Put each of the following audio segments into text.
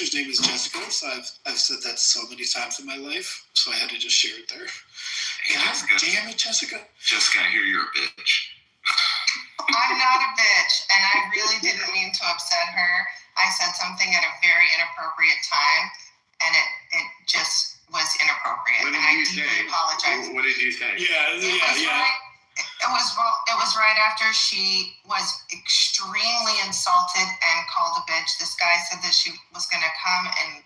sister's name is Jessica, so I've said that so many times in my life, so I had to just share it there. God damn it, Jessica. Jessica, I hear you're a bitch. I'm not a bitch, and I really didn't mean to upset her. I said something at a very inappropriate time, and it just was inappropriate, and I deeply apologize. What did you say? Yeah. It was right after she was extremely insulted and called a bitch. This guy said that she was going to come and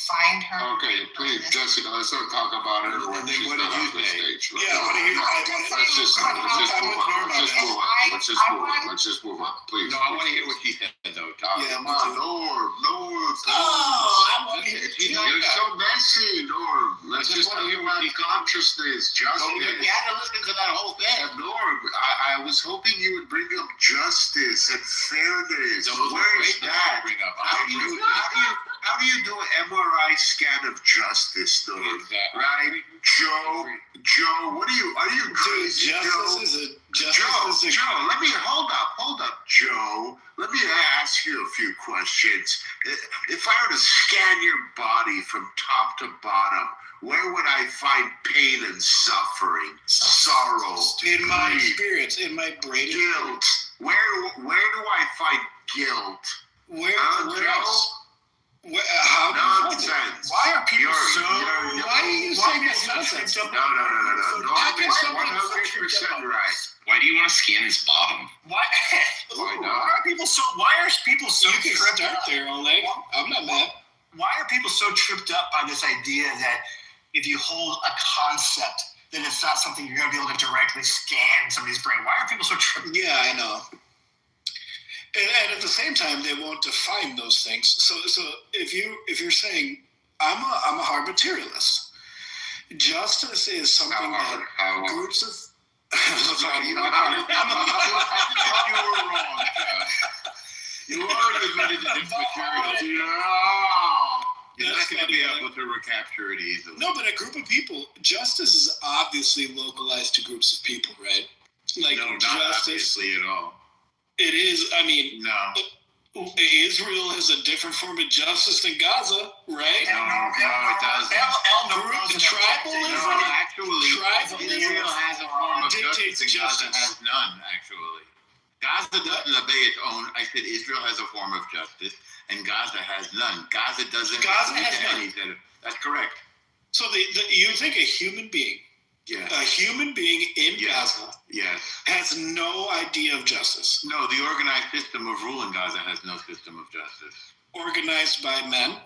find her. Okay, please, Jessica, let's not talk about her when she's not on the stage. Let's just move on, please. No, I want to hear what she said, though. Come on, Norm. You're so messy, Norm. Let's just talk about consciousness, justice. You had to listen to that whole thing. Norm, I was hoping you would bring up justice and fairness. Where's that? How do you do an MRI scan of justice, Norm? Exactly. Right? Joe, what are you crazy, Joe, let me hold up, Joe. Let me ask you a few questions. If I were to scan your body from top to bottom, where would I find pain and suffering, sorrow, in my experience, in my brain, guilt? Where do I find guilt? Where else? How nonsense. Why are people why are you saying it's nonsense? No. Norm is 100% right. Why do you want to scan his bottom? Why not? Why are people so You can tripped start up? there, Oleg. I'm not mad. Why are people so tripped up by this idea that if you hold a concept, then it's not something you're going to be able to directly scan somebody's brain? Why are people so tripped? Yeah, I know. And at the same time, they won't define those things. So if you're saying I'm a hard materialist, justice is something that groups of You were wrong. You already admitted that it's material. You're not going to be able to recapture it easily. No, but a group of people, justice is obviously localized to groups of people, right? No, not obviously at all. It is. I mean, no. Israel has a different form of justice than Gaza, right? No, it doesn't. Tribalism. No, actually, tribalism Israel has a form of dictates justice, and Gaza has none. Actually, Gaza doesn't obey its own. I said Israel has a form of justice, and Gaza has none. Gaza doesn't. Gaza has none. That's correct. So you think a human being? Yes. A human being in Gaza has no idea of justice. No, the organized system of rule in Gaza has no system of justice. Organized by men?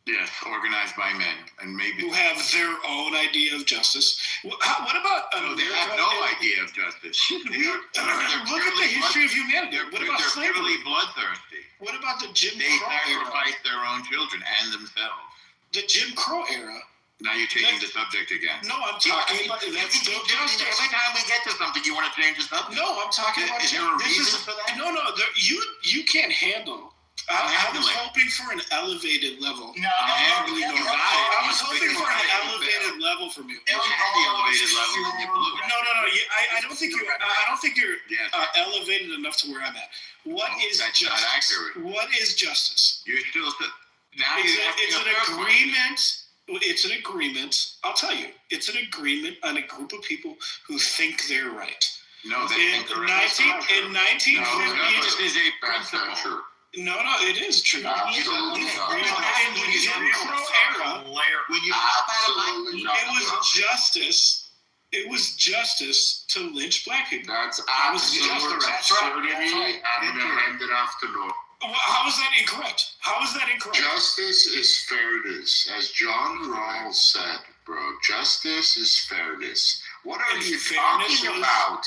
Yes, organized by men. And maybe who have their own idea of justice. What about America? They have no idea of justice. Look at the history of humanity. What about slavery? They're purely bloodthirsty. What about the Jim Crow era? They sacrifice their own children and themselves. The Jim Crow era. Now you're changing the subject again. No, I'm talking about that's still justice. Every time we get to something, you want to change the subject. No, I'm talking about. Is there a reason for that? No. You can't handle. I was hoping for an elevated level. No, I was hoping for an elevated level from you. You had the elevated level, and you blew it. No. I don't think you're elevated enough to where I'm at. What is justice? Not accurate. What is justice? You're still. Now it's an agreement. It's an agreement. I'll tell you. It's an agreement on a group of people who think they're right. No, they think they're right. In 1950, this is a principle. No, it is true. In the Jim Crow era, it was justice to lynch black people. That's absolute absurdity. I'm going to hand it off to Norm. How is that incorrect? Justice is fairness. As John Rawls said, bro, justice is fairness. What are you talking about?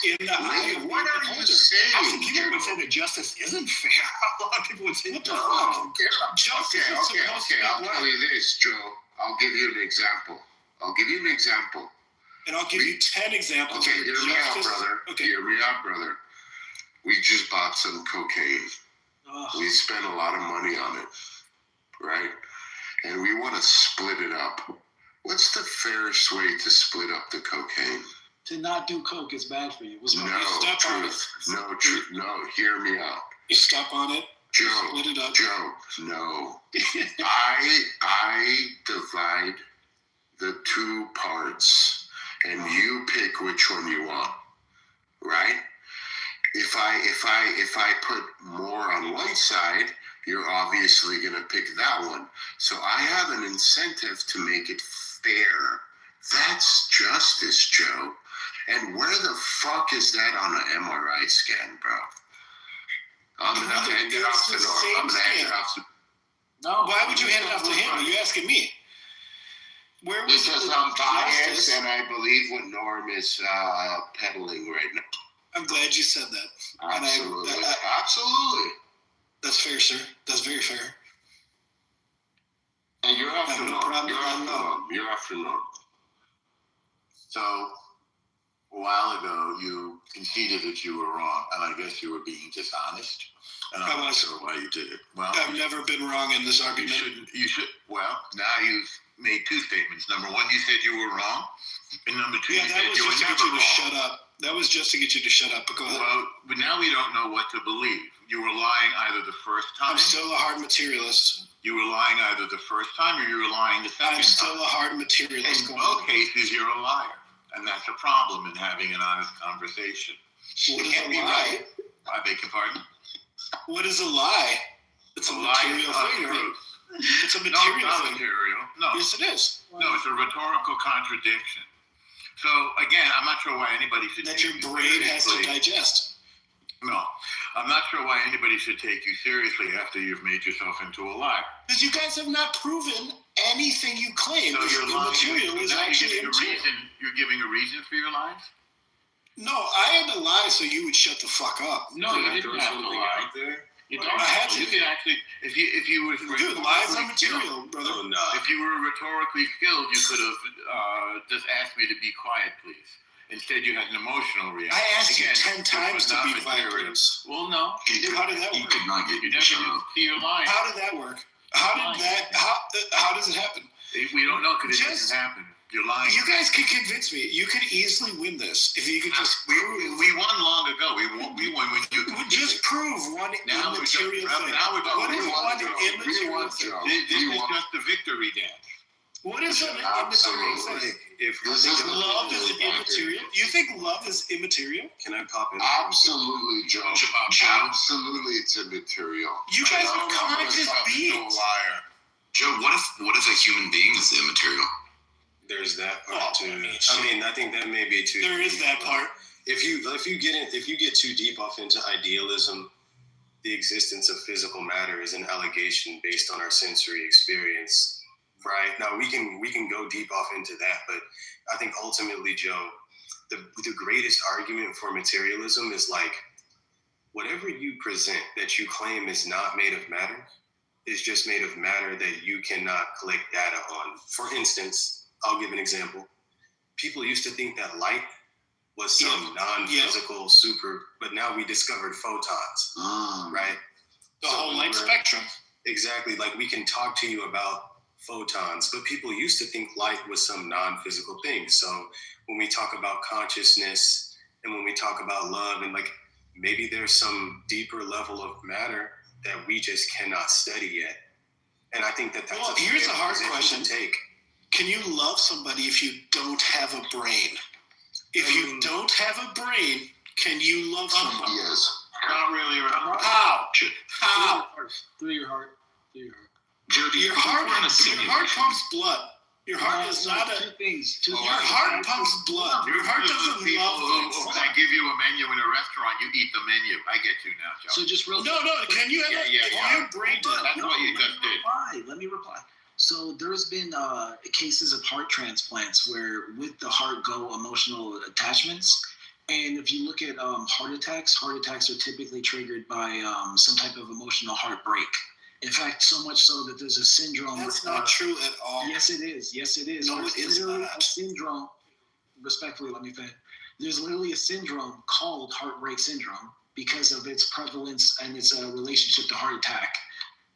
What are you saying? I think people would say that justice isn't fair. A lot of people would say, what the fuck? Justice Okay, I'll tell you this, Joe. I'll give you an example. And I'll give you 10 examples. Okay, hear me out, brother. Okay. Hear me out, brother. We just bought some cocaine. We spent a lot of money on it, right? And we want to split it up. What's the fairest way to split up the cocaine? To not do coke is bad for you. Hear me out. You step on it. Joe, split it up. Joe, no. I 2 parts, and you pick which one you want, right? If I put more on one side, you're obviously going to pick that one. So I have an incentive to make it fair. That's justice, Joe. And where the fuck is that on an MRI scan, bro? I'm going to hand it off to Norm. I'm going to hand it off to... No. Why would you hand it off to him? Are you asking me? Where was because I'm biased and I believe what Norm is peddling right now. I'm glad you said that. Absolutely. Absolutely. That's fair, sir. That's very fair. And you're after Norm. You're after Norm. So, a while ago, you conceded that you were wrong, and I guess you were being dishonest. And I'm not sure why you did it. Well, I've never been wrong in this argument. You should. Well, now you've made 2 statements. Number 1, you said you were wrong, and number 2, you said you were never wrong. Shut up. That was just to get you to shut up. But go ahead. Well, but now we don't know what to believe. You were lying either the first time. I'm still a hard materialist. You were lying either the first time or you were lying the second time. I'm still a hard materialist. In both cases, you're a liar. And that's a problem in having an honest conversation. What is a lie? I beg your pardon? What is a lie? It's a material thing, right? It's a material thing. No, it's not material. No. Yes, it is. No, it's a rhetorical contradiction. So, again, I'm not sure why anybody should that your brain has to digest. No. I'm not sure why anybody should take you seriously after you've made yourself into a liar. Because you guys have not proven anything you claim so is immaterial is actually immaterial. You're giving a reason for your lies? No, I had to lie so you would shut the fuck up. No, you didn't have to lie. I had to. You could actually, if you were... Dude, lies are material, brother. Oh, no. If you were rhetorically skilled, you could have just asked me to be quiet, please. Instead, you had an emotional reaction. I asked you 10 times to be quiet, please. Well, no. How did that work? You could not get your shut up. How did that work? How does it happen? We don't know because it doesn't happen. You're lying. You guys can convince me. You could easily win this if you could just prove. We won long ago. We won when you. Just prove one immaterial thing. What is one immaterial thing? This is just a victory dance. What is an immaterial thing? If love is immaterial, you think love is immaterial? Can I pop in? Absolutely, Joe. Absolutely, it's immaterial. You guys are conscious beings. Joe, what if a human being is immaterial? There's that part too. I mean, I think that may be too. There is that part. If you get too deep off into idealism, the existence of physical matter is an allegation based on our sensory experience, right? Now we can go deep off into that, but I think ultimately, Joe, the greatest argument for materialism is like whatever you present that you claim is not made of matter is just made of matter that you cannot collect data on. For instance, I'll give an example. People used to think that light was some non-physical super, but now we discovered photons, right? The whole light spectrum. Exactly. Like we can talk to you about photons, but people used to think light was some non-physical thing. So when we talk about consciousness and when we talk about love and like maybe there's some deeper level of matter that we just cannot study yet. And I think that's here's a hard question to take. Can you love somebody if you don't have a brain? If you don't have a brain, can you love somebody? Yes. Not really. How? Through your heart. Your heart pumps blood. Your heart is not a... Two things. Your heart pumps blood. Your heart doesn't love things. When I give you a menu in a restaurant, you eat the menu. I get you now, Joe. So just real... No. Can you have your brain... That's what you just did. Let me reply. So there's been cases of heart transplants where with the heart go emotional attachments. And if you look at heart attacks are typically triggered by some type of emotional heartbreak. In fact, so much so that there's a syndrome. That's not true at all. Yes, it is. No, it is literally not. a syndrome. Respectfully, let me finish. There's literally a syndrome called heartbreak syndrome because of its prevalence and its relationship to heart attack.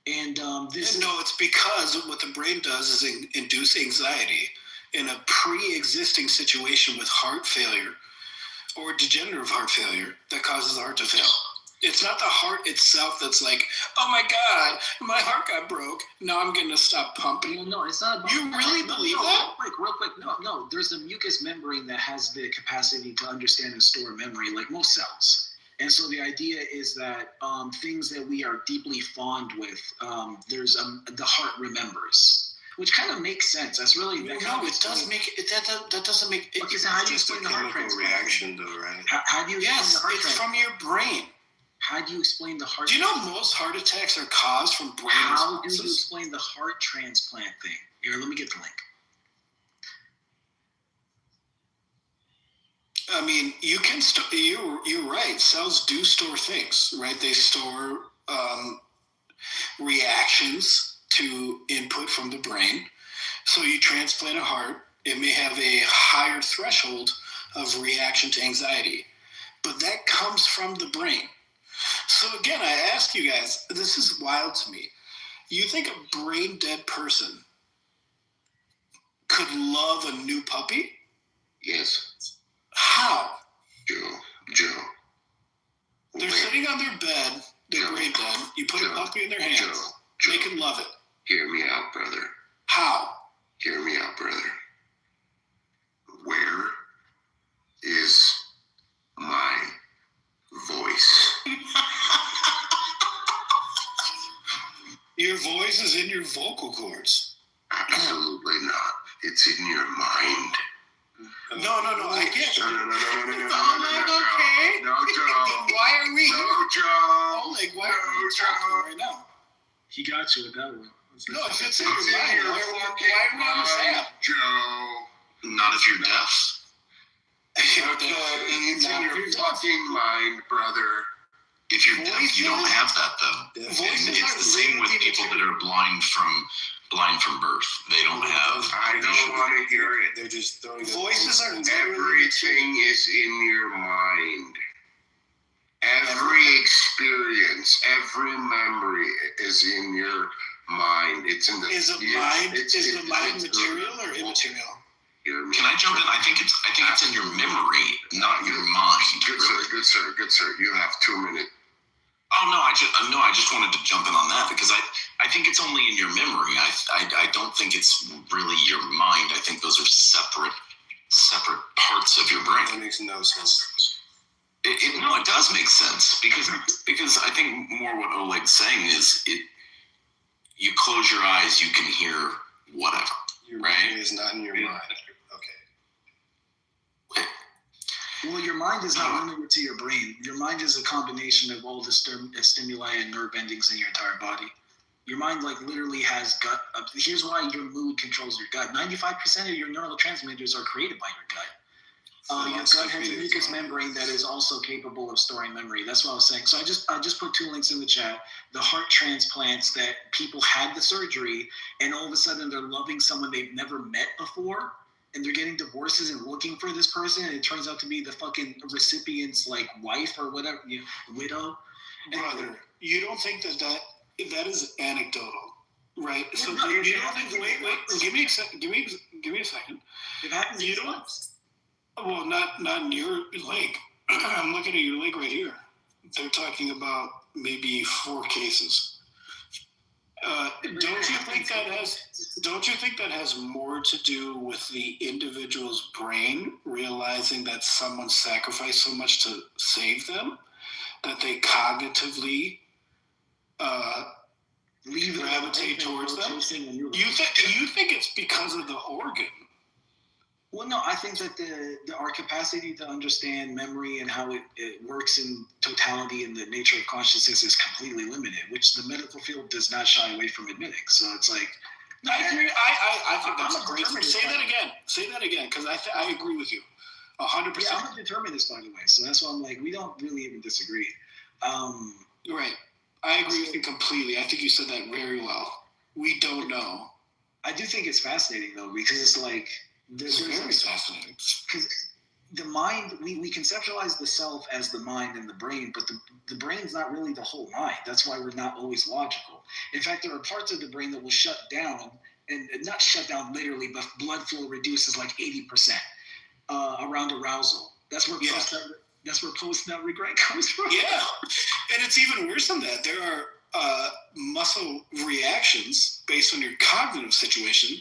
And it's because what the brain does is induce anxiety in a pre-existing situation with heart failure or degenerative heart failure that causes the heart to fail. It's not the heart itself that's like, oh my God, my heart got broke. Now I'm going to stop pumping. Well, no, it's not about You really believe that? Real quick. No. There's a mucous membrane that has the capacity to understand and store memory, like most cells. And so the idea is that things that we are deeply fond with, there's the heart remembers, which kind of makes sense. That's really it does make it. That doesn't make it. Okay, so how do you Just a explain the heart chemical transplant? reaction, though, right? How do you explain the heart it's transplant? from your brain. How do you explain the heart? Do you know most heart attacks are caused from brain How do responses? you explain the heart transplant thing? Here, let me get the link. I mean, you can you're right. Cells do store things, right? They store reactions to input from the brain. So you transplant a heart, it may have a higher threshold of reaction to anxiety, but that comes from the brain. So again, I ask you guys, this is wild to me. You think a brain dead person could love a new puppy? Yes, How? Joe. They're sitting on their bed, they're brain dead. You put a puppy in their hands, they can love it. Hear me out, brother. How? Hear me out, brother. Where is my voice? Your voice is in your vocal cords. Absolutely not. It's in your mind. No, I get No, it. Oleg, okay? No, Joe. Then why are we No, here? Joe. Oleg, why are we talking right now? He got you with that one. No, if it's in It's your in mind, your why fucking are we on this mind, app? Joe. Not if you're deaf. It's in your fucking mind, brother. If you're deaf, you don't have that though. Voices And it's are the same with literally people that are blind from birth. They don't have. I don't want to hear it. They're just throwing Voices are Everything is in your mind. Every experience, every memory is in your mind. It's in the. Is the mind material or immaterial? Can I jump in? I think it's in your memory, not your mind. Good sir. You have 2 minutes. Oh no, I just wanted to jump in on that because I think it's only in your memory. I don't think it's really your mind. I think those are separate parts of your That brain. makes no sense. It does make sense because I think more what Oleg's saying is you close your eyes, you can hear whatever. Your Right. brain is not in your mind. Okay. Well, your mind is not limited to your brain. Your mind is a combination of all the stimuli and nerve endings in your entire body. Your mind, like, literally has gut. Here's why your mood controls your gut. 95% of your neurotransmitters are created by your gut. Your gut has a mucous membrane that is also capable of storing memory. That's what I was saying. So I just put 2 links in the chat. The heart transplants that people had the surgery, and all of a sudden they're loving someone they've never met before, and they're getting divorces and looking for this person, and it turns out to be the fucking recipient's like wife or whatever, widow. Brother, you don't think that is anecdotal, right? So No, you don't think? Wait. Give me a second. It happens. You don't. Well, not in your leg. I'm looking at your leg right here. They're talking about maybe 4 cases. Don't you think that has more to do with the individual's brain realizing that someone sacrificed so much to save them that they cognitively gravitate towards them? You think it's because of the organ? Well, no, I think that our capacity to understand memory and how it works in totality in the nature of consciousness is completely limited, which the medical field does not shy away from admitting. So it's like, I agree. I think that's I'm a great. Say that again, because I agree with you, 100%. Yeah, I'm a determinist, by the way. So that's why I'm like, we don't really even disagree. Right. I agree with you completely. I think you said that very well. We don't know. I do think it's fascinating though, because it's like It's very fascinating. Because the mind, we conceptualize the self as the mind and the brain, but the brain's not really the whole mind. That's why we're not always logical. In fact, there are parts of the brain that will shut down, and not shut down literally, but blood flow reduces like 80% around arousal. That's where That's where post nut regret comes from. Yeah, and it's even worse than that. There are muscle reactions based on your cognitive situation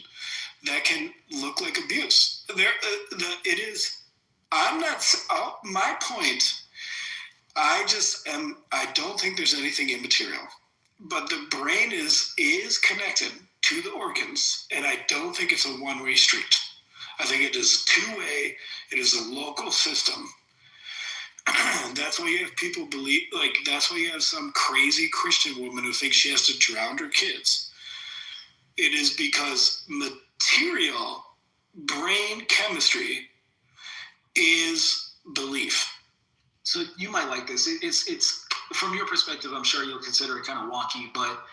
that can look like abuse. It is. I'm not. My point. I don't think there's anything immaterial, but the brain is connected to the organs, and I don't think it's a one-way street. I think it is two-way. It is a local system. That's why you have people believe, like, that's why you have some crazy Christian woman who thinks she has to drown her kids. It is because material brain chemistry is belief. So you might like this. It's from your perspective, I'm sure you'll consider it kind of wonky, but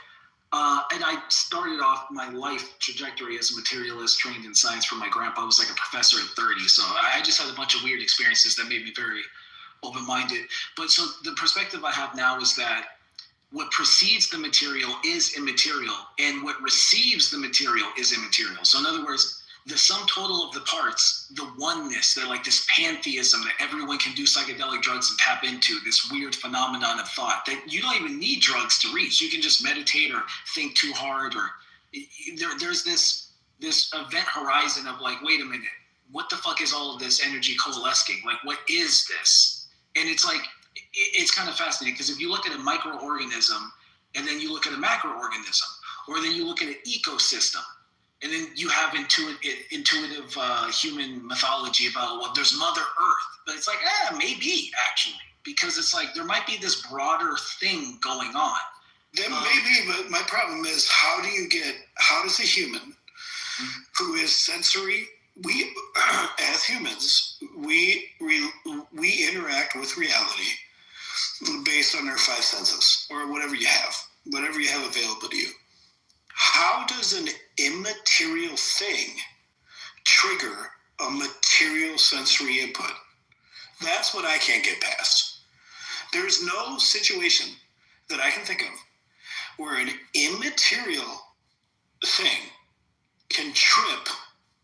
and I started off my life trajectory as a materialist, trained in science from my grandpa. I was like a professor at 30, so I just had a bunch of weird experiences that made me very open-minded. But so the perspective I have now is that what precedes the material is immaterial, and what receives the material is immaterial. So in other words, the sum total of the parts, the oneness, that like this pantheism that everyone can do psychedelic drugs and tap into, this weird phenomenon of thought that you don't even need drugs to reach. You can just meditate or think too hard, or there's this event horizon of like, wait a minute, what the fuck is all of this energy coalescing? Like, what is this? And it's like, it's kind of fascinating, because if you look at a microorganism and then you look at a macroorganism, or then you look at an ecosystem, and then you have intuitive human mythology about, well, there's Mother Earth. But it's like, maybe, actually. Because it's like, there might be this broader thing going on. There may be, but my problem is, how does a human who is sensory, we, as humans, we interact with reality based on our five senses, or whatever you have available to you. How does an immaterial thing trigger a material sensory input? That's what I can't get past. There's no situation that I can think of where an immaterial thing can trip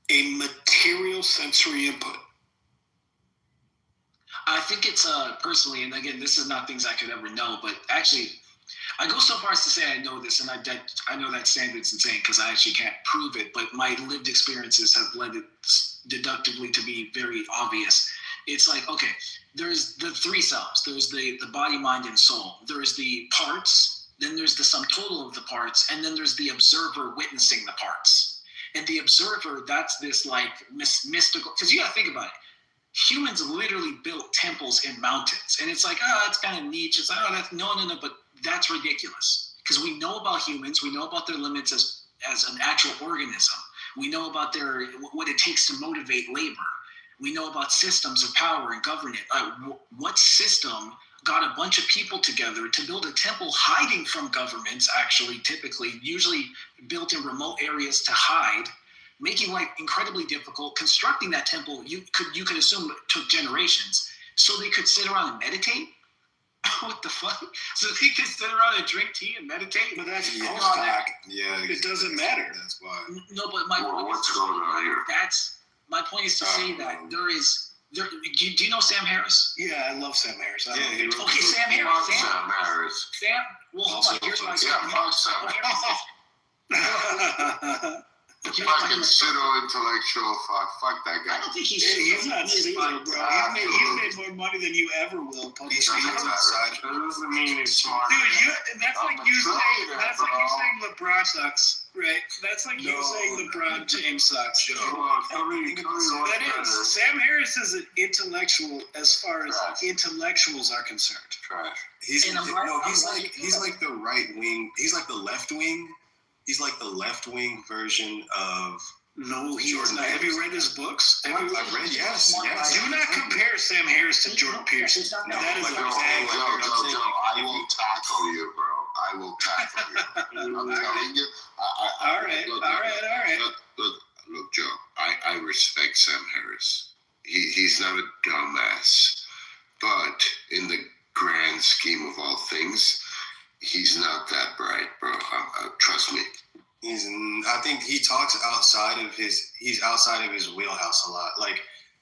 a material sensory input. I think it's personally, and again, this is not things I could ever know, but actually, I go so far as to say I know this, and I know that standard's insane because I actually can't prove it, but my lived experiences have led it deductively to be very obvious. It's like, okay, there's the three selves. There's the body, mind, and soul. There's the parts, then there's the sum total of the parts, and then there's the observer witnessing the parts. And the observer, that's this like mystical, because you gotta think about it. Humans literally built temples in mountains. And it's like, it's kind of niche. It's like, that's no, but that's ridiculous. Because we know about humans, we know about their limits as an actual organism. We know about what it takes to motivate labor. We know about systems of power and governance. What system got a bunch of people together to build a temple hiding from governments, actually, typically, usually built in remote areas to hide, making life incredibly difficult. Constructing that temple, you could assume it took generations, so they could sit around and meditate. What the fuck? So they could sit around and drink tea and meditate? But that's Yeah, it doesn't matter. That's why. No, but my point what's going on here? My point is to say that there. Do you know Sam Harris? Yeah, I love Sam Harris. Okay, Sam Harris. Sam Harris. Sam. Well, hold on. Here's my Fucking pseudo-intellectual. Fuck that guy. I don't think he's not pseudo, bro. He's made more money than you ever will. That doesn't mean he's smart. Dude, that's like you saying LeBron sucks, right? That's like you saying LeBron James sucks, Joe. That is. Sam Harris is an intellectual as far as intellectuals are concerned. Trash. He's like the right wing. He's like the left wing. He's like the left-wing version of No, he is not. Have you read his books? I've read, yes. Do not compare Sam Harris to Jordan Peterson. That is Joe, I will tackle you, bro. I will tackle you. I'm telling you. All right. Look, Joe, I respect Sam Harris. He's not a dumbass. But in the grand scheme of all things, he's not that bright, bro. Trust me. I think he talks outside of his wheelhouse a lot. Like,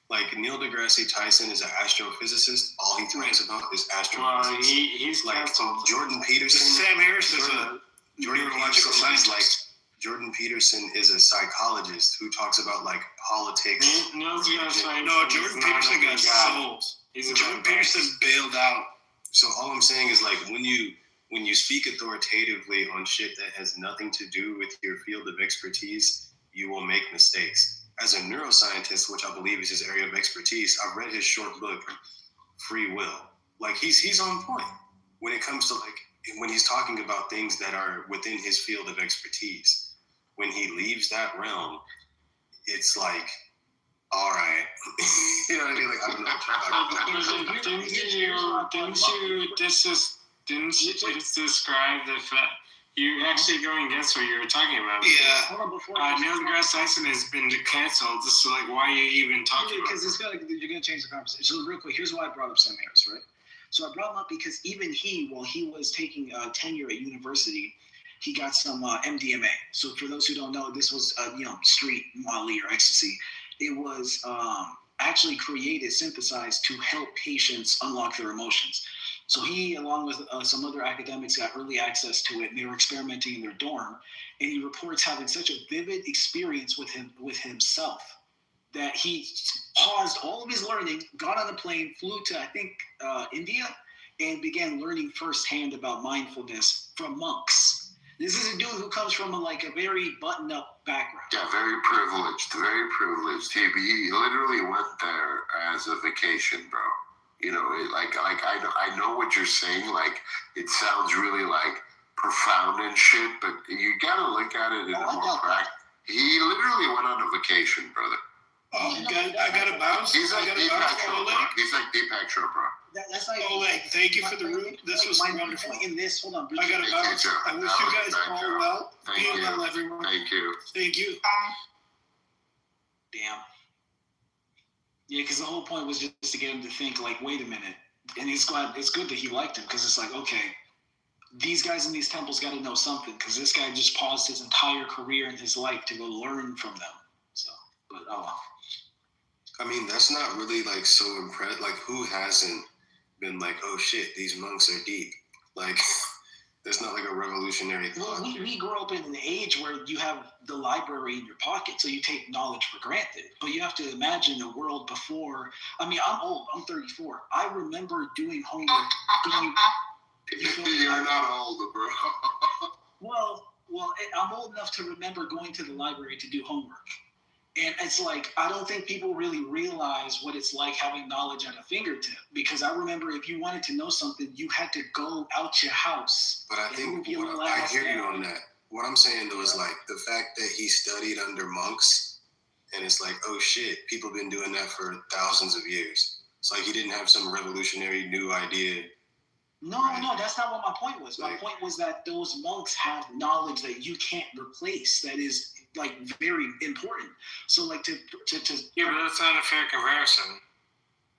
Like Neil deGrasse Tyson is an astrophysicist. All he talks about is astrophysics. He's like Jordan Peterson. Sam Harris is a Jordan neurological Peterson scientist. Jordan Peterson is a psychologist who talks about like politics. No, Jordan Peterson got sold. Jordan Peterson bailed out. So all I'm saying is like when you speak authoritatively on shit that has nothing to do with your field of expertise, you will make mistakes. As a neuroscientist, which I believe is his area of expertise, I've read his short book, Free Will. Like he's on point when it comes to like when he's talking about things that are within his field of expertise. When he leaves that realm, it's like, all right, you know what I mean? Like I don't know what you're talking about. Didn't you just describe the fact you're actually going against what you were talking about? Yeah. Neil deGrasse Tyson has been canceled. So like, why are you even talking about? Because you're going to change the conversation. So real quick, here's why I brought up Sam Harris, right? So I brought him up because even while he was taking tenure at university, he got some MDMA. So for those who don't know, this was street Molly or ecstasy. It was actually synthesized to help patients unlock their emotions. So he, along with some other academics, got early access to it, and they were experimenting in their dorm. And he reports having such a vivid experience with himself that he paused all of his learning, got on a plane, flew to I think India, and began learning firsthand about mindfulness from monks. This is a dude who comes from a very buttoned-up background. Yeah, very privileged. He literally went there as a vacation, bro. You know, I know what you're saying. Like, it sounds really like profound and shit, but you gotta look at it in a more practical. He literally went on a vacation, brother. I gotta bounce. He's like Deepak Chopra. He's like Deepak Chopra. That's like, Oleg, thank you for the room. This was wonderful. In this, hold on. I gotta bounce. I wish you guys all well. Thank you. Well, everyone. Thank you. Thank you. Damn. Yeah, because the whole point was just to get him to think, like, wait a minute. And it's good that he liked him, because it's like, okay, these guys in these temples got to know something, because this guy just paused his entire career in his life to go learn from them. So, but oh well. I mean, that's not really like so impressive. Like, who hasn't been like, oh shit, these monks are deep? Like, that's not like a revolutionary thought. Well, we grew up in an age where you have the library in your pocket, so you take knowledge for granted. But you have to imagine a world before. I mean, I'm old. I'm 34. I remember doing homework. You're not old, bro. Well, I'm old enough to remember going to the library to do homework. And it's like, I don't think people really realize what it's like having knowledge at a fingertip. Because I remember if you wanted to know something, you had to go out your house. But I think I hear you on that. What I'm saying, though, is like the fact that he studied under monks, and it's like, oh shit, people have been doing that for thousands of years. It's like he didn't have some revolutionary new idea. No, that's not what my point was. My point was that those monks have knowledge that you can't replace. That is like very important. So like to yeah, but that's not a fair comparison.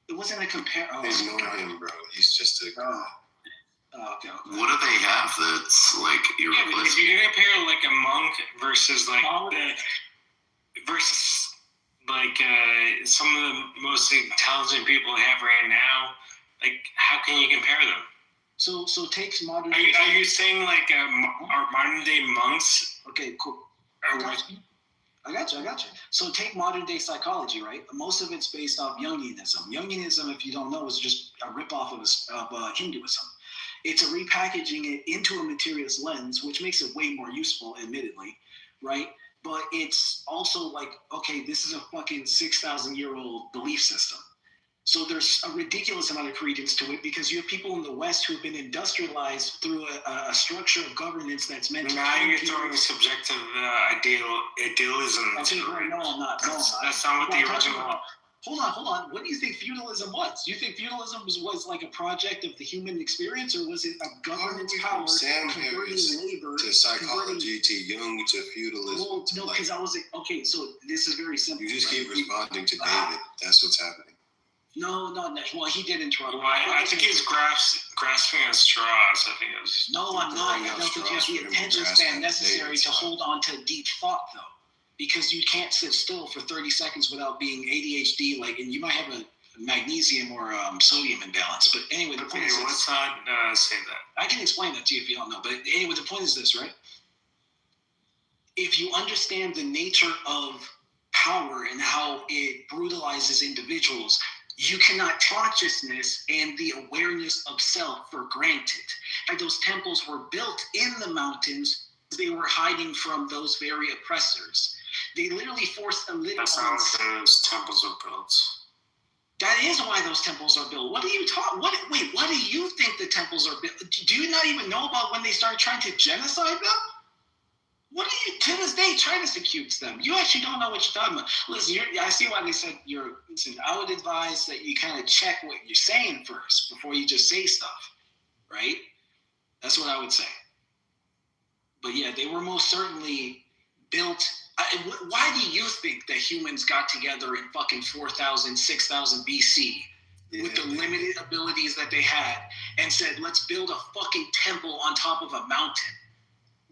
It wasn't a comparison. Ignore him, bro. He's just a. Okay. What do they have that's like irreplaceable? Yeah, but if you compare like a monk versus like some of the most intelligent people we have right now, like how can you compare them? So takes modern. Are you saying like our modern day monks? Okay, cool. I got you. So take modern day psychology, right? Most of it's based off Jungianism. Jungianism, if you don't know, is just a ripoff of Hinduism. It's a repackaging it into a materialist lens, which makes it way more useful, admittedly, right? But it's also like, okay, this is a fucking 6,000-year-old belief system. So there's a ridiculous amount of credence to it because you have people in the West who have been industrialized through a structure of governance that's meant to. Now you're throwing subjective idealism. Okay, right, no, I'm not. That's not what the original. Hold on. What do you think feudalism was? Do you think feudalism was like a project of the human experience, or was it a governance power converting labor to psychology, to Jung, to feudalism? Well, no, because I was like, okay, so this is very simple. You just keep responding to David. That's what's happening. No. Well, he did interrupt. Well, I think he's grasping at straws. I think it was. No, I'm not. I don't think you have the attention span necessary to hold on to deep thought, though. because you can't sit still for 30 seconds without being ADHD, and you might have a magnesium or sodium imbalance. But anyway, the point is, let's not say that. I can explain that to you if you don't know. But anyway, the point is this, right? If you understand the nature of power and how it brutalizes individuals, you cannot consciousness and the awareness of self for granted. And those temples were built in the mountains. They were hiding from those very oppressors. They literally forced a little. That's not what those temples are built. That is why those temples are built. What do you talk? What do you think the temples are built? Do you not even know about when they started trying to genocide them? What do you, to this day, China's accused them? You actually don't know what you're talking about. Listen, I see why they said listen, I would advise that you kind of check what you're saying first before you just say stuff, right? That's what I would say. But yeah, they were most certainly built. Why do you think that humans got together in fucking 4,000, 6,000 BC with the limited abilities that they had and said, let's build a fucking temple on top of a mountain?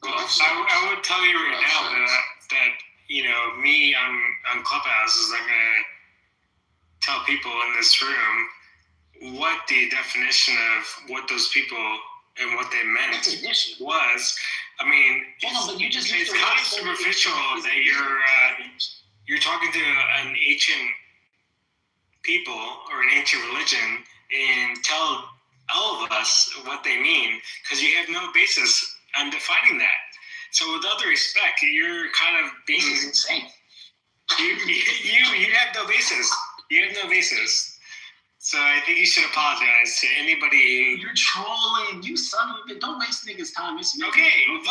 Well, I would tell you right now that me on Clubhouse is I'm going to tell people in this room what the definition of what those people and what they meant was. I mean, hold on, but you just it's kind of superficial that you're talking to an ancient people or an ancient religion and tell all of us what they mean because you have no basis on defining that. So with all due respect, you're kind of being insane. You have no basis. You have no basis. So I think you should apologize to anybody. You're trolling. You son of a bitch. Don't waste niggas' time. Okay, but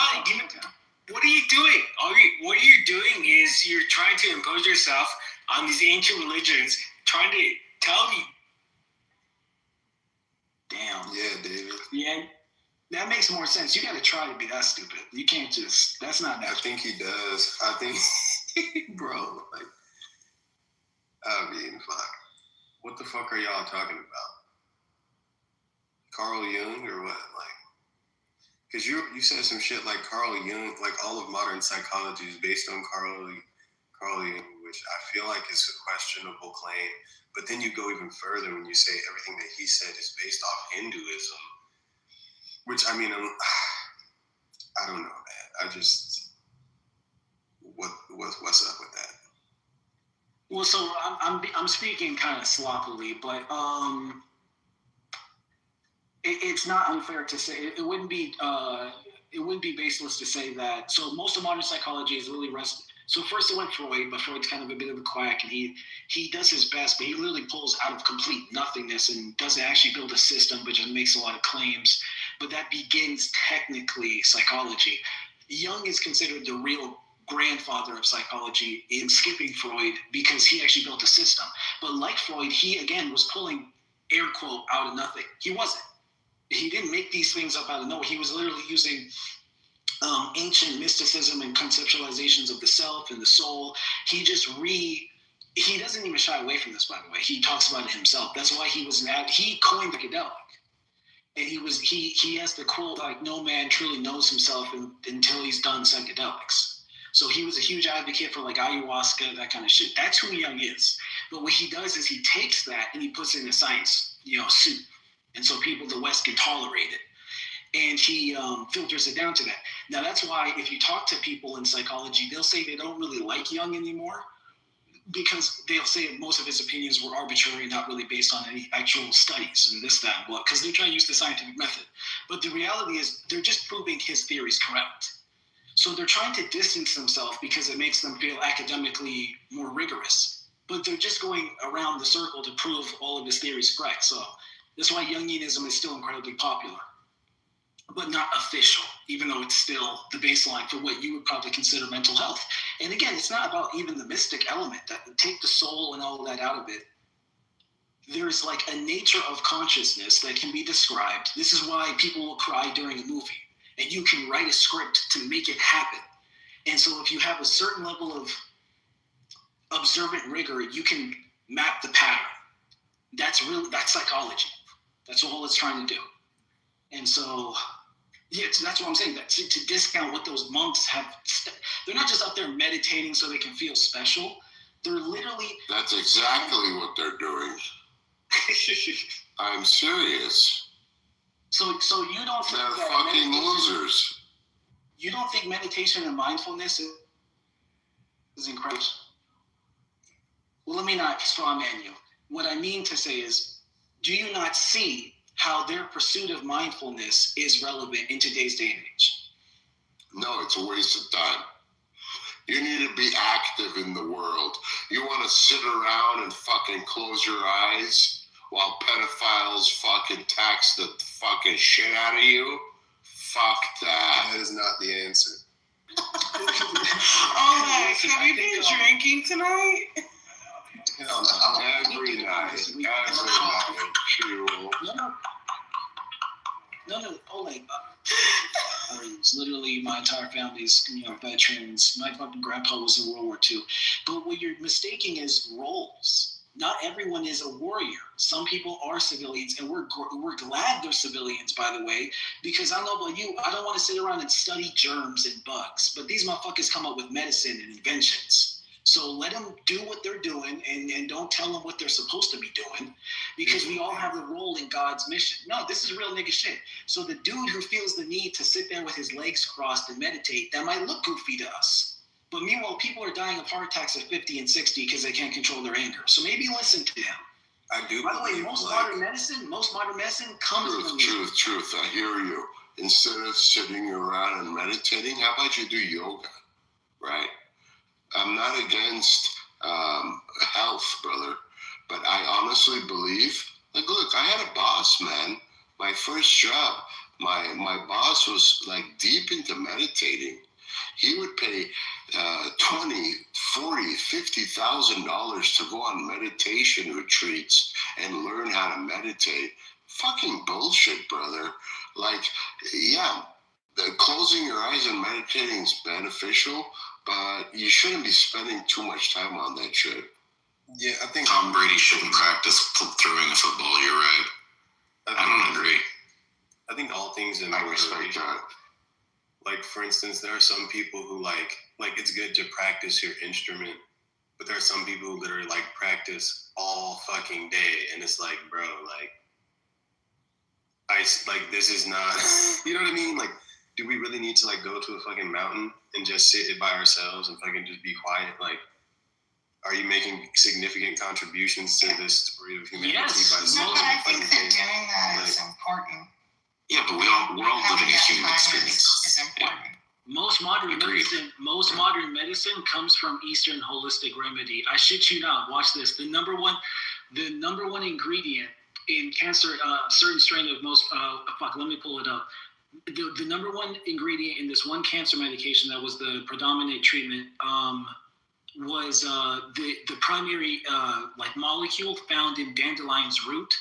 what are you doing? What you're doing is you're trying to impose yourself on these ancient religions, trying to tell you. Damn. Yeah, David. Yeah. That makes more sense. You got to try to be that stupid. You can't just. That's not natural. I think he does. I think, bro. Fuck. What the fuck are y'all talking about? Carl Jung or what? Because you said some shit like Carl Jung, all of modern psychology is based on Carl Jung, which I feel like is a questionable claim. But then you go even further when you say everything that he said is based off Hinduism. Which, I mean, I don't know, man. What's up with that? Well, so I'm speaking kind of sloppily, but it's not unfair to say it wouldn't be baseless to say that. So most of modern psychology is really So first it went Freud, but Freud's kind of a bit of a quack, and he does his best, but he literally pulls out of complete nothingness and doesn't actually build a system, but just makes a lot of claims. But that begins technically psychology. Jung is considered the real grandfather of psychology in skipping Freud because he actually built a system. But like Freud, he again was pulling air quote out of nothing. He wasn't. He didn't make these things up out of nowhere. He was literally using ancient mysticism and conceptualizations of the self and the soul. He doesn't even shy away from this, by the way. He talks about it himself. That's why he coined psychedelic. And he has the quote, no man truly knows himself until he's done psychedelics. So he was a huge advocate for ayahuasca, that kind of shit. That's who Jung is. But what he does is he takes that and he puts it in a science, suit. And so the West can tolerate it. And he filters it down to that. Now, that's why if you talk to people in psychology, they'll say they don't really like Jung anymore because they'll say most of his opinions were arbitrary, not really based on any actual studies and this, that, and what, because they're trying to use the scientific method. But the reality is they're just proving his theories correct. So they're trying to distance themselves because it makes them feel academically more rigorous. But they're just going around the circle to prove all of his theories correct. So that's why Jungianism is still incredibly popular, but not official, even though it's still the baseline for what you would probably consider mental health. And again, it's not about even the mystic element that take the soul and all of that out of it. There's a nature of consciousness that can be described. This is why people will cry during a movie, and you can write a script to make it happen. And so if you have a certain level of observant rigor, you can map the pattern. That's psychology. That's all it's trying to do. And so, Yeah, so that's what I'm saying. That to discount what those monks have, they're not just out there meditating so they can feel special. They're literally. That's exactly what they're doing. I'm serious. So you don't think they're that fucking losers. You don't think meditation and mindfulness is incredible? Well, let me not strawman you. What I mean to say is, do you not see how their pursuit of mindfulness is relevant in today's day and age? No, it's a waste of time. You need to be active in the world. You want to sit around and fucking close your eyes while pedophiles fucking tax the fucking shit out of you? Fuck that. That is not the answer. Oh, have you been drinking tonight? Every night. True. No. Oleg. Literally, my entire family's veterans. My fucking grandpa was in World War II. But what you're mistaking is roles. Not everyone is a warrior. Some people are civilians, and we're glad they're civilians, by the way, because I don't know about you, I don't want to sit around and study germs and bugs, but these motherfuckers come up with medicine and inventions. So let them do what they're doing, and don't tell them what they're supposed to be doing, because we all have a role in God's mission. No, this is real nigga shit. So the dude who feels the need to sit there with his legs crossed and meditate, that might look goofy to us. But meanwhile, people are dying of heart attacks at 50 and 60 because they can't control their anger. So maybe listen to them. I do. By the way, most modern medicine comes from Truth. I hear you. Instead of sitting around and meditating, how about you do yoga, right? I'm not against health, brother, but I honestly believe, like, look, I had a boss, man. My first job, my boss was like deep into meditating. He would pay $20,000, $40,000, $50,000 to go on meditation retreats and learn how to meditate. Fucking bullshit, brother. Like, yeah, closing your eyes and meditating is beneficial, but you shouldn't be spending too much time on that shit. Yeah, I think Tom Brady shouldn't practice throwing a football. You're right. I don't agree. I think all things in I respect that. Like, for instance, there are some people who like it's good to practice your instrument, but there are some people who literally like practice all fucking day, and it's like, bro, this is not, you know what I mean? Like, do we really need to like go to a fucking mountain and just sit it by ourselves and fucking just be quiet? Like, are you making significant contributions to this story of humanity? Yes. No, but I think that doing that is important. Yeah, but we're all living a human experience. Is important. Most modern medicine comes from Eastern holistic remedy. I shit you not. Watch this. The number one ingredient in cancer, certain strain of most. Let me pull it up. The number one ingredient in this one cancer medication that was the predominant treatment was the primary molecule found in dandelion's root.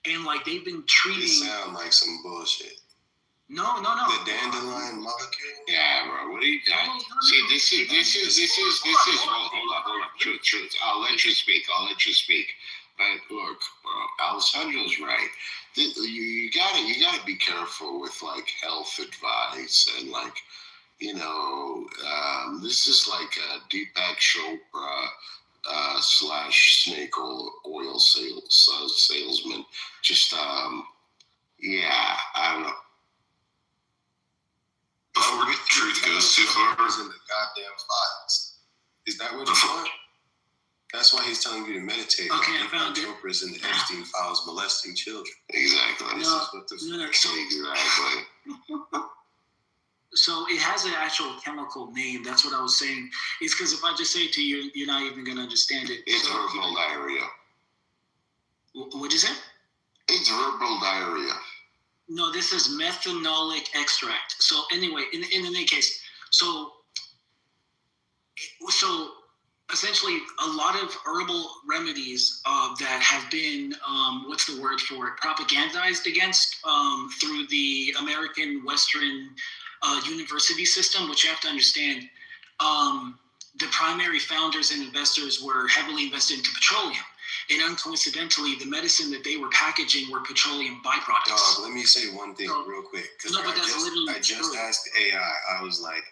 And they've been treating. It sound like some bullshit. No. The dandelion molecule. Yeah, bro. What are you doing? See, this is. Hold on. Truth. I'll let you speak. But look, bro, Alessandro's right. You gotta be careful with health advice and this is like a Deepak Chopra. / snake oil salesman. Just I don't know. Before truth goes too far, in the goddamn files. Is that what you want? That's why he's telling you to meditate. Okay, I found it. Chopra's in the Epstein files molesting children. Exactly. This is what the exactly. So it has an actual chemical name. That's what I was saying. It's because if I just say it to you, you're not even going to understand it. It's verbal diarrhea. What'd you say? It's verbal diarrhea. No, this is methanolic extract. So anyway, in any case, so essentially a lot of herbal remedies that have been, what's the word for it, propagandized against through the American Western university system, which you have to understand, the primary founders and investors were heavily invested into petroleum. And uncoincidentally, the medicine that they were packaging were petroleum byproducts. Dog, let me say one thing real quick. Because I just asked AI, I was like,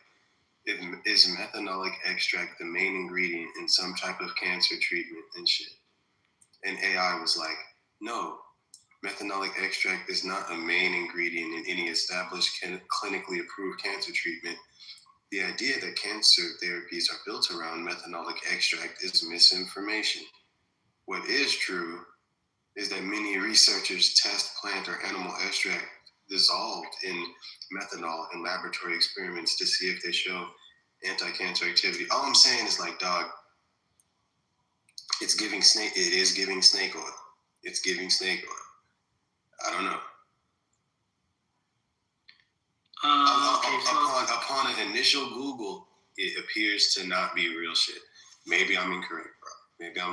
is methanolic extract the main ingredient in some type of cancer treatment and shit? And AI was like, no, methanolic extract is not a main ingredient in any established clinically approved cancer treatment. The idea that cancer therapies are built around methanolic extract is misinformation. What is true is that many researchers test plant or animal extract dissolved in methanol in laboratory experiments to see if they show anti-cancer activity. All I'm saying is like, dog, it is giving snake oil. It's giving snake oil. I don't know. Upon an initial Google, it appears to not be real shit. Maybe I'm incorrect, bro.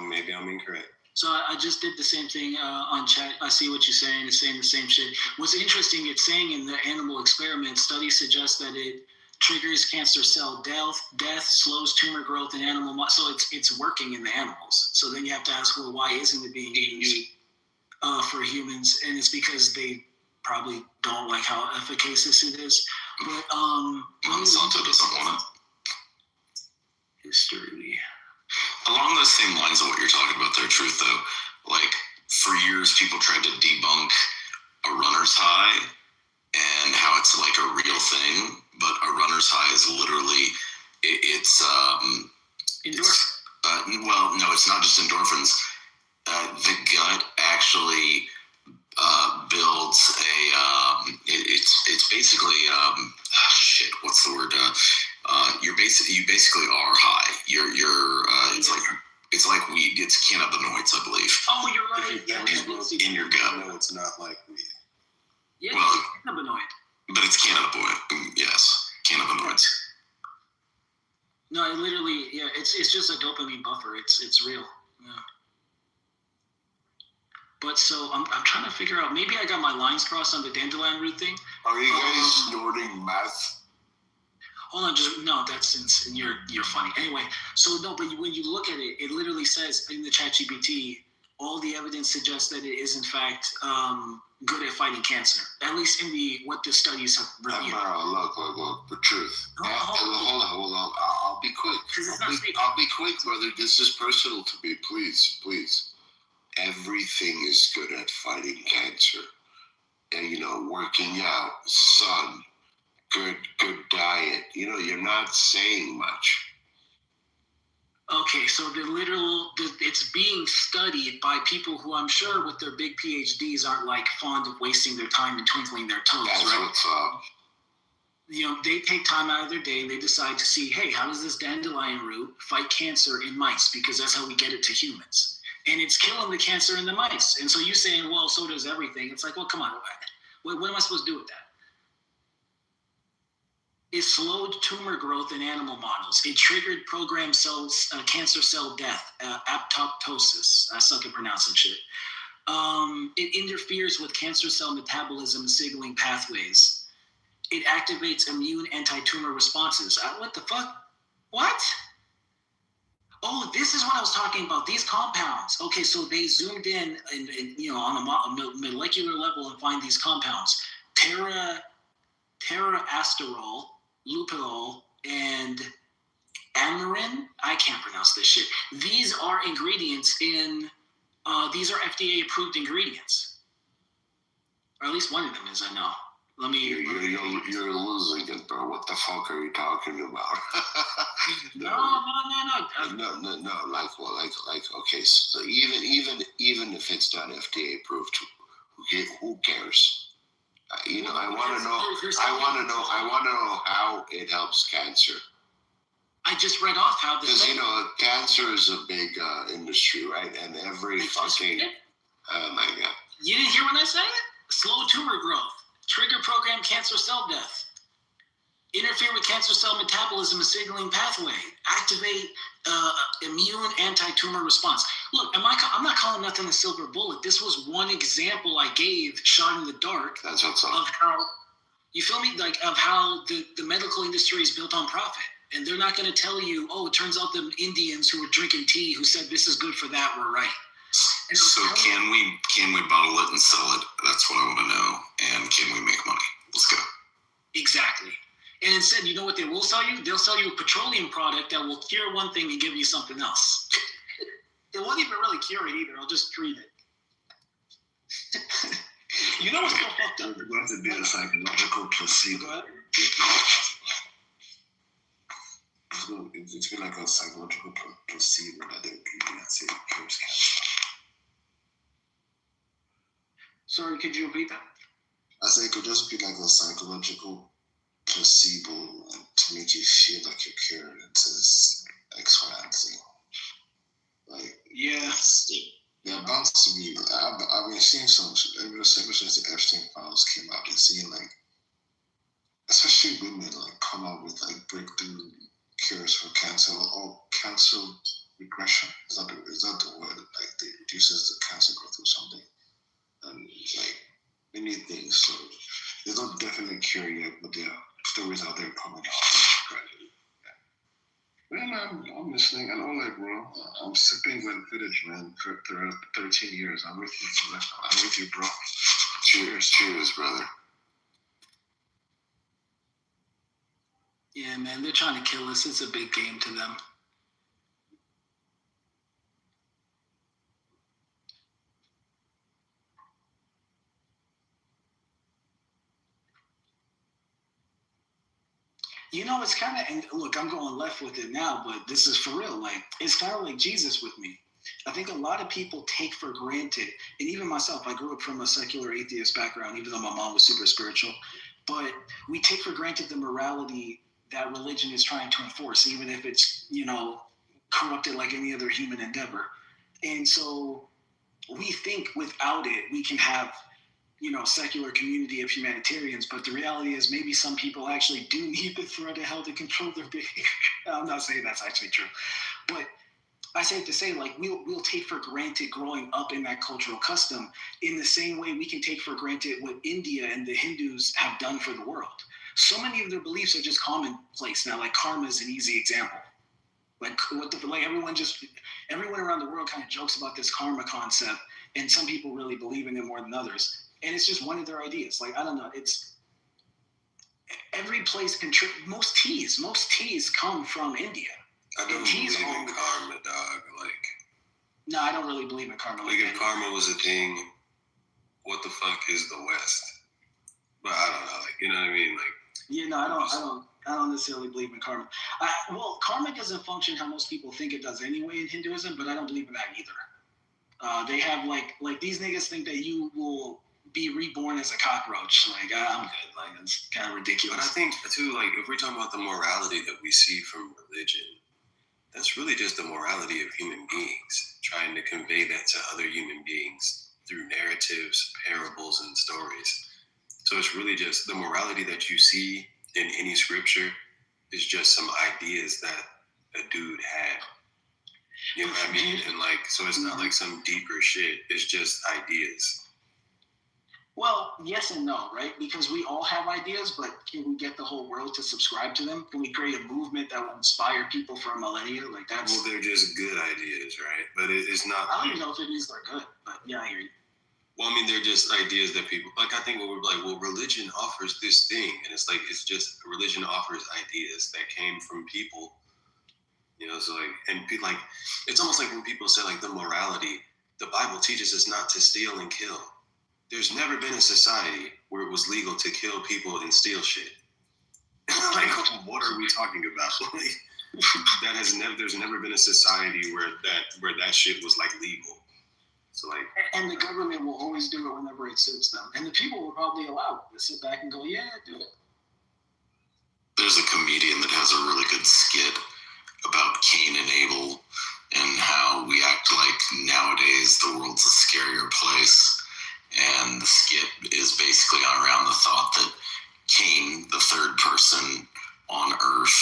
Maybe I'm incorrect. So I just did the same thing on chat. I see what you're saying. It's saying the same shit. What's interesting, it's saying in the animal experiment, studies suggest that it triggers cancer cell death, slows tumor growth in animal models. So it's working in the animals. So then you have to ask, well, why isn't it being used for humans? And it's because they probably don't like how efficacious it is. But Monsanto doesn't want it. History. Along those same lines of what you're talking about there, Truth, though, like for years people tried to debunk a runner's high and how it's like a real thing, but a runner's high is literally it's well, no, it's not just endorphins. The gut actually builds a it's basically shit. What's the word? You basically are high. You're it's like weed. It's cannabinoids, I believe. Oh, you're right. In your gut. No, it's not like weed. Yeah, well, it's cannabinoid. But it's cannabinoid. Yes, cannabinoids. No, it literally, yeah, it's just a dopamine buffer. It's real. Yeah. But so I'm trying to figure out. Maybe I got my lines crossed on the dandelion root thing. Are you guys snorting meth? Hold on, no, that's in you're funny. Anyway, so no, but when you look at it, it literally says in the ChatGPT, all the evidence suggests that it is in fact good at fighting cancer. At least in what the studies have reviewed. Look, the truth. Hold on. I'll be quick. I'll be quick, brother. This is personal to me. Please. Everything is good at fighting cancer. And, working out, sun, good diet. You're not saying much. Okay, so it's being studied by people who I'm sure with their big PhDs aren't like fond of wasting their time and twinkling their toes, That's right? What's up. They take time out of their day and they decide to see, hey, how does this dandelion root fight cancer in mice? Because that's how we get it to humans. And it's killing the cancer in the mice. And so you're saying, well, so does everything. It's like, well, come on. What am I supposed to do with that? It slowed tumor growth in animal models. It triggered programmed cells, cancer cell death, apoptosis. I suck at pronouncing shit. It interferes with cancer cell metabolism signaling pathways. It activates immune anti-tumor responses. What the fuck? What? Oh, this is what I was talking about. These compounds. Okay, so they zoomed in on a molecular level and find these compounds. Terasterol, lupinol, and amarin. I can't pronounce this shit. These are ingredients these are FDA approved ingredients. Or at least one of them is, I know. You're losing it, bro. What the fuck are you talking about? No. Like, okay. So even if it's not FDA approved, who cares? I want to know how it helps cancer. I just read off how this. Because cancer is a big industry, right? And every fucking. Oh my god. You didn't hear what I said? Slow tumor growth. Trigger programmed cancer cell death, interfere with cancer cell metabolism and signaling pathway, activate immune anti-tumor response. Look, I'm not calling nothing a silver bullet. This was one example I gave, shot in the dark. That's what's up. Of how, you feel me? Like of how the medical industry is built on profit. And they're not going to tell you, oh, it turns out the Indians who were drinking tea who said this is good for that were right. So can we bottle it and sell it? That's what I want to know. And can we make money? Let's go. Exactly. And instead, you know what they will sell you? They'll sell you a petroleum product that will cure one thing and give you something else. It won't even really cure it either. I'll just treat it. You know what's so fucked up? It's going to be a psychological placebo. It's been like a psychological placebo that they people that say cures cancer. Sorry, could you repeat that? I say it could just be like a psychological placebo to make you feel like you're cured. It says X, Y, and Z. Like, yeah. They're about to be. I've been seeing some ever since the Epstein files came out. Been seeing like, especially women like come out with like breakthrough cures for cancer or cancer regression. Is that the word? Like they reduces the cancer growth or something. And like many things. So there's no definite cure yet, but there are stories out there coming out gradually. Man, I'm listening, and all like, bro, I'm sipping Glenfiddich, man, for 13 years. I'm with you, bro. Cheers, brother. Yeah, man, they're trying to kill us. It's a big game to them. You know, it's kind of, and look, I'm going left with it now, but this is for real. Like, it's kind of like Jesus with me. I think a lot of people take for granted, and even myself, I grew up from a secular atheist background, even though my mom was super spiritual, but we take for granted the morality that religion is trying to enforce, even if it's, you know, corrupted like any other human endeavor. And so we think without it, we can have, you know, secular community of humanitarians, but the reality is maybe some people actually do need the threat of hell to control their behavior. I'm not saying that's actually true, but I say to say, like, we'll take for granted growing up in that cultural custom in the same way we can take for granted what India and the Hindus have done for the world. So many of their beliefs are just commonplace now. Like karma is an easy example. Like everyone around the world kind of jokes about this karma concept, and some people really believe in it more than others. And it's just one of their ideas. Like, I don't know. It's every place most teas come from India. I don't believe in karma, dog. Like, no, I don't really believe in karma. Like if karma was a thing, what the fuck is the West? But I don't know. Like, you know what I mean? Like, yeah, no, I don't necessarily believe in karma. Well, karma doesn't function how most people think it does anyway in Hinduism, but I don't believe in that either. They have like these niggas think that you will be reborn as a cockroach. Like, I'm good. Like, it's kind of ridiculous. But I think too, like, if we're talking about the morality that we see from religion, that's really just the morality of human beings, trying to convey that to other human beings through narratives, parables, and stories. So it's really just the morality that you see in any scripture is just some ideas that a dude had. You know what I mean? And like, so it's not like some deeper shit. It's just ideas. Well, yes and no, right? Because we all have ideas, but can we get the whole world to subscribe to them? Can we create a movement that will inspire people for a millennia? Like that's. Well, they're just good ideas, right? But it's not. I don't even know if it is they're good, but yeah, I hear you. Well, I mean, they're just ideas that people like. I think we're like, well, religion offers this thing, and it's like it's just religion offers ideas that came from people. You know, so like, and people like, it's almost like when people say like the morality, the Bible teaches us not to steal and kill. There's never been a society where it was legal to kill people and steal shit. Like, what are we talking about? Like, there's never been a society where that shit was like legal. So like, and the government will always do it whenever it suits them, and the people will probably allow it to sit back and go, yeah, do it. There's a comedian that has a really good skit about Cain and Abel and how we act like nowadays the world's a scarier place. And the skit is basically around the thought that Cain, the third person on Earth,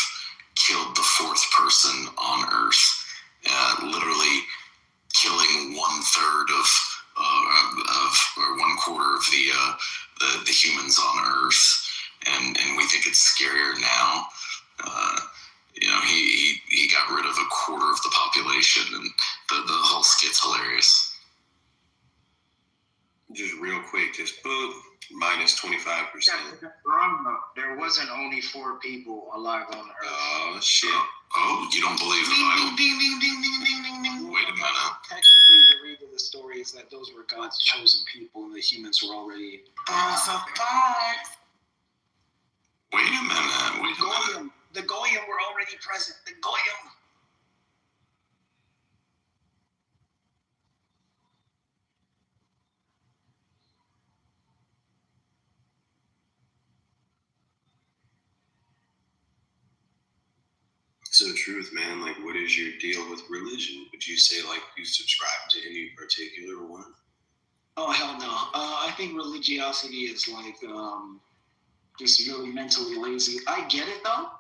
killed the fourth person on Earth, literally killing 1/3 or 1/4 of the humans on Earth. And we think it's scarier now. You know, he got rid of 1/4 of the vote minus 25%. That's wrong though. There wasn't only 4 people alive on Earth. Oh shit! Oh, you don't believe the Bible? Ding, ding, ding, ding, ding, ding, ding. Wait a minute. Technically, the read of the story is that those were God's chosen people, and the humans were already. That's a fact. Wait a minute. Goyim. The Goyim were already present. The Goyim. So, truth, man. Like, what is your deal with religion? Would you say like you subscribe to any particular one? Oh hell no! I think religiosity is like just really mentally lazy. I get it though.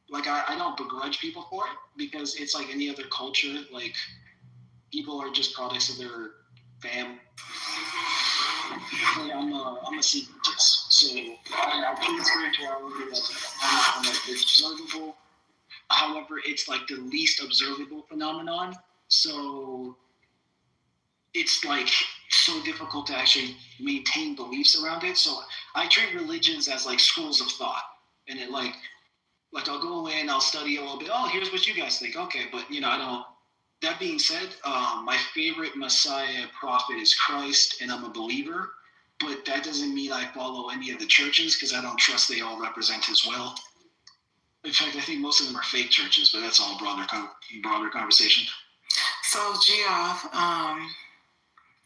Like I don't begrudge people for it because it's like any other culture. Like people are just products of their fam. Like, I'm a separatist, so I treat spirituality as observable. However, it's like the least observable phenomenon. So it's like so difficult to actually maintain beliefs around it. So I treat religions as like schools of thought, and it like I'll go in, I'll study a little bit. Oh, here's what you guys think. Okay, but I don't. That being said, my favorite Messiah prophet is Christ, and I'm a believer. But that doesn't mean I follow any of the churches because I don't trust they all represent His will. In fact, I think most of them are fake churches, but that's all broader conversation. So, Geoff,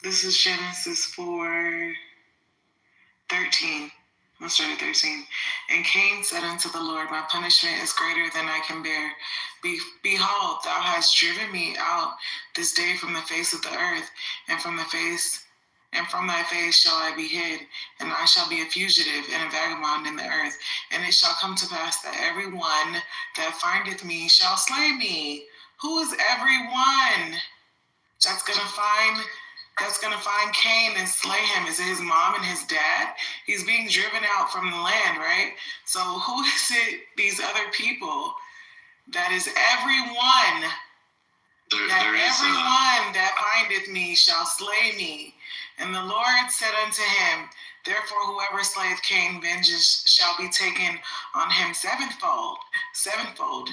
this is Genesis 4:13. Let's start at 13. And Cain said unto the Lord, my punishment is greater than I can bear. Behold, thou hast driven me out this day from the face of the earth, and from thy face shall I be hid, and I shall be a fugitive and a vagabond in the earth. And it shall come to pass that every one that findeth me shall slay me. Who is everyone that's gonna find Cain and slay him? Is it his mom and his dad? He's being driven out from the land, right? So who is it, these other people? That is everyone. Everyone that findeth me shall slay me. And the Lord said unto him, therefore whoever slayeth Cain, vengeance shall be taken on him sevenfold.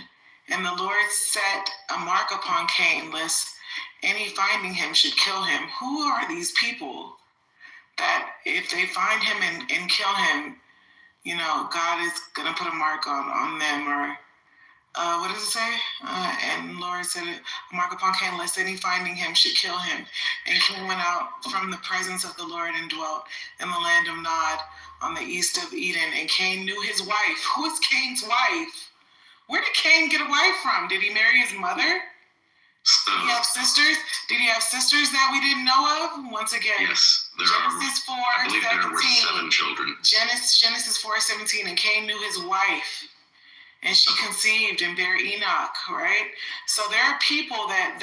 And the Lord set a mark upon Cain, lest any finding him should kill him. Who are these people that if they find him and kill him, God is going to put a mark on them? Or what does it say? And the Lord said, a mark upon Cain, lest any finding him should kill him. And Cain went out from the presence of the Lord and dwelt in the land of Nod on the east of Eden. And Cain knew his wife. Who is Cain's wife? Where did Cain get a wife from? Did he marry his mother? Did he have sisters? Did he have sisters that we didn't know of? Once again, yes, Genesis 4:17. I believe there were 7 children. Genesis 4:17, and Cain knew his wife, and she conceived and bare Enoch. Right. So there are people that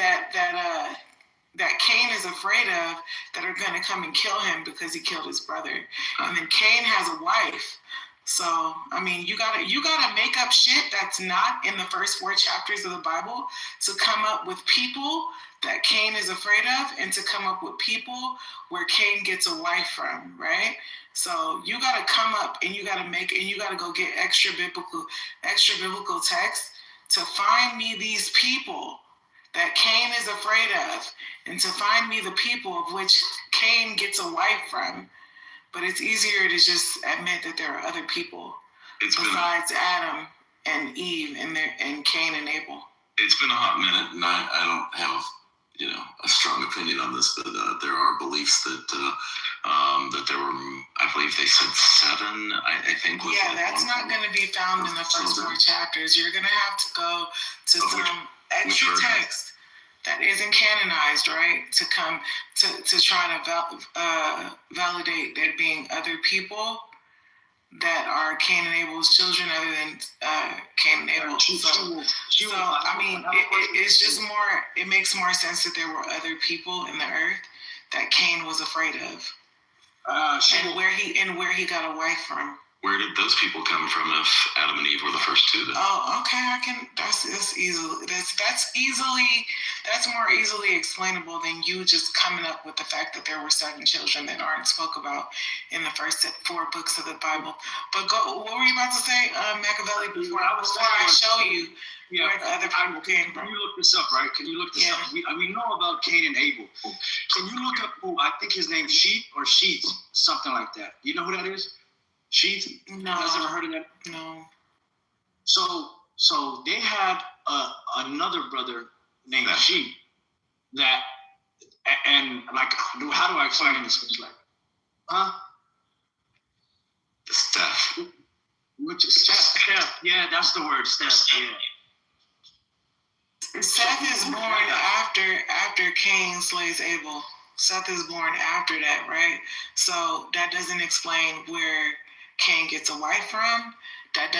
Cain is afraid of that are going to come and kill him because he killed his brother. And then Cain has a wife. So, I mean, you gotta make up shit that's not in the first 4 chapters of the Bible to come up with people that Cain is afraid of, and to come up with people where Cain gets a wife from, right? So you gotta come up and you gotta go get extra biblical text to find me these people that Cain is afraid of, and to find me the people of which Cain gets a wife from. But it's easier to just admit that there are other people besides Adam and Eve and Cain and Abel. It's been a hot minute, and I don't have a strong opinion on this, but there are beliefs that there were, I believe they said 7. I think. Yeah, that's not going to be found in the first 4 chapters. You're going to have to go to some extra text that isn't canonized, right? To come to try to validate there being other people that are Cain and Abel's children other than Cain and Abel. So I mean, it's just more. It makes more sense that there were other people in the earth that Cain was afraid of, and where he got a wife from. Where did those people come from if Adam and Eve were the first 2 then? Oh, okay. That's easily That's more easily explainable than you just coming up with the fact that there were 7 children that aren't spoke about in the first 4 books of the Bible. But what were you about to say, Machiavelli, before I show you where the other people came from? Can you look this up, right? Can you look this up? We know about Cain and Abel. Can you look up who, I think his name's Sheath or Sheets, something like that. You know who that is? Sheath? No. You guys ever heard of that? No. So they had another brother named Sheath that, and like, how do I explain this? Like, Steph. Which is Steph? Yeah, that's the word, Steph. Yeah. Seth is born after Cain slays Abel. Seth is born after that, right? So that doesn't explain where Cain gets a wife from. That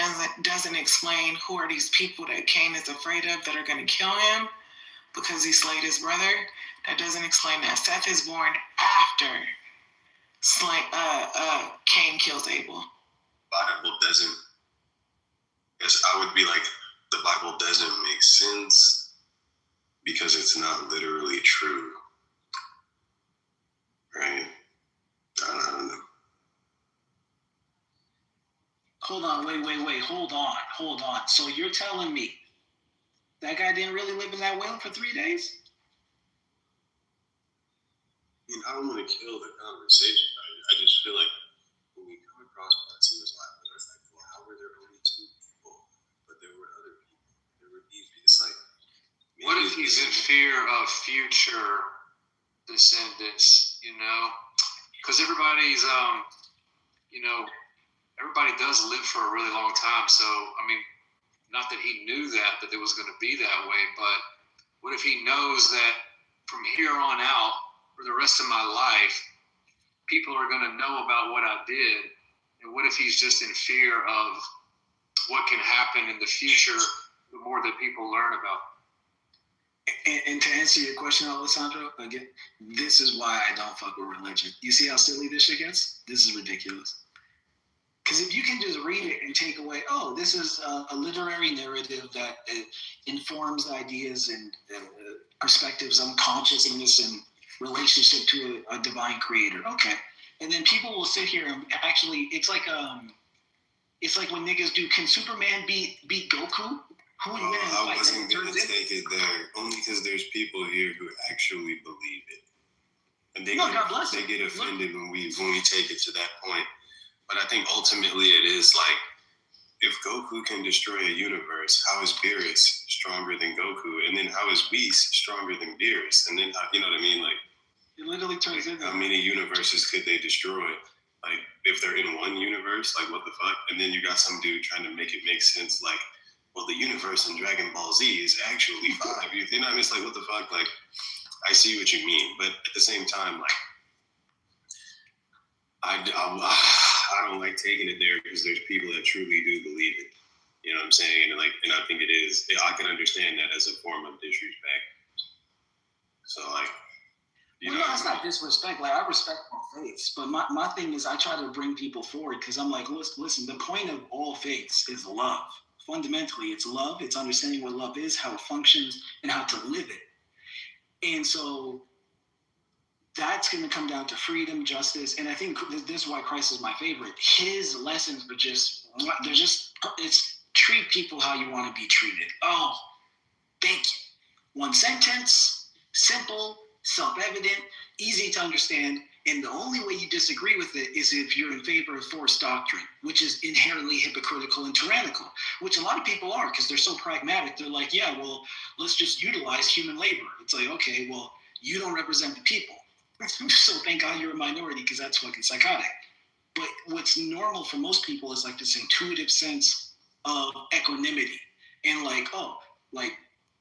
doesn't explain who are these people that Cain is afraid of that are going to kill him because he slayed his brother. That doesn't explain that. Seth is born after Cain kills Abel. Bible doesn't. Yes, I would be like, the Bible doesn't make sense because it's not literally true, right? I don't know. Hold on, wait, hold on. So you're telling me that guy didn't really live in that whale for 3 days? I mean, I don't want to kill the conversation. I just feel like when we come across parts in this life, it's like, well, how were there only 2 people? But there were other people. There were these. It's like, what if he's in fear of future descendants? Because everybody's, everybody does live for a really long time. So, I mean, not that he knew that it was going to be that way, but what if he knows that from here on out, for the rest of my life, people are going to know about what I did? And what if he's just in fear of what can happen in the future the more that people learn about? And to answer your question, Alessandro, again, this is why I don't fuck with religion. You see how silly this shit gets? This is ridiculous. Because if you can just read it and take away, this is a literary narrative that informs ideas and perspectives on consciousness and relationship to a divine creator. Okay. And then people will sit here and actually, it's like when niggas do, can Superman beat Goku? I wasn't going to take it there, only because there's people here who actually believe it. And they get offended when we take it to that point. But I think ultimately it is like, if Goku can destroy a universe, how is Beerus stronger than Goku? And then how is Whis stronger than Beerus? And then, you know what I mean? Like, it literally turns into how many universes could they destroy? Like, if they're in one universe, like, what the fuck? And then you got some dude trying to make it make sense, like, well, the universe in Dragon Ball Z is actually 5. You know what I mean? It's like, what the fuck? Like, I see what you mean. But at the same time, like, I don't like taking it there because there's people that truly do believe it. You know what I'm saying? And I think it is. I can understand that as a form of disrespect. So like, it's not disrespect. Like, I respect all faiths, but my thing is I try to bring people forward because I'm like, listen. The point of all faiths is love. Fundamentally, it's love. It's understanding what love is, how it functions, and how to live it. And so that's going to come down to freedom, justice, and I think this is why Christ is my favorite. His lessons are it's treat people how you want to be treated. Oh, thank you. One sentence, simple, self-evident, easy to understand, and the only way you disagree with it is if you're in favor of forced doctrine, which is inherently hypocritical and tyrannical, which a lot of people are because they're so pragmatic. They're like, yeah, well, let's just utilize human labor. It's like, okay, well, you don't represent the people. So thank God you're a minority because that's fucking psychotic. But what's normal for most people is like this intuitive sense of equanimity and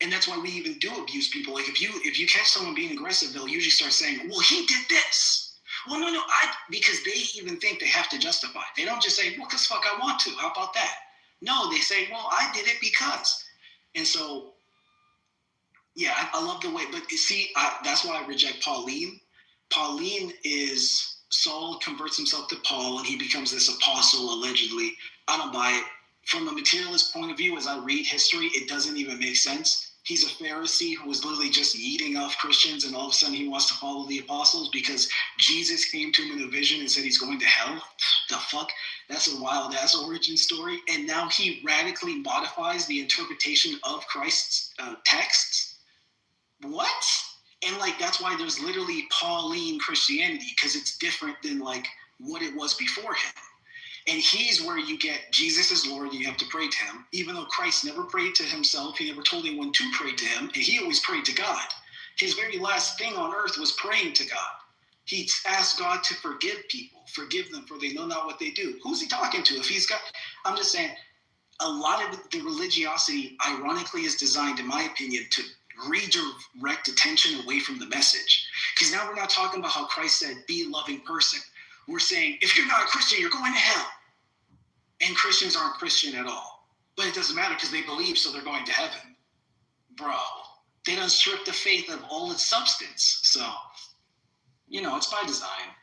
and that's why we even do abuse people. Like if you catch someone being aggressive, they'll usually start saying, well, he did this. Well, no, because they even think they have to justify. They don't just say, well, because fuck, I want to. How about that? No, they say, well, I did it because. And so, yeah, I love the way, but you see, that's why I reject Pauline. Pauline is Saul converts himself to Paul and he becomes this apostle allegedly. I don't buy it. From a materialist point of view, as I read history, it doesn't even make sense. He's a Pharisee who was literally just eating off Christians, and all of a sudden he wants to follow the apostles because Jesus came to him in a vision and said he's going to hell. The fuck? That's a wild ass origin story. And now he radically modifies the interpretation of Christ's texts. What? And like that's why there's literally Pauline Christianity, because it's different than like what it was before him. And he's where you get Jesus is Lord, you have to pray to him. Even though Christ never prayed to himself, he never told anyone to pray to him, and he always prayed to God. His very last thing on earth was praying to God. He asked God to forgive people, forgive them for they know not what they do. Who's he talking to? If he's got, I'm just saying, a lot of the religiosity, ironically, is designed, in my opinion, to redirect attention away from the message. Because now we're not talking about how Christ said, be a loving person. We're saying, if you're not a Christian, you're going to hell. And Christians aren't Christian at all. But it doesn't matter because they believe, so they're going to heaven. Bro, they done stripped the faith of all its substance. So, it's by design.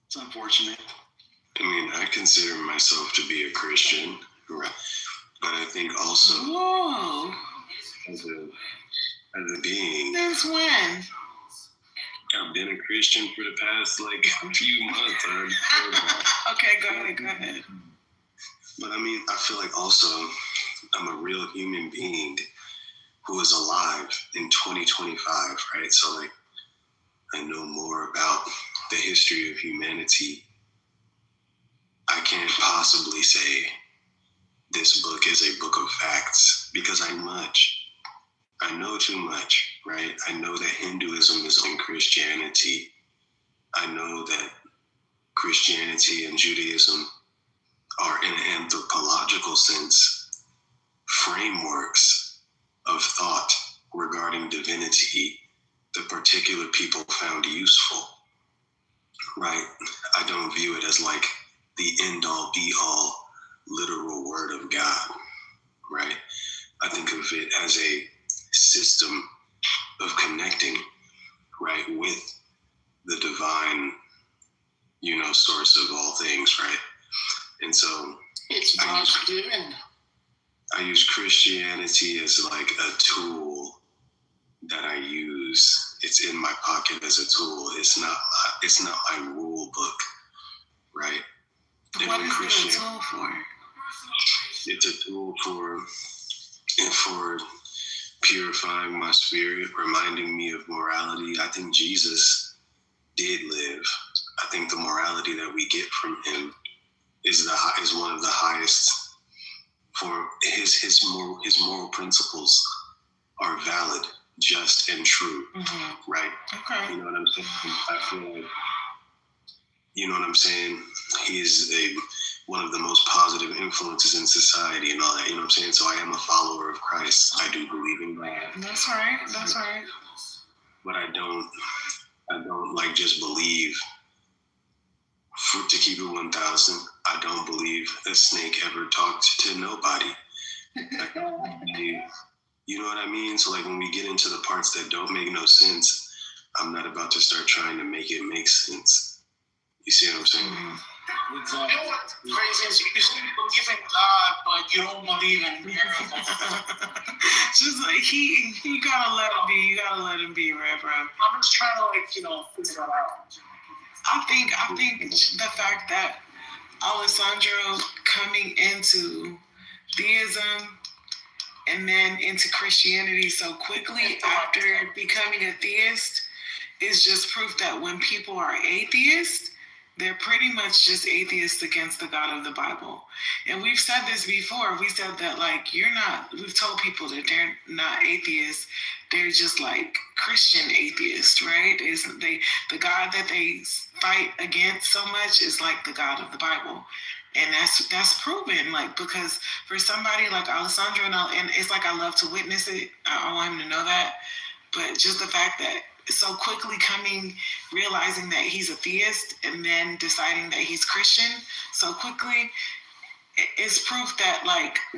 It's unfortunate. I mean, I consider myself to be a Christian, right? But I think also, Whoa. as a being, Since when? I've been a Christian for the past a few months. Okay, go ahead. But I mean, I feel like also I'm a real human being who is alive in 2025, right? So I know more about the history of humanity. I can't possibly say this book is a book of facts because I know too much, right? I know that Hinduism is in Christianity. I know that Christianity and Judaism are, in an anthropological sense, frameworks of thought regarding divinity that particular people found useful, right? I don't view it as the end-all, be-all literal word of God, right? I think of it as a system of connecting, right, with the divine, source of all things, right? And so it's God's given. I use Christianity as a tool that I use. It's in my pocket as a tool. It's not my rule book, right? What is it a tool for? It's a tool for purifying my spirit, reminding me of morality. I think Jesus did live. I think the morality that we get from him is one of the highest. For his moral principles are valid, just, and true, right? Okay. You know what I'm saying? I feel like, you know what I'm saying? He is one of the most positive influences in society and all that, you know what I'm saying? So I am a follower of Christ. I do believe in God. That's right. But I don't just believe, to keep it 1,000, I don't believe a snake ever talked to nobody. You know what I mean? So when we get into the parts that don't make no sense, I'm not about to start trying to make it make sense. You see what I'm saying? Exactly. You know what's crazy is you say you believe in God, but you don't believe in miracles. Just you gotta let him be. You gotta let him be, right, bro? I'm just trying to figure it out. I think the fact that Alessandro coming into theism and then into Christianity so quickly after becoming a theist is just proof that when people are atheists, they're pretty much just atheists against the God of the Bible. And we've said this before. We said that we've told people that they're not atheists. They're just Christian atheists, right? The God that they fight against so much is the God of the Bible. And that's proven, because for somebody like Alessandro, and it's I love to witness it. I want him to know that. But just the fact that so quickly realizing that he's a theist and then deciding that he's Christian so quickly is proof that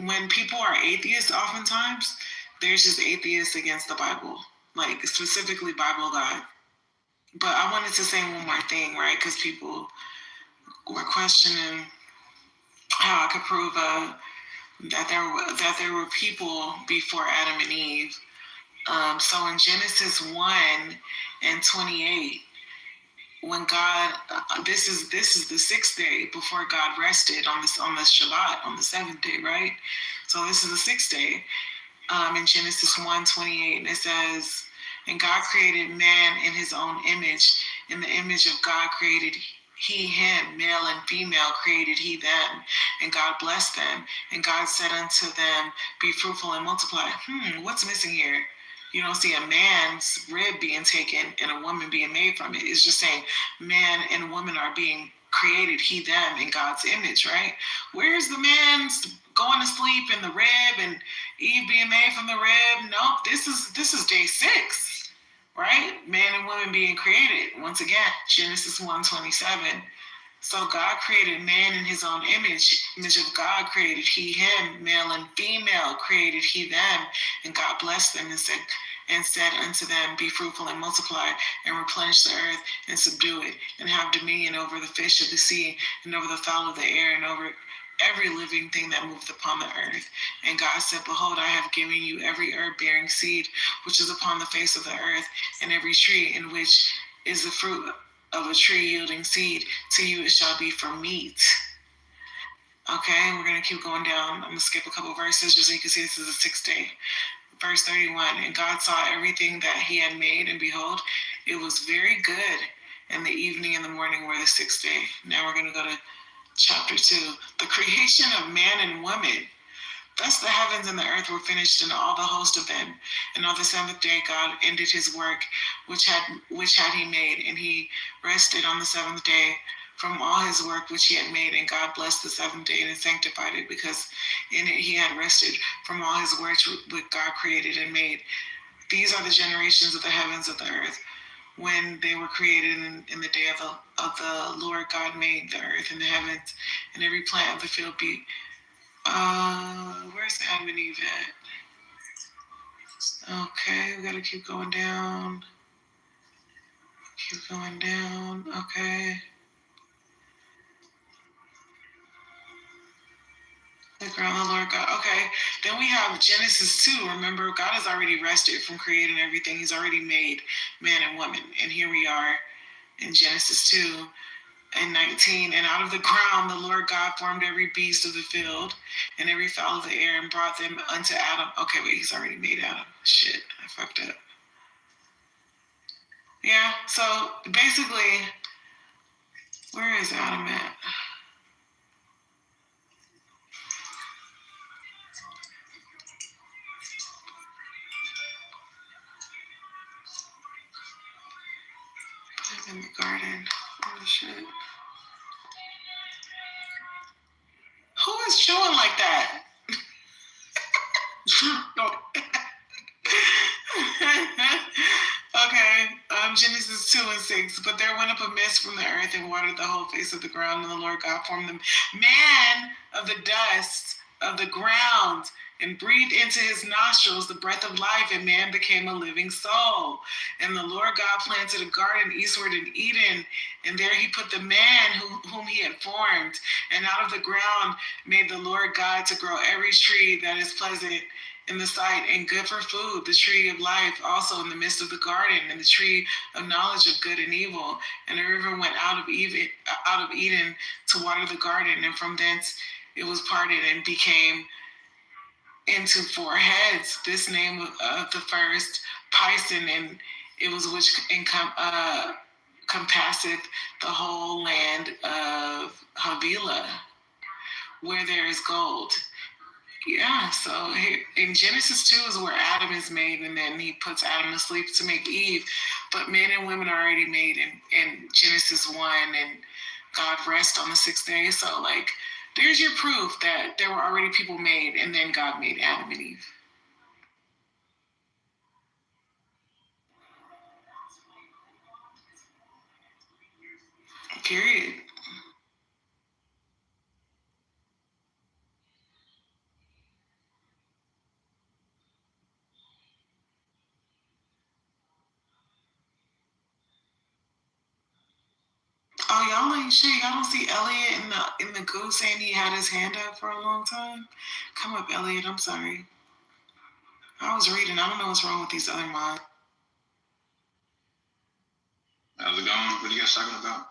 when people are atheists, oftentimes there's just atheists against the Bible, specifically Bible God. But I wanted to say one more thing, right? Because people were questioning how I could prove that there were people before Adam and Eve. So in Genesis 1:28, when God, this is the sixth day before God rested on the Shabbat, on the seventh day, right? So this is the sixth day. In Genesis 1:28, and it says, "And God created man in his own image. In the image of God created he him, male and female created he them. And God blessed them. And God said unto them, Be fruitful and multiply." What's missing here? You don't see a man's rib being taken and a woman being made from it. It's just saying man and woman are being created, he, them, in God's image, right? Where's the man's going to sleep in the rib and Eve being made from the rib? Nope, this is day 6, right? Man and woman being created. Once again, Genesis 1:27. So God created man in his own image. Image of God created he him, male and female created he them. And God blessed them and said unto them, Be fruitful and multiply, and replenish the earth, and subdue it, and have dominion over the fish of the sea, and over the fowl of the air, and over every living thing that moveth upon the earth. And God said, Behold, I have given you every herb bearing seed, which is upon the face of the earth, and every tree in which is the fruit of a tree yielding seed. To you it shall be for meat. Okay, we're going to keep going down. I'm going to skip a couple verses just so you can see this is the 6th day. Verse 31, and God saw everything that he had made, and behold, it was very good. And the evening and the morning were the 6th day. Now we're going to go to chapter 2. The creation of man and woman. Thus the heavens and the earth were finished, and all the host of them. And on the 7th day God ended his work which had he made, and he rested on the 7th day from all his work which he had made. And God blessed the 7th day and sanctified it, because in it he had rested from all his works which God created and made. These are the generations of the heavens of the earth, when they were created in the day of the Lord God made the earth and the heavens, and every plant of the field be. Where's Adam and Eve at? Okay, we gotta keep going down. Keep going down. Okay. The ground, the Lord God. Okay. Then we have Genesis 2. Remember, God has already rested from creating everything. He's already made man and woman. And here we are in Genesis 2:19. And out of the ground the Lord God formed every beast of the field and every fowl of the air, and brought them unto Adam. Okay, wait, he's already made Adam. Shit, I fucked up. Yeah, so basically, where is Adam at? I'm in the garden. Oh shit. Who is chewing like that? Okay, Genesis 2:6. But there went up a mist from the earth and watered the whole face of the ground, and the Lord God formed them man of the dust of the ground, and breathed into his nostrils the breath of life, and man became a living soul. And the Lord God planted a garden eastward in Eden, and there he put the man whom he had formed. And out of the ground made the Lord God to grow every tree that is pleasant in the sight and good for food, the tree of life also in the midst of the garden, and the tree of knowledge of good and evil. And a river went out of Eden to water the garden, and from thence it was parted and became into 4 heads. This name of the first, Pison, and it was which compasseth the whole land of Havilah, where there is gold. Yeah, so here, in Genesis 2 is where Adam is made, and then he puts Adam to sleep to make Eve. But men and women are already made in Genesis 1, and God rests on the 6th day. So, like, there's your proof that there were already people made, and then God made Adam and Eve. Period. Oh, y'all ain't shit. Y'all don't see Elliot in the goo saying he had his hand up for a long time? Come up, Elliot. I'm sorry. I was reading. I don't know what's wrong with these other mods. How's it going? What are you guys talking about?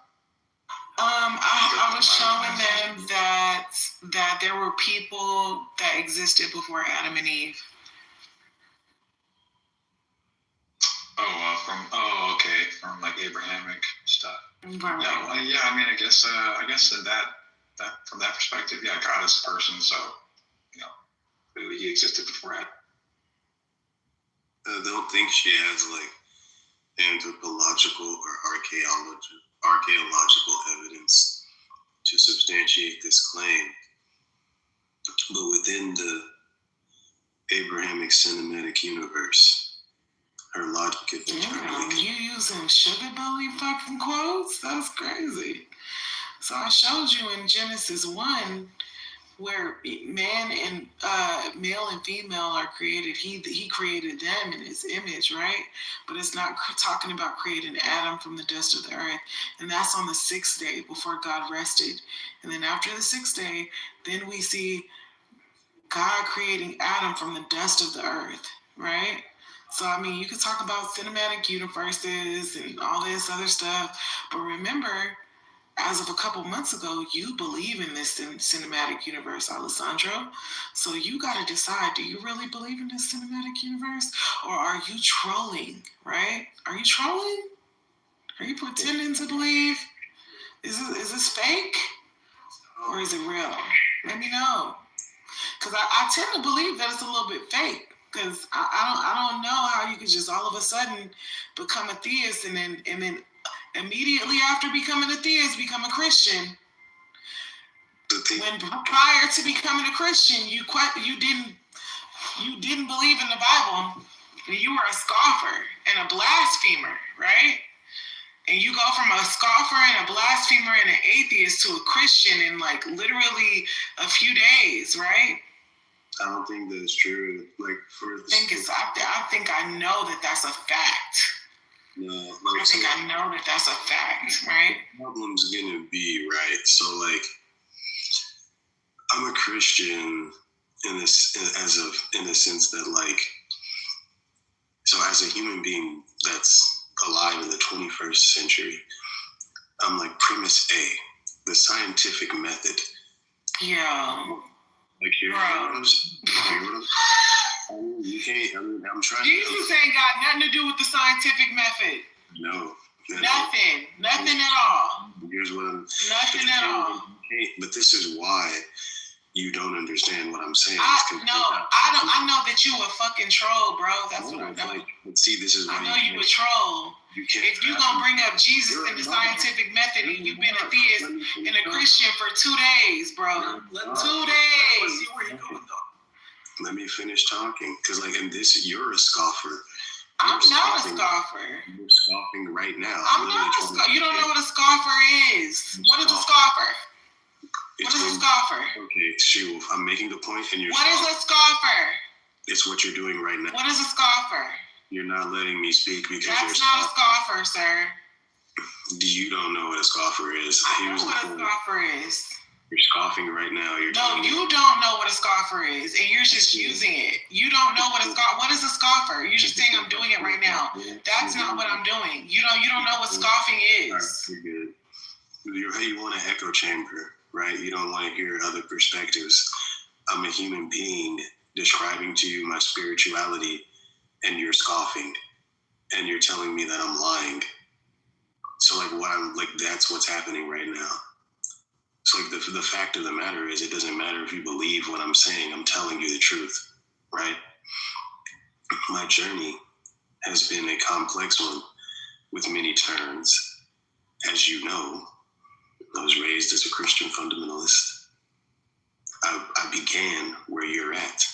I was showing them that there were people that existed before Adam and Eve. Okay, from like Abrahamic stuff. Right. Yeah, I mean, I guess that from that perspective, yeah, God is a person, so clearly he existed before Adam. I don't think she has like anthropological or archaeological evidence to substantiate this claim, but within the Abrahamic cinematic universe, her logic is entirely. You using sugar belly fucking quotes? That's crazy. So I showed you in Genesis 1 where man and male and female are created. He created them in his image, right? But it's not talking about creating Adam from the dust of the earth. And that's on the 6th day before God rested. And then after the 6th day, then we see God creating Adam from the dust of the earth, right? So, I mean, you could talk about cinematic universes and all this other stuff, but remember, as of a couple months ago, you believe in this cinematic universe, Alessandro. So you got to decide, do you really believe in this cinematic universe, or are you trolling, right? Are you trolling? Are you pretending to believe? Is this fake, or is it real? Let me know. Because I tend to believe that it's a little bit fake. Because I don't know how you could just all of a sudden become a theist and then immediately after becoming a theist become a Christian. When prior to becoming a Christian, you didn't believe in the Bible, and you were a scoffer and a blasphemer, right? And you go from a scoffer and a blasphemer and an atheist to a Christian in like literally a few days, right? I don't think that's true. Like I think I know that that's a fact. No, I think I know that that's a fact, right? The problem's gonna be right. So like, I'm a Christian in the sense that like, so as a human being that's alive in the 21st century, I'm like premise A, the scientific method. Yeah. Like you can't. I'm trying. Jesus ain't got nothing to do with the scientific method. No. Nothing at all. Here's what I'm. Nothing at all. But this is why you don't understand what I'm saying. I know that you a fucking troll, bro. That's what I know. But see, this is why I know you a troll. If you gonna bring up Jesus and the scientific method, and you've been a theist and a Christian for 2 days, bro. 2 days. Let me finish talking, because like in this, you're a scoffer. I'm not a scoffer. You're scoffing right now. I'm not a scoffer. You don't know what a scoffer is. What is a scoffer? What is a scoffer? Okay, shoot. I'm making the point, and you're. What is a scoffer? It's what you're doing right now. What is a scoffer? You're not letting me speak because that's not a scoffer, sir. You don't know what a scoffer is. I know what a scoffer is. You're scoffing right now. You don't know what a scoffer is, and you're just using it. You don't know what what is a scoffer? You're just saying I'm doing it right now. That's not what I'm doing. You don't know what scoffing is. All right, you're good. You want an echo chamber, right? You don't want to hear other perspectives. I'm a human being describing to you my spirituality, and you're scoffing, and you're telling me that I'm lying. So that's what's happening right now. So like the fact of the matter is, it doesn't matter if you believe what I'm saying. I'm telling you the truth, right? My journey has been a complex one with many turns. As you know, I was raised as a Christian fundamentalist. I began where you're at.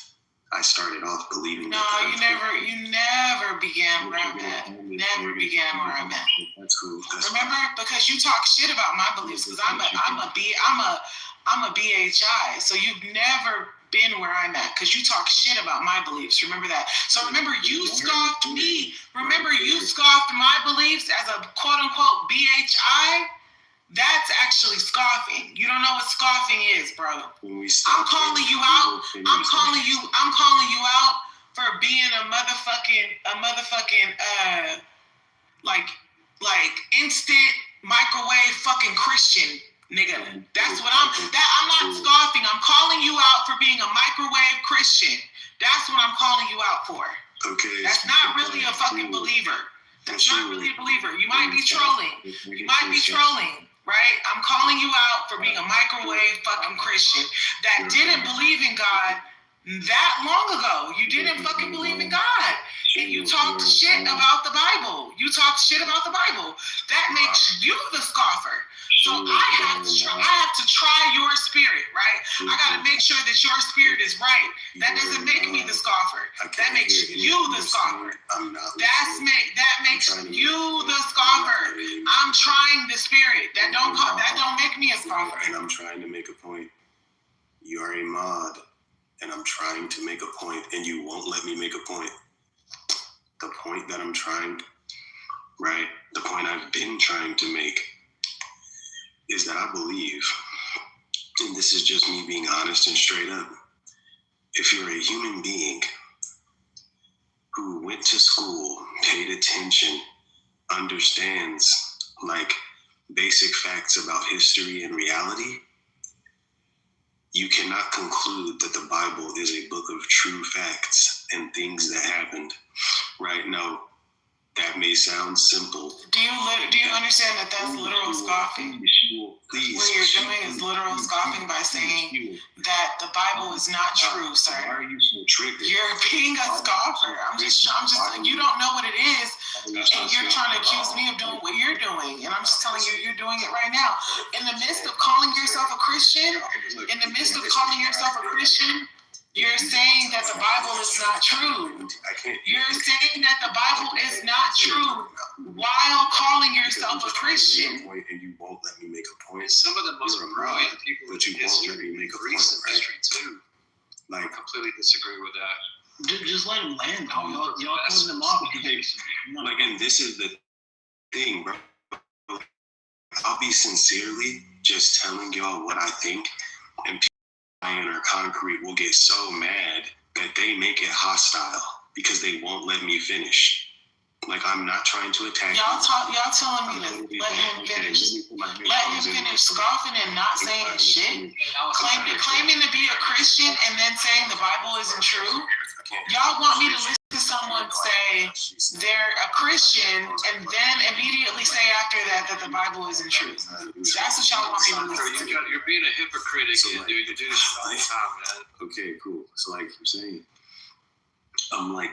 I started off believing. No, you never began where I'm at. Never began where I'm at. That's cool. Remember, because you talk shit about my beliefs, because I'm a BHI. So you've never been where I'm at, because you talk shit about my beliefs. Remember that. So remember, you scoffed me. Remember, you scoffed my beliefs as a quote unquote BHI. That's actually scoffing. You don't know what scoffing is, bro. I'm calling you out. I'm calling you out for being a motherfucking like instant microwave fucking Christian nigga. That's what I'm not scoffing. I'm calling you out for being a microwave Christian. That's what I'm calling you out for. Okay. That's not really a fucking believer. That's not really a believer. You might be trolling. You might be trolling, right? I'm calling you out for being a microwave fucking Christian that didn't believe in God that long ago. You didn't fucking believe in God. And you talked shit about the Bible. You talked shit about the Bible. That makes you the scoffer. So I have to try your spirit, right? I got to make sure that your spirit is right. That doesn't make me the scoffer. That makes you the scoffer. That makes you the scoffer. I'm trying the spirit. That don't make me a scoffer. And I'm trying to make a point. You are a mod, and I'm trying to make a point, and you won't let me make a point. The point that I'm trying, right? The point I've been trying to make is that I believe, and this is just me being honest and straight up, if you're a human being who went to school, paid attention, understands like basic facts about history and reality, you cannot conclude that the Bible is a book of true facts and things that happened. Right now, that may sound simple. Do you understand that that's literal scoffing? Please. What you're doing is literal scoffing by saying that the Bible is not true, sir. Why are you so triggered? You're being a scoffer. I'm just you don't know what it is, and you're trying to accuse me of doing what you're doing, and I'm just telling you, you're doing it right now. In the midst of calling yourself a Christian, you're saying that the Bible is not true. You're saying that the Bible is not true while calling yourself a Christian. And you won't let me make a point. Some of the most brilliant people in history, Greece and history too. Like, I completely disagree with that. Just let him land. Y'all cutting them off. Like, and this is the thing, bro. I'll be sincerely just telling y'all what I think, and people or concrete will get so mad that they make it hostile because they won't let me finish. Like, I'm not trying to attack y'all telling me to let him finish. Let him finish scoffing and not saying shit. Claiming to be a Christian and then saying the Bible isn't true. Y'all want me to listen to someone say they're a Christian and then immediately say after that the Bible isn't true. That's what y'all want me to listen to. You're being a hypocrite again, dude. You do this all the time, man. Okay, cool. So like you're saying, I'm like,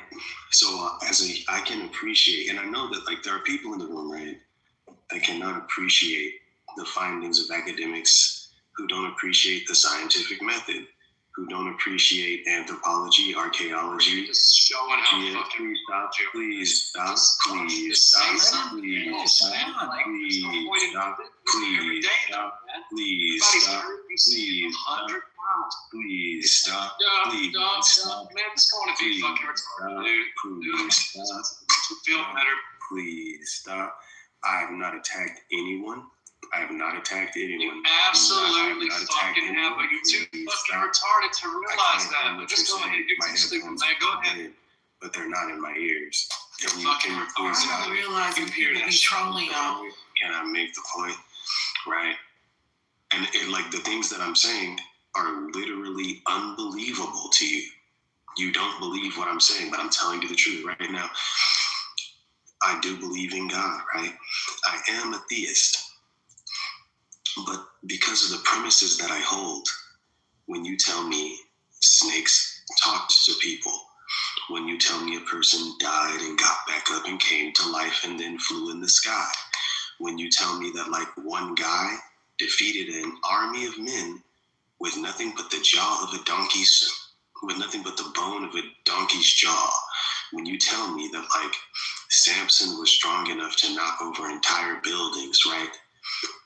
I can appreciate, and I know that like there are people in the room, right, that cannot appreciate the findings of academics, who don't appreciate the scientific method, who don't appreciate anthropology, archaeology. Just showing how fucking please stop, please stop, please stop, please stop, please stop, please stop, please stop, please stop, please stop, please stop, man, it's going to be fucking retarded, dude. please stop, Feel better. please stop. I have not attacked anyone. I have not attacked anyone. You absolutely fucking have, but you're too fucking retarded to realize that. But just go ahead and do some stupid, man. Go ahead. But they're not in my ears. You're fucking retarded. I realize you appear to be trolling y'all. Can I make the point? Right? And like the things that I'm saying are literally unbelievable to you. You don't believe what I'm saying, but I'm telling you the truth right now. I do believe in God, right? I am a theist. But because of the premises that I hold, when you tell me snakes talked to people, when you tell me a person died and got back up and came to life and then flew in the sky, when you tell me that like one guy defeated an army of men with nothing but the jaw of a donkey's, with nothing but the bone of a donkey's jaw, when you tell me that like Samson was strong enough to knock over entire buildings, right?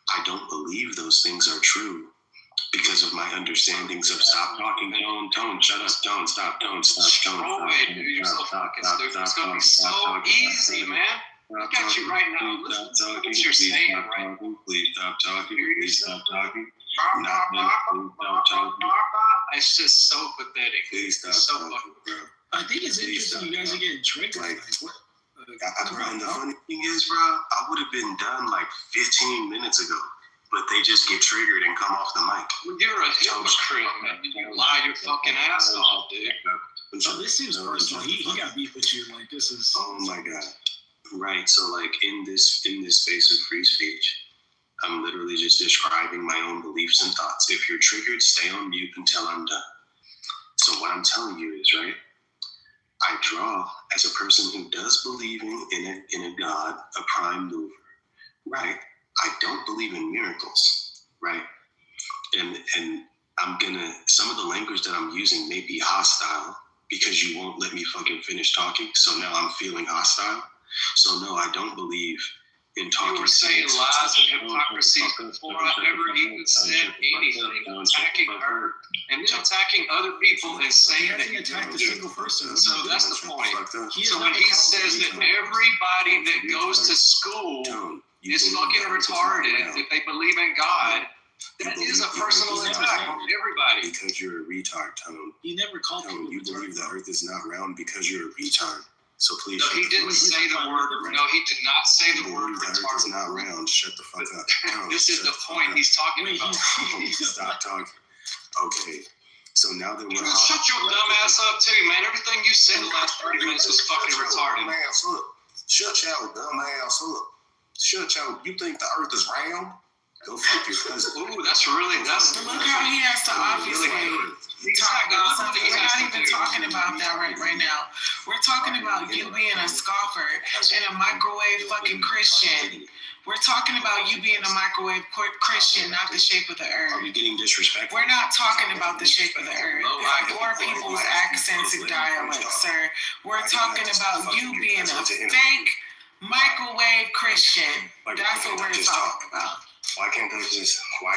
I don't believe those things are true because of my understandings of stop talking, don't, shut up, stop, It's gonna be so easy, man. I got you right now. Listen to what you're saying, right? Please stop talking. Please stop talking. It's just so pathetic. Please stop so talking, bro. I think it's interesting you guys are getting triggered. Like, what? And the funny thing is, bro, I would have been done like 15 minutes ago, but they just get triggered and come off the mic. Well, you're a hypocrite, man. You lie your fucking ass off, dude. So this seems personal. He got beef with you. Like, this is. Oh my god. Right. So like in this space of free speech, I'm literally just describing my own beliefs and thoughts. If you're triggered, stay on mute until I'm done. So what I'm telling you is, right, I draw as a person who does believe in a God, a prime mover, right? I don't believe in miracles, right? And some of the language that I'm using may be hostile because you won't let me fucking finish talking. So now I'm feeling hostile. So no, I don't believe in talking. You were saying lies and hypocrisy before I ever even said anything, attacking her and then attacking other people and saying that he attacked a single person. So that's the point. So when he says that everybody that goes to school is fucking retarded, if they believe in God, that is a personal attack on everybody. Because you're a retard, Tone. You never called Tone, you believe the earth is not round because you're a retard. So please. No, he didn't say the word. No, he did not say the word retarded. The earth is not round. Shut the fuck up. Tone, this is the point he's talking about. Stop talking. Okay. So now that we're shut your dumb ass up too, man. Everything you said the last 30 minutes was fucking retarded. Shut your dumb ass up. You think the earth is round? Go fuck your cousin. Ooh, that's look how he has to obviously talk about something. We're not even talking about that right now. We're talking about you being a scoffer and a microwave fucking Christian. We're talking about you being a microwave Christian, not the shape of the earth. Are you getting disrespectful? We're not talking about the shape of the earth or people's accents and dialects, sir. We're talking about you being a fake microwave Christian. That's what we're talking about. Why can't they just, why?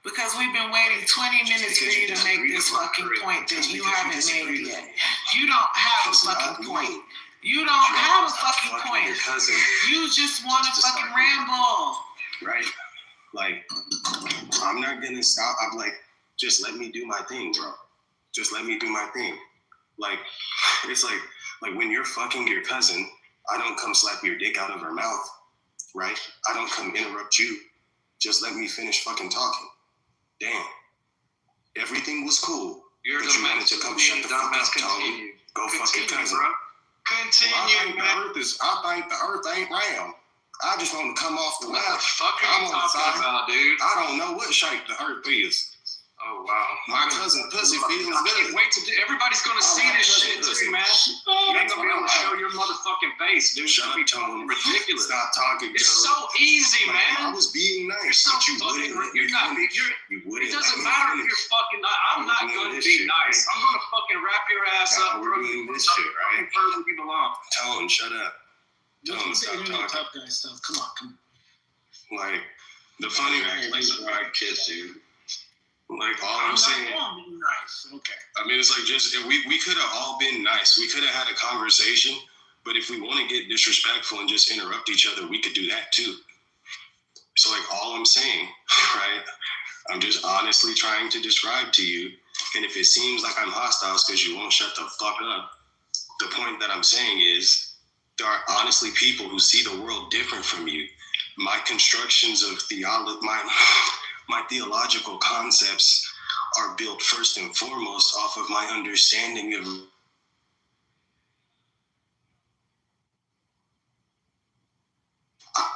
Because we've been waiting 20 minutes for you to make this fucking point that you haven't made yet. You don't have a fucking point. You don't have a fucking point. You just want to fucking ramble. Right? Like, I'm not going to stop. I'm like, just let me do my thing, bro. Just let me do my thing. Like, it's like when you're fucking your cousin, I don't come slap your dick out of her mouth. Right? I don't come interrupt you. Just let me finish fucking talking. Damn. Everything was cool. You're but you wanted to come shut the fuck up, Tony. Go fuck your cousin. Bro. Continue, I think the earth ain't round. I just want to come off the line. What the fuck are you talking about, dude? I don't know what shape the earth is. Oh, wow. My cousin pussy feels good. I can't wait to do. Everybody's going to see this shit too, man. You ain't going to be able to show your motherfucking face, dude. Shut up, Tone. Ridiculous. Stop talking, It's so easy, man. I was being nice. You're so fucking. It doesn't matter if you're fucking. I'm not going to be nice. I'm going to fucking wrap your ass up. We're doing this shit, right? Where you belong. Tone, shut up. Tone, stop talking. Tough guy stuff. Come on. Like, the funny thing is, I kiss you. Like, all I'm saying. Nice. Okay. I mean, it's like just, we could have all been nice. We could have had a conversation, but if we want to get disrespectful and just interrupt each other, we could do that too. So, like, all I'm saying, right, I'm just honestly trying to describe to you, and if it seems like I'm hostile, it's because you won't shut the fuck up. The point that I'm saying is, there are honestly people who see the world different from you. My constructions of my theological concepts are built first and foremost off of my understanding of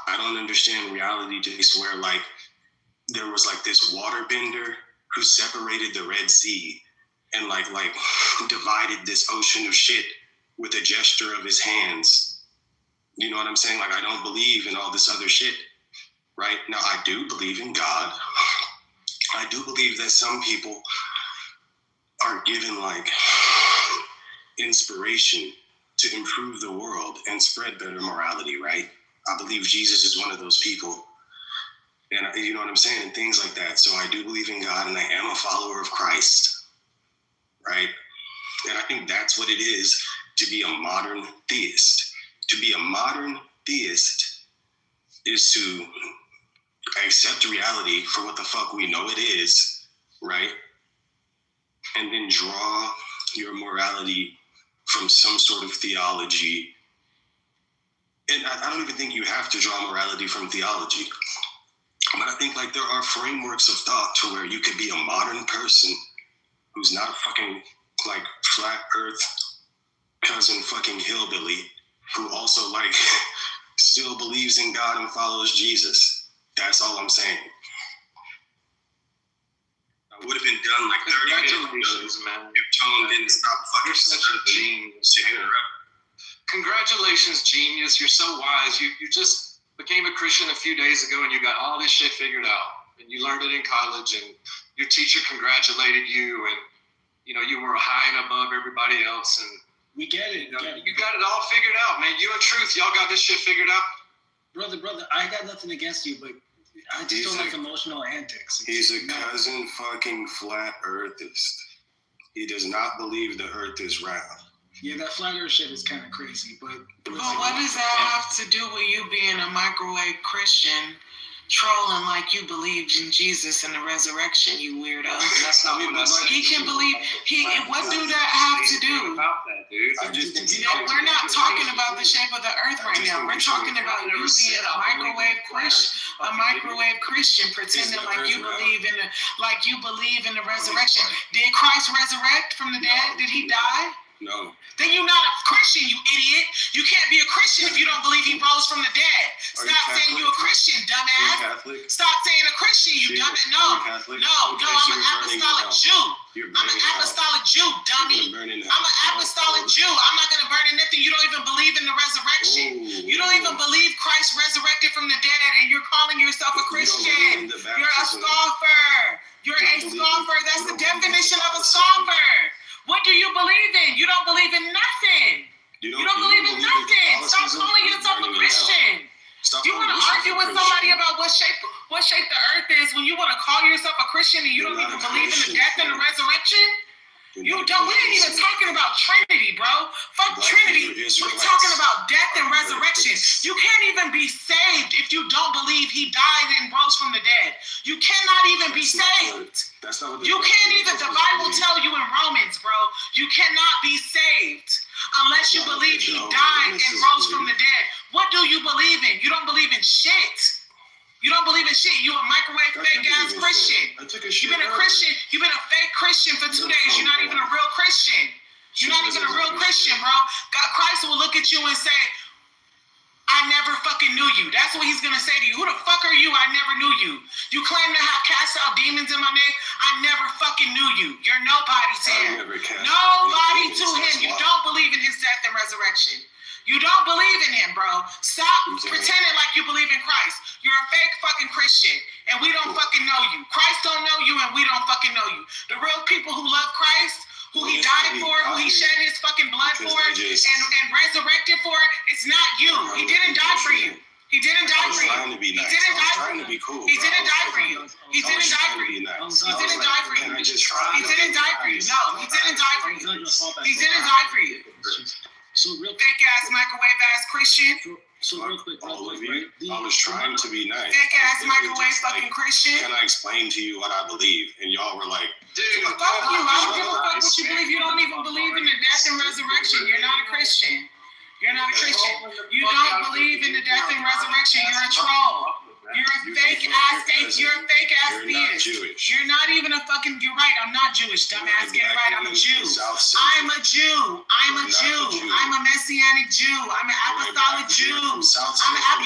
I don't understand reality just where like there was like this waterbender who separated the Red Sea and like divided this ocean of shit with a gesture of his hands. You know what I'm saying? Like, I don't believe in all this other shit. Right? Now, I do believe in God. I do believe that some people are given, like, inspiration to improve the world and spread better morality, right? I believe Jesus is one of those people. And you know what I'm saying? And things like that. So I do believe in God, and I am a follower of Christ, right? And I think that's what it is to be a modern theist. To be a modern theist is to accept reality for what the fuck we know it is, right? And then draw your morality from some sort of theology. And I don't even think you have to draw morality from theology. But I think like there are frameworks of thought to where you could be a modern person who's not a fucking like flat earth cousin fucking hillbilly who also like still believes in God and follows Jesus. That's all I'm saying. I would have been done like 30 minutes ago man. if Tone didn't stop fucking. You're such a genius. Congratulations, genius. You're so wise. You just became a Christian a few days ago and you got all this shit figured out. And you learned it in college and your teacher congratulated you and you were high and above everybody else and we get it. You got it all figured out, man. You and Truth, y'all got this shit figured out. Brother, I got nothing against you, but I just don't like emotional antics. He's a cousin fucking flat earthist. He does not believe the earth is round. Yeah, that flat earth shit is kind of crazy, but what does that have to do with you being a microwave Christian trolling like you believed in Jesus and the resurrection, you weirdo? That's not what I said. He can believe. What do that have to do? About that, dude. We're not talking about the shape of the earth right now. We're talking about you being a microwave Christian, pretending like you believe in the resurrection. Did Christ resurrect from the dead? Did he die? No. Then you're not a Christian, you idiot. You can't be a Christian if you don't believe he rose from the dead. Stop saying you're a Christian, dumbass. Stop saying a Christian, you dumbass. No, I'm an apostolic Jew. I'm an apostolic Jew, dummy. I'm an apostolic Jew. I'm not going to burn in nothing. You don't even believe in the resurrection. You don't even believe Christ resurrected from the dead and you're calling yourself a Christian. You're a scoffer. You're a scoffer. That's the definition of a scoffer. What do you believe in? You don't believe in nothing. You don't believe in nothing. Stop calling yourself a Christian. You want to argue with somebody about what shape the earth is when you want to call yourself a Christian and you don't even believe in the death and the resurrection? We ain't even talking about Trinity, bro. Fuck Trinity. We're talking about death and resurrection. You can't even be saved if you don't believe he died and rose from the dead. You cannot even be saved. You can't even, the Bible tell you in Romans, bro, you cannot be saved unless you believe he died and rose from the dead. What do you believe in? You don't believe in shit. You don't believe in shit. You a microwave fake ass Christian. You've been a Christian. You've been a fake Christian for 2 days. You're not even a real Christian. You're not even a real Christian, bro. God, Christ will look at you and say, I never fucking knew you. That's what he's going to say to you. Who the fuck are you? I never knew you. You claim to have cast out demons in my name. I never fucking knew you. You're nobody to him. Nobody to him. You don't believe in his death and resurrection. You don't believe in him, bro. Stop pretending like you believe in Christ. You're a fake fucking Christian, and we don't fucking know you. Christ don't know you, and we don't fucking know you. The real people who love Christ, who he died for, who he shed his fucking blood for, and resurrected for, it's not you. He didn't die for you. He didn't die for you. He didn't die for you. He didn't die for you. He didn't die for you. He didn't die for you. He didn't die for you. No, he didn't die for you. He didn't die for you. So real fake ass microwave ass Christian. So real quick, all of you, I was trying to be nice. Fake ass microwave fucking Christian. Can I explain to you what I believe? And y'all were like, dude, fuck you. I don't give a fuck what you believe. You don't even believe in the death and resurrection. You're not a Christian. You're not a Christian. You don't believe in the death and resurrection. You're a troll. You're a fake ass theist. You're not even a fucking. You're right. I'm not Jewish, dumbass. Get it right. I'm a Jew. I'm a Jew. I'm a Jew. I'm a messianic Jew. I'm an apostolic Jew.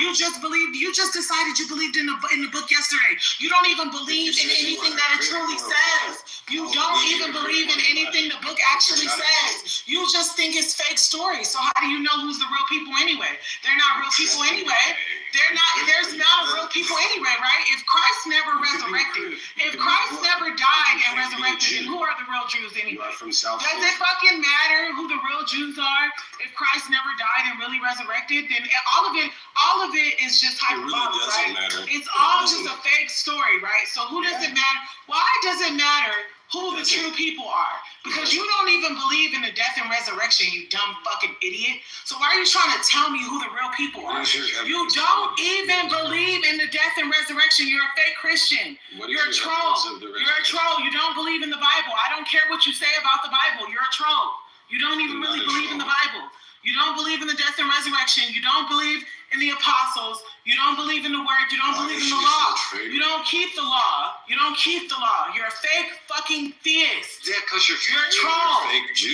You just believed. You just decided you believed in the book yesterday. You don't even believe in anything that it truly says. You don't even believe in anything the book actually says. You just think it's fake stories. So how do you know who's the real people anyway? They're not real people anyway. They're not. There's not a real people anyway, right? If Christ never resurrected, if Christ never died and resurrected, then who are the real Jews anyway? Does it fucking matter who the real Jews are? If Christ never died and really resurrected, then all of it is just hyperbolic, right? It's all just a fake story, right? So who does it matter? Why does it matter who the true people are? Because you don't even believe in the death and resurrection, you dumb fucking idiot. So why are you trying to tell me who the real people are? You don't even believe in the death and resurrection. You're a fake Christian. You're a troll. You're a troll. You don't believe in the Bible. I don't care what you say about the Bible. You're a troll. You don't even really believe in the Bible. You don't believe in the death and resurrection. You don't believe in the apostles. You don't believe in the word. You don't believe in the law. You don't keep the law. You don't keep the law. You're a fake fucking theist. Yeah, because you're a troll. Fake Jew.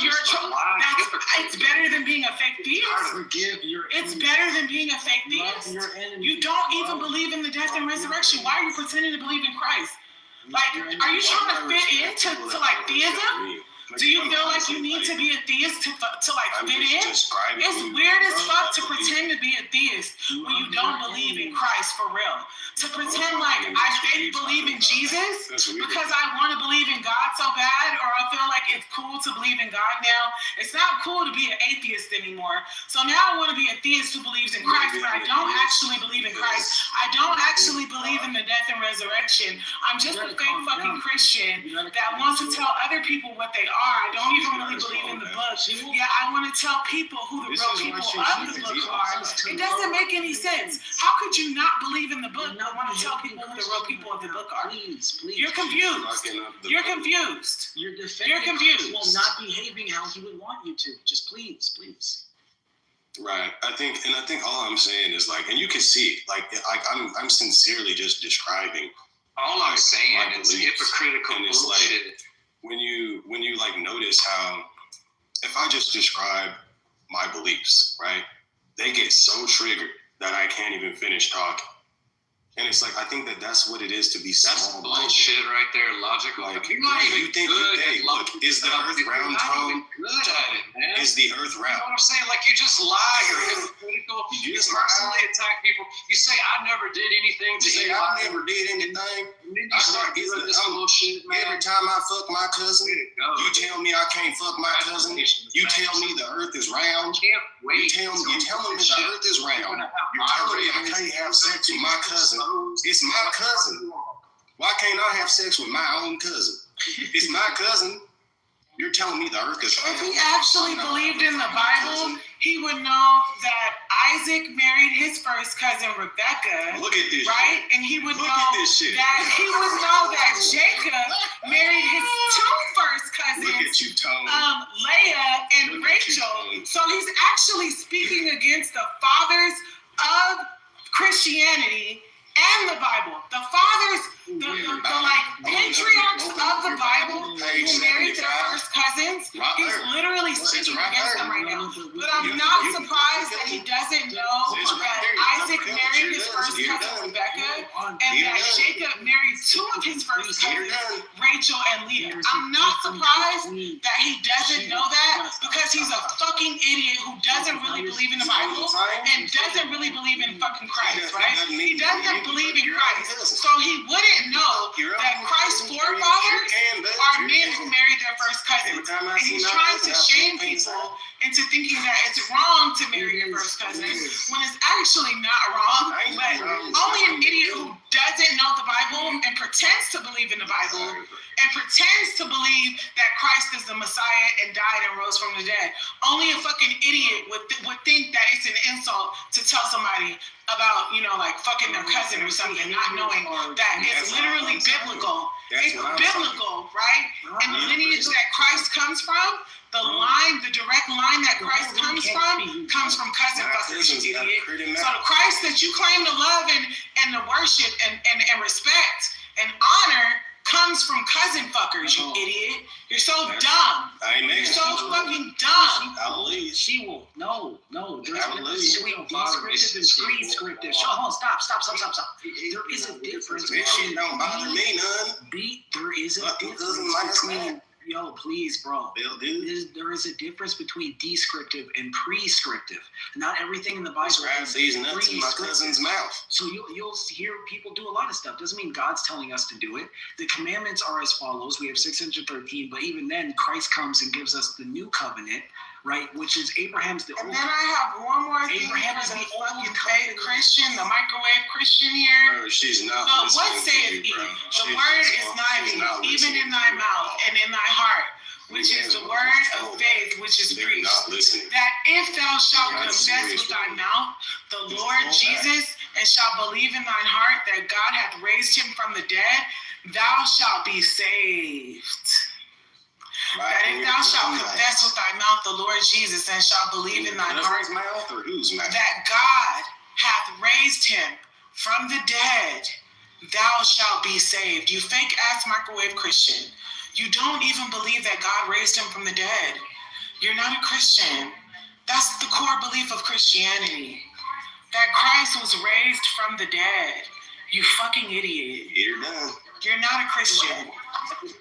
You're a troll. It's better than being a fake theist. It's better than being a fake theist. You don't even believe in the death and resurrection. Why are you pretending to believe in Christ? Like, are you trying to fit into like theism? Do you feel like you need to be a theist to like fit in? It's weird as fuck to pretend to be a theist when you don't believe in Christ for real. To pretend like I fake believe in Jesus because I want to believe in God so bad, or I feel like it's cool to believe in God now. It's not cool to be an atheist anymore. So now I want to be a theist who believes in Christ, but I don't actually believe in Christ. I don't actually believe in the death and resurrection. I'm just a fake fucking Christian that wants to tell other people what they are. I don't even really believe in the book. Yeah, I want to tell people who the real people of the book are. It doesn't make any sense. How could you not believe in the book but want to tell people who the real people of the book are? You're confused. You're confused. You're defending You're confused. while not behaving how he would want you to. Just please. Right. I think all I'm saying is like, and you can see, like I'm sincerely just describing. All I'm saying is hypocritical bullshit. Like, when you like notice how, if I just describe my beliefs, right, they get so triggered that I can't even finish talking. And it's like, I think that's what it is to be small. That's bullshit right there, logical. Like, you're not you think, look, is the earth round, Tom? Good at it, man. Is the earth round? You know what I'm saying? Like, you just lie. You're hypocritical. You just personally attack people. You say, I never did anything to anybody. I never did anything. And then you start doing this bullshit, man. Every time I fuck my cousin, you tell me I can't fuck my cousin. You tell me the earth is round. You tell me the earth is round. You're telling me I can't have sex with my cousin. It's my cousin. Why can't I have sex with my own cousin? It's my cousin. You're telling me the earth is round. If he actually believed in the Bible, he would know that Isaac married his first cousin Rebecca. Look at this. Right? Shit. And he would know that Jacob married his two first cousins. Look at you, Tom. Leah and Rachel. So he's actually speaking against the fathers of Christianity and the Bible. The fathers, the patriarchs of the Bible who married their first cousins, he's literally speaking against them right now. But I'm not surprised that he doesn't know that Isaac married his first cousin Rebecca and that Jacob married two of his first cousins, Rachel and Leah. I'm not surprised that he doesn't know that because he's a fucking idiot who doesn't really believe in the Bible and doesn't really believe in fucking Christ, right? He doesn't believe in Christ. So he wouldn't know that Christ's forefathers are men who married their first cousins. And he's trying to shame people into thinking that it's wrong to marry your first cousin when it's actually not wrong. But only an idiot who doesn't know the Bible and pretends to believe in the Bible and pretends to believe that Christ is the Messiah and died and rose from the dead. Only a fucking idiot would think that it's an insult to tell somebody about, like fucking their cousin or something, not knowing that it's literally biblical. It's biblical, right? And the lineage that Christ comes from, the direct line that Christ comes from cousin fuckers, you idiot. So the Christ that you claim to love and to worship and respect and honor comes from cousin fuckers, you idiot. You're so dumb. You're so fucking dumb. I believe. She will. No. There's a difference between descriptive and prescriptive. Stop. There is a difference. That shit don't bother me none. There is a difference between. Yo, please, bro. There is a difference between descriptive and prescriptive. Not everything in the Bible is these nuts in my cousin's mouth. So you'll hear people do a lot of stuff. Doesn't mean God's telling us to do it. The commandments are as follows. We have 613, but even then, Christ comes and gives us the new covenant, right? Which is Abraham's the And old. then I have one more thing. Abraham is the fucking fake Christian, the microwave Christian here. Bro, she's not So what listening saith to you, he? bro. The word is nigh thee, even in thy mouth and in thy heart, which is the word of faith which is preached. That if thou shalt confess with thy mouth the Lord Jesus, and shalt believe in thine heart that God hath raised him from the dead, thou shalt be saved. That if thou shalt confess with thy mouth the Lord Jesus, and shalt believe in thine heart that God hath raised him from the dead, thou shalt be saved. You fake ass microwave Christian. You don't even believe that God raised him from the dead. You're not a Christian. That's the core belief of Christianity. That Christ was raised from the dead. You fucking idiot. You're not a Christian.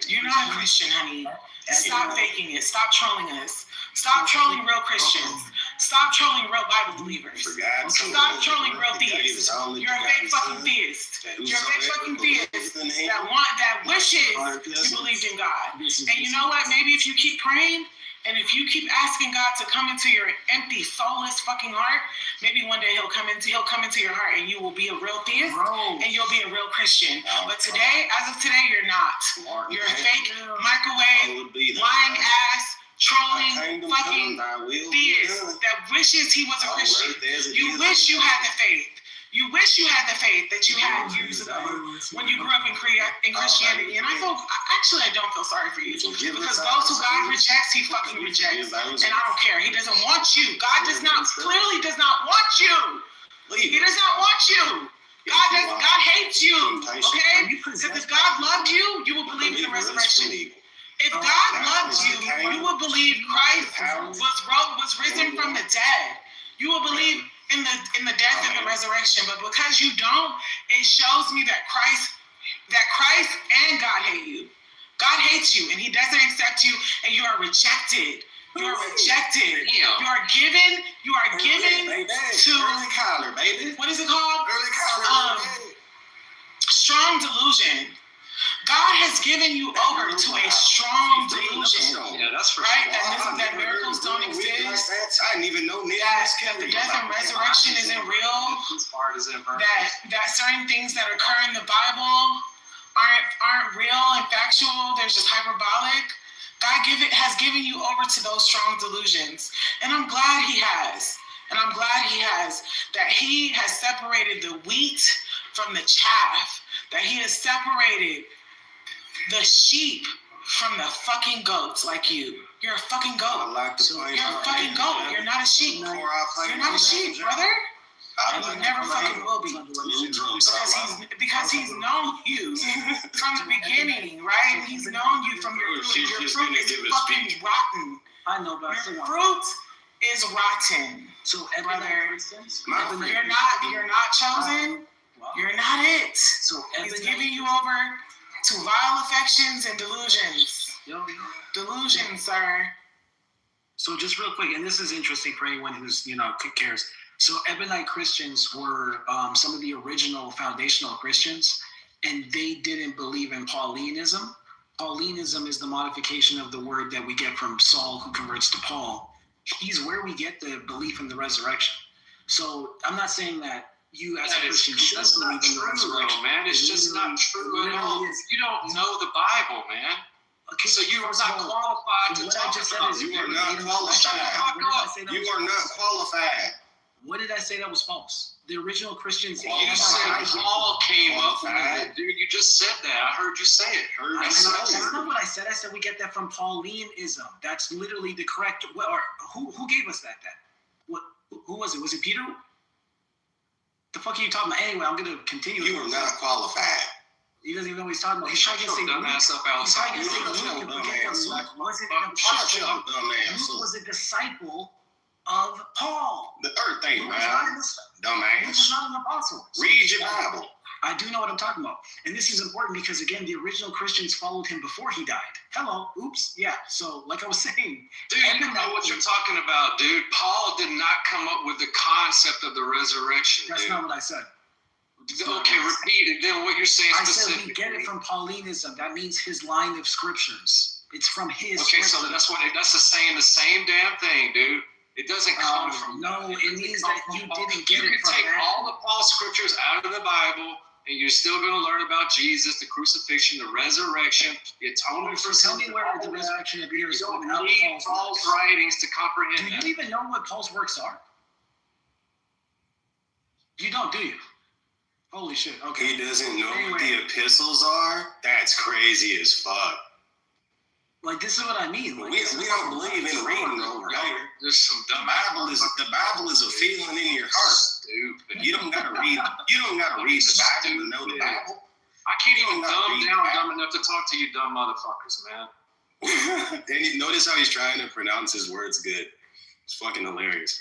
You're not a Christian, honey. Stop faking it. Stop trolling us. Stop trolling real Christians. Stop trolling real Bible believers. Stop trolling real theists. You're a fake fucking theist. You're a fake fucking theist that wishes you believed in God. And you know what? Maybe if you keep praying, and if you keep asking God to come into your empty, soulless fucking heart, maybe one day he'll come into your heart, and you will be a real theist, and you'll be a real Christian. But today, as of today, you're not. You're a fake microwave, lying ass, trolling fucking theist that wishes he was a Christian. You wish you had the faith. You wish you had the faith that you had years ago when you grew up in Christianity. And I don't feel sorry for you. Because those who God rejects, he fucking rejects. And I don't care. He doesn't want you. God clearly does not want you. He does not want you. God hates you. Okay? Because if God loved you, you will believe in the resurrection. If God loved you, you will believe Christ was risen from the dead. You will believe in the death and the resurrection. But because you don't, it shows me that Christ and God hate you. God hates you, and he doesn't accept you, and you are rejected. You are rejected. You are given to early collar, baby. What is it called? Early collar. Strong delusion. God has given you over to a strong delusion. Yeah, that's for right? sure. That miracles don't exist. I didn't even know that the death and resurrection isn't real. That certain things that occur in the Bible aren't real and factual. They're just hyperbolic. God has given you over to those strong delusions. And I'm glad he has. That he has separated the wheat from the chaff. That he has separated the sheep from the fucking goats like you. You're a fucking goat. You're a fucking goat. You're not a sheep. You're not a sheep, brother. And you never fucking will be. Because he's known you from the beginning, right? He's known you from your fruit. Your fruit is fucking rotten. I know, but your fruit is rotten. So, brother, you're not chosen. You're not it. So he's giving you over to vile affections and delusions. Delusions, sir. So just real quick, and this is interesting for anyone who's, cares. So Ebonite Christians were some of the original foundational Christians, and they didn't believe in Paulinism. Paulinism is the modification of the word that we get from Saul, who converts to Paul. He's where we get the belief in the resurrection. So I'm not saying that you as a Christian should believe in the resurrection. Man. It's just not true at all. You don't know the Bible, man. Okay, so you are not qualified to talk about it. You are not qualified. You are not qualified. What did I say that was false? The original Christians. You said Paul came up with it, dude. You just said that. I heard you say it. That's not what I said. I said we get that from Paulinism. That's literally the correct. Who gave us that? Who was it? Was it Peter? The fuck are you talking about? Anyway, I'm gonna continue. You are not qualified. He doesn't even know what he's talking about. He's trying to say Luke. He's trying to say Luke. Luke wasn't an apostle. Luke was a disciple of Paul. The earth thing, man. Dumbass. He was not an apostle. Read your Bible. I do know what I'm talking about. And this is important because, again, the original Christians followed him before he died. Hello. Oops. Yeah. So, like I was saying. Dude, you know what you're talking about, dude. Paul did not come up with the concept of the resurrection, That's not what I said. Okay, repeat it. Then what you're saying specifically. I said we get it from Paulinism. That means his line of scriptures. It's from his. Okay, so that's saying the same damn thing, dude. It doesn't come from. No, it means that you didn't get it from take that. all the Paul scriptures out of the Bible, and you're still going to learn about Jesus, the crucifixion, the resurrection, the atonement for Tell sin. me where the resurrection appears. You don't need Paul's writings to comprehend Do that. you even know what Paul's works are? You don't, do you? Holy shit. Okay. He doesn't know what the epistles are? That's crazy as fuck. Like, this is what I mean. Like, we don't believe in reading over here. There's some The Bible is a feeling in your heart. Stupid. You don't gotta read the Bible to know the Bible. I can't even dumb enough to talk to you dumb motherfuckers, man. And notice how he's trying to pronounce his words good. It's fucking hilarious.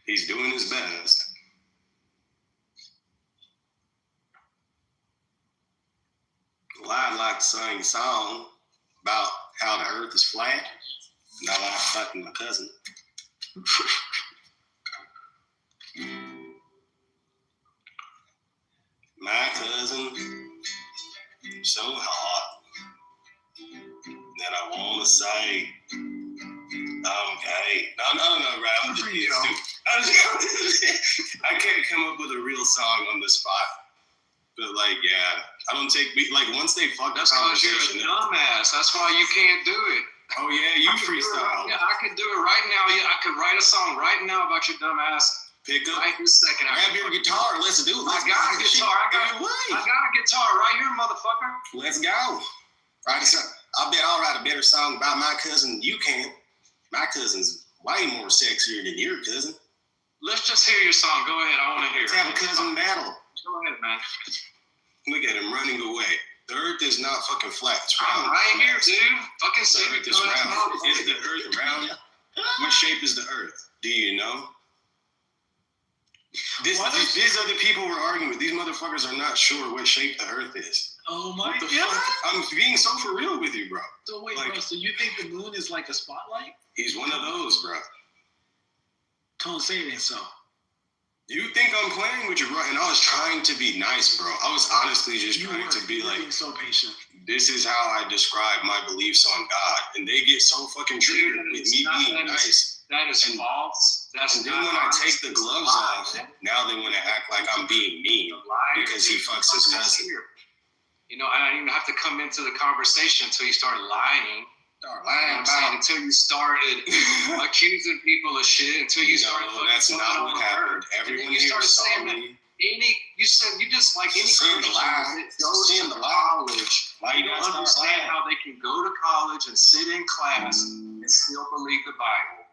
He's doing his best. Well, I'd like to sing a song about how the earth is flat. And I like fucking my cousin. My cousin, so hot that I want to say, okay. No, right. I'm just being stupid. I can't come up with a real song on the spot. But, like, yeah, I don't take, like, once they fuck That's the because conversation. you're a dumbass. That's why you can't do it. Oh, yeah, you freestyle. Yeah, I could do it right now. Yeah, I could write a song right now about your dumbass. Pick up. Right this second. Grab your guitar. Let's do it. I got a guitar. I got a guitar right here, motherfucker. Let's go. Write a song. I bet I'll write a better song about my cousin than you can. My cousin's way more sexier than your cousin. Let's just hear your song. Go ahead. I want to hear it. Let's have a cousin battle. Go ahead, man. Look at him running away. The earth is not fucking flat. It's round. I'm right here, dude. Fucking say The earth is round. Is the earth round? What shape is the earth? Do you know? These other people we're arguing with, these motherfuckers are not sure what shape the earth is. Oh my What the God. fuck? I'm being so for real with you, bro. So wait, Like- bro, so you think the moon is like a spotlight? He's one of those, bro. Don't say it ain't so. You think I'm playing with you, bro? And I was trying to be nice, bro. I was honestly just trying to be You're like, being so patient. this is how I describe my beliefs on God. And they get so fucking triggered with me being nice. That is false. That's And then not when I honest. take the gloves off, now they want to act like I'm being mean because he fucks his cousin. You know, I didn't even have to come into the conversation until you started lying. Until you started accusing people of shit. Until you started. No, that's not what happened. Everyone here saw me. You said you just like any Seeing the Christian lie. that goes Seeing to the lie. college. Why you You don't gotta start understand lying? how they can go to college and sit in class and still believe the Bible.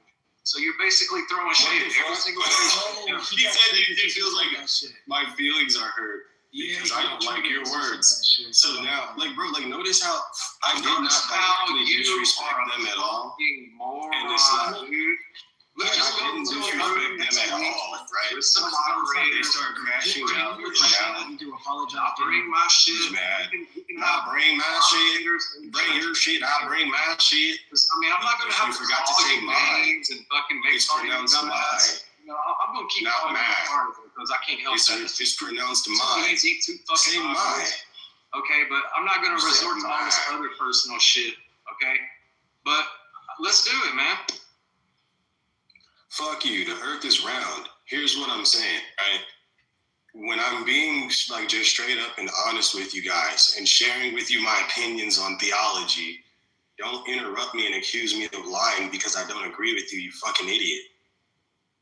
So you're basically throwing shit at every single Christian. He said he feels like that shit. my feelings are hurt because I don't like your words. So now, like, bro, like, notice how I did not directly disrespect them at all. And it's not, Let's I just didn't disrespect them at all, right? With some They moderators. start crashing out You now. need to apologize. I'll bring my shit. He's mad. You can I'll have bring my shit. moderators. Bring your shit. I'll bring my shit. I mean, I'm not going to have You to forgot to call say you mine. names and fucking make It's fun of you pronounced dumbass. mine. No, I'm going to keep Not calling you mine. part of it because I can't help that. It's pronounced It's mine. easy to Say fucking mine. Okay, but I'm not going to You said resort to all this mine. other personal shit. Okay, but let's do it, man. Fuck you. The earth is round. Here's what I'm saying, right? When I'm being like just straight up and honest with you guys and sharing with you my opinions on theology, don't interrupt me and accuse me of lying because I don't agree with you, you fucking idiot.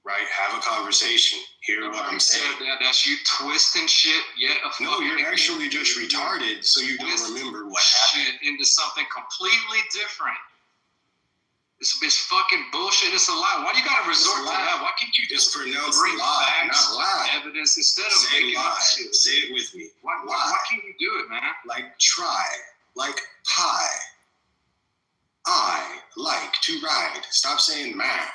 Right? Have a conversation. Hear what I'm saying. That's you twisting shit yet. No, you're actually just retarded, so you don't remember what happened. Shit into something completely different. It's fucking bullshit. It's a lie. Why do you gotta resort to that? Why can't you just pronounce bring lie, facts, not lie. evidence instead of Say making up lie. shit? Say it with me. Why can't you do it, man? Like try, like pie. I like to ride. Stop saying man.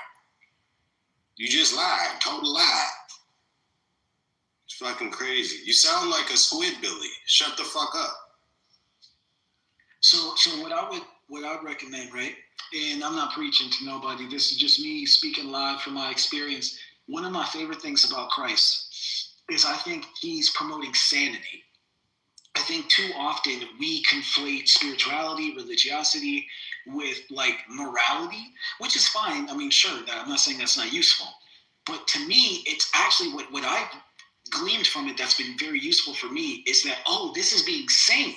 You just lied. Total lie. It's fucking crazy. You sound like a squidbilly. Shut the fuck up. So what I'd recommend, right? And I'm not preaching to nobody. This is just me speaking live from my experience. One of my favorite things about Christ is I think he's promoting sanity. I think too often we conflate spirituality, religiosity with like morality, which is fine. I mean, sure, that I'm not saying that's not useful, but to me, it's actually what I've gleaned from it that's been very useful for me is that, oh, this is being sane,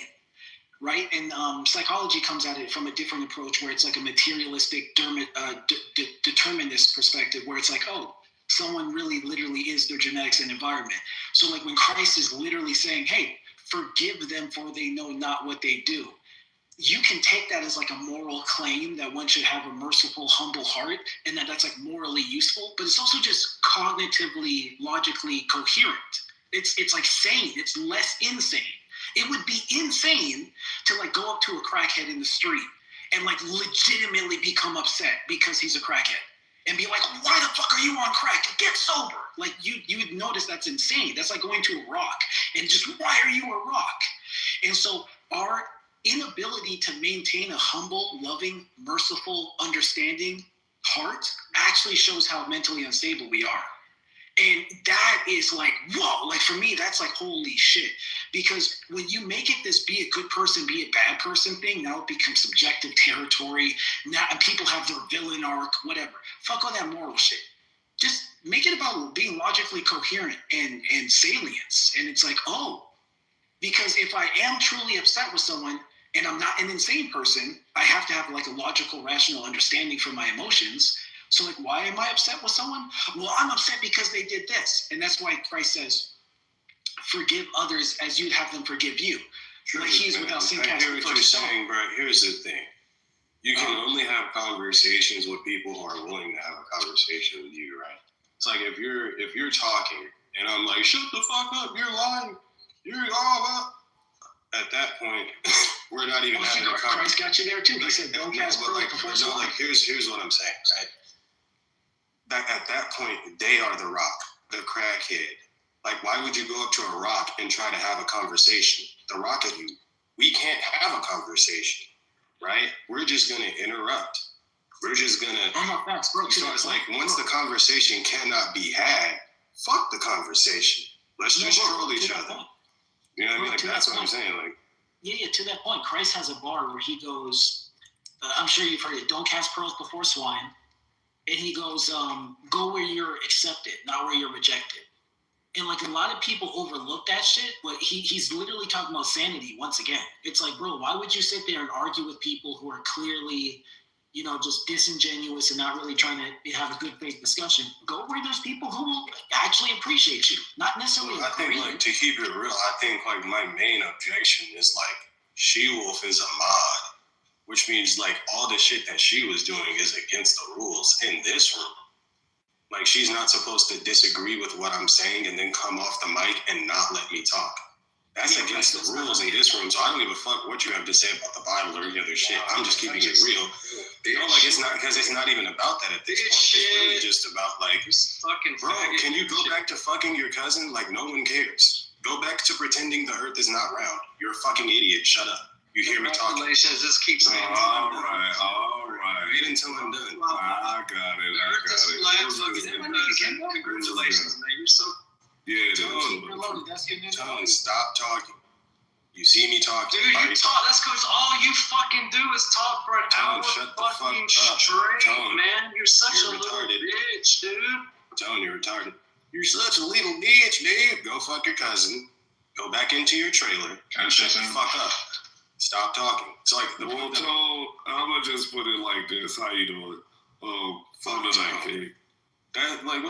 right? And psychology comes at it from a different approach where it's like a materialistic determinist perspective where it's like, oh, someone really literally is their genetics and environment. So like when Christ is literally saying, hey, forgive them for they know not what they do, you can take that as like a moral claim that one should have a merciful, humble heart and that's like morally useful, but it's also just cognitively, logically coherent. It's like sane. It's less insane. It would be insane to like go up to a crackhead in the street and like legitimately become upset because he's a crackhead and be like, why the fuck are you on crack? Get sober. Like you would notice that's insane. That's like going to a rock and just, why are you a rock? And so our inability to maintain a humble, loving, merciful, understanding heart actually shows how mentally unstable we are. And that is like, whoa, like for me, that's like, holy shit. Because when you make it this be a good person, be a bad person thing, now it becomes subjective territory. Now people have their villain arc, whatever. Fuck all that moral shit. Just make it about being logically coherent and salience. And it's like, oh, because if I am truly upset with someone and I'm not an insane person, I have to have like a logical, rational understanding for my emotions. So like, why am I upset with someone? Well, I'm upset because they did this. And that's why Christ says, forgive others as you'd have them forgive you. Like he's without sin. I hear what you're saying, bro. Here's the thing. You can only have conversations with people who are willing to have a conversation with you, right? It's like if you're talking and I'm like, shut the fuck up, you're lying, you're all up. At that point, we're not even having a conversation. Christ got you there too. He said, don't cast pearls before swine. Like here's what I'm saying, right? At that point, they are the rock, the crackhead. Like, why would you go up to a rock and try to have a conversation? The rock of you, we can't have a conversation, right? We're just going to interrupt. We're just going to... So it's like, once the conversation cannot be had, fuck the conversation. Let's just troll each other. You know what I mean? Like, that's what I'm saying. Like, yeah, to that point, Christ has a bar where he goes, I'm sure you've heard it, don't cast pearls before swine. And he goes, go where you're accepted, not where you're rejected. And like a lot of people overlook that shit, but he's literally talking about sanity once again. It's like, bro, why would you sit there and argue with people who are clearly, you know, just disingenuous and not really trying to have a good faith discussion? Go where there's people who will actually appreciate you, not necessarily agree. I think, like, to keep it real, I think like my main objection is like She-Wolf is a mod. Which means like all the shit that she was doing is against the rules in this room. Like she's not supposed to disagree with what I'm saying and then come off the mic and not let me talk. That's against the rules in this room. So I don't give a fuck what you have to say about the Bible or any other shit. I'm just keeping it real. You know, like it's not because it's not even about that at this point. It's really just about like, bro, can you go back to fucking your cousin? Like no one cares. Go back to pretending the earth is not round. You're a fucking idiot. Shut up. You hear me talking? Congratulations, just keep saying it. All right. Wait until I'm done. I got it. Congratulations, man. You're so... Yeah, Tone, stop talking. You see me talking. Dude, you talk. That's because all you fucking do is talk for an hour fucking straight, man. You're such a little bitch, dude. Tone, you're retarded. You're such a little bitch, dude. Go fuck your cousin. Go back into your trailer and shut the fuck up. Stop talking. It's like the I'm gonna just put it like this. How you doing? Phone tonight, kid. That like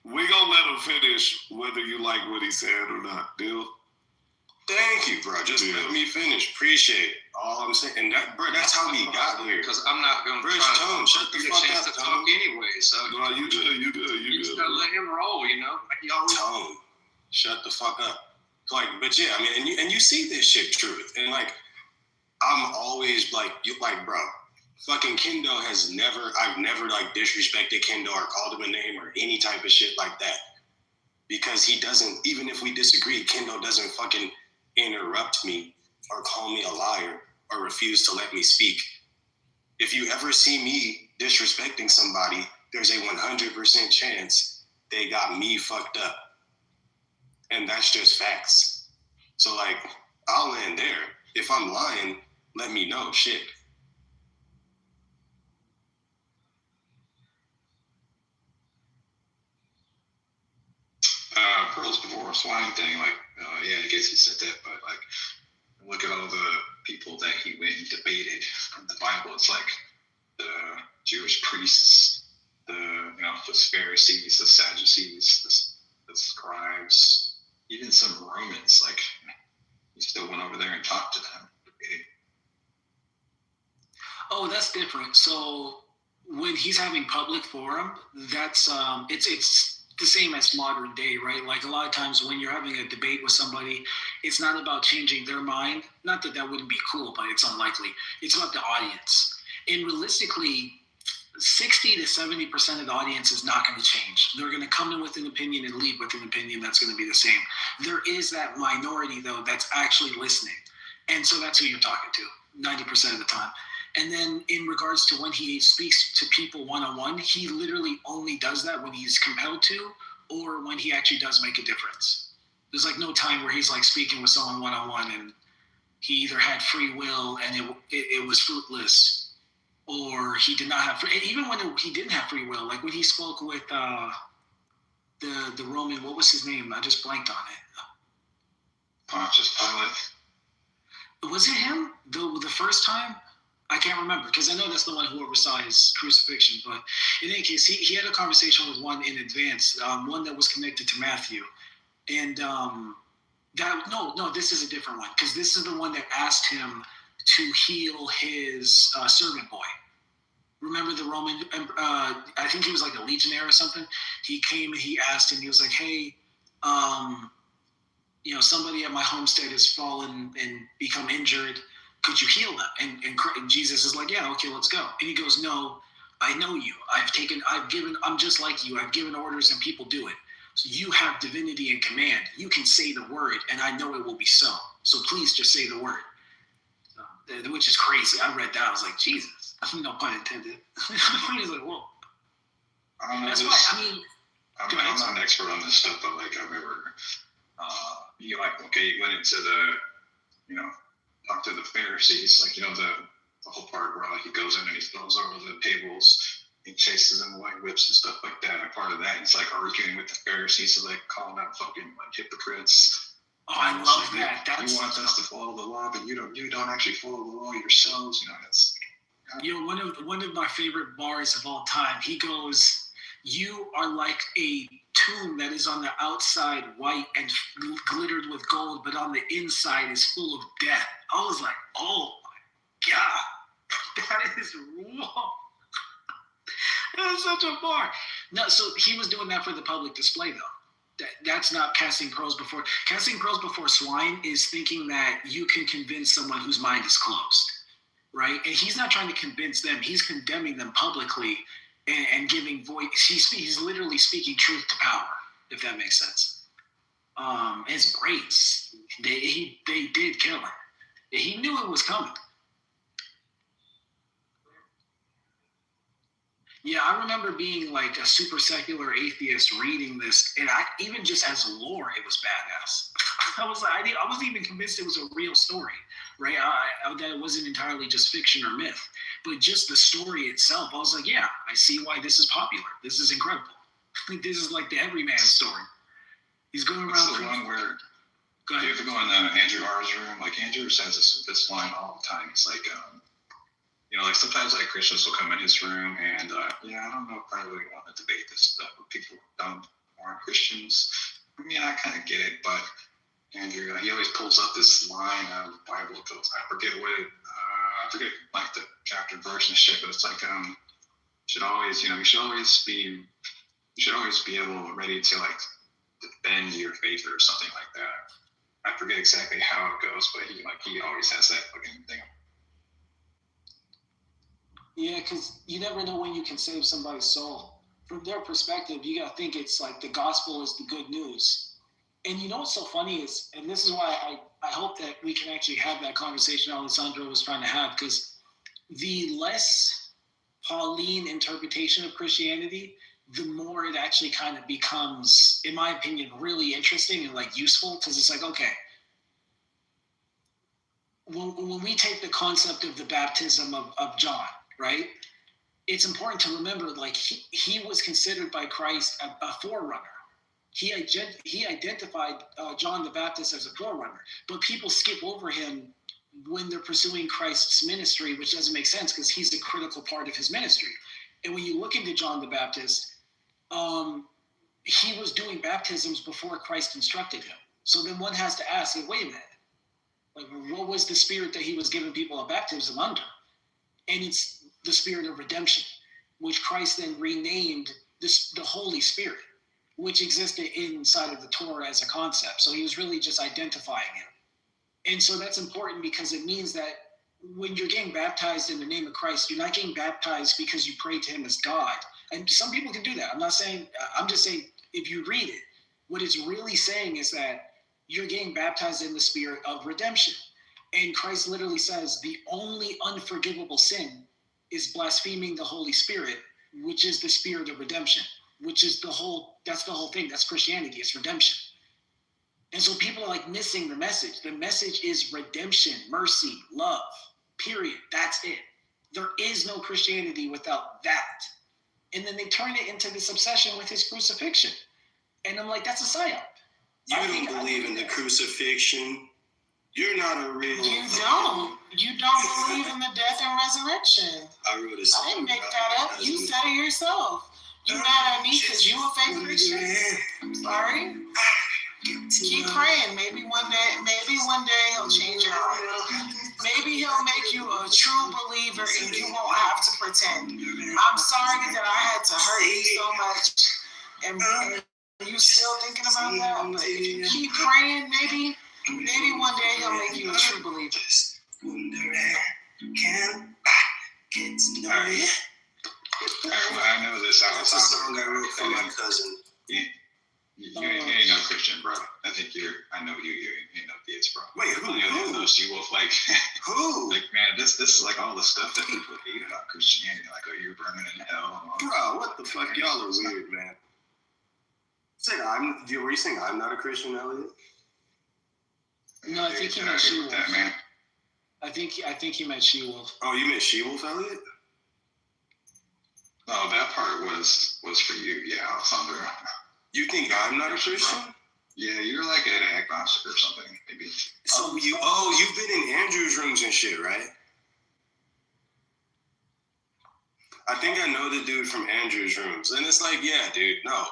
we gonna let him finish whether you like what he said or not. Deal? Thank you, bro. Just let me finish. Appreciate it. All I'm saying, and that, bro, that's how we got here. Because I'm not gonna try to shut the fuck up, to talk anyway. So no, you good. You just gotta let him roll. You know, like you always. Tone, shut the fuck up. Like, but yeah, I mean, and you see this shit, truth, and like, I'm always like, bro, fucking Kendo I've never like disrespected Kendo or called him a name or any type of shit like that, because he doesn't. Even if we disagree, Kendo doesn't fucking interrupt me or call me a liar or refuse to let me speak. If you ever see me disrespecting somebody, there's a 100% chance they got me fucked up. And that's just facts. So like, I'll land there. If I'm lying, let me know. Shit. Pearls before swine thing, like, yeah, I guess he said that, but like, look at all the people that he went and debated from the Bible. It's like the Jewish priests, the Pharisees, the Sadducees, the scribes, even some Romans. Like, he still went over there and talked to them. Oh, that's different. So when he's having public forum, that's it's the same as modern day, right? Like a lot of times when you're having a debate with somebody, it's not about changing their mind. Not that that wouldn't be cool, but it's unlikely. It's about the audience. And realistically, 60 to 70% of the audience is not going to change. They're going to come in with an opinion and leave with an opinion that's going to be the same. There is that minority, though, that's actually listening. And so that's who you're talking to 90% of the time. And then in regards to when he speaks to people one-on-one, he literally only does that when he's compelled to or when he actually does make a difference. There's like no time where he's like speaking with someone one-on-one and he either had free will and it was fruitless, or he did not have free, even when he didn't have free will, like when he spoke with the Roman, what was his name? I just blanked on it. Pontius Pilate. Was it him? The first time? I can't remember because I know that's the one who oversaw his crucifixion. But in any case, he had a conversation with one in advance, one that was connected to Matthew. And this is a different one because this is the one that asked him to heal his servant boy. Remember the Roman, I think he was like a legionnaire or something. He came and he asked him, he was like, hey, somebody at my homestead has fallen and become injured. Could you heal them? And Jesus is like, yeah, okay, let's go. And he goes, no, I know you. I'm just like you. I've given orders and people do it. So you have divinity and command. You can say the word and I know it will be so. So please just say the word. Which is crazy. I read that. I was like, Jesus. No pun intended. He's like, whoa. That's why, I'm not an expert on this stuff, but like I remember, he went into talk to the Pharisees, like, the whole part where like he goes in and he throws over the tables, he chases them away, whips and stuff like that. And part of that, he's like arguing with the Pharisees, like calling out fucking like hypocrites. Oh, I love that. You want us to follow the law, but you don't actually follow the law yourselves. That's one of my favorite bars of all time. He goes, "You are like a tomb that is on the outside white and glittered with gold, but on the inside is full of death." I was like, "Oh my god, that is wrong." That is such a bar. No, so he was doing that for the public display, though. That's not casting pearls before. Casting pearls before swine is thinking that you can convince someone whose mind is closed, right? And he's not trying to convince them. He's condemning them publicly and giving voice. He's literally speaking truth to power, if that makes sense. His braids, they did kill him. He knew it was coming. Yeah, I remember being like a super secular atheist reading this, and even just as lore, it was badass. I wasn't even convinced it was a real story, right? That it wasn't entirely just fiction or myth, but just the story itself. I was like, yeah, I see why this is popular. This is incredible. This is like the everyman story. He's going around. It's the one where you have to go in Andrew R's room. Like Andrew says this line all the time. It's like, like sometimes like Christians will come in his room and I don't know if I really want to debate this stuff with people who aren't Christians. I mean, I kind of get it, but Andrew, he always pulls up this line out of the Bible. I forget like the chapter verse and shit, but it's like you should always be able ready to like defend your faith or something like that. I forget exactly how it goes, but he always has that fucking thing. Yeah, because you never know when you can save somebody's soul. From their perspective, you got to think it's like the gospel is the good news. And you know what's so funny is, and this is why I hope that we can actually have that conversation Alessandro was trying to have, because the less Pauline interpretation of Christianity, the more it actually kind of becomes, in my opinion, really interesting and like useful, because it's like, okay, when we take the concept of the baptism of John, right? It's important to remember, like, he was considered by Christ a forerunner. He identified John the Baptist as a forerunner, but people skip over him when they're pursuing Christ's ministry, which doesn't make sense because he's a critical part of his ministry. And when you look into John the Baptist, he was doing baptisms before Christ instructed him. So then one has to ask, wait a minute, like, what was the spirit that he was giving people a baptism under? And it's the spirit of redemption, which Christ then renamed the Holy Spirit, which existed inside of the Torah as a concept. So he was really just identifying it. And so that's important because it means that when you're getting baptized in the name of Christ, you're not getting baptized because you pray to him as God. And some people can do that. I'm just saying, if you read it, what it's really saying is that you're getting baptized in the spirit of redemption. And Christ literally says the only unforgivable sin is blaspheming the Holy Spirit, which is the spirit of redemption, which is that's the whole thing. That's Christianity. It's redemption. And so people are like missing the message. The message is redemption, mercy, love, period. That's it. There is no Christianity without that. And then they turn it into this obsession with his crucifixion. And I'm like, that's a psyop. You don't believe in the crucifixion. You're not a real. You don't. You don't believe in the death and resurrection. I wrote a song. I didn't make that up. You said it yourself. You mad at me because you a fake Christian? Sorry. Keep praying. Maybe one day he'll change your heart. Maybe he'll make you a true believer and you won't have to pretend. I'm sorry that I had to hurt you so much. And you still thinking about that? But if you keep praying, maybe one day he'll make you a true believer. Well, I know this song. That's a song I wrote for my cousin. You ain't no Christian, bro. I think I know you ain't no theist, bro. Wait, who? No she-wolf, like, who? Like, man, this is like all the stuff that people hate about Christianity. Like, oh, you're burning in hell. Bro, what the fuck? Y'all are weird, man. Were you saying I'm not a Christian, Elliot? No, I think he meant She-Wolf. That, man. I think he meant She-Wolf. Oh, you meant She-Wolf, Elliot? Oh, that part was for you. Yeah, Alessandro. You think I'm not a Christian? Yeah, you're like an agnostic or something, maybe. So you've been in Andrew's rooms and shit, right? I think I know the dude from Andrew's rooms. And it's like, yeah, dude, no.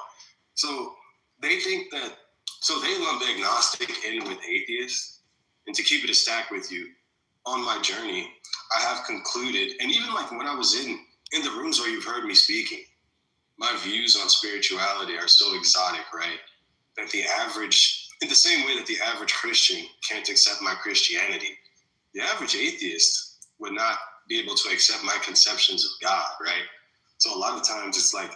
So they think that, so they lump agnostic in with atheist. And to keep it a stack with you, on my journey, I have concluded, and even like when I was in the rooms where you've heard me speaking, my views on spirituality are so exotic, right? That the average, in the same way that the average Christian can't accept my Christianity, the average atheist would not be able to accept my conceptions of God, right? So a lot of times it's like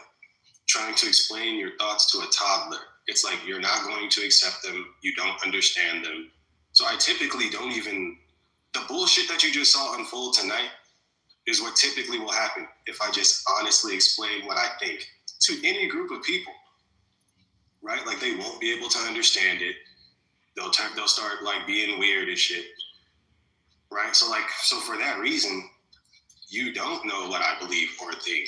trying to explain your thoughts to a toddler. It's like you're not going to accept them. You don't understand them. So I typically don't even, the bullshit that you just saw unfold tonight is what typically will happen if I just honestly explain what I think to any group of people, right? Like they won't be able to understand it. They'll start like being weird and shit, right? So for that reason, you don't know what I believe or think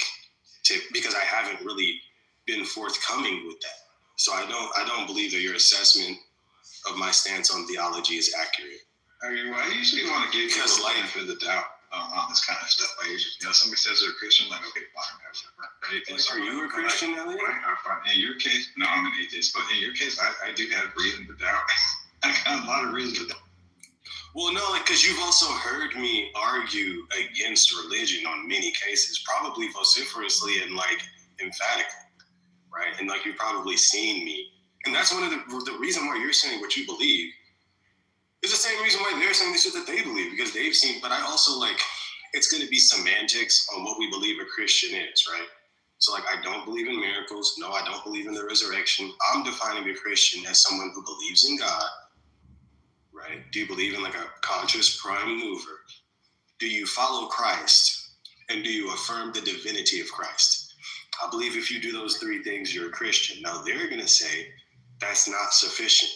because I haven't really been forthcoming with that. So I don't believe that your assessment of my stance on theology is accurate. I mean, well, I usually want to give people the benefit of the doubt on this kind of stuff. I usually, somebody says they're a Christian, I'm like, okay, fine, right? Are you a Christian, Elliot? In your case, no, I'm an atheist, but in your case, I do have reason to doubt. I got a lot of reason to doubt. Well, no, because you've also heard me argue against religion on many cases, probably vociferously and emphatically, right? And you've probably seen me. And that's one of the reason why you're saying what you believe. It's the same reason why they're saying the shit that they believe, because they've seen, but I also it's going to be semantics on what we believe a Christian is, right? So I don't believe in miracles. No, I don't believe in the resurrection. I'm defining a Christian as someone who believes in God, right? Do you believe in a conscious prime mover? Do you follow Christ? And do you affirm the divinity of Christ? I believe if you do those three things, you're a Christian. Now they're going to say that's not sufficient.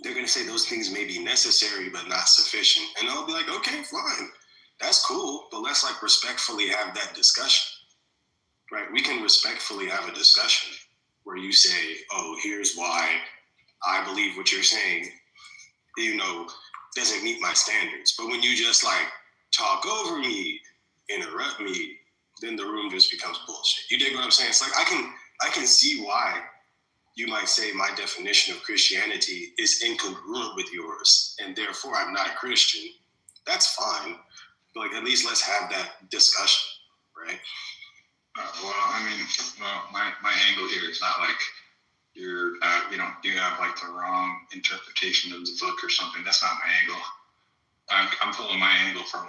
they're going to say those things may be necessary but not sufficient. And I'll be like, okay, fine. That's cool. But let's like respectfully have that discussion, right? We can respectfully have a discussion where you say, oh, here's why I believe what you're saying, doesn't meet my standards. But when you just like talk over me, interrupt me, then the room just becomes bullshit. You dig what I'm saying? It's like I can see why you might say my definition of Christianity is incongruent with yours, and therefore I'm not a Christian. That's fine. But like, at least let's have that discussion, right? My angle here is not like you're, you have like the wrong interpretation of the book or something. That's not my angle. I'm pulling my angle from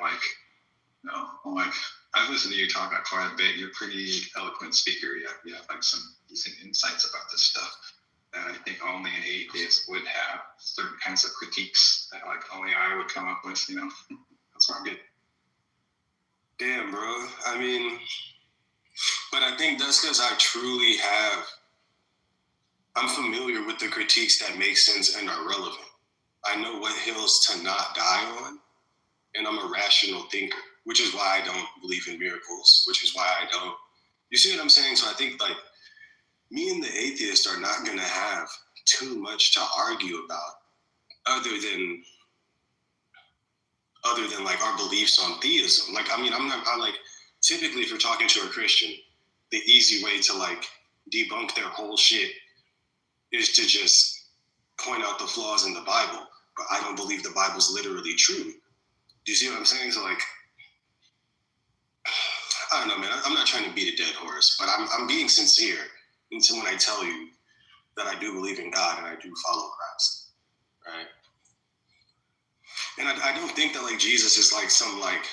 I've listened to you talk about quite a bit. You're a pretty eloquent speaker. You have like some decent insights about this stuff that I think only an atheist would have. Certain kinds of critiques that like only I would come up with. That's where I'm getting. Damn, bro. But I think that's because I'm familiar with the critiques that make sense and are relevant. I know what hills to not die on, and I'm a rational thinker, which is why I don't believe in miracles, which is why I don't. You see what I'm saying? So I think like me and the atheist are not going to have too much to argue about other than like our beliefs on theism. Typically if you're talking to a Christian, the easy way to like debunk their whole shit is to just point out the flaws in the Bible. But I don't believe the Bible's literally true. Do you see what I'm saying? So like, I don't know, man. I'm not trying to beat a dead horse, but I'm being sincere until when I tell you that I do believe in God and I do follow Christ, right? And I don't think that like Jesus is like some like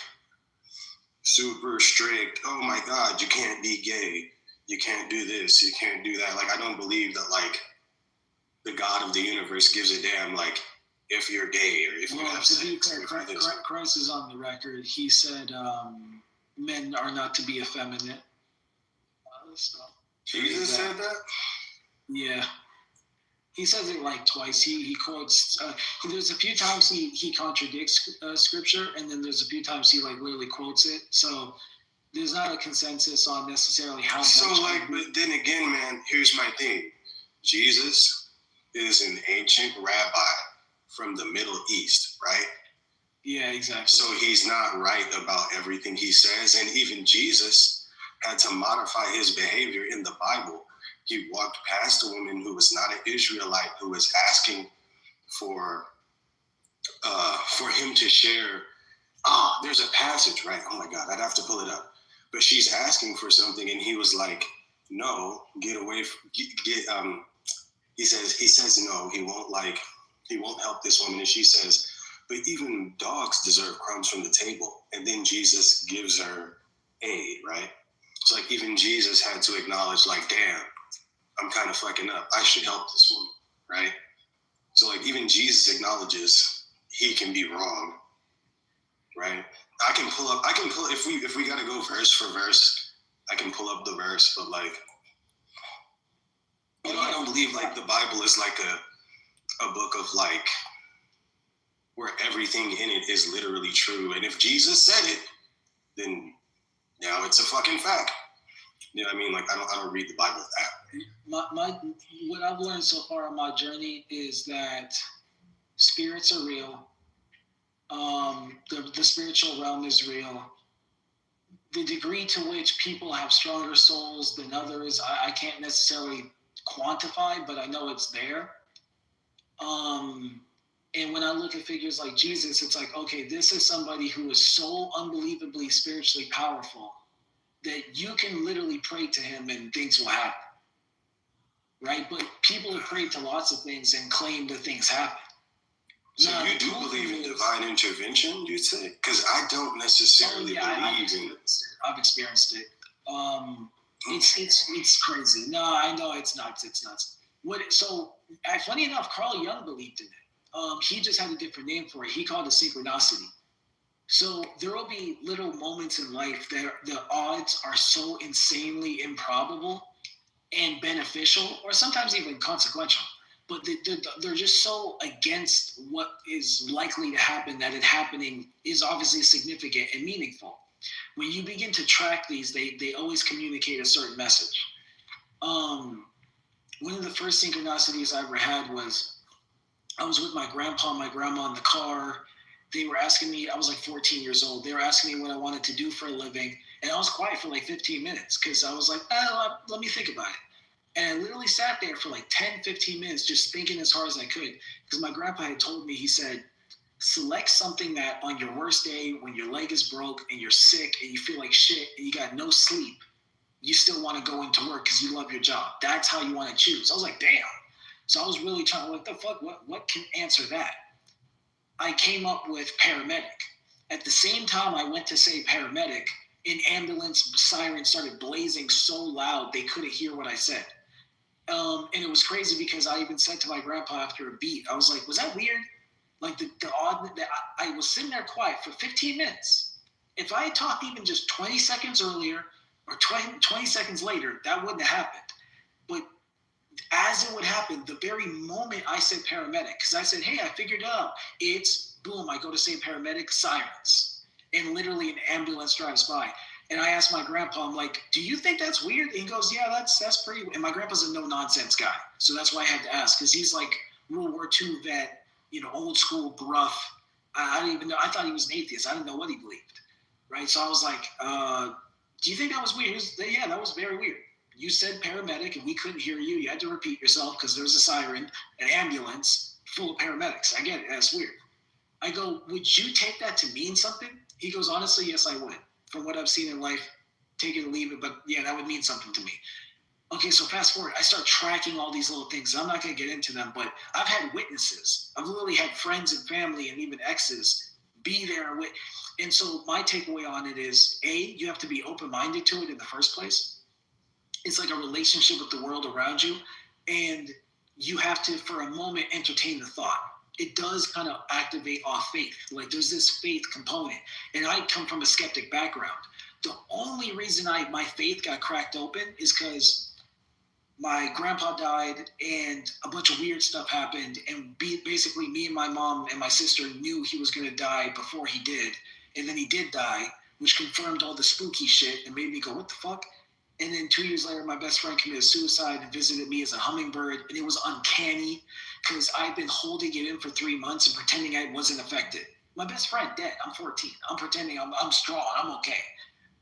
super strict, oh my God, you can't be gay, you can't do this, you can't do that. Like I don't believe that like the God of the universe gives a damn like if you're gay or if you have sex. Christ is on the record. He said men are not to be effeminate. Jesus said that? Yeah. He says it like twice. He quotes, there's a few times he contradicts scripture, and then there's a few times he like literally quotes it. So there's not a consensus on necessarily how much. So like, but then again, man, here's my thing. Jesus is an ancient rabbi from the Middle East, right? Yeah, exactly. So he's not right about everything he says. And even Jesus had to modify his behavior in the Bible. He walked past a woman who was not an Israelite, who was asking for him to share. There's a passage, right? Oh my God, I'd have to pull it up. But she's asking for something, and he was like, "No, get away." He says no. He won't help this woman, and she says, "But even dogs deserve crumbs from the table." And then Jesus gives her aid, right? It's like even Jesus had to acknowledge, like, damn, I'm kind of fucking up. I should help this woman, right? So like even Jesus acknowledges he can be wrong, right? I can pull if we gotta go verse for verse, I can pull up the verse, but like, I don't believe like the Bible is like a book of like where everything in it is literally true. And if Jesus said it, then now it's a fucking fact. You know what I mean? Like I don't read the Bible that way. What I've learned so far on my journey is that spirits are real. The spiritual realm is real. The degree to which people have stronger souls than others, I can't necessarily quantify, but I know it's there. And when I look at figures like Jesus, it's like, okay, this is somebody who is so unbelievably spiritually powerful that you can literally pray to him and things will happen, right? But people have prayed to lots of things and claim that things happen. So now, you do believe in divine intervention, you'd say? Because I don't necessarily believe in it. I've experienced it. It's crazy. No, I know it's nuts. It's nuts. Funny enough, Carl Jung believed in it. He just had a different name for it. He called it synchronicity. So there will be little moments in life that the odds are so insanely improbable and beneficial, or sometimes even consequential, but they're just so against what is likely to happen that it happening is obviously significant and meaningful. When you begin to track these, they always communicate a certain message. One of the first synchronicities I ever had was I was with my grandpa and my grandma in the car. They were asking me, I was like 14 years old. They were asking me what I wanted to do for a living. And I was quiet for like 15 minutes because I was like, let me think about it. And I literally sat there for like 10, 15 minutes just thinking as hard as I could. Because my grandpa had told me, he said, select something that on your worst day, when your leg is broke and you're sick and you feel like shit and you got no sleep, you still want to go into work because you love your job. That's how you want to choose. I was like, damn. So I was really trying, what the fuck, what can answer that? I came up with paramedic. At the same time I went to say paramedic, an ambulance siren started blazing so loud they couldn't hear what I said. And it was crazy because I even said to my grandpa after a beat, I was like, was that weird? Like the odd that I was sitting there quiet for 15 minutes. If I had talked even just 20 seconds earlier or 20 seconds later, that wouldn't have happened. But as it would happen, the very moment I said paramedic, because I said, hey, I figured it out. It's boom, I go to say paramedic, sirens. And literally an ambulance drives by. And I asked my grandpa, I'm like, do you think that's weird? And he goes, yeah, that's pretty weird. And my grandpa's a no-nonsense guy. So that's why I had to ask, because he's like World War II vet, old school, gruff. I didn't even know. I thought he was an atheist. I didn't know what he believed, right? So I was like, do you think that was weird? He was, yeah, that was very weird. You said paramedic and we couldn't hear you. You had to repeat yourself because there's a siren, an ambulance full of paramedics. I get it. That's weird. I go, would you take that to mean something? He goes, honestly, yes, I would. From what I've seen in life, take it or leave it, but yeah, that would mean something to me. Okay, so fast forward, I start tracking all these little things. I'm not going to get into them, but I've had witnesses. I've literally had friends and family and even exes be there. And so my takeaway on it is, A, you have to be open-minded to it in the first place. It's like a relationship with the world around you. And you have to, for a moment, entertain the thought. It does kind of activate off faith. Like there's this faith component. And I come from a skeptic background. The only reason my faith got cracked open is because my grandpa died and a bunch of weird stuff happened. And basically me and my mom and my sister knew he was going to die before he did. And then he did die, which confirmed all the spooky shit and made me go, what the fuck? And then 2 years later, my best friend committed suicide and visited me as a hummingbird. And it was uncanny because I've been holding it in for 3 months and pretending I wasn't affected. My best friend dead. I'm 14. I'm pretending I'm strong. I'm okay.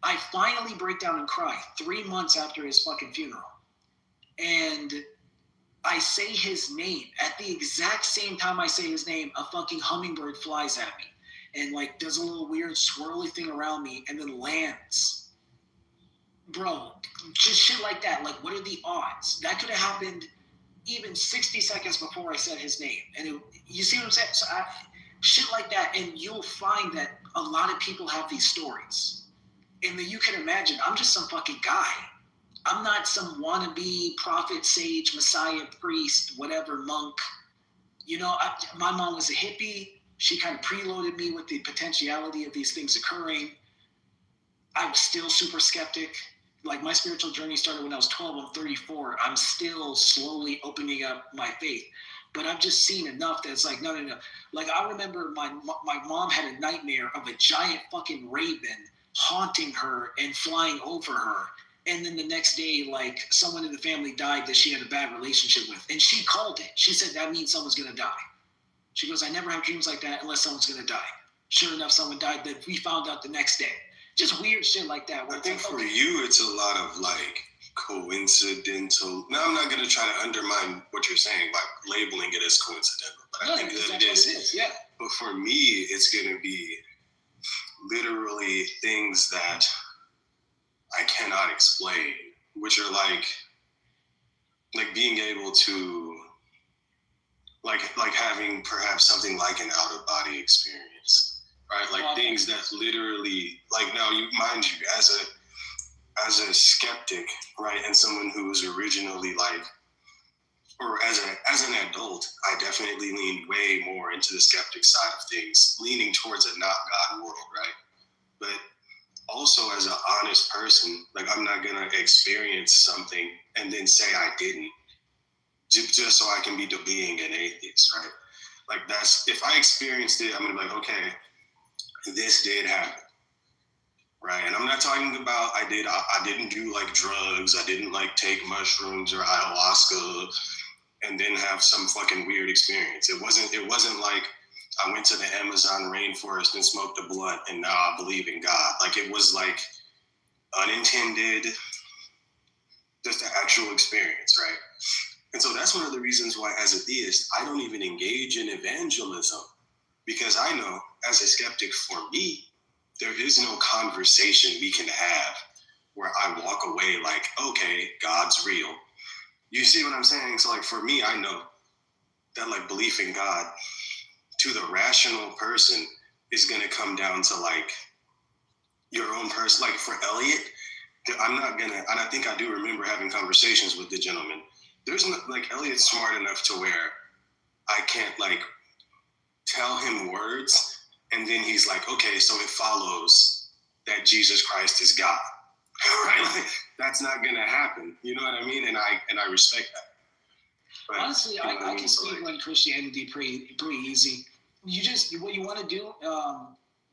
I finally break down and cry 3 months after his fucking funeral. And I say his name. At the exact same time I say his name, a fucking hummingbird flies at me and like does a little weird swirly thing around me and then lands. Bro, just shit like that. Like, what are the odds? That could have happened even 60 seconds before I said his name. And you see what I'm saying? So shit like that. And you'll find that a lot of people have these stories. And then you can imagine, I'm just some fucking guy. I'm not some wannabe prophet, sage, messiah, priest, whatever, monk. My mom was a hippie. She kind of preloaded me with the potentiality of these things occurring. I was still super skeptic. Like my spiritual journey started when I was 12. I'm 34. I'm still slowly opening up my faith. But I've just seen enough that it's like, no. Like I remember my mom had a nightmare of a giant fucking raven haunting her and flying over her. And then the next day, like someone in the family died that she had a bad relationship with. And she called it. She said, that means someone's going to die. She goes, I never have dreams like that unless someone's going to die. Sure enough, someone died that we found out the next day. Just weird shit like that. I think for you, it's a lot of like coincidental. Now, I'm not going to try to undermine what you're saying by labeling it as coincidental, but I think that it is. Yeah. But for me, it's going to be literally things that I cannot explain, which are like being able to like having perhaps something like an out of body experience. Right, like things that literally, like now, mind you, as a skeptic, right, and someone who was originally like, or as an adult, I definitely leaned way more into the skeptic side of things, leaning towards a not God world, right? But also as an honest person, like I'm not gonna experience something and then say I didn't, just so I can be being an atheist, right? Like that's, if I experienced it, I'm gonna be like, okay, this did happen, right? And I'm not talking about I didn't do like drugs, I didn't like take mushrooms or ayahuasca and then have some fucking weird experience. It wasn't like I went to the Amazon rainforest and smoked a blunt and now I believe in God. Like it was like unintended, just an actual experience, right? And so that's one of the reasons why, as a theist, I don't even engage in evangelism, because I know, as a skeptic, for me, there is no conversation we can have where I walk away like, okay, God's real. You see what I'm saying? So like for me, I know that like belief in God to the rational person is going to come down to like your own person. Like for Elliot, I'm not gonna, and I think I do remember having conversations with the gentleman. There's no, like, Elliot's smart enough to where I can't like tell him words and then he's like, okay, so it follows that Jesus Christ is God, right? Like, that's not gonna happen. You know what I mean? And I respect that. But, honestly, I can speak on Christianity pretty easy. You just, what you want to do,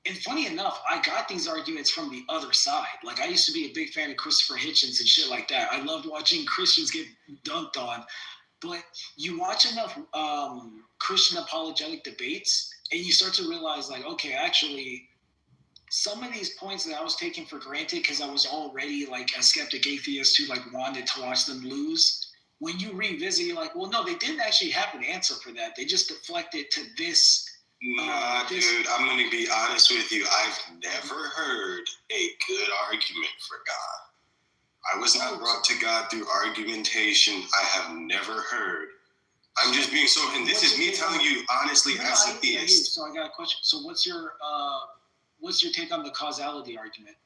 and funny enough, I got these arguments from the other side. Like, I used to be a big fan of Christopher Hitchens and shit like that. I loved watching Christians get dunked on. But you watch enough Christian apologetic debates, and you start to realize, like, okay, actually, some of these points that I was taking for granted because I was already, like, a skeptic atheist who, like, wanted to watch them lose, when you revisit, you're like, well, no, they didn't actually have an answer for that. They just deflected to this. Nah, dude, I'm going to be honest with you. I've never heard a good argument for God. I was not brought to God through argumentation. I have never heard. I'm just being so, and this is me telling you honestly as a theist. So I got a question. So what's your take on the causality argument?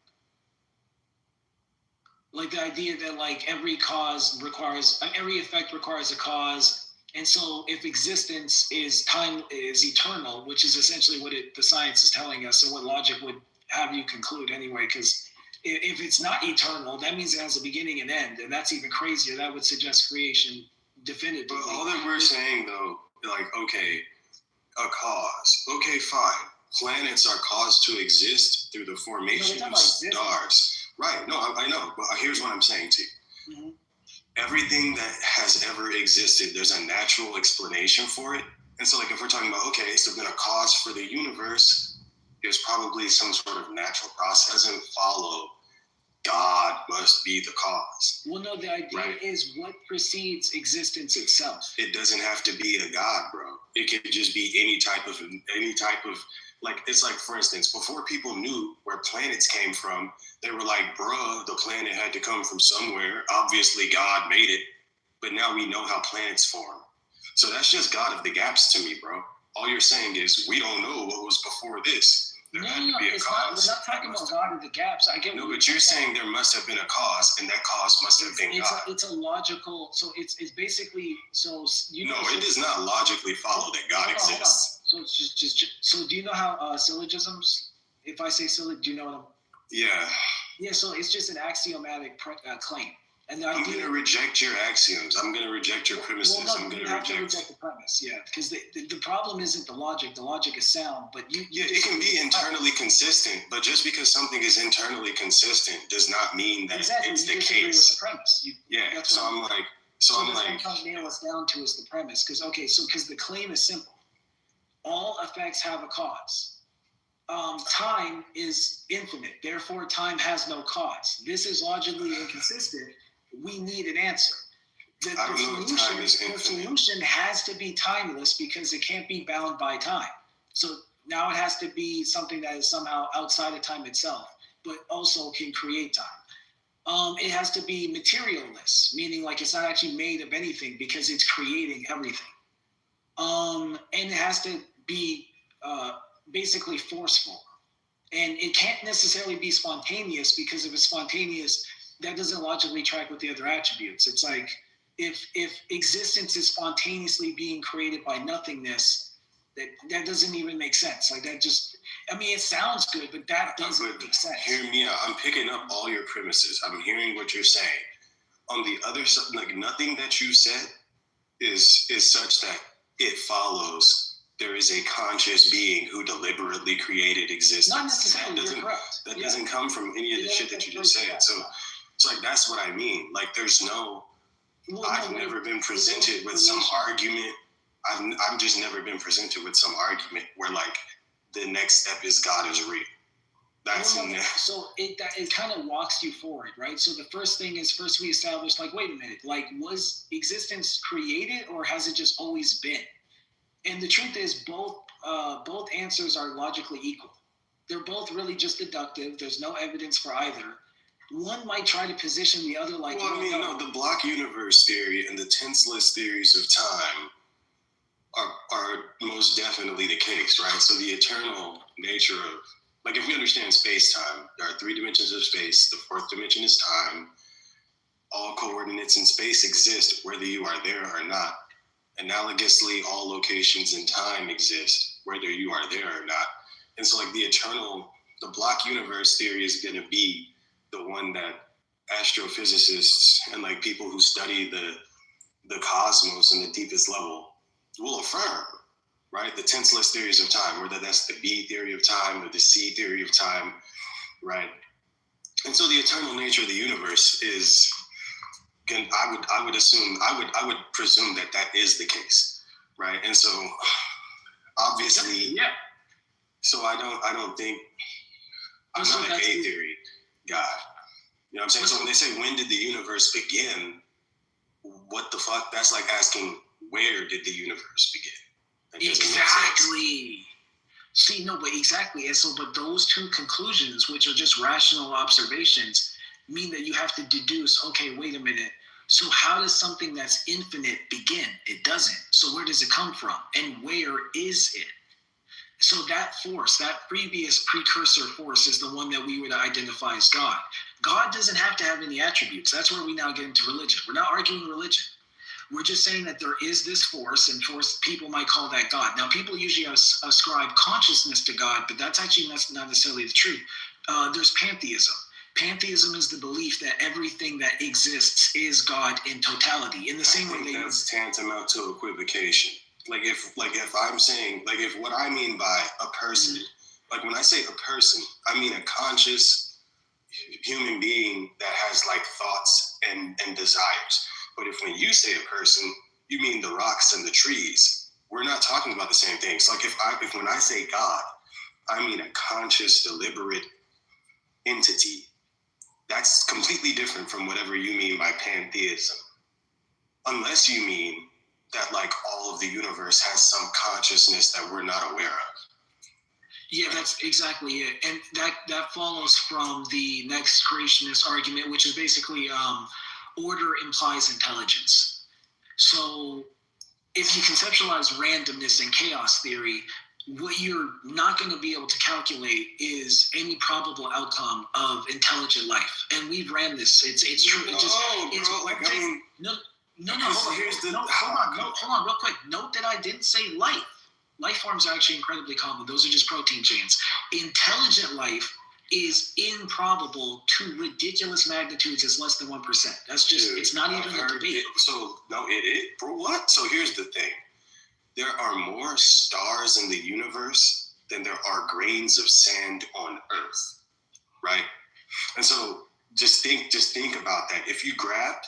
Like the idea that like every effect requires a cause. And so if existence is eternal, which is essentially what the science is telling us, and what logic would have you conclude anyway, because if it's not eternal, that means it has a beginning and end, and that's even crazier. That would suggest creation definitively. But all that we're saying though, like, okay, a cause. Okay, fine. Planets are caused to exist through the formation of stars. Right, no, I know, but here's what I'm saying to you. Mm-hmm. Everything that has ever existed, there's a natural explanation for it. And so like if we're talking about, okay, so then a cause for the universe, there's probably some sort of natural process. It doesn't follow God must be the cause. Well, no, the idea is what precedes existence itself. It doesn't have to be a God, bro. It could just be any type of, like, it's like, for instance, before people knew where planets came from, they were like, bruh, the planet had to come from somewhere. Obviously, God made it. But now we know how planets form. So that's just God of the gaps to me, bro. All you're saying is we don't know what was before this. There had to be a cause. We're not talking about God of the gaps. I get. No, but you're saying there must have been a cause, and that cause must have been God. It's a logical. So it's basically so. No, it does not logically follow that God exists. So it's just. So do you know how syllogisms? If I say syllogism, do you know what I'm? Yeah. Yeah. So it's just an axiomatic claim. And I'm going to reject your axioms. I'm going to reject your premises. Well, no, I'm going to reject the premise, yeah. Because the problem isn't the logic. The logic is sound, but it can be internally consistent, but just because something is internally consistent does not mean that it's the case. Agree with the premise. I'm like... So that's what I'm trying to nail us down to is the premise. Because the claim is simple. All effects have a cause. Time is infinite. Therefore, time has no cause. This is logically inconsistent. We need an answer. The solution has to be timeless because it can't be bound by time. So now it has to be something that is somehow outside of time itself, but also can create time. It has to be materialless, meaning like it's not actually made of anything because it's creating everything. And it has to be basically forceful. And it can't necessarily be spontaneous because if it's spontaneous, that doesn't logically track with the other attributes. It's like if existence is spontaneously being created by nothingness, that doesn't even make sense. Like that just, I mean, it sounds good, but that doesn't make sense. Hear me out. I'm picking up all your premises. I'm hearing what you're saying. On the other side, like nothing that you said is such that it follows there is a conscious being who deliberately created existence. Not necessarily. That doesn't come from any of the shit that you just said. So it's like that's what I mean. Like there's no. I've never been presented with some argument. I've just never been presented with some argument where like the next step is God is real. That's in there. So it kind of walks you forward, right? So the first thing is first we establish like, wait a minute, like was existence created or has it just always been? And the truth is both answers are logically equal. They're both really just deductive. There's no evidence for either. One might try to position the other like. Well, I mean, no, the block universe theory and the tenseless theories of time are most definitely the case, right? So the eternal nature of, like, if we understand space-time, there are 3 dimensions of space. The 4th dimension is time. All coordinates in space exist, whether you are there or not. Analogously, all locations in time exist, whether you are there or not. And so, like, the block universe theory is going to be the one that astrophysicists and like people who study the cosmos in the deepest level will affirm, right? The tenseless theories of time, whether that's the B theory of time or the C theory of time, right? And so the eternal nature of the universe is, again, I would presume that is the case, right? And so obviously, yeah. So I don't think I'm not an A theory guy. You know what I'm saying? So when they say, when did the universe begin? What the fuck? That's like asking, where did the universe begin? Exactly. See, no, but exactly. And so, but those 2 conclusions, which are just rational observations, mean that you have to deduce, okay, wait a minute. So how does something that's infinite begin? It doesn't. So where does it come from? And where is it? So that force, that previous precursor force is the one that we would identify as God. God doesn't have to have any attributes. That's where we now get into religion. We're not arguing religion. We're just saying that there is this force, and force, people might call that God. Now, people usually ascribe consciousness to God, but that's actually not necessarily the truth. There's pantheism. Pantheism is the belief that everything that exists is God in totality. In the same way that's tantamount to equivocation. Like if I'm saying, like if what I mean by a person, like when I say a person, I mean a conscious human being that has like thoughts and desires. But if when you say a person, you mean the rocks and the trees, we're not talking about the same things. Like if when I say God, I mean a conscious, deliberate entity. That's completely different from whatever you mean by pantheism. Unless you mean that like all of the universe has some consciousness that we're not aware of. Yeah, that's exactly it. And that follows from the next creationist argument, which is basically order implies intelligence. So if you conceptualize randomness and chaos theory, what you're not going to be able to calculate is any probable outcome of intelligent life. And we've ran this. It's true. Hold on, real quick. Note that I didn't say life. Life forms are actually incredibly common. Those are just protein chains. Intelligent life is improbable to ridiculous magnitudes. It's less than 1%. That's just, it's not even a debate. For what? So here's the thing. There are more stars in the universe than there are grains of sand on Earth, right? And so just think about that. If you grabbed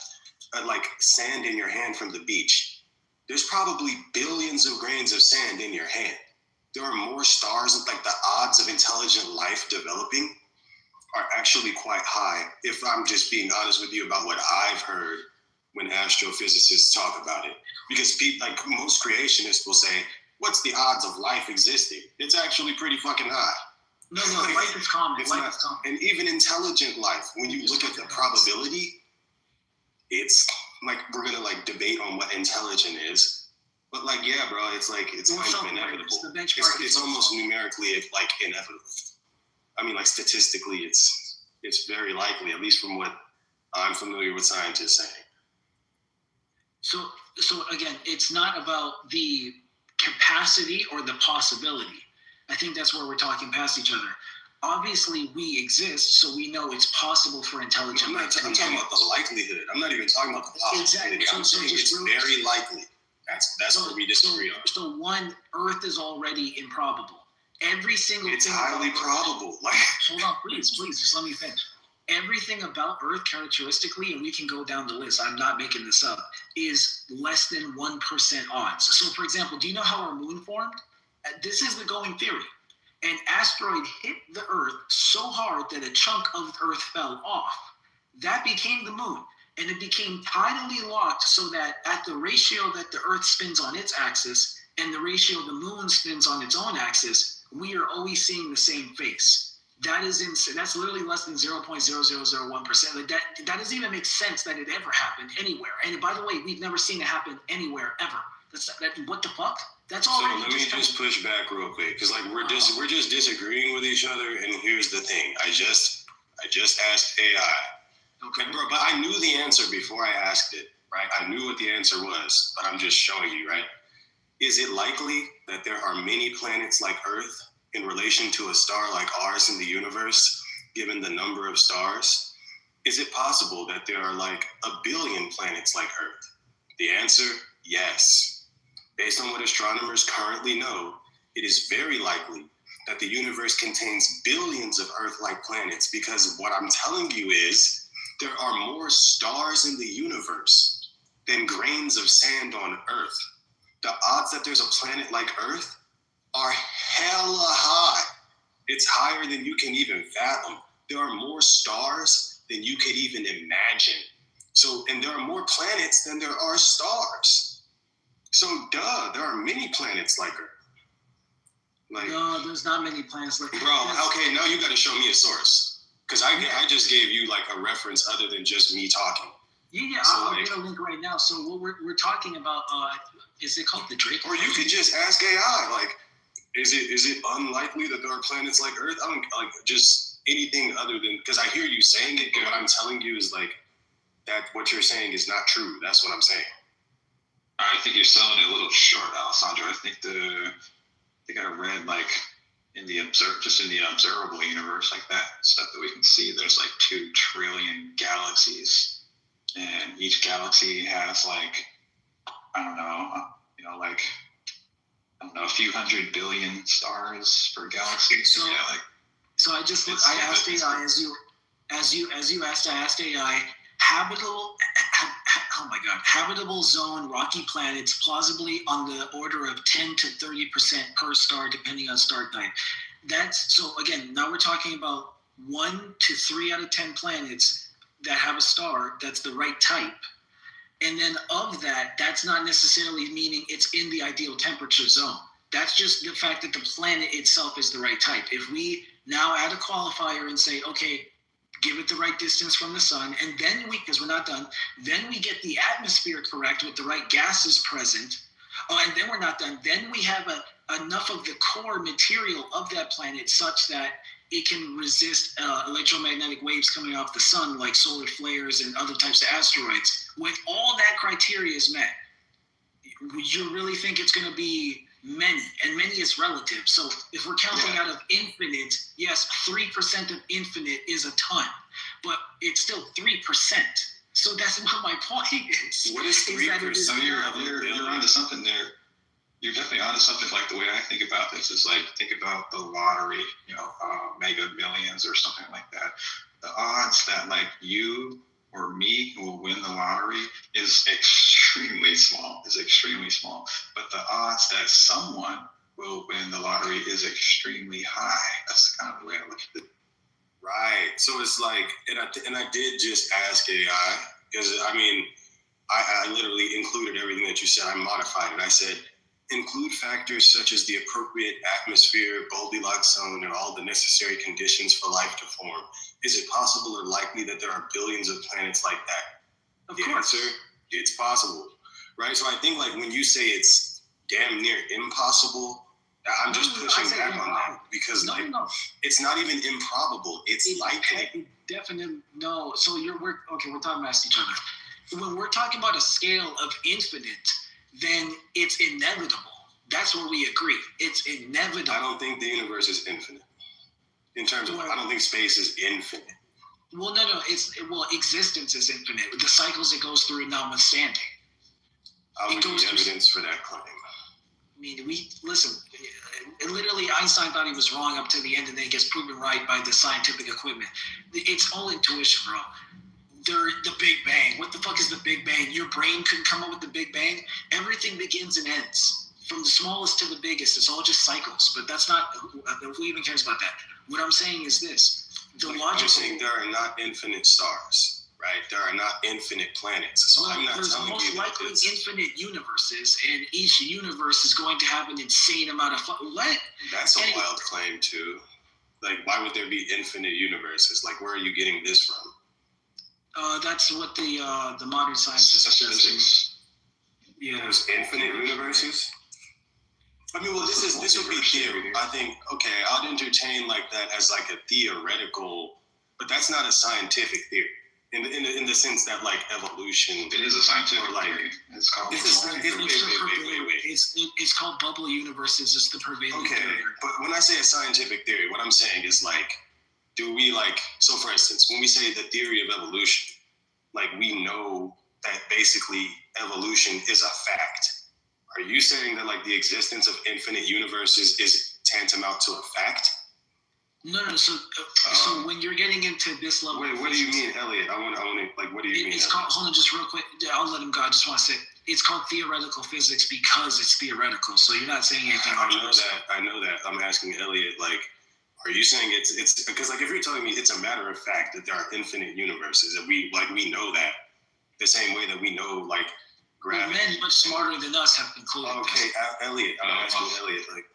like sand in your hand from the beach, there's probably billions of grains of sand in your hand. There are more stars, like the odds of intelligent life developing are actually quite high, if I'm just being honest with you about what I've heard when astrophysicists talk about it. Because people, like most creationists will say, what's the odds of life existing? It's actually pretty fucking high. No, life is common. Life is common. And even intelligent life, when you look at the probability, it's like, we're gonna like debate on what intelligent is. But like, yeah, bro, it's like, it's kind of inevitable. It's almost numerically like inevitable. I mean, like statistically, it's very likely, at least from what I'm familiar with scientists saying. So again, it's not about the capacity or the possibility. I think that's where we're talking past each other. Obviously, we exist, so we know it's possible for intelligent life. I'm talking about the likelihood. I'm not even talking about the possibility. Exactly. I'm saying it's very likely. That's where we disagree on. So one, Earth is already improbable. Every single It's thing highly probable. Like, hold on, please, just let me finish. Everything about Earth characteristically, and we can go down the list, I'm not making this up, is less than 1% odds. So for example, do you know how our moon formed? This is the going theory. An asteroid hit the Earth so hard that a chunk of Earth fell off. That became the moon. And it became tidally locked so that at the ratio that the Earth spins on its axis and the ratio the moon spins on its own axis, we are always seeing the same face. That is insane. That's literally less than 0.0001%. Like that doesn't even make sense that it ever happened anywhere. And by the way, we've never seen it happen anywhere ever. What the fuck? That's all. So let me just push back real quick, because like we're just disagreeing with each other. And here's the thing: I just asked AI. Okay, bro, but I knew the answer before I asked it, right? I knew what the answer was, but I'm just showing you, right? Is it likely that there are many planets like Earth in relation to a star like ours in the universe, given the number of stars? Is it possible that there are like 1 billion planets like Earth? The answer, yes. Based on what astronomers currently know, it is very likely that the universe contains billions of Earth-like planets, because what I'm telling you is there are more stars in the universe than grains of sand on Earth. The odds that there's a planet like Earth are hella high. It's higher than you can even fathom. There are more stars than you could even imagine. So, and there are more planets than there are stars. So, there are many planets like Earth. Like, no, there's not many planets like Earth. Bro, okay, now you got to show me a source. Because I just gave you like a reference other than just me talking. Yeah, so I'll get a link right now. So what we're talking about, is it called the Drake? Or you could just ask AI, like, is it unlikely that there are planets like Earth? I don't like just anything other than, because I hear you saying it, but what I'm telling you is like that what you're saying is not true. That's what I'm saying. I think you're selling it a little short, Alessandro. I think I read like in the observable universe, like that stuff that we can see, there's like 2 trillion galaxies, and each galaxy has like, I don't know, like, I don't know, a few 100 billion stars per galaxy. So yeah, like, so I asked AI as you asked, I asked AI habitable zone rocky planets plausibly on the order of 10 to 30% per star depending on star type. That's so again, now we're talking about 1 to 3 out of 10 planets that have a star that's the right type. And then of that, that's not necessarily meaning it's in the ideal temperature zone. That's just the fact that the planet itself is the right type. If we now add a qualifier and say, okay, give it the right distance from the sun, and then because we're not done, then we get the atmosphere correct with the right gases present, and then we're not done, then we have enough of the core material of that planet such that it can resist electromagnetic waves coming off the sun, like solar flares and other types of asteroids. With all that criteria is met, you really think it's going to be many? And many is relative. So if we're counting out of infinite, yes, 3% of infinite is a ton, but it's still 3%. So that's what my point is. What is 3%? You're onto something there. You're definitely onto something. Like the way I think about this is like, think about the lottery, Mega Millions or something like that. The odds that like you or me will win the lottery is extremely small. But the odds that someone will win the lottery is extremely high. That's kind of the way I look at it. Right. So it's like, and I did just ask AI, because I mean, I literally included everything that you said. I modified it. I said, include factors such as the appropriate atmosphere, Goldilocks zone, and all the necessary conditions for life to form. Is it possible or likely that there are billions of planets like that? The answer, it's possible, right? So I think like when you say it's damn near impossible, I'm just pushing back on that, because it's not even improbable. It's likely. Definitely no. So we're talking about each other. When we're talking about a scale of infinite, then it's inevitable. That's where we agree. It's inevitable. I don't think the universe is infinite. In terms of, I don't think space is infinite. Well, no. Existence is infinite. The cycles it goes through notwithstanding. How would be evidence for that claim? I mean, listen. Literally, Einstein thought he was wrong up to the end, and then he gets proven right by the scientific equipment. It's all intuition, bro. The Big Bang. What the fuck is the Big Bang? Your brain couldn't come up with the Big Bang. Everything begins and ends. From the smallest to the biggest, it's all just cycles. But that's not. Who even cares about that? What I'm saying is this: I'm saying there are not infinite stars, right? There are not infinite planets. So I'm not telling you there's most likely infinite universes, and each universe is going to have an insane amount of what? That's a wild claim too. Like, why would there be infinite universes? Like, where are you getting this from? That's what the modern scientists are suggesting. Yeah, there's infinite universes. I mean, well, this would be theory. I think, okay, I'd entertain like that as like a theoretical, but that's not a scientific theory in the sense that like evolution. It is a scientific theory. It's called. It's called bubble universes. It's the prevailing theory. But when I say a scientific theory, what I'm saying is like, do we like, so for instance, when we say the theory of evolution, like we know that basically evolution is a fact. Are you saying that like the existence of infinite universes is tantamount to a fact? No. So when you're getting into this level, wait, what do you mean, Elliot? I want to like, what do you mean? It's called. Hold on, just real quick. I'll let him go. I just want to say it's called theoretical physics because it's theoretical. So you're not saying anything. I know that. I'm asking Elliot, like, are you saying it's because like if you're telling me it's a matter of fact that there are infinite universes that we know that the same way that we know like. Men much smarter than us have concluded. Okay, Elliot, I'm asking Elliot. Like,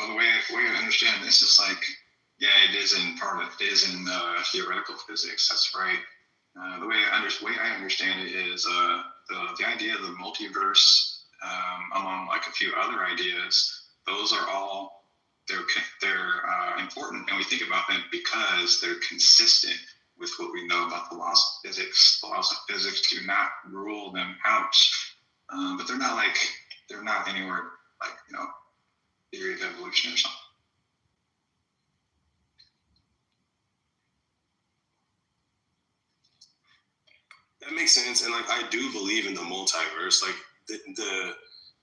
the way I understand this is like, yeah, it is in theoretical physics. That's right. The way I understand it is the idea of the multiverse, among like a few other ideas. Those are all they're important, and we think about them because they're consistent with what we know about the laws of physics. The laws of physics do not rule them out. But they're not anywhere like, theory of evolution or something. That makes sense. And like, I do believe in the multiverse. Like the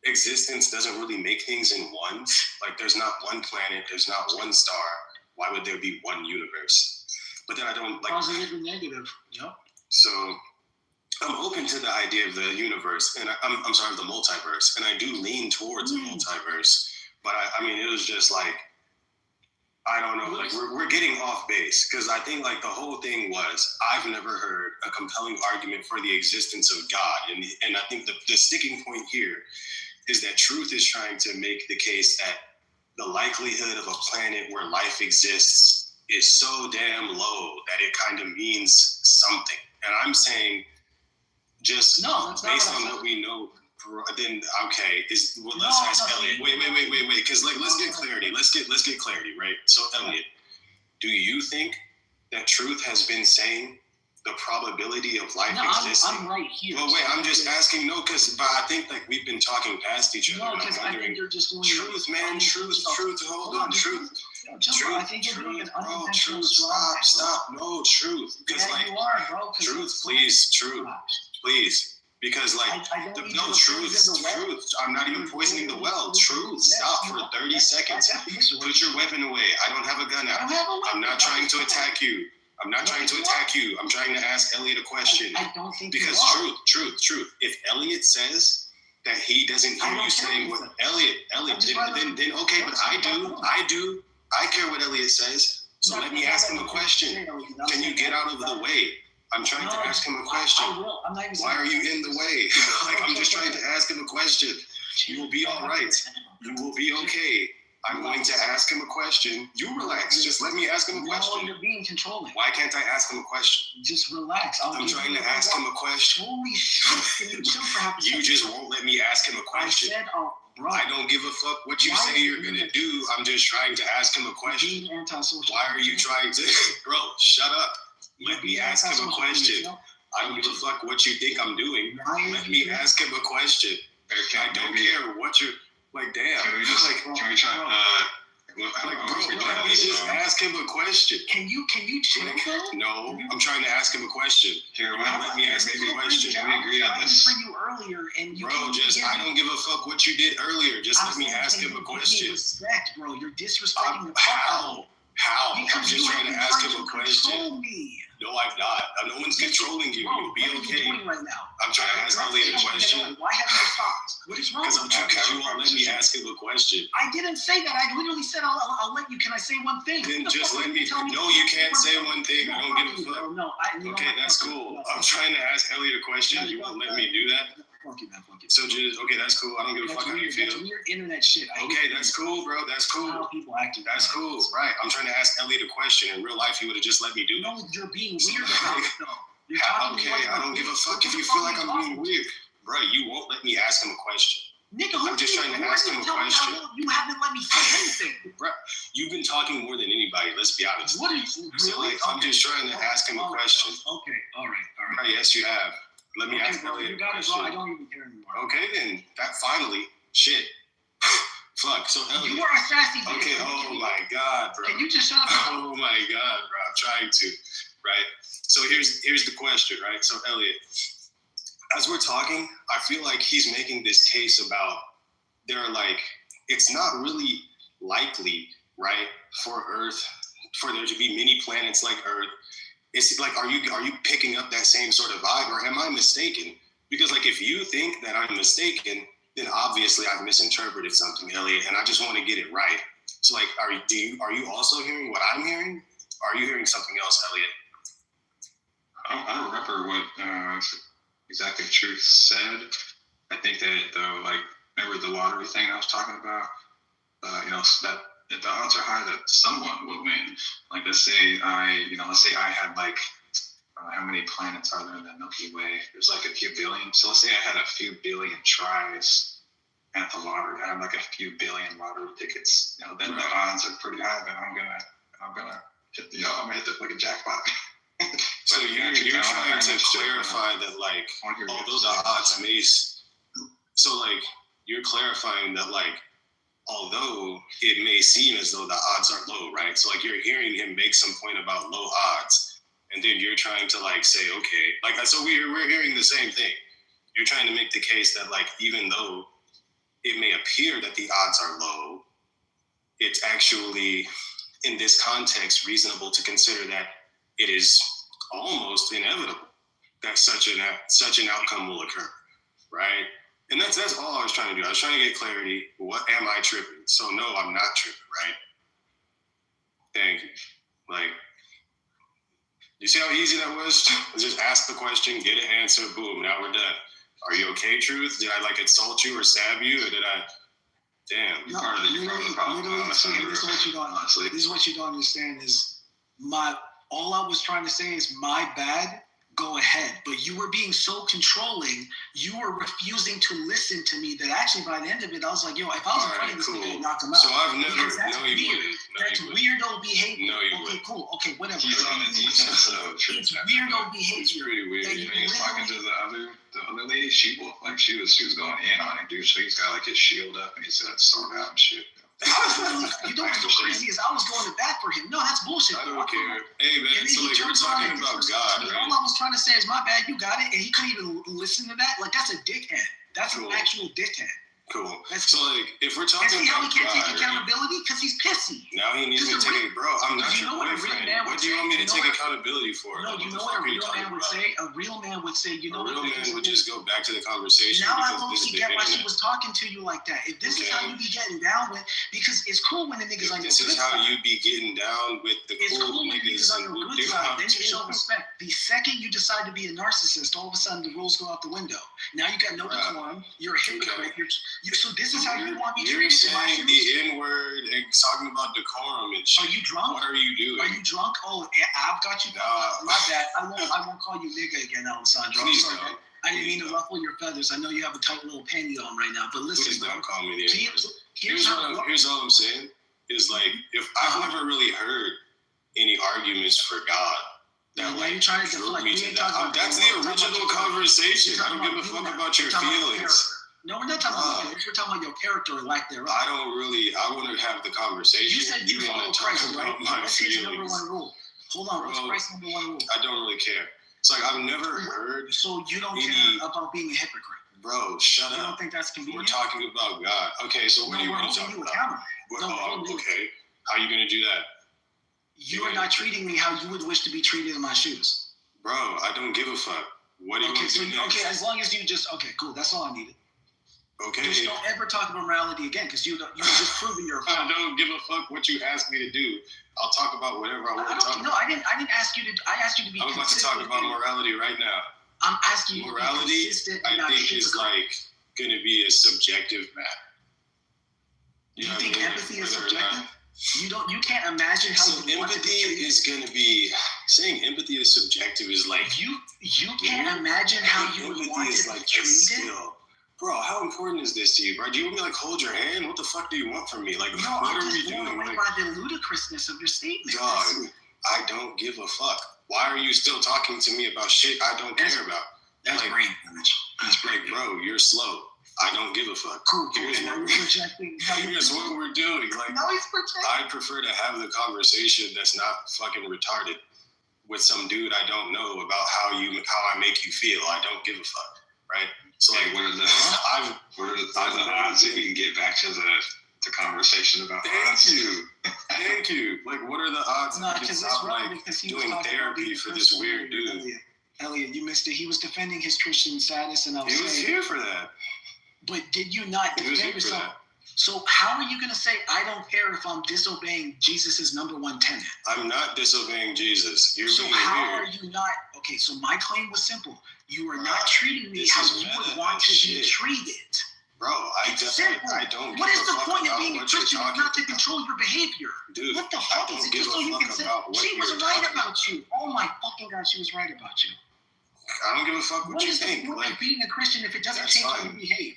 existence doesn't really make things in ones. Like there's not one planet, there's not one star. Why would there be one universe? But then I don't like. Positive and negative. Yep. So I'm open to the idea of the universe, and I'm sorry, the multiverse, and I do lean towards the multiverse. But I mean, it was just like, I don't know, like we're getting off base because I think like the whole thing was I've never heard a compelling argument for the existence of God, and I think the sticking point here is that truth is trying to make the case that the likelihood of a planet where life exists is so damn low that it kind of means something, and I'm saying. Just based on what we know, then okay. Let's ask Elliot. Wait. Because like, let's get clarity. Let's get clarity, right? So Elliot, do you think that truth has been saying the probability of life existing? I'm right here. Well, wait. I'm just asking. No, but I think like we've been talking past each other. No, because I think you're just going. Truth, man. Truth. Hold on. Truth. I think you're doing an unintentional Stop. No, truth. Because like, you are, bro. Truth, please. Truth. Please, because like truth. I'm not even poisoning the well. Truth. Stop for 30 seconds. Put your weapon away. I don't have a gun out. I'm not trying to attack you. I'm trying to ask Elliot a question. I don't think because truth. If Elliot says that he doesn't hear you saying what Elliot, then okay, but I do. I care what Elliot says. So let me ask him a question. Can you get out of the way? I'm trying to ask him a question. Why are you in the way? Like, I'm just trying to ask him a question. You will be all right. You will be okay. I'm going to ask him a question. You relax. Just let me ask him a question. No, you're being controlling. Why can't I ask him a question? Just relax. I'm trying to ask him a question. Holy shit. You just won't let me ask him a question. I don't give a fuck what you say you're going to do. I'm just trying to ask him a question. Why are you trying to? Bro, shut up. Let me ask him a question. I don't give a fuck what you think I'm doing. Let me ask him a question. I don't care what you're like. Damn. Can we try? let me just ask him a question. Can you chill, bro? No, I'm trying to ask him a question. Here, let me ask him a question. Can we agree on this? For you earlier, and you bro, I don't give a fuck what you did earlier. Just let me ask him a question. Respect, bro. You're disrespecting the fuck. How? Because I'm just trying to ask him a question. Me. No, I'm not. No one's controlling you. You'll be okay. Right now? I'm trying to ask Elliot a question. Why haven't you stopped? What is wrong? Because you won't let me ask him a question. I didn't say that. I literally said I'll let you. Can I say one thing? Then just let me. No, you can't say one thing. I don't give a fuck. No, okay, that's cool. I'm trying to ask Elliot a question. You won't let me do that. Fuck you, man. Fuck you. So just okay, that's cool. I don't give a fuck how you feel. That's weird internet shit. Okay, that's cool, bro. That's cool. How people acting. That's cool, right? I'm trying to ask Elliot a question. In real life, he would have just let me do it. No, you're being weird about it, though. Okay, I don't give a fuck if you feel like I'm being weird, bro. You won't let me ask him a question. Nigga, I'm just trying to ask him a question. You haven't let me say anything, bro. You've been talking more than anybody. Let's be honest. What are you? So like, I'm just trying to ask him a question. Okay, all right. Right, yes, you have. Let me ask bro, Elliot a question. I don't even care anymore. Okay, then that finally, shit. Fuck. So Elliot. You are a sassy bitch. Okay. Oh my God, bro. Can you just shut up? Oh my God, bro. I'm trying to. Right. So here's the question. Right. So Elliot, as we're talking, I feel like he's making this case about it's not really likely, right, for there to be many planets like Earth. It's like, are you picking up that same sort of vibe, or am I mistaken? Because like, if you think that I'm mistaken, then obviously I've misinterpreted something, Elliot, and I just want to get it right. So like, are you also hearing what I'm hearing? Or are you hearing something else, Elliot? I don't remember what exactly Truth said. I think that remember the lottery thing I was talking about? That if the odds are high that someone will win. Like let's say I had how many planets are there in the Milky Way? There's like a few billion. So let's say I had a few billion tries at the lottery. I have like a few billion lottery tickets. Then the odds are pretty high that I'm gonna hit I'm gonna hit like a jackpot. So you're trying to clarify that although the odds may, so you're clarifying that although it may seem as though the odds are low, right? So you're hearing him make some point about low odds, and then you're trying to say, okay, so we're hearing the same thing. You're trying to make the case that even though it may appear that the odds are low, it's actually in this context reasonable to consider that it is almost inevitable that such an outcome will occur, right? And that's all I was trying to do. I was trying to get clarity. What am I tripping? So no, I'm not tripping, right? Thank you. You see how easy that was? Just ask the question, get an answer, boom, now we're done. Are you okay, Truth? Did I insult you or stab you, or did I? Damn. No, this is what you don't understand is all I was trying to say is my bad. Go ahead. But you were being so controlling, you were refusing to listen to me that actually by the end of it, I was like, yo, if I was in front of this nigga, I'd knock him out. So I've never, that's weird. That's weirdo behavior. No, you wouldn't. Cool. Okay, whatever. He's on the defense though. It's weirdo behavior. It's pretty weird. He was talking to the other lady, she was going in on him, dude. So he's got his shield up and he's sword out and shit. You know what's so crazy is I was going to bat for him. No, that's bullshit. I don't care. Hey man, so we're talking about God, right? All I was trying to say is my bad, you got it, and he couldn't even listen to that. That's a dickhead. That's an actual dickhead. Cool. So if we're talking about God, can't take accountability because he's pissy. Now he needs to take it, bro. I'm not your boyfriend. What do you want me to take accountability for? No, you know what a real man would say? A real man would say, you know what? A real man would just go back to the conversation. Now I mostly get why she was talking to you like that. If this is how you be getting down with, because it's cool when the niggas on your good side. This is how you be getting down with the cool niggas on your good side. Then you show respect. The second you decide to be a narcissist, all of a sudden the rules go out the window. Now you got no decorum. You're a hypocrite. So this is how you want me to treat you. You're saying the N-word and talking about decorum and shit. Are you drunk? What are you doing? Are you drunk? Oh, I've got you. My bad. I won't call you nigga again, Alessandro. Please I'm sorry. don't. I didn't mean to ruffle your feathers. I know you have a tight little panty on right now, but listen. Please don't call me the N-word. Here's all I'm saying is if I've never really heard any arguments for God. That you trying to drove me to that. That's the original conversation. I don't give a fuck about your feelings. No, we're not talking about your we're talking about your character or lack thereof. I want to have the conversation. You said you follow Christ, right? What's his number one rule? Hold on, what's Christ's number one rule? I don't really care. It's like I've never heard. So you don't care about being a hypocrite? Bro, shut up. You don't think that's convenient? We're talking about God. Okay, so what do you want to talk about? Okay. How are you going to do that? You are not treating me how you would wish to be treated in my shoes. Bro, I don't give a fuck. What do you want to do next? Okay, as long as you just, okay, cool. That's all I needed. Okay. Just don't ever talk about morality again, because you just proven you're a I don't give a fuck what you asked me to do. I'll talk about whatever I want to talk about. No, I didn't ask you to. I asked you to be. I'm about to talk about morality right now. I'm asking you. Morality, I think, is like going to be a subjective matter. You think empathy is subjective? You can't imagine how empathy is going to be. Saying empathy is subjective is like you can't imagine how you would want to be treated. Bro, how important is this to you, bro? Do you want me to like hold your hand? What the fuck do you want from me? Like, no, what I'm are we just blown doing? away by the ludicrousness of your statement. Dog, I don't give a fuck. Why are you still talking to me about shit I don't care about? That's like, brain damage. That's like, bro, you're slow. I don't give a fuck. Cool. Here's what we're doing. Like, no, he's projecting. I prefer to have the conversation that's not fucking retarded with some dude I don't know about how I make you feel. I don't give a fuck, right? So like, what are the odds that we can get back to the conversation about? Thank you. Like, what are the odds that we can stop like doing therapy for this weird dude? Elliot, you missed it. He was defending his Christian status, and I was saying, he was here for that. But did you not defend yourself? So how are you going to say, I don't care if I'm disobeying Jesus' number one tenet? I'm not disobeying Jesus. You're so being how weird. Are you not? Okay, so my claim was simple. You are not treating me how you would want to be treated. Bro, I don't. What is the point of being a Christian if not to control your behavior? Dude, what the fuck is it? Just so you can say, she was right about you. Oh my fucking God, she was right about you. I don't give a fuck what you think. What is the point of being a Christian if it doesn't change how you behave?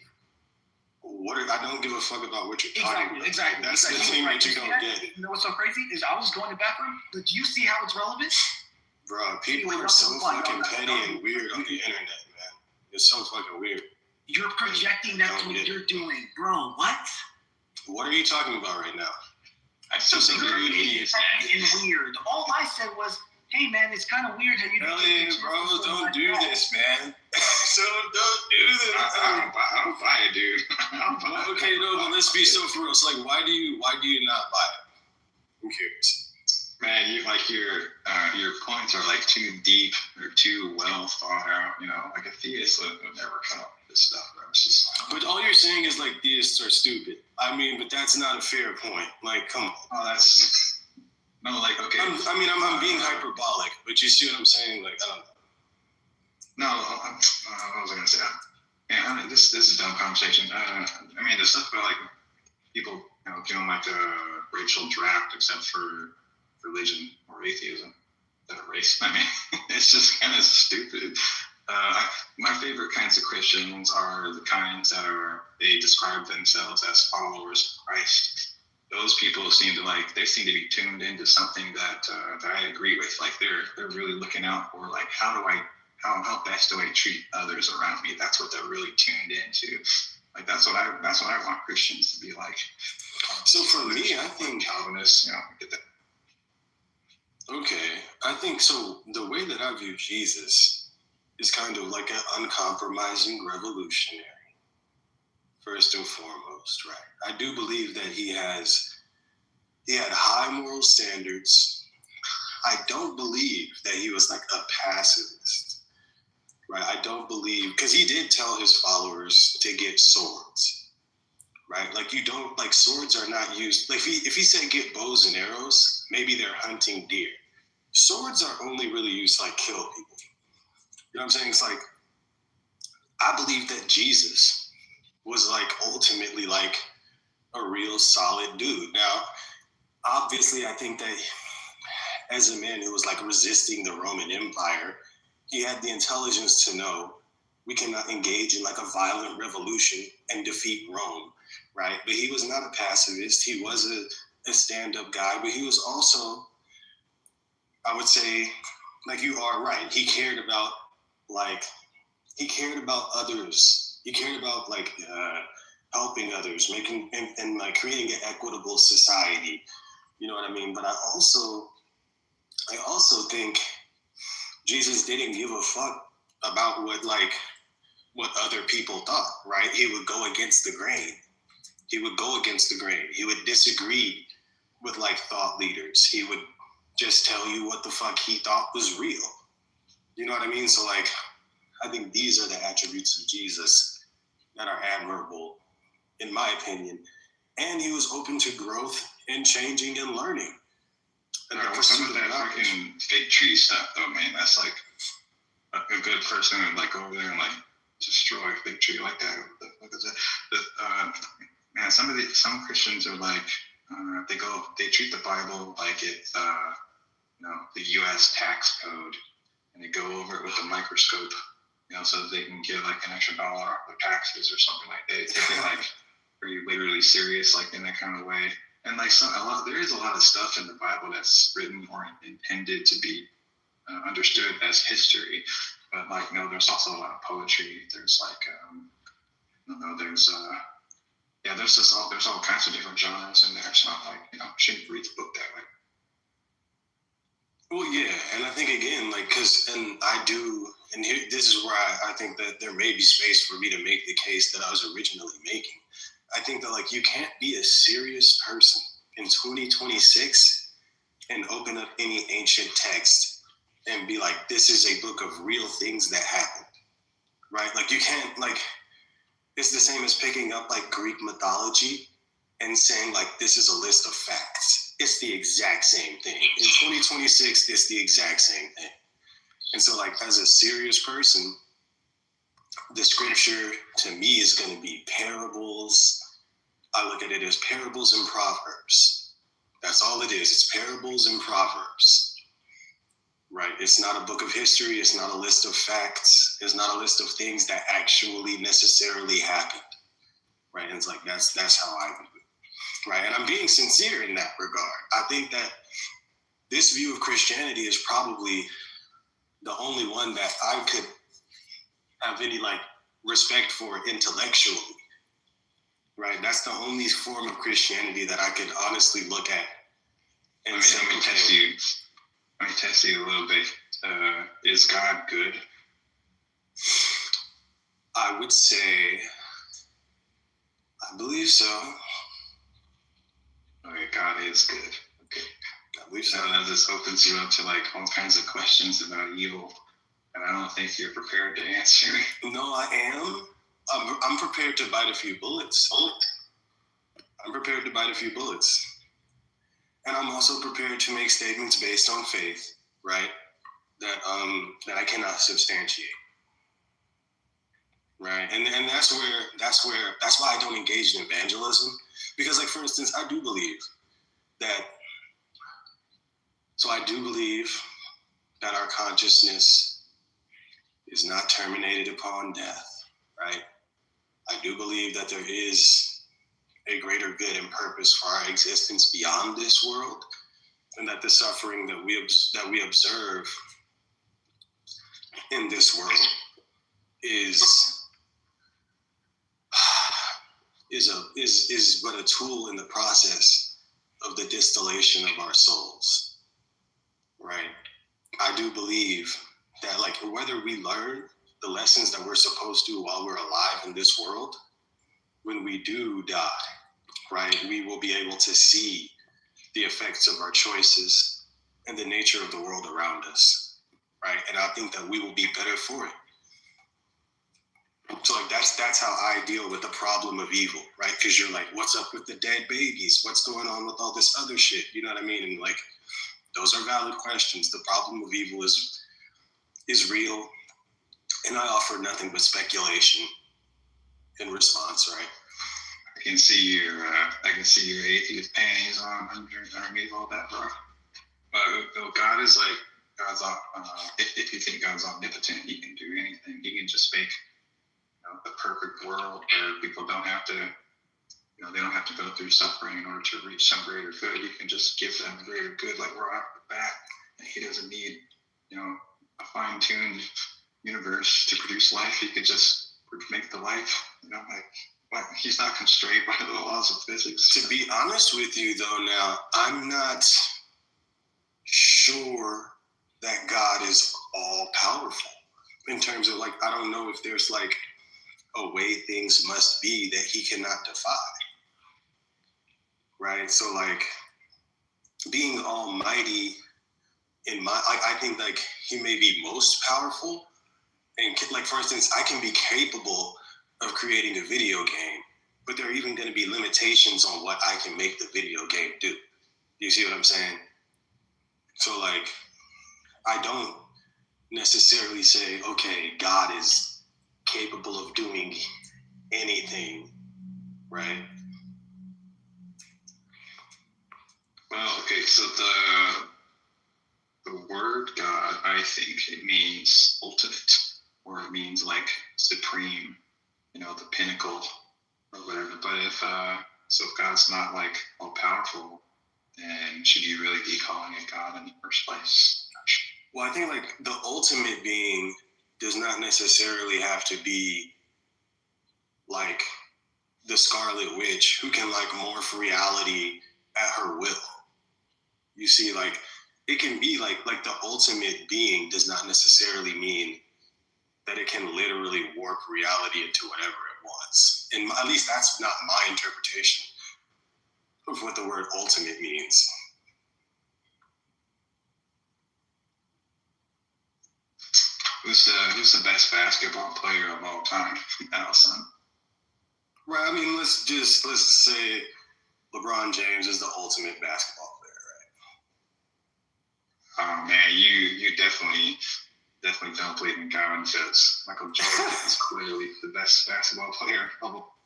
I don't give a fuck about what you're talking about. Exactly. That's the thing that you don't get. You know what's so crazy is I was going backwards, but do you see how it's relevant? Bro, people are so fucking petty and weird on the internet, man. It's so fucking weird. You're projecting that's what you're doing. Bro, what? What are you talking about right now? I still think you're weird. All I said was, hey man, it's kind of weird how you Elliot, bro, don't do this, man. So don't do this. I don't buy it, dude. Okay, no, but let's be so for real. It's like, why do you not buy it? Who cares? Man, your points are like too deep or too well thought out. You know, like a theist would never come up with this stuff. Bro. It's just. But all you're saying is like theists are stupid. I mean, but that's not a fair point. Like, come on. Oh, that's. No, like, okay. I'm being hyperbolic, but you see what I'm saying? Like, I don't know. No, what was I going to say? Yeah, this is a dumb conversation. I mean, the stuff about, like, people, feeling like a racial draft except for religion or atheism, that a race. I mean, it's just kind of stupid. My favorite kinds of Christians are the kinds that they describe themselves as followers of Christ. Those people seem to be tuned into something that I agree with. Like they're really looking out for like how best do I treat others around me? That's what they're really tuned into. Like that's what I want Christians to be like. So for me, I think Calvinists, get that. Okay, I think so. The way that I view Jesus is kind of like an uncompromising revolutionary. First and foremost, right? I do believe that he had high moral standards. I don't believe that he was like a pacifist, right? I don't believe, because he did tell his followers to get swords, right? Like swords are not used. Like if he said get bows and arrows, maybe they're hunting deer. Swords are only really used to like kill people. You know what I'm saying? It's like, I believe that Jesus was like ultimately like a real solid dude. Now, obviously, I think that as a man who was like resisting the Roman Empire, he had the intelligence to know we cannot engage in like a violent revolution and defeat Rome, right? But he was not a pacifist. He was a stand-up guy, but he was also, I would say, like you are right. He cared about others You cared about like helping others, making and like creating an equitable society. You know what I mean? But I also think Jesus didn't give a fuck about what other people thought, right? He would go against the grain. He would disagree with like thought leaders. He would just tell you what the fuck he thought was real. You know what I mean? So like, I think these are the attributes of Jesus that are admirable, in my opinion. And he was open to growth and changing and learning. And what's some of that fucking fig tree stuff though, man? That's like a good person would like go over there and like destroy a fig tree like that. What the fuck is that? Man, some Christians are like they treat the Bible like it's the U.S. tax code, and they go over it with a microscope, so that they can get like an extra $1 off their taxes or something like that. They take it like pretty literally serious, like in that kind of way. And like there is a lot of stuff in the Bible that's written or intended to be understood as history, but like there's also a lot of poetry. There's like there's all kinds of different genres in there. It's not like you shouldn't read the book that way. Well, yeah, and I think again, like, this is where I think that there may be space for me to make the case that I was originally making. I think that like you can't be a serious person in 2026 and open up any ancient text and be like, this is a book of real things that happened, right? Like you can't it's the same as picking up like Greek mythology and saying like, this is a list of facts. It's the exact same thing. In 2026, it's the exact same thing. And so like as a serious person, the scripture to me is going to be parables. I look at it as parables and proverbs. That's all it is. It's parables and proverbs, right? It's not a book of history. It's not a list of facts. It's not a list of things that actually necessarily happened, right? And it's like, that's how I view it, right? And I'm being sincere in that regard. I think that this view of Christianity is probably the only one that I could have any like respect for intellectually, right? That's the only form of Christianity that I could honestly look at and say, let me test you a little bit. Is God good? I would say, I believe so. Okay, God is good. Okay. I believe so. Now this opens you up to like all kinds of questions about evil, and I don't think you're prepared to answer. No, I am. I'm prepared to bite a few bullets. And I'm also prepared to make statements based on faith, right? That I cannot substantiate. Right. And that's why I don't engage in evangelism. Because like for instance, I do believe that our consciousness is not terminated upon death, right? I do believe that there is a greater good and purpose for our existence beyond this world, and that the suffering that we observe in this world is but a tool in the process of the distillation of our souls, right? I do believe that like whether we learn the lessons that we're supposed to while we're alive in this world, when we do die, right, we will be able to see the effects of our choices and the nature of the world around us, right? And I think that we will be better for it. So like that's how I deal with the problem of evil, right? Because you're like, what's up with the dead babies? What's going on with all this other shit? You know what I mean? And like, those are valid questions. The problem of evil is real, and I offer nothing but speculation in response, right? I can see your atheist panties on underneath all that, bro. But God's if you think God's omnipotent, he can do anything. He can just make the perfect world where people don't have to, they don't have to go through suffering in order to reach some greater good. You can just give them greater good, like we're off the bat. And he doesn't need, a fine-tuned universe to produce life. He could just make the life, like he's not constrained by the laws of physics. To be honest with you, though, now I'm not sure that God is all powerful in terms of like, I don't know if there's like a way things must be that he cannot defy. Right? So like being almighty I think like he may be most powerful. And like, for instance, I can be capable of creating a video game, but there are even going to be limitations on what I can make the video game do. You see what I'm saying? So like, I don't necessarily say, okay, God is capable of doing anything, right? Well, okay, so the word God, I think it means ultimate, or it means like supreme, the pinnacle or whatever. But if God's not like all powerful, then should you really be calling it God in the first place? Well, I think like the ultimate being does not necessarily have to be like the Scarlet Witch who can like morph reality at her will. You see, like it can be like the ultimate being does not necessarily mean that it can literally warp reality into whatever it wants. And at least that's not my interpretation of what the word ultimate means. Who's the best basketball player of all time, Allison? Right. I mean, let's say LeBron James is the ultimate basketball player, right? Oh man, you definitely don't believe in God, because Michael Jordan is clearly the best basketball player of all.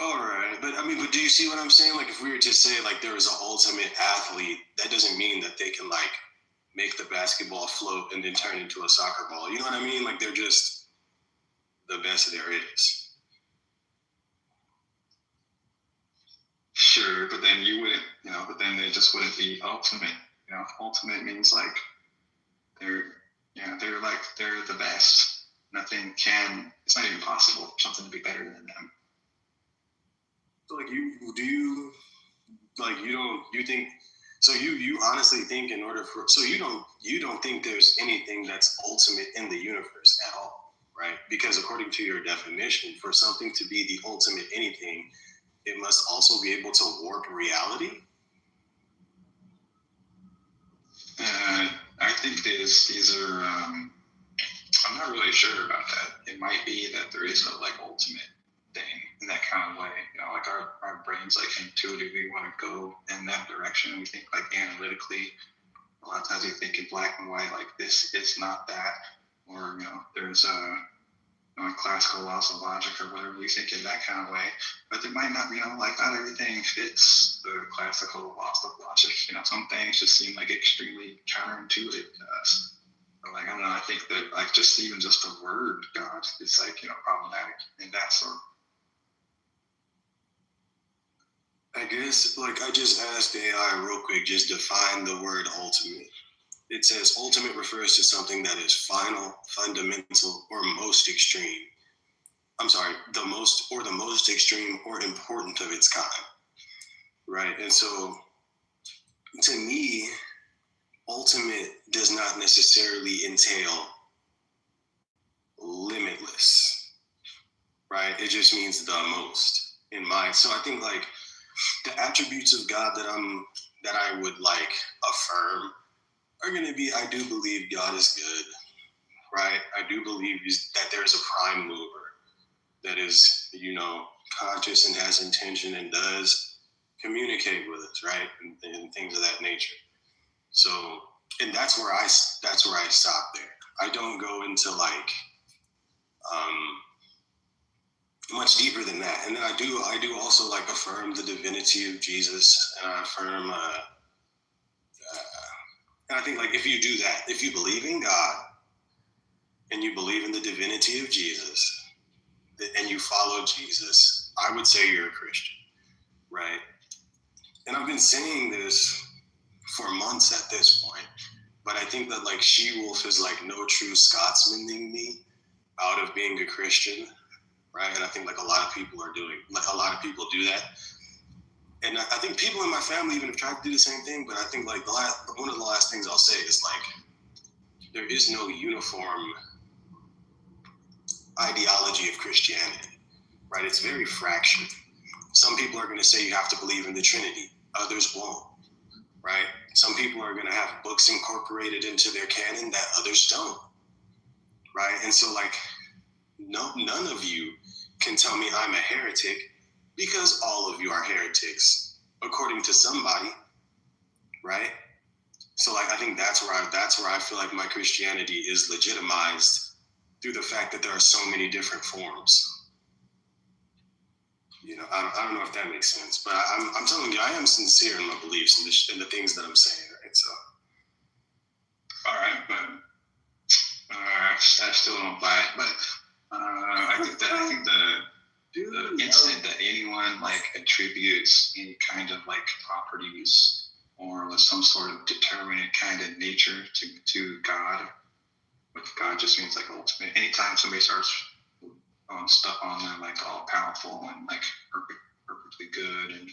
All right, but do you see what I'm saying? Like, if we were to say like there is an ultimate athlete, that doesn't mean that they can like make the basketball float and then turn into a soccer ball. You know what I mean? Like, they're just the best there is. Sure, but then you wouldn't, but then they just wouldn't be ultimate. Ultimate means like they're the best. It's not even possible for something to be better than them. So like you honestly think you don't think there's anything that's ultimate in the universe at all, right? Because according to your definition, for something to be the ultimate anything, it must also be able to warp reality. I think these are. I'm not really sure about that. It might be that there is no like ultimate thing in that kind of way. Like our brains like intuitively want to go in that direction. We think like analytically. A lot of times we think in black and white, like this is not that, or there's classical laws of logic or whatever. We think in that kind of way, but there might not, like not everything fits the classical laws of logic. Some things just seem like extremely counterintuitive to us. But like I don't know. I think that like just the word God is like problematic in that sort. I guess like I just asked AI real quick, just define the word ultimate. It says ultimate refers to something that is final, fundamental, or most extreme. I'm sorry, the most extreme or important of its kind. Right? And so to me, ultimate does not necessarily entail limitless. Right? It just means the most in mind. So I think like the attributes of God that I would like affirm are going to be, I do believe God is good, right? I do believe that there's a prime mover that is, conscious and has intention and does communicate with us, right? And things of that nature. So, and that's where I stop there. I don't go into like much deeper than that. And then I do also like affirm the divinity of Jesus, and I affirm and I think like if you do that, if you believe in God and you believe in the divinity of Jesus and you follow Jesus, I would say you're a Christian, right? And I've been saying this for months at this point, but I think that like She-Wolf is like no true Scotsman than me. out of being a Christian, right? And I think like a lot of people do that. And I think people in my family even have tried to do the same thing, but I think like one of the last things I'll say is like, there is no uniform ideology of Christianity, right? It's very fractured. Some people are going to say you have to believe in the Trinity. Others won't, right? Some people are going to have books incorporated into their canon that others don't, right? And so like, none of you can tell me I'm a heretic because all of you are heretics, according to somebody, right? So like, I think that's where I feel like my Christianity is legitimized through the fact that there are so many different forms. You know, I don't know if that makes sense, but I'm telling you, I am sincere in my beliefs and the things that I'm saying, right? So, all right, but I still don't buy it. But I think the instant that anyone like attributes any kind of like properties or with some sort of determinate kind of nature to God, which God just means like ultimate. Anytime somebody starts stuff on them like all powerful and like perfectly good and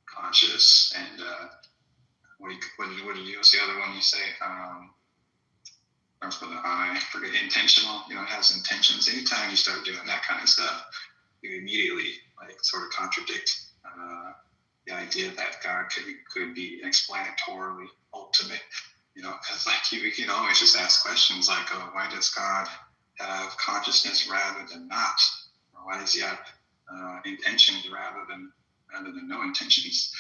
conscious and what did you what's the other one you say? Starts with an I, forget, intentional, you know, it has intentions. Anytime you start doing that kind of stuff, you immediately like sort of contradict the idea that God could be explanatorily ultimate, you know, because like you can always just ask questions like, oh, why does God have consciousness rather than not? Or why does he have intentions rather than no intentions?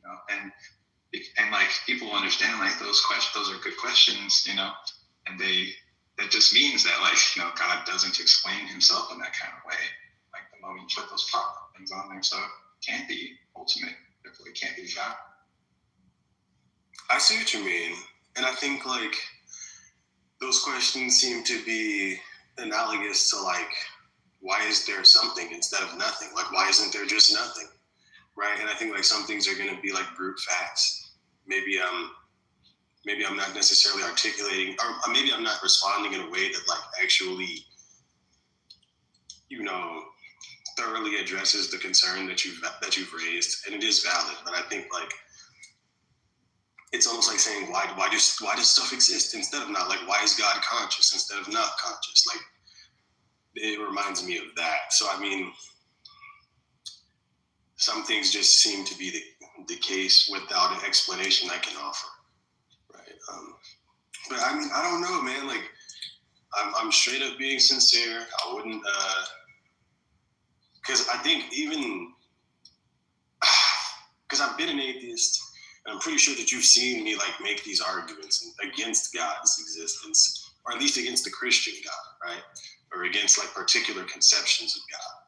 You know, and like people understand like those are good questions, you know, and that just means that like, you know, God doesn't explain himself in that kind of way. Like the moment you put those proper things on there, so it can't be ultimate. Therefore, it can't be God. I see what you mean, and I think like those questions seem to be analogous to like, why is there something instead of nothing? Like, why isn't there just nothing, right? And I think like some things are going to be like brute facts. Maybe I'm not necessarily articulating, or maybe I'm not responding in a way that like actually, you know, thoroughly addresses the concern that you've raised, and it is valid. But I think like it's almost like saying why does stuff exist instead of not? Like, why is God conscious instead of not conscious? Like, it reminds me of that. So I mean, some things just seem to be the case without an explanation I can offer, right? But I mean, I don't know, man. Like, I'm straight up being sincere. I wouldn't, because I think because I've been an atheist, and I'm pretty sure that you've seen me like make these arguments against God's existence, or at least against the Christian God, right? Or against like particular conceptions of God.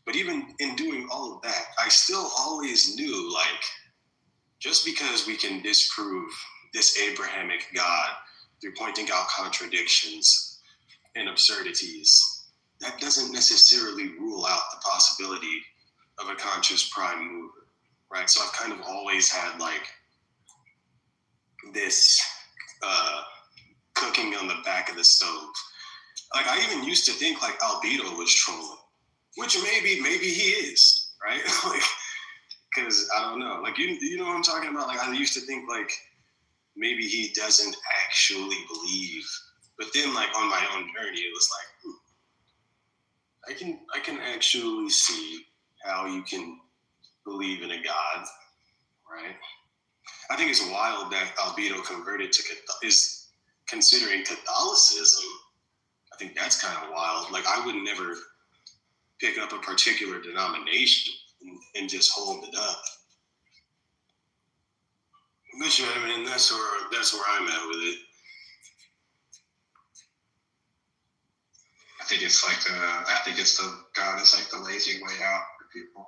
But even in doing all of that, I still always knew like, just because we can disprove this Abrahamic God through pointing out contradictions and absurdities, that doesn't necessarily rule out the possibility of a conscious prime mover, right? So I've kind of always had like this cooking on the back of the stove. Like, I even used to think like Albedo was trolling, which maybe he is, right? Like, because I don't know. Like, you know what I'm talking about? Like, I used to think like maybe he doesn't actually believe, but then like on my own journey, it was like, I can actually see how you can believe in a God, right? I think it's wild that Albedo converted is considering Catholicism. I think that's kind of wild. Like, I would never pick up a particular denomination and just hold it up. But yeah, I mean, that's where I'm at with it. I think it's the God is like the lazy way out for people,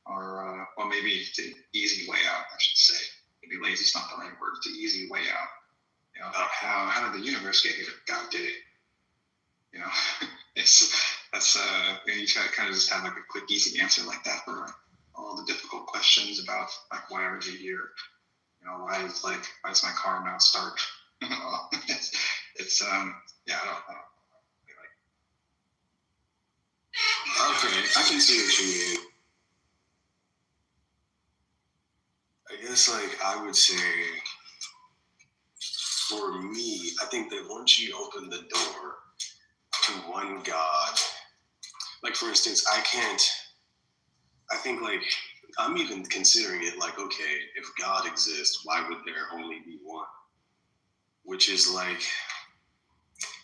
or well, maybe the easy way out, I should say. Maybe lazy is not the right word. It's the easy way out. You know, like how did the universe get here? God did it. You know, that's you kind of just have like a quick, easy answer like that for all the difficult questions about like, why are we here? You know, why does my car not start? it's yeah, I don't really like Okay, I can see what you mean. I guess, like, I would say, for me, I think that once you open the door to one God, like, for instance, I think, like, I'm even considering it like, okay, if God exists, why would there only be one? Which is like,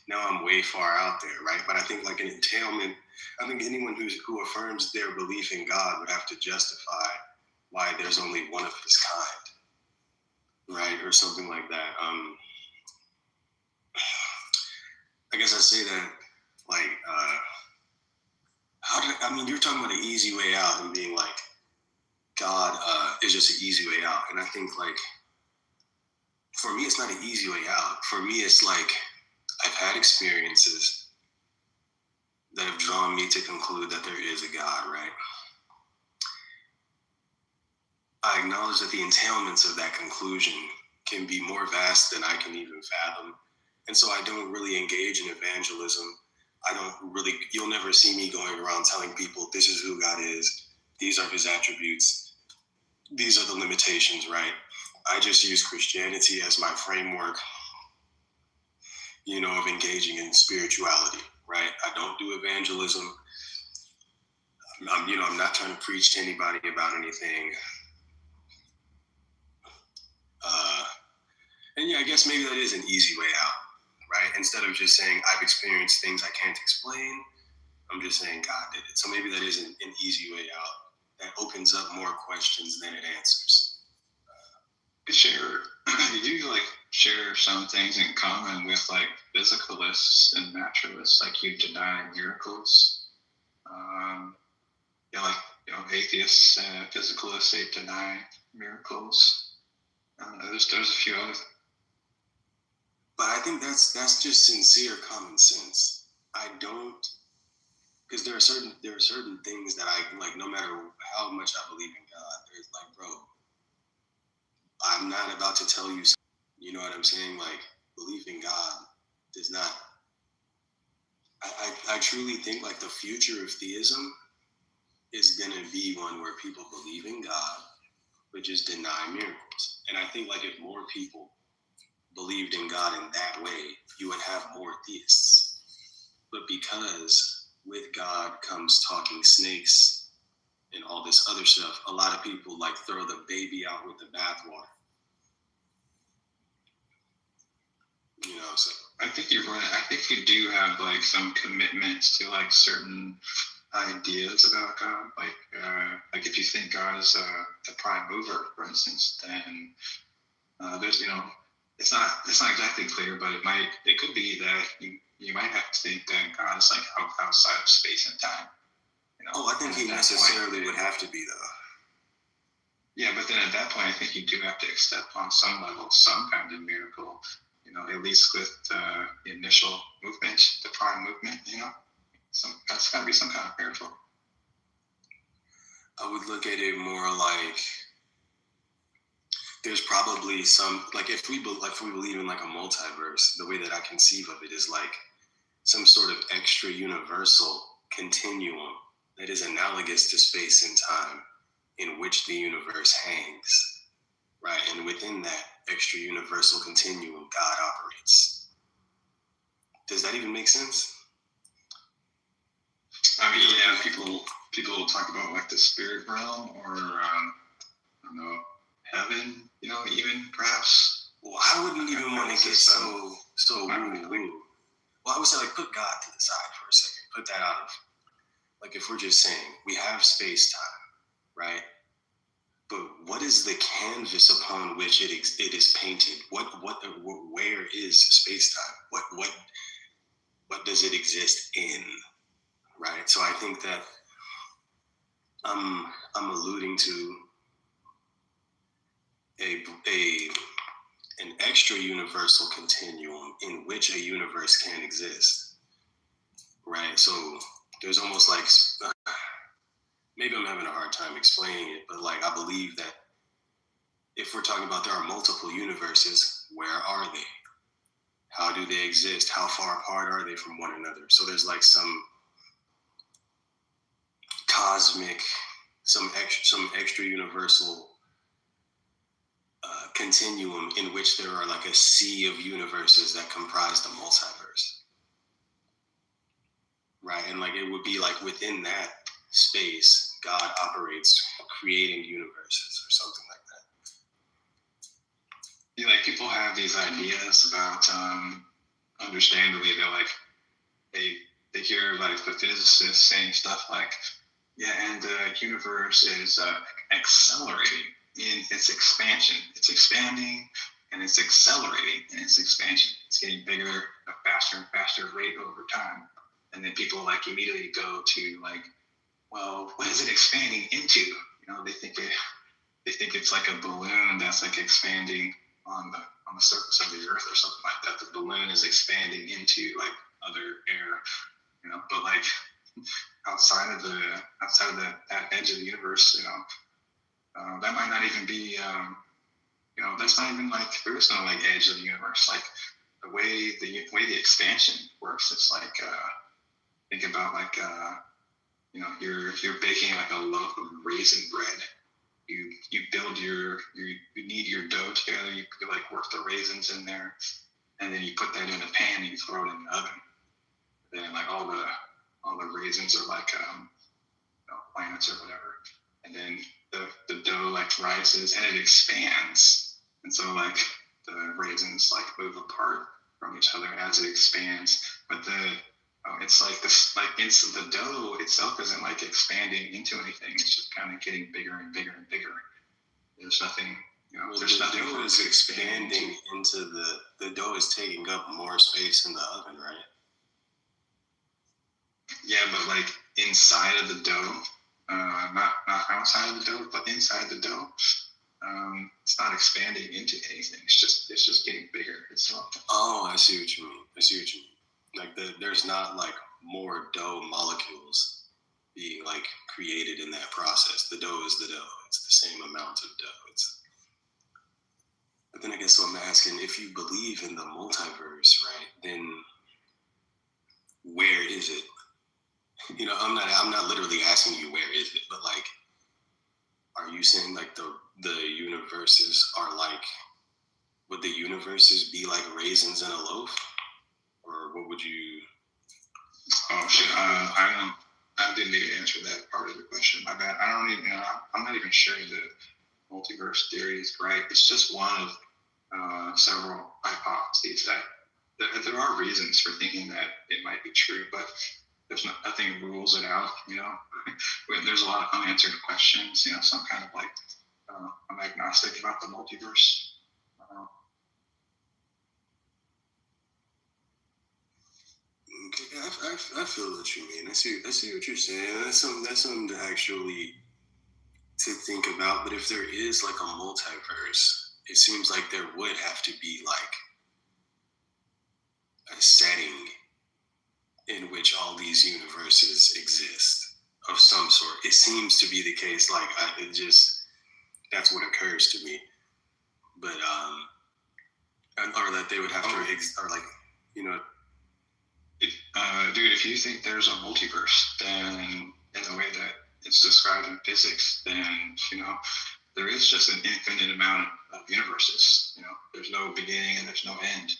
now I'm way far out there, right? But I think like an entailment, I think anyone who affirms their belief in God would have to justify why there's only one of his kind, right? Or something like that. I guess I say that like, you're talking about an easy way out and being like, God is just an easy way out. And I think like, for me, it's not an easy way out. For me, it's like, I've had experiences that have drawn me to conclude that there is a God, right? I acknowledge that the entailments of that conclusion can be more vast than I can even fathom. And so I don't really engage in evangelism. You'll never see me going around telling people this is who God is. These are his attributes. These are the limitations, right? I just use Christianity as my framework, of engaging in spirituality, right? I don't do evangelism. I'm not trying to preach to anybody about anything. And I guess maybe that is an easy way out, right? Instead of just saying, I've experienced things I can't explain, I'm just saying God did it. So maybe that is an easy way out that opens up more questions than it answers. Share some things in common with like physicalists and naturalists, like you deny miracles. Atheists and physicalists, they deny miracles. There's a few other. But I think that's just sincere common sense. Because there are certain things that I like. No matter how much I believe in God, there's like, bro, I'm not about to tell you something. You know what I'm saying? Like, belief in God does not. I truly think like the future of theism is going to be one where people believe in God, but just deny miracles. And I think like if more people believed in God in that way, you would have more theists. But because with God comes talking snakes and all this other stuff, a lot of people like throw the baby out with the bathwater. So I think you're right. I think you do have like some commitments to like certain ideas about God. Like if you think God is the prime mover, for instance, then there's it's not exactly clear, but it could be that you might have to think that God is like outside of space and time. I think he necessarily would have to be though. Yeah, but then at that point, I think you do have to accept on some level some kind of miracle. At least with the initial movement, the prime movement, that's got to be some kind of miracle. I would look at it more like there's probably some, like if we believe in like a multiverse, the way that I conceive of it is like some sort of extra universal continuum that is analogous to space and time in which the universe hangs, right? And within that extra universal continuum, God operates. Does that even make sense? I mean, yeah, people will talk about like the spirit realm or, I don't know, heaven, even perhaps. Well, I wouldn't even want to get so woo-woo. Well, I would say like put God to the side for a second. Put that out of, like if we're just saying we have space-time, right? But what is the canvas upon which it is painted? Where is space-time? What does it exist in? Right. So I think that I'm alluding to an extra universal continuum in which a universe can exist. Right. So there's almost like maybe I'm having a hard time explaining it, but like I believe that if we're talking about there are multiple universes, where are they? How do they exist? How far apart are they from one another? So there's like some cosmic, some extra universal continuum in which there are like a sea of universes that comprise the multiverse, right? And like it would be like within that space, God operates creating universes or something like that. Yeah, like people have these ideas about, understandably, they're like, they hear like the physicists saying stuff like, yeah, and the universe is accelerating in its expansion. It's expanding and it's accelerating in its expansion. It's getting bigger at a faster and faster rate over time. And then people like immediately go to like, well, what is it expanding into? You know, they think it's like a balloon that's like expanding on the surface of the earth or something like that. The balloon is expanding into like other air, you know, but like outside of that edge of the universe, you know, that might not even be, you know, that's not even like, there is no like edge of the universe. Like the way the expansion works, it's like, think about like, you know, you're baking like a loaf of raisin bread. You build you knead your dough together. You like work the raisins in there, and then you put that in a pan and you throw it in the oven. Then like all the raisins are like you know, planets or whatever, and then the dough like rises and it expands, and so like the raisins like move apart from each other as it expands, but it's like this, like the dough itself isn't like expanding into anything. It's just kind of getting bigger and bigger and bigger. There's nothing, you know. Well, there's the nothing dough is expanding into the dough is taking up more space in the oven, right? Yeah, but like inside of the dough, not outside of the dough, but inside the dough, it's not expanding into anything. It's just getting bigger itself. Oh, I see what you mean. Like there's not like more dough molecules being like created in that process. The dough is the dough. It's the same amount of dough. But then I guess so I'm asking, if you believe in the multiverse, right, then where is it? You know, I'm not literally asking you where is it, but like, are you saying like the universes are like, would the universes be like raisins in a loaf? Or what would you? Oh shit! I didn't even answer that part of the question. My bad. I don't even. I'm not even sure the multiverse theory is right. It's just one of several hypotheses that there are reasons for thinking that it might be true, but there's nothing rules it out. You know, there's a lot of unanswered questions. You know, some kind of like I'm agnostic about the multiverse. I feel what you mean. I see what you're saying. That's something to actually to think about. But if there is like a multiverse, it seems like there would have to be like a setting in which all these universes exist of some sort. It seems to be the case. Like that's what occurs to me. But or that they would have to, or like, you know. Dude, if you think there's a multiverse, then in the way that it's described in physics, then, you know, there is just an infinite amount of universes. You know, there's no beginning and there's no end.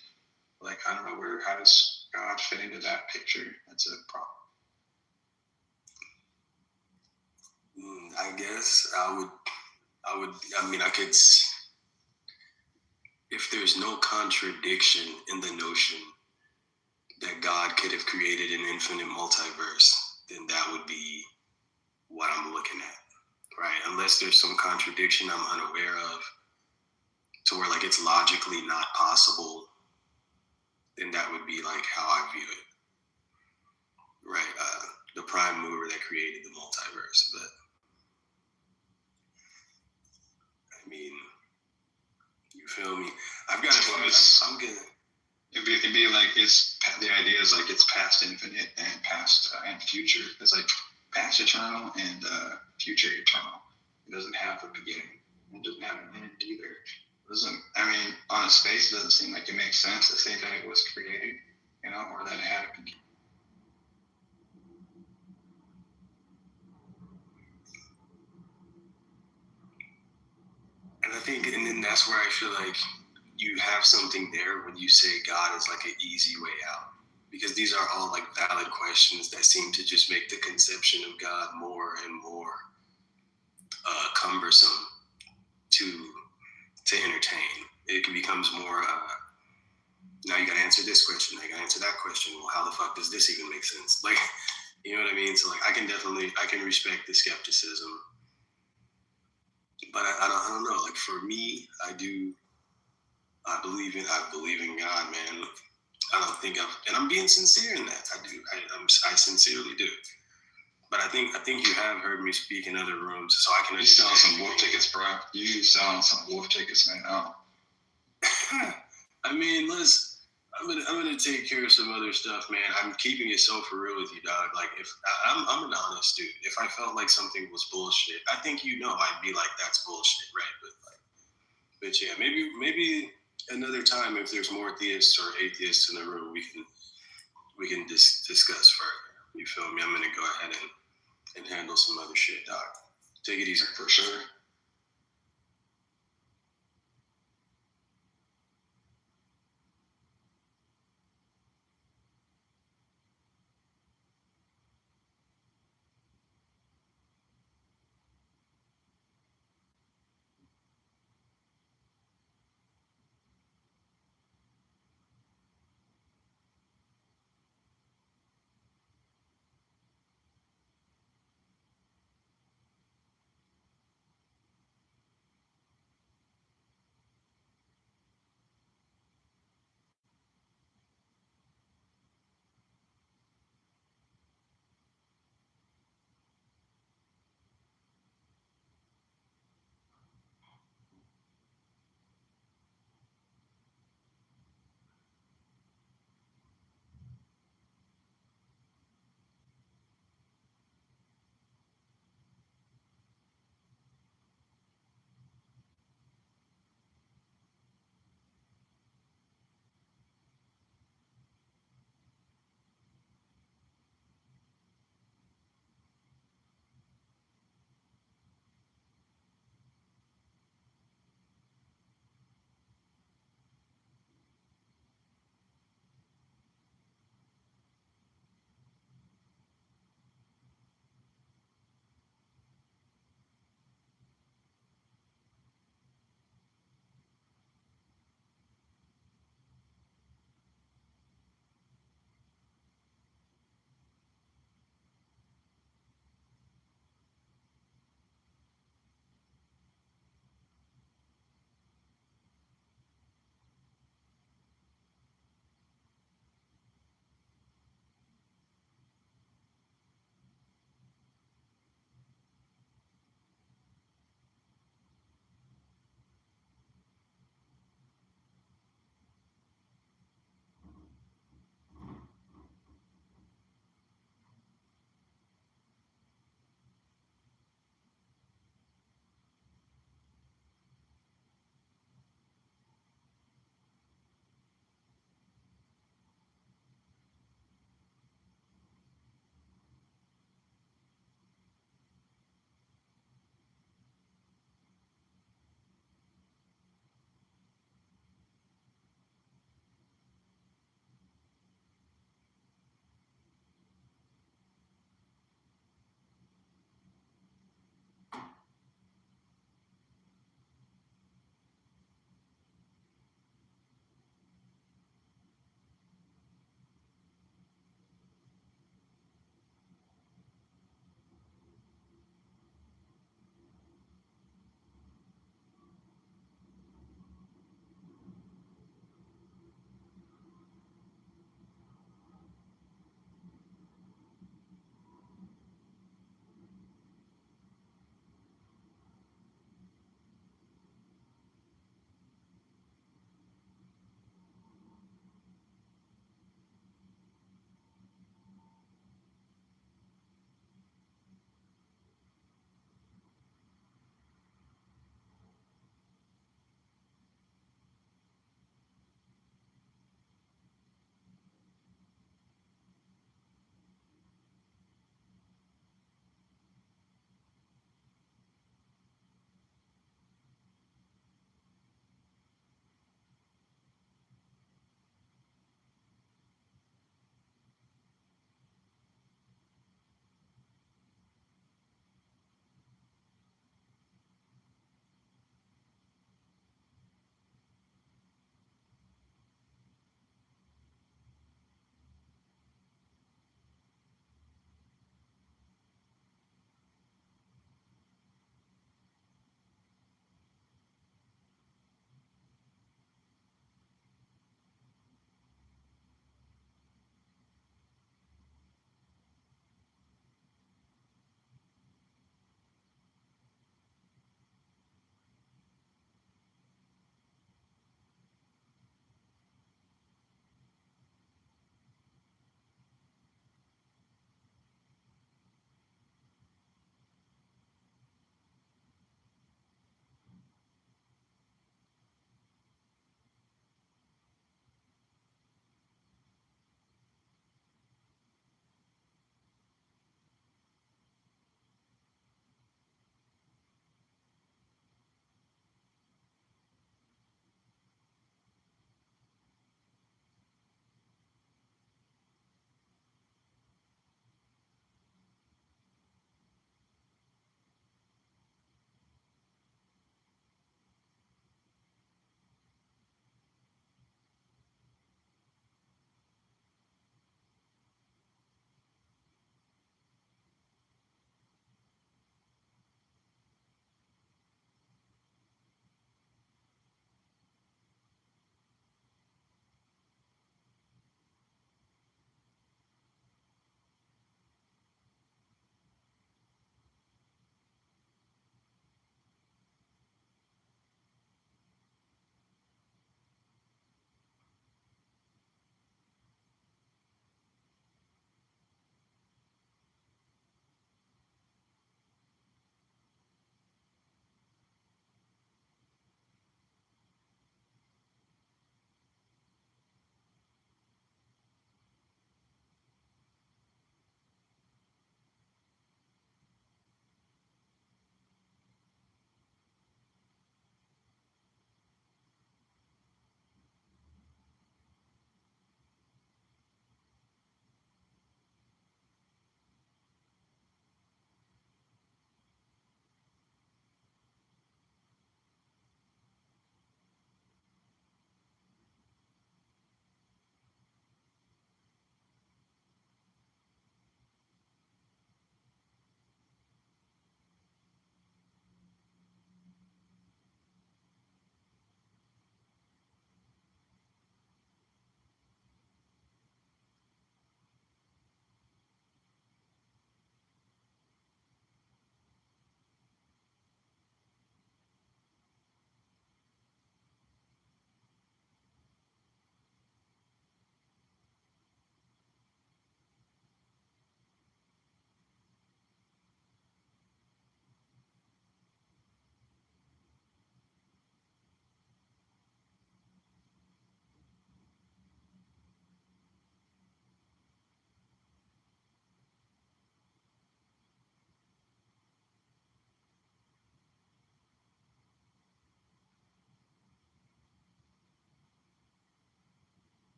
Like, I don't know how does God fit into that picture? That's a problem. I guess I could, if there's no contradiction in the notion that God could have created an infinite multiverse, then that would be what I'm looking at, right? Unless there's some contradiction I'm unaware of, to where like it's logically not possible, then that would be like how I view it, right? The prime mover that created the multiverse. But I mean, you feel me? I'm gonna. It'd be like the idea is like it's past infinite and past and future. It's like past eternal and future eternal. It doesn't have a beginning. It doesn't have an end either. On its face, it doesn't seem like it makes sense to say that it was created, you know, or that it had a beginning. think, and then that's where I feel like you have something there when you say God is like an easy way out, because these are all like valid questions that seem to just make the conception of God more and more cumbersome to entertain. It becomes more. Now you gotta answer this question. Now you gotta answer that question. Well, how the fuck does this even make sense? Like, you know what I mean? So like, I can respect the skepticism, but I don't know. Like for me, I believe in God, man. I don't think and I'm being sincere in that. I do. I sincerely do. But I think you have heard me speak in other rooms, so I can understand. You selling some wolf tickets, bro. You selling some wolf tickets, man. Oh. I mean, I'm gonna take care of some other stuff, man. I'm keeping it so for real with you, dog. Like if I'm an honest dude. If I felt like something was bullshit, I think I'd be like, that's bullshit, right? But yeah, maybe another time, if there's more theists or atheists in the room, we can discuss further. You feel me? I'm gonna go ahead and handle some other shit, dog. Take it easy. For sure.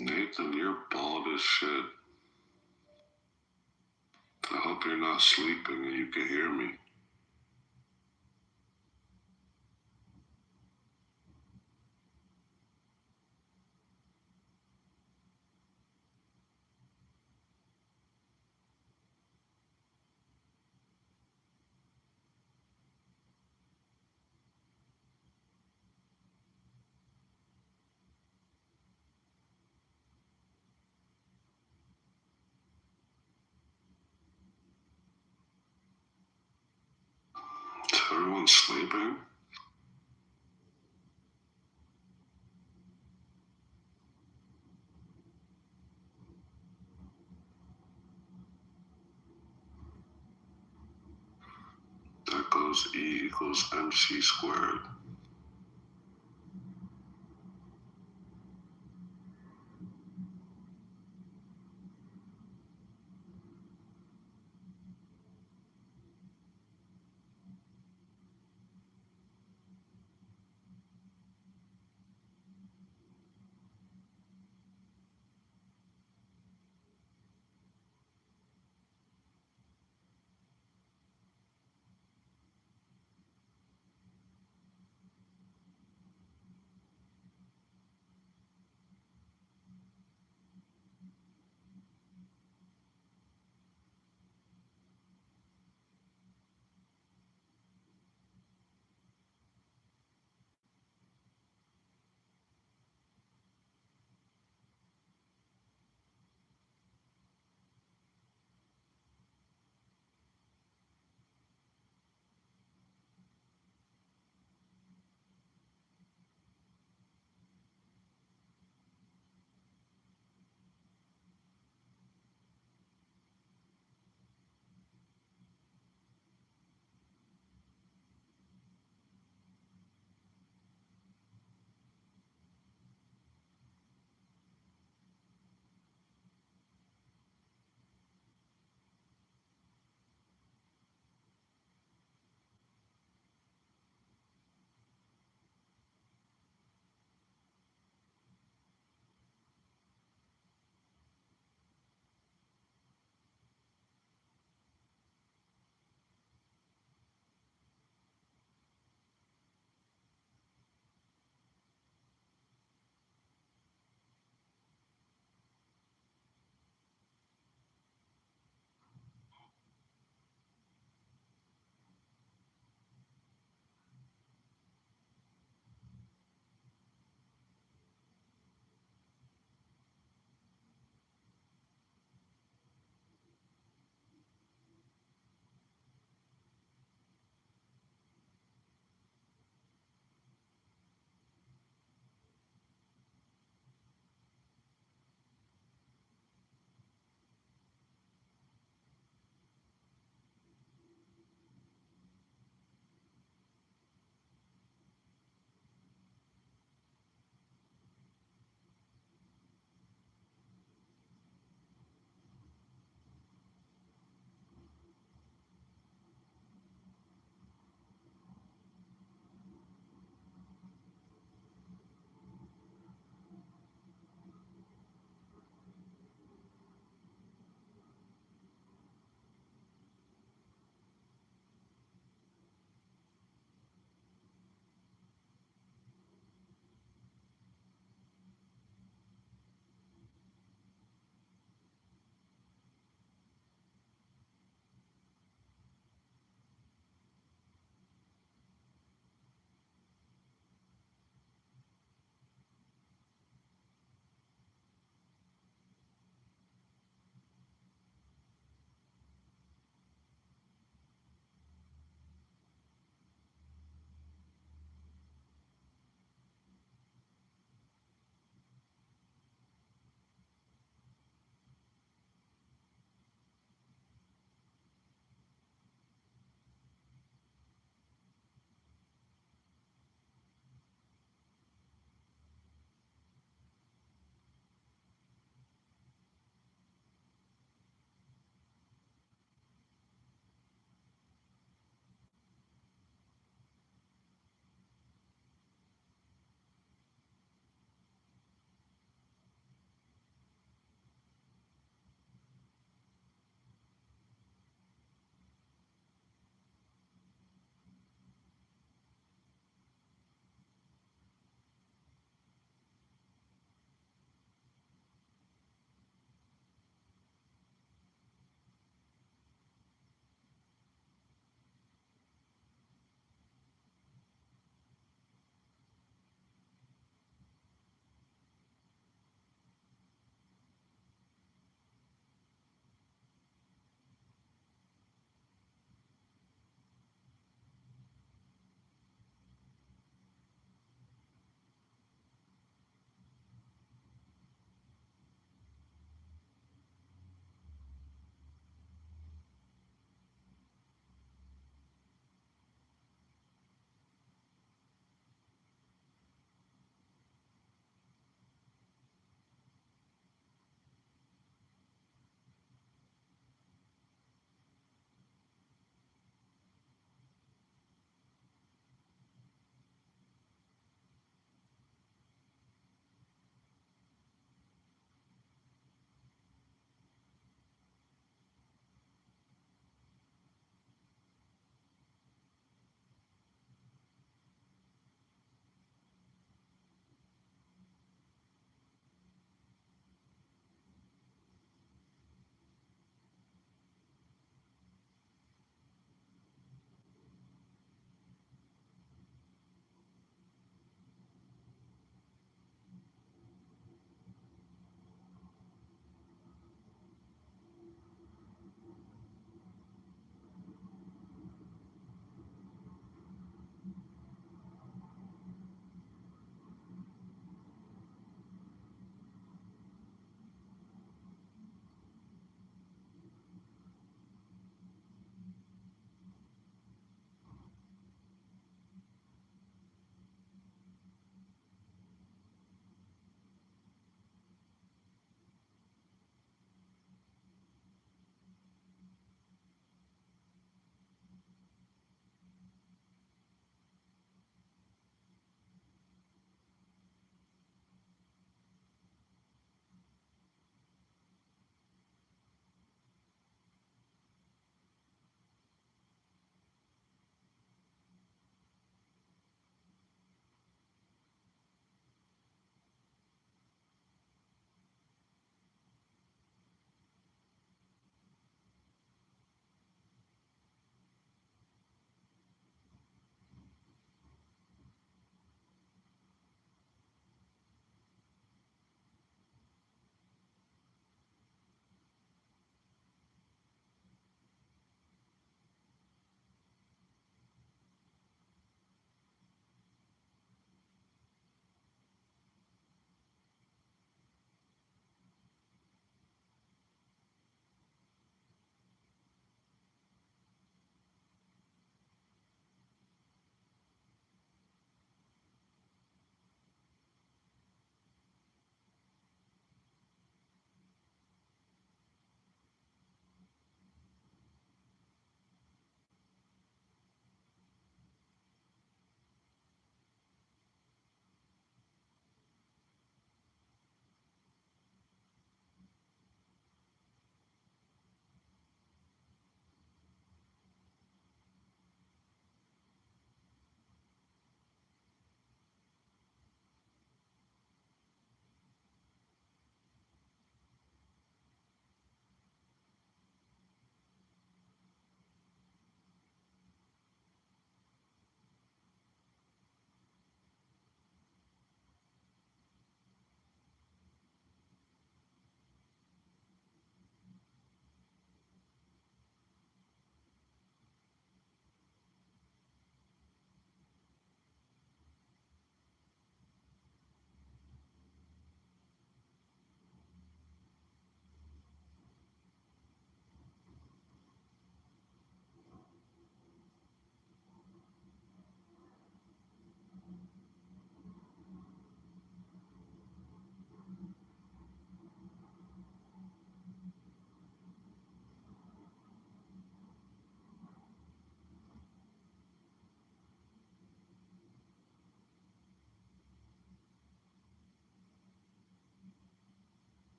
Nathan, you're bald as shit. I hope you're not sleeping and you can hear me. Is everyone sleeping? That goes E equals MC squared.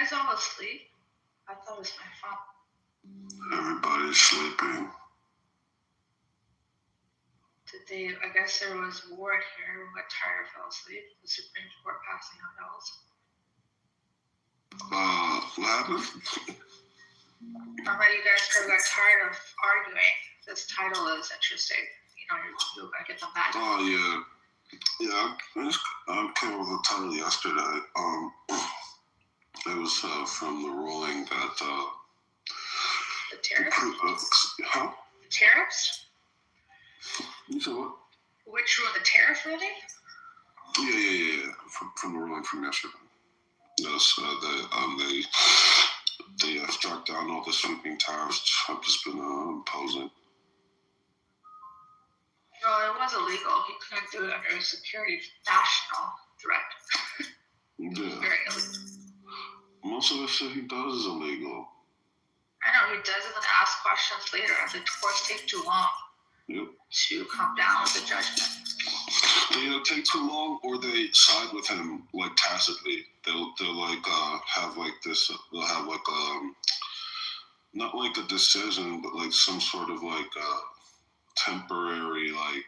guys all asleep? I thought it was my phone. Everybody's sleeping. I guess there was war here. We got tired, fell asleep. The Supreme Court passing out bills. What happened? I bet you guys probably got tired of arguing. This title is interesting. You know, you're gonna get the magic. Oh yeah. I came up with a title yesterday. It was from the ruling that the tariffs. Huh? The tariffs? You said what? Which one? The tariff ruling? Yeah. From the ruling from yesterday. Yes, they struck down all the sweeping tariffs Trump has been imposing. No, it was illegal. He couldn't do it under a security national threat. Yeah. Very illegal. Most of the shit he does is illegal. I know, he doesn't ask questions later. The courts take too long to come down with a judgment. They either take too long or they side with him like tacitly. They'll like have like this. They'll have like not like a decision, but like some sort of like temporary like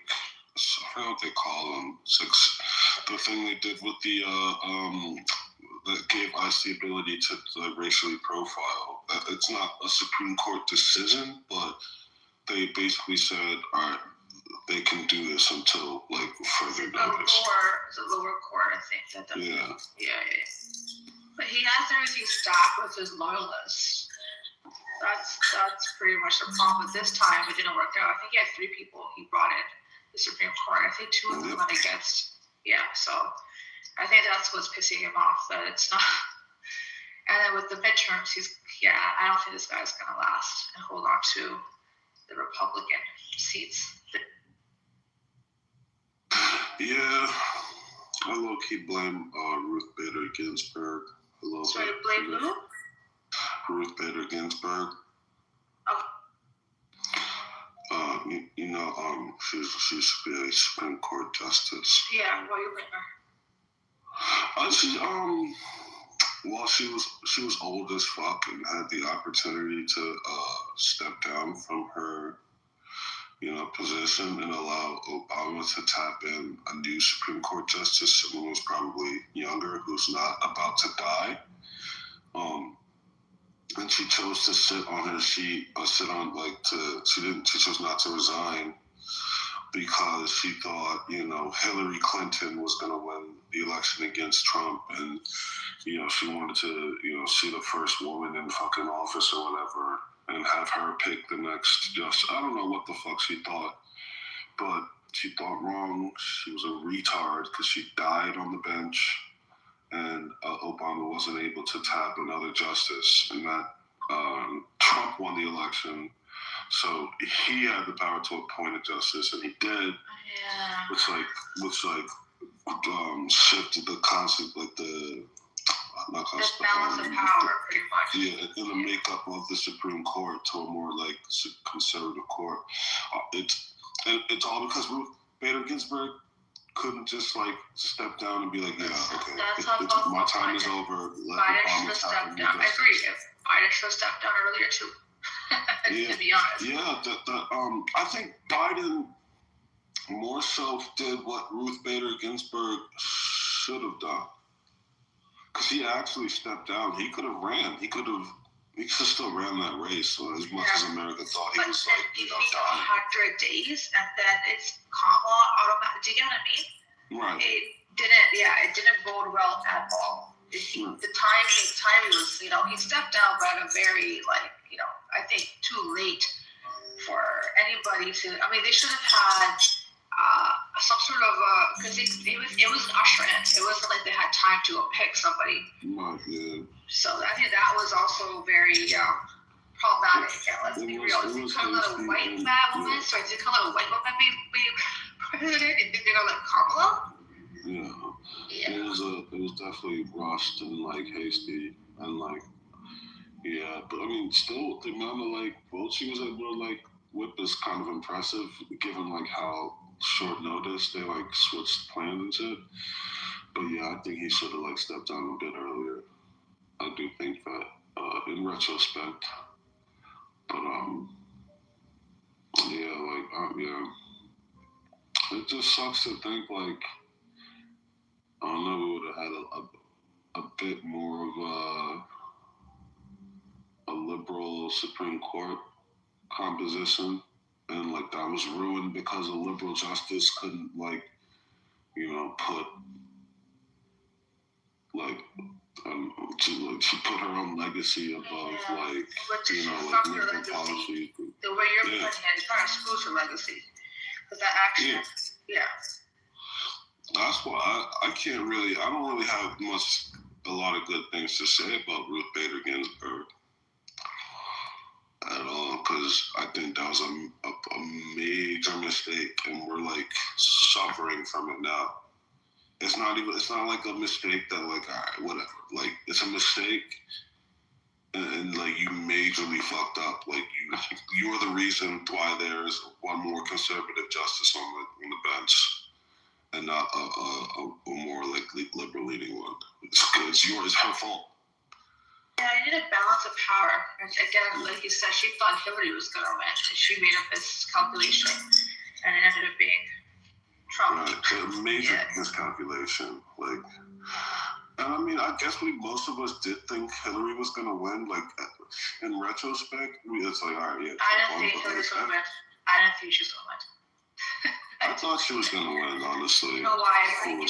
I forgot what they call them. It's like the thing they did with the that gave ICE the ability to like, racially profile. It's not a Supreme Court decision, but they basically said, all right, they can do this until like further notice. The lower court, I think that. Yeah. But he has everything stacked with his loyalists. That's pretty much the problem. But this time it didn't work out. I think he had 3 people he brought in the Supreme Court. I think 2 of them went against. Yeah, so I think that's what's pissing him off, that it's not. And then with the midterms, I don't think this guy's gonna last and hold on to the Republican seats. Yeah, I low-key blame Ruth Bader Ginsburg a little bit. Sorry, blame who? Ruth Bader Ginsburg. You know, she used to be a Supreme Court justice. Yeah, why you blame her? Well, she was old as fuck and had the opportunity to step down from her, position and allow Obama to tap in a new Supreme Court justice, someone who's probably younger, who's not about to die. And she chose to sit on her seat, she chose not to resign because she thought, Hillary Clinton was going to win the election against Trump, and, she wanted to, see the first woman in fucking office or whatever, and have her pick the next justice. I don't know what the fuck she thought, but she thought wrong. She was a retard because she died on the bench, and Obama wasn't able to tap another justice, and that Trump won the election. So he had the power to appoint a justice, and he did. Yeah. Which shifted the concept, like the balance of power, pretty much. Yeah, in the makeup of the Supreme Court to a more like conservative court. It's all because Ruth Bader Ginsburg couldn't just like step down and be like, yeah, okay, my time is over. Biden should have stepped down. I agree. Biden should have stepped down earlier too. To be honest. Yeah, I think Biden more so did what Ruth Bader Ginsburg should have done, because he actually stepped down. He could have ran. He could have still ran that race. So as much as America thought he was like, dying. 100 days, and then it's Kamala automatic. Do you get what I mean? Right. It didn't bode well at all. The timing was, he stepped down, but at a very, I think too late for anybody to. I mean, they should have had some sort of because it was an usher-in. It wasn't like they had time to pick somebody. Right, yeah. So I think that was also very problematic. And let's be real. If you come let a white woman, so if you come let a white woman be president, you think they're gonna let Kamala? Yeah. It was definitely rushed and like hasty and like, yeah. But I mean, still the amount of like votes she was able to like whip is kind of impressive, given like how short notice they like switched plans and shit. But yeah, I think he should have like stepped down a bit earlier. I do think that in retrospect, but it just sucks to think like I don't know, we would have had a bit more of a liberal Supreme Court composition, and like that was ruined because a liberal justice couldn't put to put her own legacy above liberal policy. The way you're putting it kind of screws her legacy. Because that action, That's why I can't really, I don't really have a lot of good things to say about Ruth Bader Ginsburg at all, because I think that was a major mistake, and we're like suffering from it now. It's not like a mistake that like, all right, whatever. Like, it's a mistake, and like you majorly fucked up. Like you are the reason why there's one more conservative justice on the bench, and not a more like liberal leaning one. It's her fault. Yeah, I need a balance of power. And again, like you said, she thought Hillary was going to win, and she made up this calculation, and it ended up being Trump. Right, a major miscalculation. Like, and I mean, I guess most of us did think Hillary was going to win. Like, in retrospect, it's like, all right, yeah. I didn't think Hillary was going to win. I didn't think she was going to win. I thought she was going to win, honestly. You know why? I think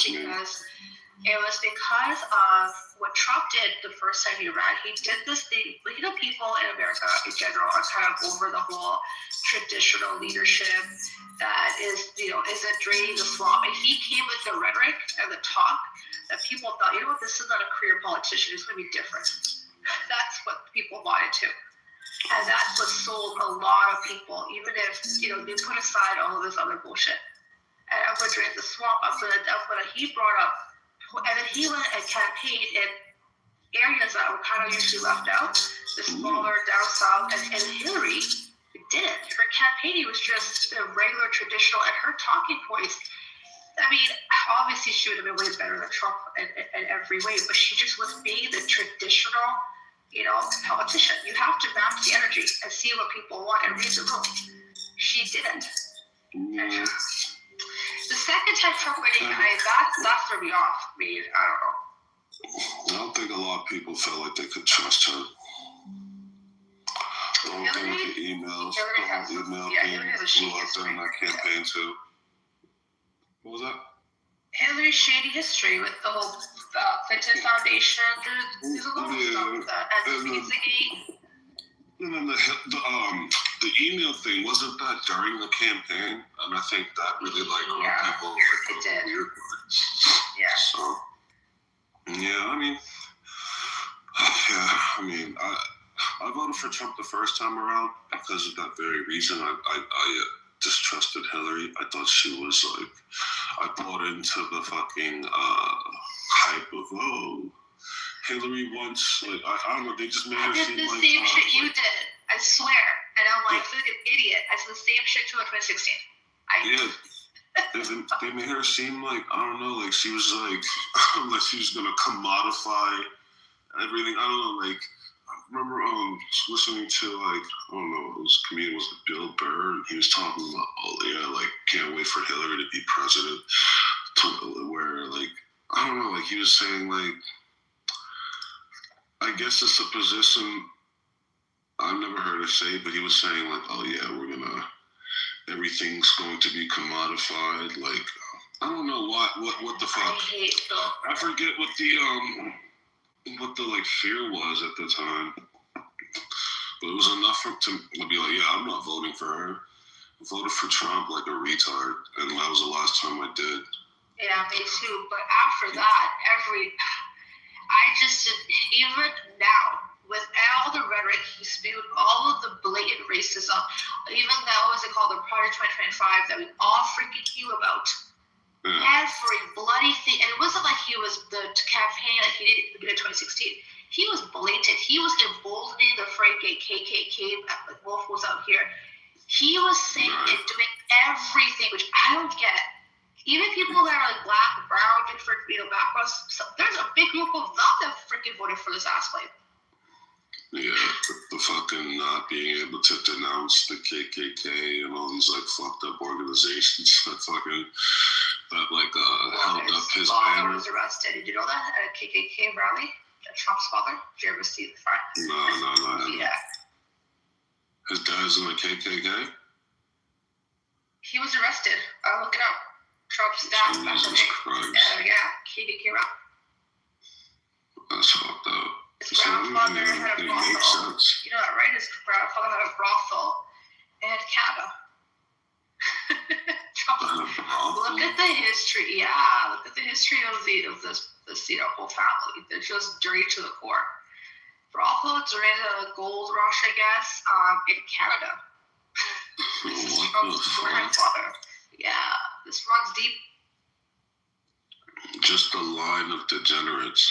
it was because of what Trump did the first time he ran. He did this thing. People in America in general are kind of over the whole traditional leadership that is draining the swamp. And he came with the rhetoric and the talk that people thought, this is not a career politician. It's going to be different. That's what people wanted to. And that's what sold a lot of people, even if, they put aside all of this other bullshit. And I'm going to drain the swamp. He brought up, and then he went and campaigned in areas that were kind of usually left out, the smaller down south, and Hillary didn't. Her campaigning was just the regular traditional, and her talking points, I mean, obviously she would have been way better than Trump in every way, but she just was being the traditional, politician. You have to match the energy and see what people want and read the room. She didn't. Yeah. The second time Trump winning, that threw me off. I mean, I don't know. I don't think a lot of people felt like they could trust her. The whole thing with the emails, Hillary has a shady history. In that campaign too. What was that? Hillary's shady history with the whole Clinton Foundation. There's a lot of stuff with that. And the Pizzagate. And then the email thing, wasn't that during the campaign? And I think that really people it did. Weird. Yeah. So I voted for Trump the first time around because of that very reason. I distrusted Hillary. I thought she was I bought into the fucking hype of Hillary wants, I don't know, they just made her seem like... I did the same shit you did, I swear. And I'm like an idiot. I said the same shit too in 2016. They made her seem like, I don't know, like she was like she was going to commodify everything. I don't know, I remember listening to, I don't know, this comedian was Bill Burr, and he was talking about, can't wait for Hillary to be president. Where, I don't know, he was saying, I guess it's a position I've never heard her say, but he was saying everything's going to be commodified. I don't know what the fuck. I forget what the fear was at the time, but it was enough to be I'm not voting for her. I voted for Trump like a retard, and that was the last time I did. Yeah, me too. But after that, even now, with all the rhetoric he spewed, all of the blatant racism, even that, what was it called, the Project 2025 that we all freaking knew about. Every bloody thing, and it wasn't like he was the campaign like he did at the beginning of 2016. He was blatant. He was emboldening the freaking KKK, like Wolf was out here. He was saying and doing everything, which I don't get. Even people that are like black, brown, different, backgrounds. So there's a big group of them that freaking voted for this ass play. Yeah, the fucking not being able to denounce the KKK and all these like fucked up organizations that fucking held up his banner. Was arrested. Did you know that at a KKK rally? Trump's father. Did you ever see the front? No. Yeah. His dad's in the KKK. He was arrested. I'll look it up. Trump's dad. Jesus Christ. Yeah, KKK rally. That's fucked up. His grandfather had a brothel. You know that, right? His grandfather had a brothel in Canada. Look at the history. Yeah, look at the history of this whole family. They're just dirty to the core. Brothel during the gold rush, I guess, in Canada. This is Trump's grandfather. Yeah, this runs deep. Just a line of degenerates.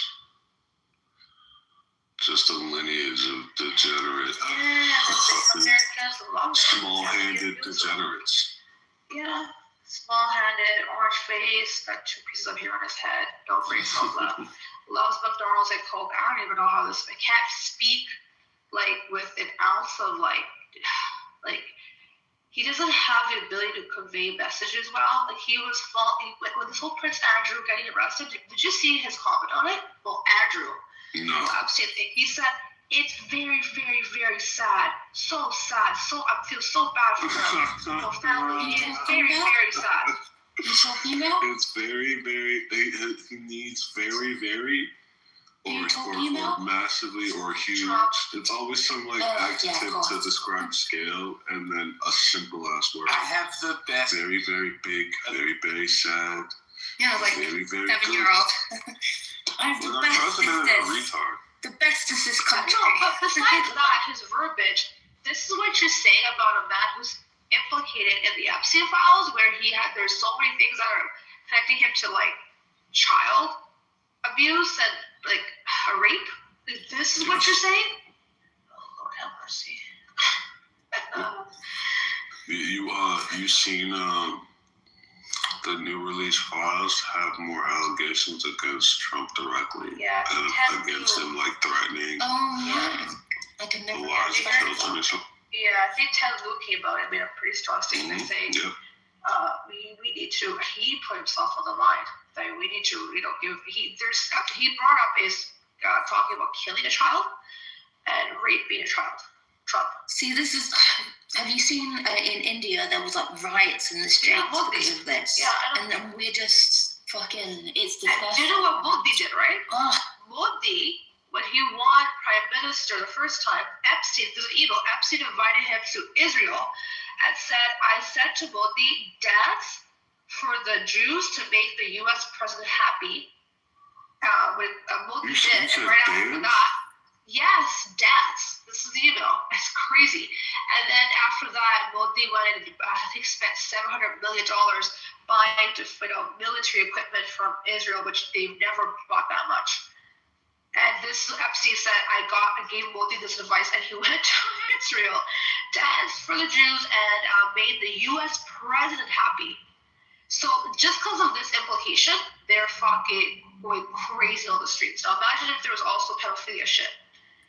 Just a lineage of degenerate, small-handed degenerates. Yeah, small-handed, orange face, got 2 pieces of hair on his head, no brace, no love. Loves McDonald's and Coke. I don't even know how this. I can't speak with an ounce of he doesn't have the ability to convey messages well. He was when this whole Prince Andrew getting arrested. Did you see his comment on it? Well, Andrew. No. He said, it's very, very, very sad. So sad. I feel so bad for them. The family is very, very sad. It's very, very, he needs very, very, or massively, or huge. It's always some adjective to describe scale, and then a simple ass word. I have the best. Very, very big, very, very sad. Yeah, very, very 7-year-old. I'm the retard. The best is this country. No, but besides that, his verbiage, this is what you're saying about a man who's implicated in the Epstein files, where there's so many things that are connecting him to child abuse and rape. This is what you're saying? Oh, Lord have mercy. You seen the new release files have more allegations against Trump directly, and against him threatening. Oh yeah, I can never. Yeah, I think Ted Lieu came out and made a pretty strong statement saying, we need to. He put himself on the line. That we need to, give. He brought up is talking about killing a child and raping a child. Trump. See, this is. Have you seen in India there was riots in the streets because of this? Yeah, and then we're just fucking. It's disgusting. Do you know what Modi did, right? Modi, when he won prime minister the first time, Epstein, there's an email. Epstein invited him to Israel and said, "I said to Modi, dance for the Jews to make the U.S. president happy." Modi did, and right after that. Yes, dance. This is the email. It's crazy. And then after that, Modi went and spent $700 million buying military equipment from Israel, which they've never bought that much. And this Epstein said, I gave Modi this advice, and he went to Israel, danced for the Jews, and made the U.S. president happy. So just because of this implication, they're fucking going crazy on the streets. Now imagine if there was also pedophilia shit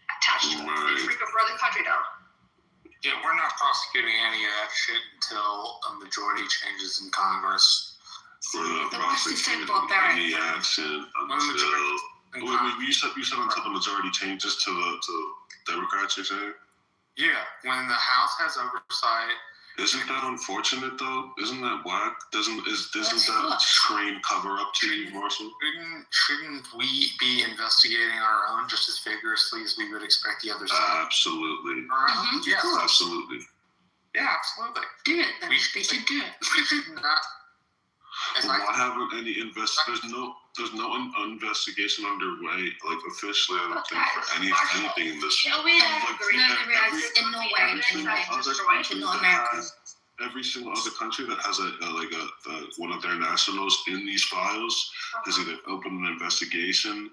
attached to it. They freaking burn the country down. Yeah, we're not prosecuting any of that shit until a majority changes in Congress. We're not prosecuting any action until. You said until the majority changes to the Democrats, you're saying? Yeah, when the House has oversight. Isn't that unfortunate though? Isn't that whack? Doesn't that scream cover up to you, Marshall? Shouldn't we be investigating our own just as vigorously as we would expect the other side? Absolutely. Yeah, absolutely. Yeah, absolutely. Do it. They should do it. We should not. Why haven't any There's no investigation underway, officially. I don't think for anything in this. No, we don't agree. In no way. In no America. every single other country that has one of their nationals in these files has either opened an investigation,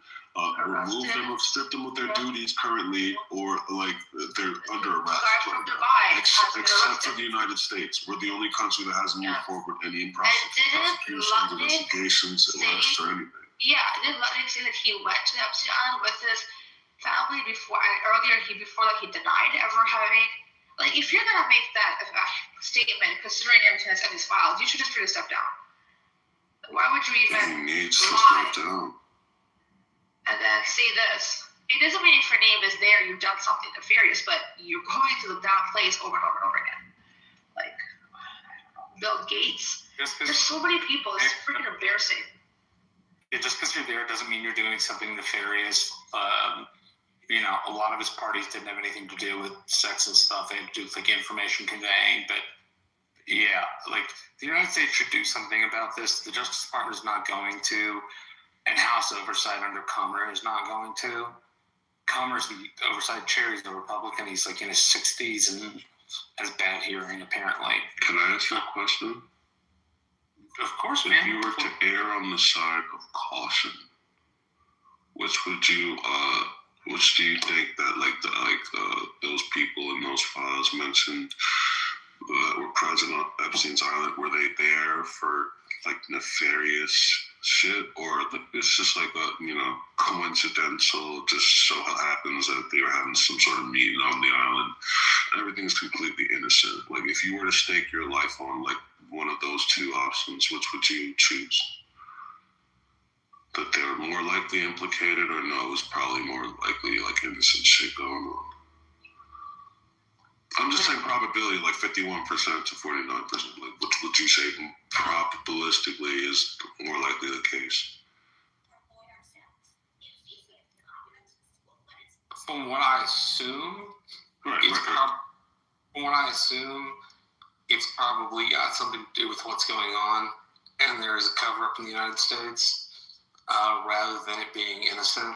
removed them, stripped them of their duties currently, or like they're under arrest. Except for the United States, we're the only country that hasn't moved forward with any prosecutions, investigations, arrests, or anything. Yeah, didn't Lutnick say that he went to the Epstein Island with his family before he denied ever having, like, if you're gonna make that statement considering everything that's in these files, you should just try to step down. Why would you even He needs to step down. And then say this? It doesn't mean if your name is there, you've done something nefarious, but you're going to the down place over and over and over again. Like Bill Gates. There's so many people. It's freaking embarrassing. Yeah, just because you're there doesn't mean you're doing something nefarious. A lot of his parties didn't have anything to do with sex and stuff. They had to do with, like, information conveying. But, yeah, like, the United States should do something about this. The Justice Department is not going to, and House oversight under Comer is not going to. Comer's the oversight chair. He's a Republican. He's, like, in his 60s and has bad hearing, apparently. Can I ask you a question? Of course, man. If you were to err on the side of caution, which do you think that those people in those files mentioned that were present on Epstein's Island, were they there for like nefarious shit, or it's just like a coincidental? Just so happens that they were having some sort of meeting on the island. Everything's completely innocent. Like, if you were to stake your life on like one of those two options, which would you choose? That they were more likely implicated, or no, it was probably more likely like innocent shit going on? I'm just saying probability, like 51% to 49%. Like, what would you say probabilistically is more likely the case? From what I assume, it's probably got something to do with what's going on, and there is a cover-up in the United States. Rather than it being innocent.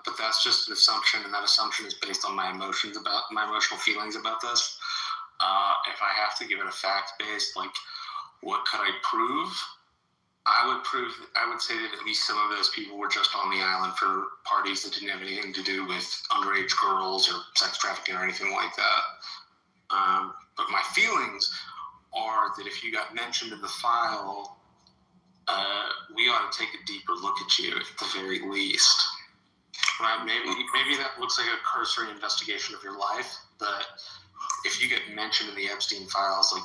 But that's just an assumption, and that assumption is based on my emotional feelings about this. If I have to give it a fact-based, like, what could I prove? I would say that at least some of those people were just on the island for parties that didn't have anything to do with underage girls or sex trafficking or anything like that. But my feelings are that if you got mentioned in the file, we ought to take a deeper look at you at the very least. Right? Maybe that looks like a cursory investigation of your life, but if you get mentioned in the Epstein files, like,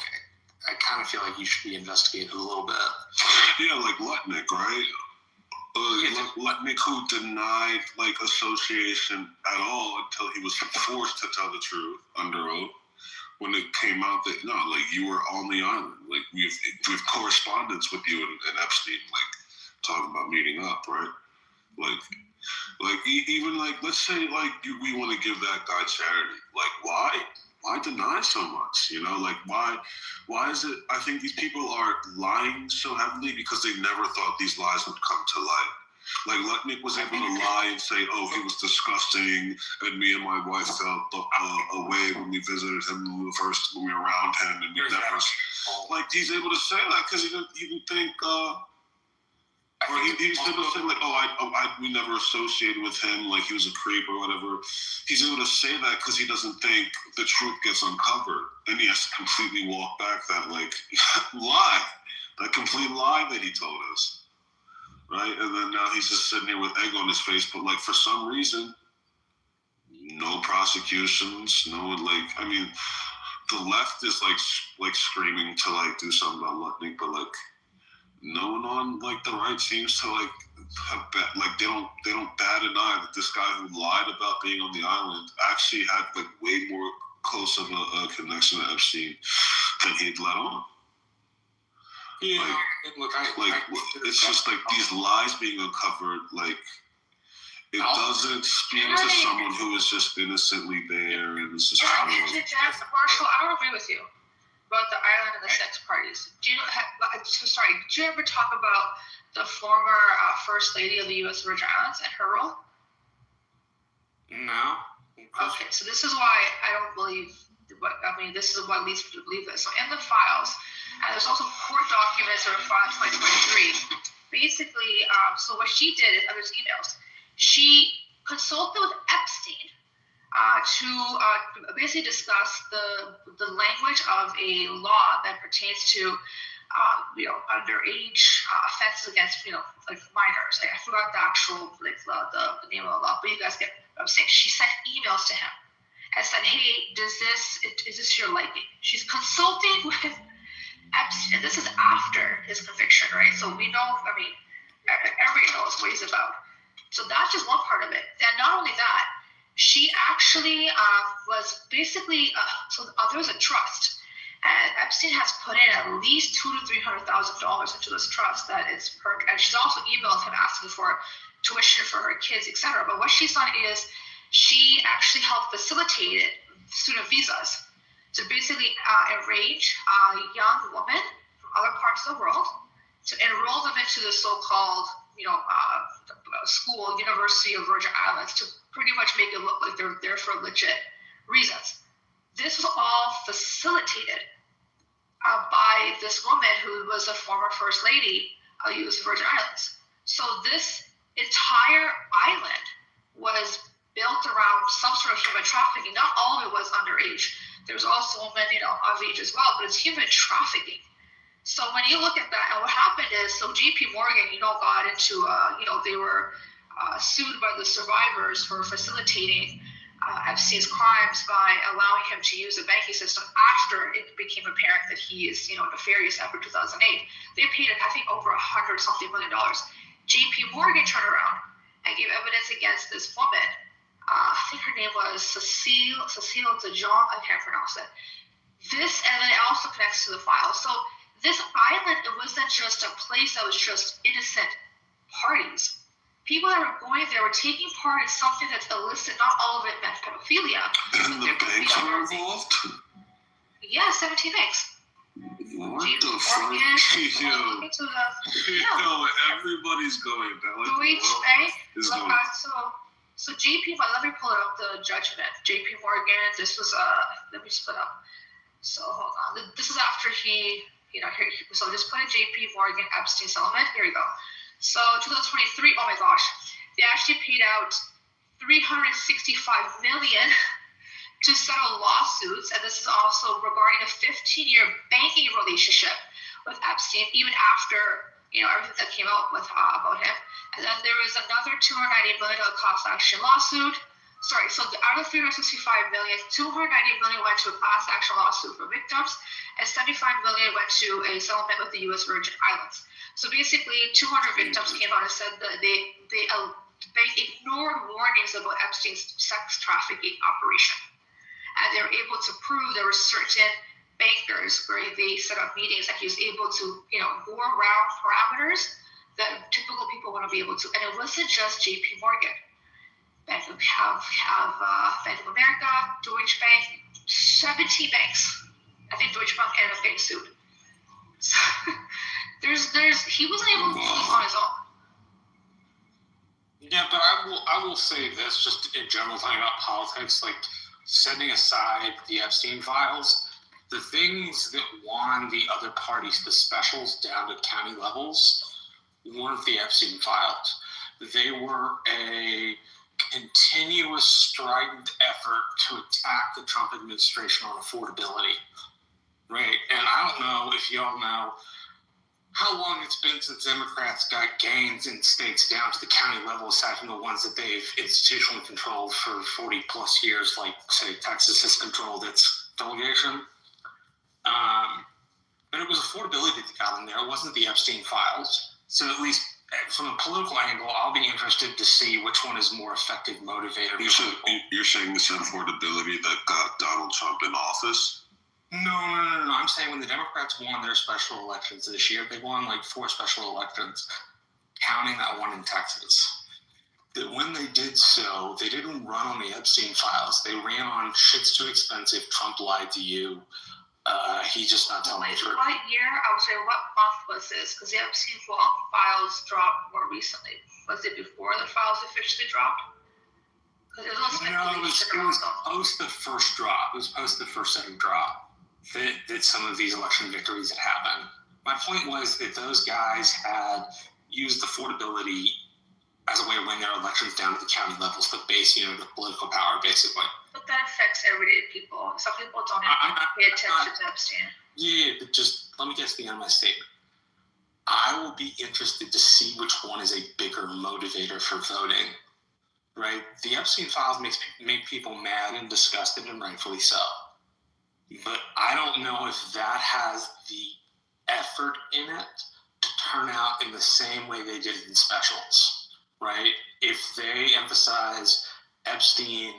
I kind of feel like you should be investigated a little bit. Yeah, like Lutnick, right? Lutnick, who denied like association at all until he was forced to tell the truth under oath. When it came out that you were on the island, like we have correspondence with you and Epstein, like talking about meeting up, right? Like even like, let's say like we want to give that guy charity. Like why deny so much? Like why is it? I think these people are lying so heavily because they never thought these lies would come to light. Like Lutnick was able to lie and say, "Oh, he was disgusting," and me and my wife felt away when we visited him when we were around him, and we never. Like, he's able to say that because he didn't think, or he's able to say like, we never associated with him, like he was a creep or whatever. He's able to say that because he doesn't think the truth gets uncovered, and he has to completely walk back that like lie, that complete lie that he told us. Right, and then now he's just sitting here with egg on his face. But like for some reason, no prosecutions, no one. Like, I mean, the left is like screaming to like do something about Lutnick, but like no one on like the right seems to like they don't bat an eye that this guy who lied about being on the island actually had like way more close of a connection to Epstein than he'd let on. Yeah, it's just like these lies being uncovered. Like, it doesn't speak to someone who is just innocently there and is just. Marshall, I don't agree with you about the island and the sex parties. Did you ever talk about the former First Lady of the U.S. Virgin Islands and her role? No. Okay, so this is why I don't believe this is what leads me to believe this. So in the files, and there's also court documents that are filed in 2023. Basically, so what she did is, there's emails. She consulted with Epstein to basically discuss the language of a law that pertains to underage offenses against like minors. I forgot the actual the name of the law, but you guys get what I'm saying. She sent emails to him and said, "Hey, is this your liking?" She's consulting with Epstein, and this is after his conviction, right? So we know. Everybody knows what he's about. So that's just one part of it. And not only that, she actually was basically there was a trust. And Epstein has put in at least $200,000 to $300,000 into this trust that is her, and she's also emailed him asking for tuition for her kids, etc. But what she's done is she actually helped facilitate student visas to basically arrange young women from other parts of the world to enroll them into the so-called school, University of Virgin Islands, to pretty much make it look like they're there for legit reasons. This was all facilitated by this woman who was a former first lady of the Virgin Islands. So this entire island was built around some sort of human trafficking. Not all of it was underage. There's also women, of age as well, but it's human trafficking. So when you look at that, and what happened is, so JP Morgan, got into, they were sued by the survivors for facilitating Epstein's crimes by allowing him to use the banking system after it became apparent that he is, nefarious after 2008. They paid, I think, over $100-something million. JP Morgan turned around and gave evidence against this woman. I think her name was Cecile DeJong. I can't pronounce it. This, and then it also connects to the file. So this island, it wasn't just a place that was just innocent parties. People that were going there were taking part in something that's illicit. Not all of it meant pedophilia. And the banks were involved? Yeah, 17 banks. What the fuck? Everybody's going. Deutsche Bank. Is going. So JP, let me pull up the judgment. JP Morgan, this was, let me split up. So hold on. This is after he, so just put in JP Morgan Epstein settlement. Here we go. So 2023, oh my gosh, they actually paid out $365 million to settle lawsuits, and this is also regarding a 15-year banking relationship with Epstein, even after everything that came out with about him. And then there was another $290 million class action lawsuit. Sorry, so out of $365 million, $290 million went to a class action lawsuit for victims, and $75 million went to a settlement with the U.S. Virgin Islands. So basically, 200 victims came out and said that they ignored warnings about Epstein's sex trafficking operation. And they were able to prove there were certain bankers where they set up meetings that he was able to, go around parameters that typical people wouldn't be able to. And it wasn't just JP Morgan. Bank of America, Deutsche Bank, 17 banks. I think Deutsche Bank ended up getting sued. So, he wasn't able to keep on his own. Yeah, but I will say this, just in general, talking about politics, like setting aside the Epstein files, the things that won the other parties the specials down to county levels weren't the Epstein files. They were a continuous strident effort to attack the Trump administration on affordability, right? And I don't know if y'all know how long it's been since Democrats got gains in states down to the county level, aside from the ones that they've institutionally controlled for 40 plus years, like, say, Texas has controlled its delegation. But it was affordability that got them there. It wasn't the Epstein files. So at least from a political angle, I'll be interested to see which one is more effective motivator. You're saying it's affordability that got Donald Trump in office? No. I'm saying when the Democrats won their special elections this year, they won like 4 special elections, counting that one in Texas. That when they did so, they didn't run on the Epstein files. They ran on shit's too expensive, Trump lied to you. He's just not telling the truth. What year? I would say, what month was this? Because the Epstein files dropped more recently. Was it before the files officially dropped? Because it was No, it was post the first drop. It was post the first second drop that some of these election victories had happened. My point was that those guys had used affordability as a way to win their elections down to the county levels, the base unit of political power, basically. But that affects everyday people. Some people don't pay attention to Epstein. Yeah, but just let me get to the end of my statement. I will be interested to see which one is a bigger motivator for voting, right? The Epstein files make people mad and disgusted, and rightfully so. But I don't know if that has the effort in it to turn out in the same way they did in specials, right? If they emphasize Epstein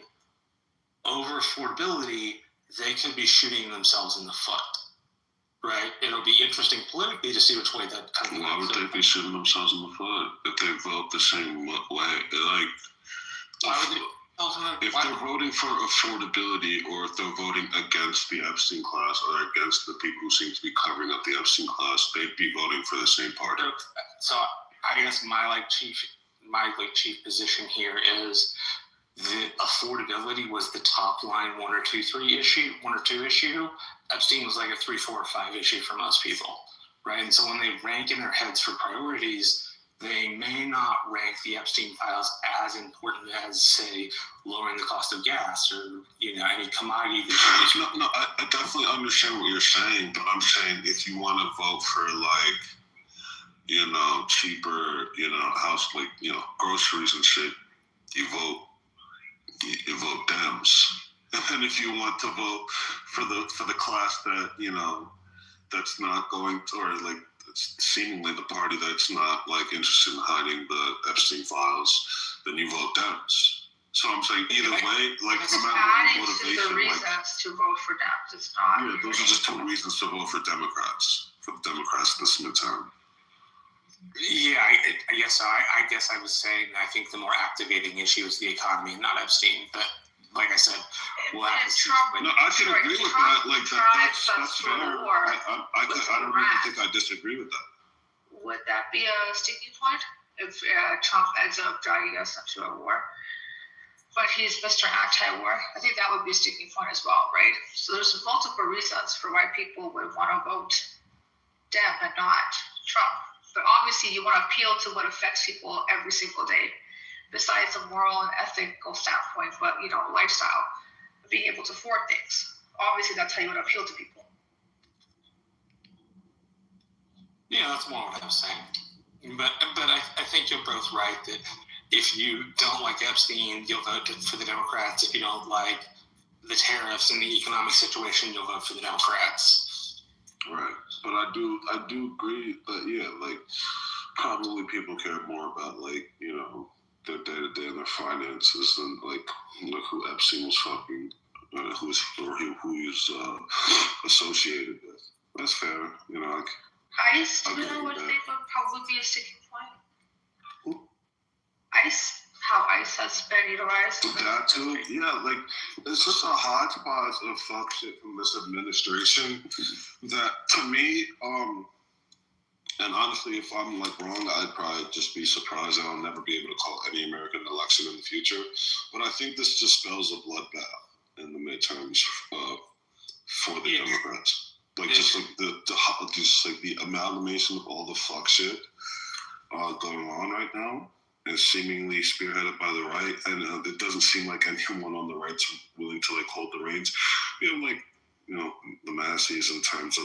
over affordability, they could be shooting themselves in the foot, right? It'll be interesting politically to see which way that comes. Why would they be shooting themselves in the foot if they vote the same way? Like, if they're voting for affordability, or if they're voting against the Epstein class or against the people who seem to be covering up the Epstein class, they'd be voting for the same party. So I guess my chief position here is that affordability was the top line 1 or 2 issue. Epstein was like a 3, 4, or 5 issue for most people, right? And so when they rank in their heads for priorities, they may not rank the Epstein files as important as, say, lowering the cost of gas or, any commodity. No, I definitely understand what you're saying, but I'm saying if you want to vote for cheaper, house, groceries and shit, you vote Dems. And if you want to vote for the class that, that's not going to, or like, it's seemingly the party that's not like interested in hiding the Epstein files, then you vote Dems. So I'm saying either way, like no matter what your motivation, the reasons to vote for Dems. It's not. Yeah, those are just 2 reasons to vote for Democrats. For the Democrats this midterm. Yeah, I guess so. I guess I was saying I think the more activating issue is the economy, not Epstein. But like I said, we'll have to see. No, I can agree with that. Like that's fair. I don't really think I disagree with that. Would that be a sticking point if Trump ends up dragging us into a war? But he's Mr. Anti-War. I think that would be a sticking point as well, right? So there's multiple reasons for why people would want to vote Dem and not Trump. But obviously, you want to appeal to what affects people every single day, besides a moral and ethical standpoint, but lifestyle, being able to afford things. Obviously, that's how you would appeal to people. Yeah, that's more what I'm saying. But I think you're both right that if you don't like Epstein, you'll vote for the Democrats. If you don't like the tariffs and the economic situation, you'll vote for the Democrats. Right, but I do agree that like probably people care more about their day to day and their finances than who Epstein was fucking, who he's associated with. That's fair, ICE, do you know what they would probably be a sticking point? ICE. How ICE has been utilized. That too, yeah, it's just a hodgepodge of fuck shit from this administration that, to me, and honestly, if I'm wrong, I'd probably just be surprised that I'll never be able to call any American election in the future. But I think this just spells a bloodbath in the midterms for the Democrats. Just the amalgamation of all the fuck shit going on right now. And seemingly spearheaded by the right, and it doesn't seem like anyone on the right's willing to hold the reins. The Masseys in terms of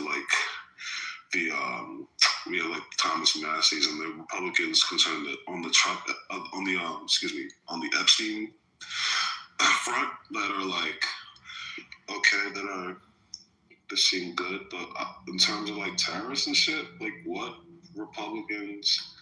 Thomas Masseys and the Republicans concerned that on the Epstein front that are that seem good, but in terms of terrorists and shit, what Republicans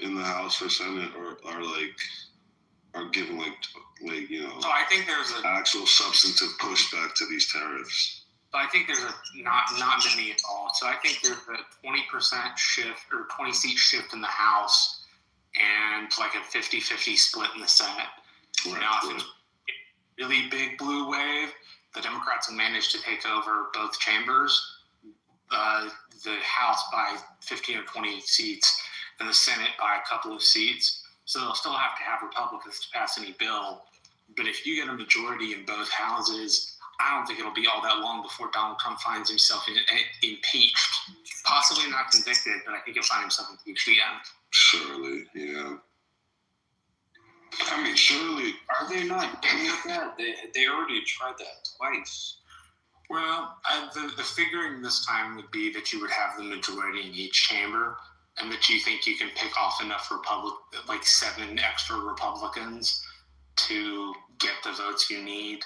in the House or Senate are giving So I think there's actual substantive pushback to these tariffs. So I think there's not many at all. So I think there's a 20% shift or 20 seat shift in the House and a 50-50 split in the Senate. Right, now, if it's a really big blue wave, the Democrats have managed to take over both chambers, the House by 15 or 20 seats, and the Senate by a couple of seats. So they'll still have to have Republicans to pass any bill. But if you get a majority in both houses, I don't think it'll be all that long before Donald Trump finds himself impeached. Possibly not convicted, but I think he'll find himself impeached again. Surely, yeah. I mean, surely, are they not done with that? They already tried that twice. Well, the figuring this time would be that you would have the majority in each chamber, and that you think you can pick off enough like 7 extra Republicans to get the votes you need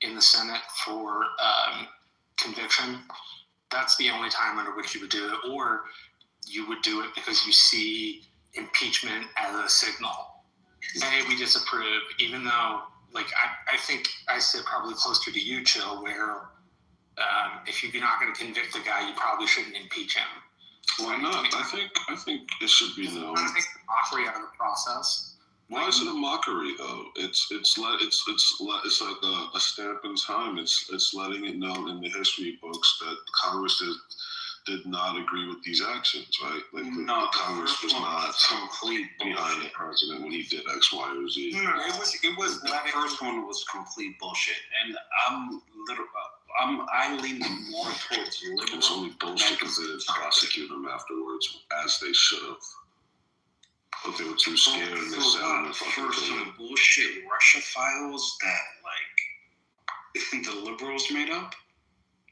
in the Senate for conviction. That's the only time under which you would do it, or you would do it because you see impeachment as a signal. Hey, we disapprove, even though, like, I think I sit probably closer to you, Chill, where if you're not going to convict the guy, you probably shouldn't impeach him. Why not? I think it should be known. I think the mockery out of the process. Why is it a mockery though? It's like a stamp in time. It's letting it known in the history books that Congress did not agree with these actions, right? Like the Congress was not complete behind the president when he did X, Y, or Z. No, it was the first one was complete bullshit, and I lean more towards liberal. It's only bullshit because they didn't prosecute them afterwards, as they should have. But they were too scared and they sat in the fucking some bullshit Russia files that like the liberals made up.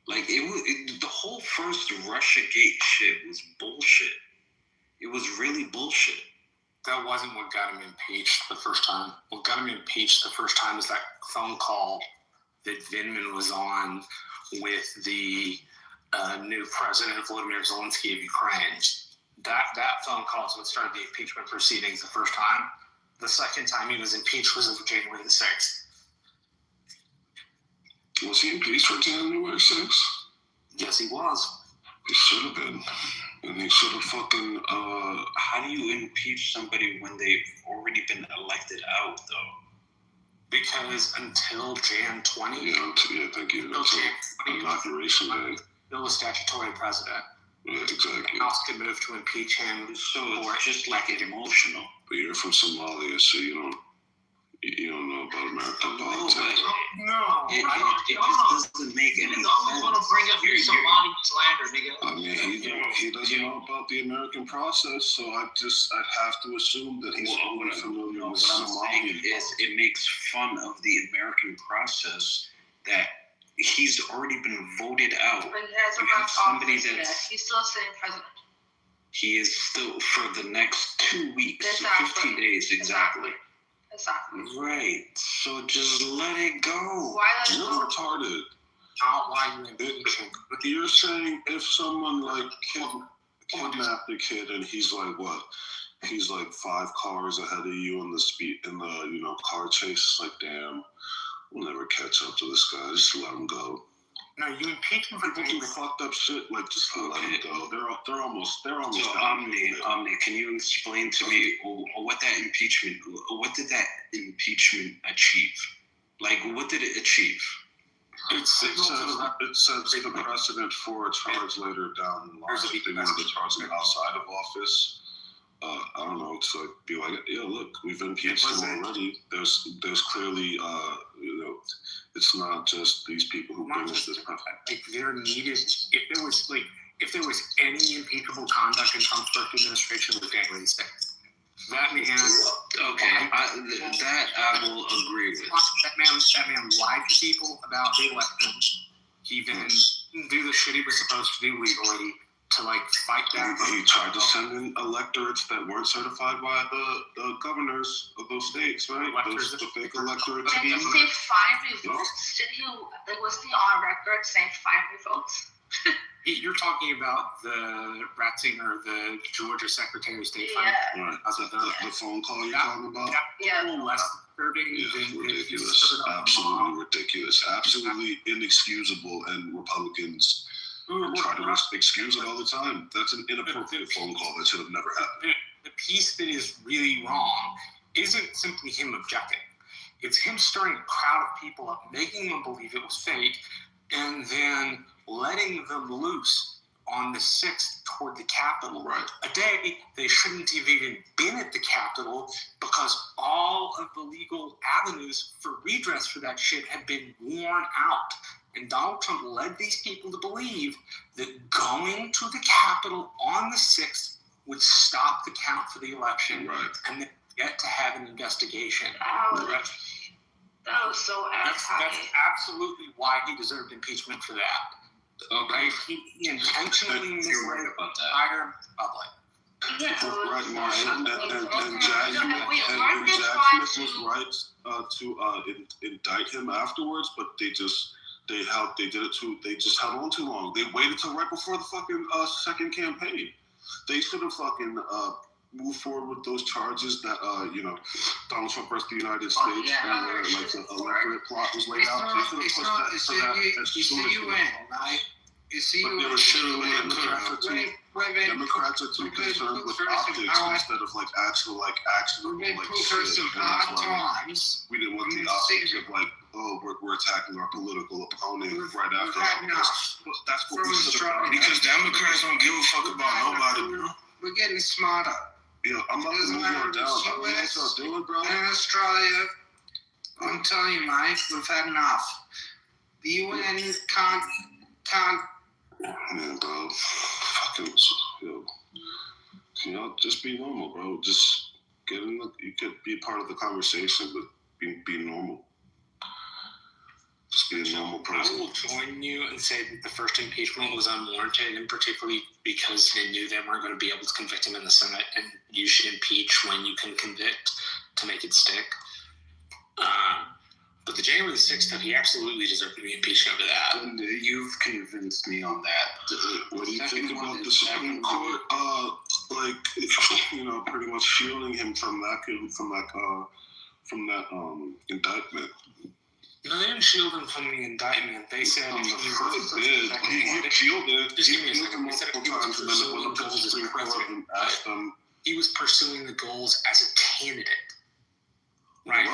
Like the whole first Russia Gate shit was bullshit. It was really bullshit. That wasn't what got him impeached the first time. What got him impeached the first time was that phone call that Vindman was on with the new president, Volodymyr Zelensky of Ukraine. That phone call is what started the impeachment proceedings the first time. The second time he was impeached was on January the 6th. Was he impeached for January 6th? Yes, he was. He should have been. And he should have fucking... How do you impeach somebody when they've already been elected out, though? Because until Jan 20... Yeah, thank you. Until inauguration day. Bill was statutory president. Yeah, exactly. The House could move to impeach him. So it's just like emotional. But you're from Somalia, so you don't know about American politics. No, it just doesn't make any sense. You always want to bring up your Somali slander, nigga. I mean, he doesn't know about the American process, so I'd have to assume that he's only familiar with Somali. It makes fun of the American process that he's already been voted out. But he has a somebody that's he's still sitting president. He is still for the next 2 weeks, 15 days exactly. Exactly. Right. So just let it go. Why let it You're go? retarded. Not why you impeaching. But you're saying if someone like kidnapped the kid and he's like what? He's like 5 cars ahead of you in the car chase. It's like, damn, we'll never catch up to this guy. Just let him go. No, you impeach him for doing fucked up shit. Like, just let him go. They're almost. So Omni, can you explain to me what did that impeachment achieve? Like, what did it achieve? It sets the precedent for a charge later down the line. If they wanted to charge him outside of office, I don't know, to like be like, yeah, look, we've impeached him already. There's clearly, it's not just these people who bring us this. Like, there needed, if there was any impeachable conduct in Trump's first administration, it was January 6th. That man, okay, that I will agree with. That man lied to people about the election. He then do the shit he was supposed to do legally to fight back. He tried to send in electorates that weren't certified by the governors of those states, right? The fake electorates. Did he say 5 votes? Was he on record saying 5 votes? You're talking about the Ratzinger, the Georgia Secretary of State. Yeah. Right. The phone call you're talking about? Yeah. Less disturbing. Yeah, ridiculous. Absolutely ridiculous. Absolutely inexcusable, and Republicans try to excuse it all the time. That's an inappropriate phone call that should have never happened. The piece that is really wrong isn't simply him objecting. It's him stirring a crowd of people up, making them believe it was fake, and then letting them loose on the 6th toward the Capitol. Right. A day they shouldn't have even been at the Capitol because all of the legal avenues for redress for that shit had been worn out. And Donald Trump led these people to believe that going to the Capitol on the 6th would stop the count for the election. Right. And then get to have an investigation. That was so that's absolutely why he deserved impeachment for that. Okay, he intentionally misled the entire public. Yeah, right, Marshall, and Jack Smith was right to indict him afterwards, but they just held on too long. They waited till right before the fucking second campaign. They should have fucking move forward with those charges that Donald Trump versus the United States and where like the elaborate plot was laid out. They should have pushed that as soon as possible. Democrats are too concerned with optics instead of like actual actionable shit. We didn't want the optics of like, oh, we're attacking our political opponent right after. That's what we should have done. Because Democrats don't give a fuck about nobody, bro. We're getting smarter. Yeah, I'm not going to down. What y'all doing, bro? In Australia, I'm telling you, Mike, we've had enough. The UN can't. Man, bro, fucking, just be normal, bro. Just get in. You could be a part of the conversation, but be normal. Just be a normal person. I will join you and say that the first impeachment was unwarranted, and particularly because they knew they weren't going to be able to convict him in the Senate, and you should impeach when you can convict to make it stick. But the January the 6th stuff, he absolutely deserved to be impeached over that. And you've convinced me on that. What do you think about the Supreme Court? Pretty much shielding him from that indictment. No, they didn't shield him from the indictment. They said he shielded. Just give me a second. They said he was pursuing the goals as president. He was pursuing the goals as a candidate. Right,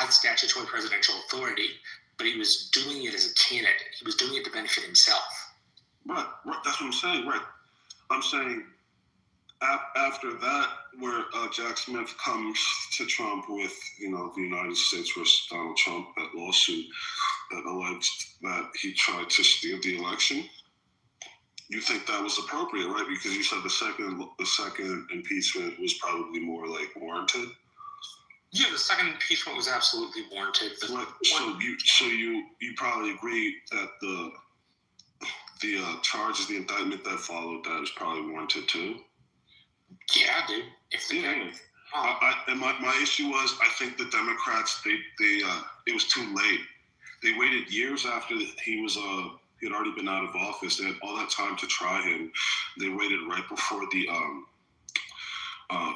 as statutory presidential authority, but he was doing it as a candidate. He was doing it to benefit himself. Right. That's what I'm saying. Right. I'm saying after that, where Jack Smith comes to Trump with, the United States versus Donald Trump, that lawsuit that alleged that he tried to steal the election. You think that was appropriate, right? Because you said the second impeachment was probably more like warranted. Yeah, the second impeachment was absolutely warranted. Right. So you probably agree that the charges, the indictment that followed that is probably warranted too. Yeah, dude. And my issue was, I think the Democrats it was too late. They waited years after he had already been out of office. They had all that time to try him. They waited right before the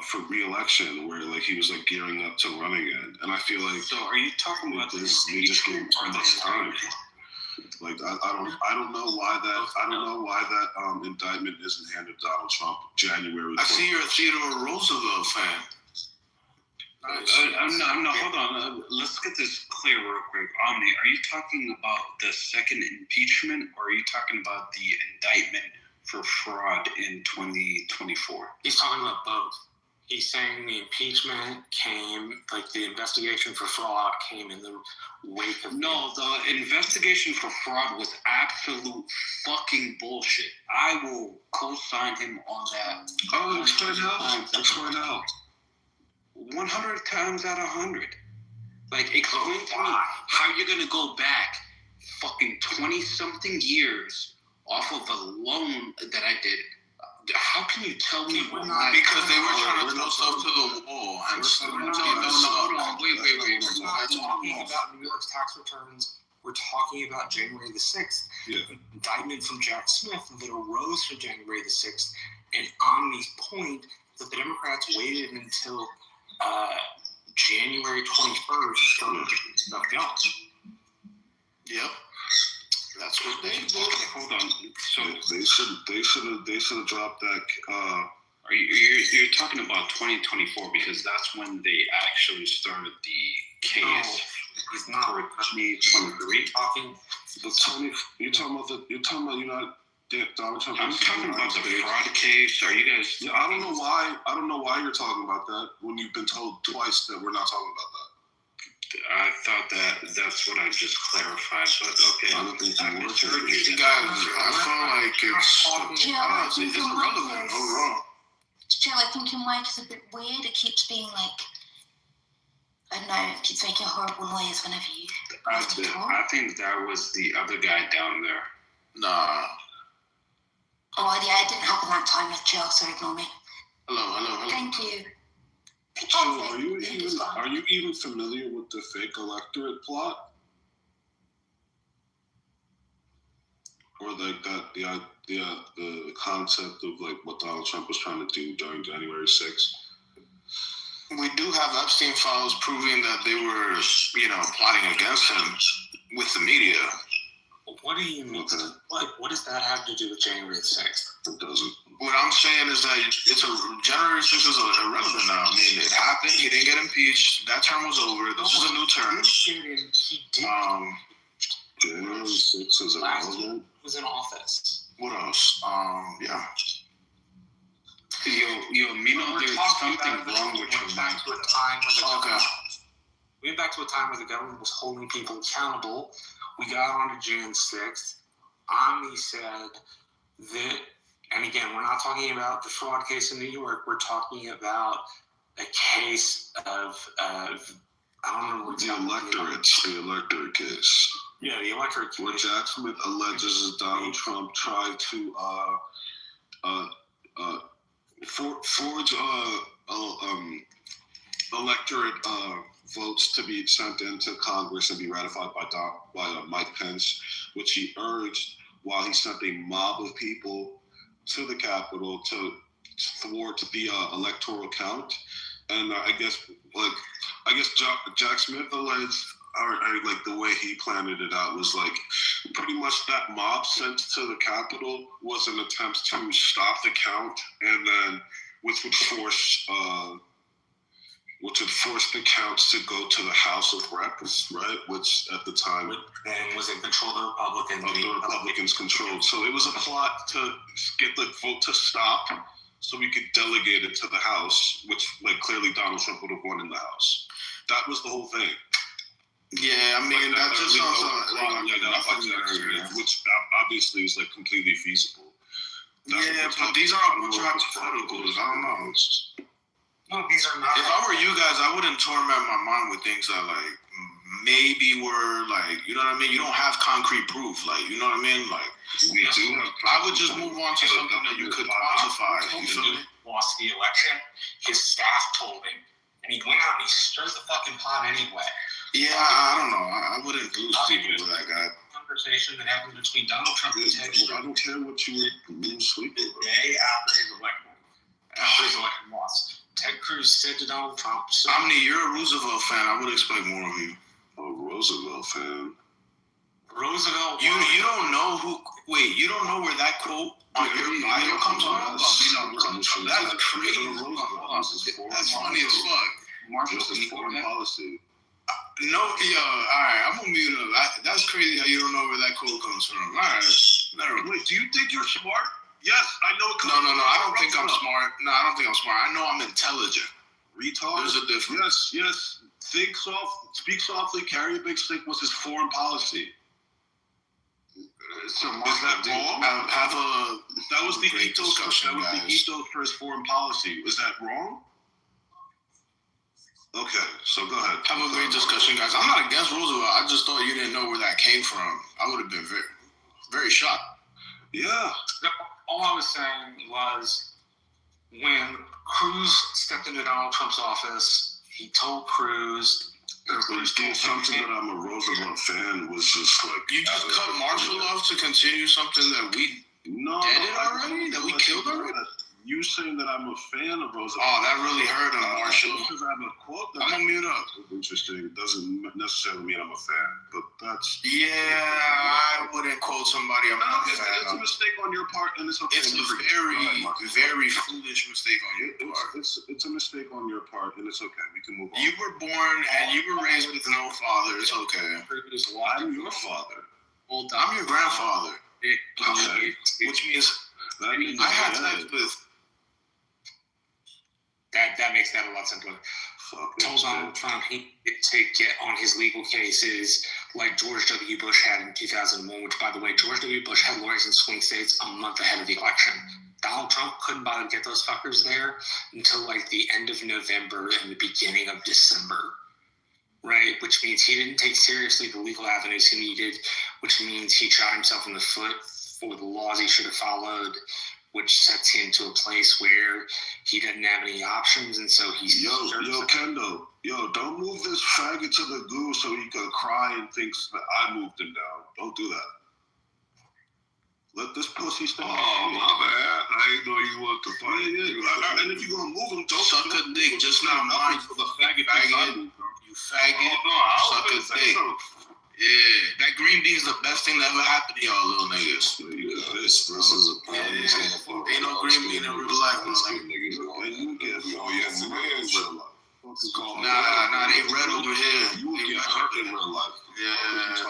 for re-election, where he was gearing up to run again, and I feel like. So, are you talking about this? We just gave him this time. I don't know why that indictment isn't handed to Donald Trump January. I see you're a Theodore Roosevelt fan. No, hold on. Let's get this clear real quick. Omni, are you talking about the second impeachment, or are you talking about the indictment for fraud in 2024? He's talking about both. He's saying the impeachment came, the investigation for fraud came in the wake of... No, the investigation for fraud was absolute fucking bullshit. I will co-sign him on that. Oh, explain out. 100 times out of 100. Explain to me how you're going to go back fucking 20-something years off of a loan that I did. How can you tell me? Because they were trying to throw stuff to the wall. No. Wait. We're not talking about New York's tax returns. We're talking about January the 6th. Yeah. Indictment from Jack Smith that arose from January the 6th. And Omni's point that the Democrats waited until January 21st to start getting stuff done. Yep. That's what they did. Okay, hold on. So they should have dropped that. You're talking about 2024 because that's when they actually started the case. No, he's not. For 2023. You're talking about Donald Trump. I'm talking about the fraud case. Are you guys? Yeah, I don't know why. I don't know why you're talking about that when you've been told twice that we're not talking about that. I thought that's what I just clarified, but okay. I don't think you were. You guys, I feel like it's irrelevant overall. Joe, I think your mic is a bit weird. It keeps being like, I don't know, it keeps making horrible noise whenever you talk. I think that was the other guy down there. Nah. Oh, yeah, it didn't happen that time with Jill, so ignore me. Hello. Thank you. So are you even familiar with the fake electorate plot? Or like that the concept of like what Donald Trump was trying to do during January 6th? We do have Epstein files proving that they were, plotting against him with the media. What do you mean? Okay. What does that have to do with January 6th? It doesn't. What I'm saying is that January 6th is irrelevant now. I mean, it happened. He didn't get impeached. That term was over. This is a new term. He did. January 6th is irrelevant. He was in office. What else? Yeah. Yo, Mino, there's something wrong with your mind. We went back to a time where the government was holding people accountable. We got on to June 6th. Omni said that, and again, we're not talking about the fraud case in New York. We're talking about a case of I don't remember the electorate case. Yeah, the electorate case. What Jack Smith alleges that Donald Trump tried to forge electorate votes to be sent into Congress and be ratified by Mike Pence, which he urged while he sent a mob of people to the Capitol to thwart the electoral count. And I guess Jack Smith alleged, or like the way he planned it out was like pretty much that mob sent to the Capitol was an attempt to stop the count, and then which would force the counts to go to the House of Reps, right? Which at the time was in control of the Republicans. The Republicans controlled. So it was a plot to get the vote to stop, so we could delegate it to the House, which like clearly Donald Trump would have won in the House. That was the whole thing. Yeah, I mean that just sounds like which obviously is like completely feasible. But these are all hypotheticals. I don't know. No, these are not. If I were you guys, I wouldn't torment my mind with things that like maybe were like, you know what I mean? You don't have concrete proof, like, you know what I mean? Like, I would just move on to something that you could quantify. You feel me? Lost the election. His staff told him, and he went out and he stirs the fucking pot anyway. Yeah, I don't know. I wouldn't lose sleep over that guy. Conversation that happened between Donald Trump and Ted Cruz. I don't care what you lose sleep over. The day after his election. After his election loss. Ted Cruz said to Donald Trump, Omni, you're a Roosevelt fan. I would expect more of you. A Roosevelt fan? Roosevelt? You don't know who... Wait, you don't know where that quote on your bio comes from? That's crazy. That's funny as fuck. This is foreign policy. No, alright, I'm gonna mute up. That's crazy how you don't know where that quote comes from. Alright. Wait, do you think you're smart? Yes, I know it comes No, I don't think I'm smart. No, I don't think I'm smart. I know I'm intelligent. Retard? There's a difference. Yes. Think soft, speak softly, carry a big stick was his foreign policy. Is that wrong? That was the ethos for his foreign policy. Is that wrong? Okay, so go ahead. Have a great discussion, guys. I'm not against Roosevelt. I just thought you didn't know where that came from. I would have been very, very shocked. Yeah. All I was saying was when Cruz stepped into Donald Trump's office, he told Cruz... Doing something that I'm a Roosevelt fan was just like... You just cut Marshall off to continue something that we deaded already? That we killed already? You saying that I'm a fan of Roosevelt. Oh, that really hurt him, Marshall. Because I have a quote that I'm gonna mute up. Interesting. It doesn't necessarily mean I'm a fan, but that's... Yeah, I wouldn't quote somebody I'm not a fan. It's a mistake on your part, and it's okay. It's a very foolish mistake on your part. It's a mistake on your part, and it's okay. We can move on. You were born and you were raised with no father. It's okay. I'm your father. Well, I'm your grandfather. Which means I had sex with. That makes that a lot simpler. Told Donald Trump he to get on his legal cases like George W. Bush had in 2001, which, by the way, George W. Bush had lawyers in swing states a month ahead of the election. Donald Trump couldn't bother to get those fuckers there until like the end of November and the beginning of December, right? Which means he didn't take seriously the legal avenues he needed, which means he shot himself in the foot for the laws he should have followed, which sets him to a place where he doesn't have any options, and so he's... Yo, Kendall, don't move this faggot to the goo so he can cry and thinks that I moved him down. Don't do that. Let this pussy stay. Oh, my bad. I didn't know you wanted to fight. Yeah. And if you're going to move him, don't suck a dick, just not mine. For the faggot. You faggot. Suck a dick. Yeah, that green bean is the best thing that ever happened to y'all little niggas. This is a problem. Ain't no green bean in real life, man. Nah, they red over here. You would get hurt in real life. Yeah.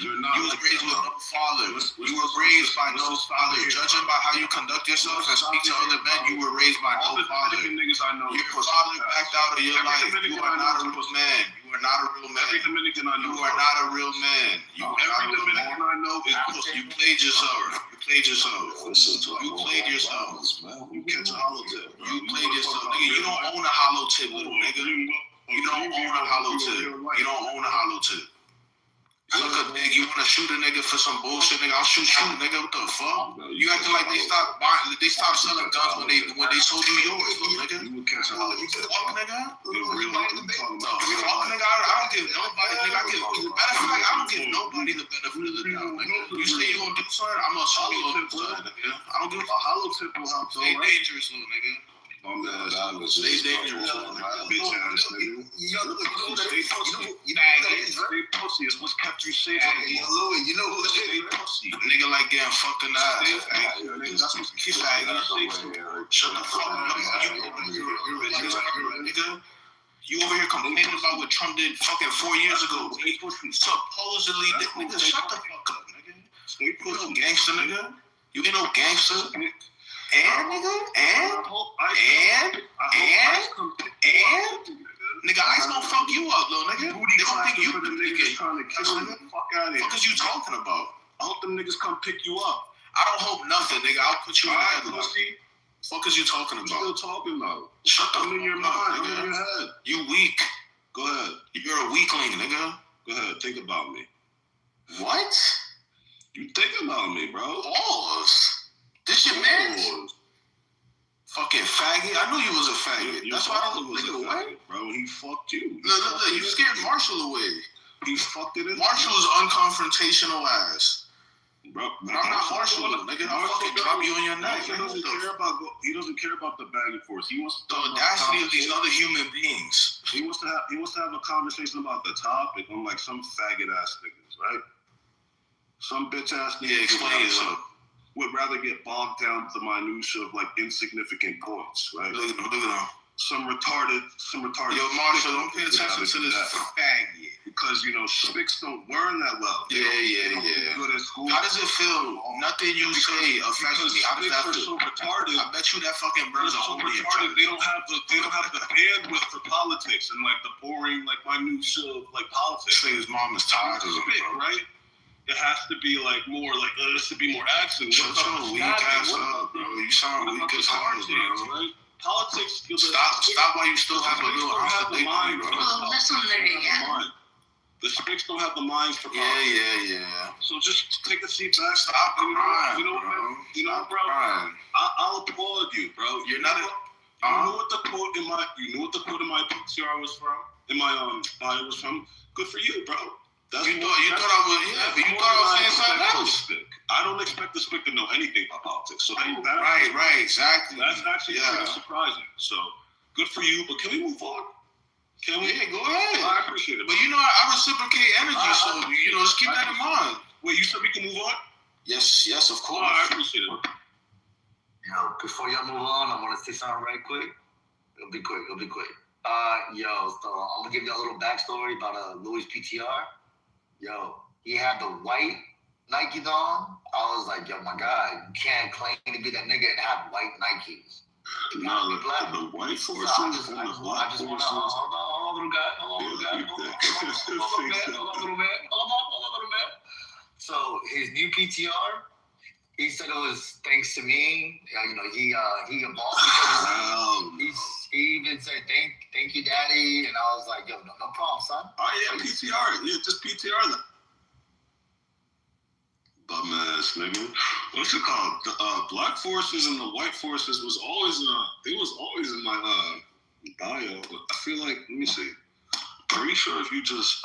You're not. You was raised with no father. You were raised by no father. Judging by how you conduct yourself and speak to other men, you were raised by no father. Your father backed out of your life. You are not a real man. You are not a real man. Every Dominican I know. You are not a real man. You are not a real man. I know is pussy. You played yourself. You played yourself. You played yourself. You catch a hollow tip. You played yourself. Nigga, you don't own a hollow tip, little nigga. You don't own a hollow tip. You don't own a hollow tip. Suck a dick. You want to shoot a nigga for some bullshit, nigga? I'll shoot you, nigga. What the fuck? You acting like they stopped selling guns when they sold you yours, little nigga. You catch a hollow tip. Fuck, nigga. Fuck, nigga. I don't give nobody, nigga. Matter of fact, I don't give nobody the benefit of the doubt, nigga. You say you gonna do something, I'm gonna show you gonna do something, nigga. I don't give a hollow tip will help. Stay dangerous, little nigga. Oh man, that was stay dangerous. Bitch ass nigga. Stay pussy is what's kept you safe. You know who stay pussy? Nigga like getting fucked in the ass. That's what's keep Shut the fuck up. Nigga. You over here complaining about what Trump did fucking 4 years ago. Supposedly, nigga, shut the fuck up, nigga. You ain't no gangster, nigga. You ain't no gangster. And nigga, ICE gonna fuck you up, little nigga. They don't think you nigga. Fuck out of here. What is you talking about? I hope them niggas come pick you up. I don't hope nothing, nigga. I'll put you in the headlock. Fuck is you talking about? What you still talking about? Shut the fuck up, in your mind, nigga. in your head. You weak. Go ahead. You're a weakling, nigga. Go ahead. Think about me. What? You think about me, bro. Pause. This your man? Fucking faggot. I knew you was a faggot. That's why I don't look away. Bro, he fucked you. Look. You scared Marshall away. He fucked it in. Marshall's unconfrontational ass. Bro, but I'm not Marshall, nigga. I'll fucking drop you on your neck. He doesn't care about the bag and forth. He wants the audacity of these other human beings. He wants to have a conversation about the topic on like some faggot ass niggas, right? Some bitch ass niggas. Yeah, explain yourself. Would rather get bogged down to the minutia of like insignificant points, right? Look at them. Some retarded. Yo, Marshall, don't pay attention to this faggot. Because, Spics don't learn that well. Yeah. Go to school. How does it feel? Nothing you say affects me. How does that So feel? retarded. I bet you that fucking burns a hole in your chest. They don't have the bandwidth for politics and like the boring like minutia of like politics. His mom is tired of it, right? It has to be like more like there has to be more action. Shut your weak ass up, bro. You sound weak as hell, bro. Right? Politics. Stop while you still have a little mind, bro. Oh, that's on there, yeah. The Spics don't have the minds for politics. Yeah. So just take a seat back. Stop crying, bro. Bro. I'll applaud you, bro. You're not. You knew what the quote in my PCR was from. In my bio was from. Good for you, bro. You thought I was saying something else. I don't expect the Spic to know anything about politics. So right, exactly. That's actually pretty surprising. So good for you. But can we move on? Can we? Yeah, go ahead. I appreciate it. But I reciprocate energy, so just keep that in mind. Wait, you said we can move on? Yes, of course. I appreciate it. Before y'all move on, I want to say something right quick. It'll be quick. So I'm gonna give you a little backstory about Louis PTR. Yo, he had the white Nikes on, I was like, yo, my God, you can't claim to be that nigga and have white Nikes. No, the white forces and the black forces. Hold on, little guy. Hold on, little bit. So his new PTR, he said it was thanks to me. He a boss. He even said thank you, daddy, and I was like, yo, no problem, son. Oh yeah, PTR. Yeah, just PTR that. Bum-ass nigga. What's it called? The black forces and the white forces was always in my bio. I feel like, let me see. Pretty sure if you just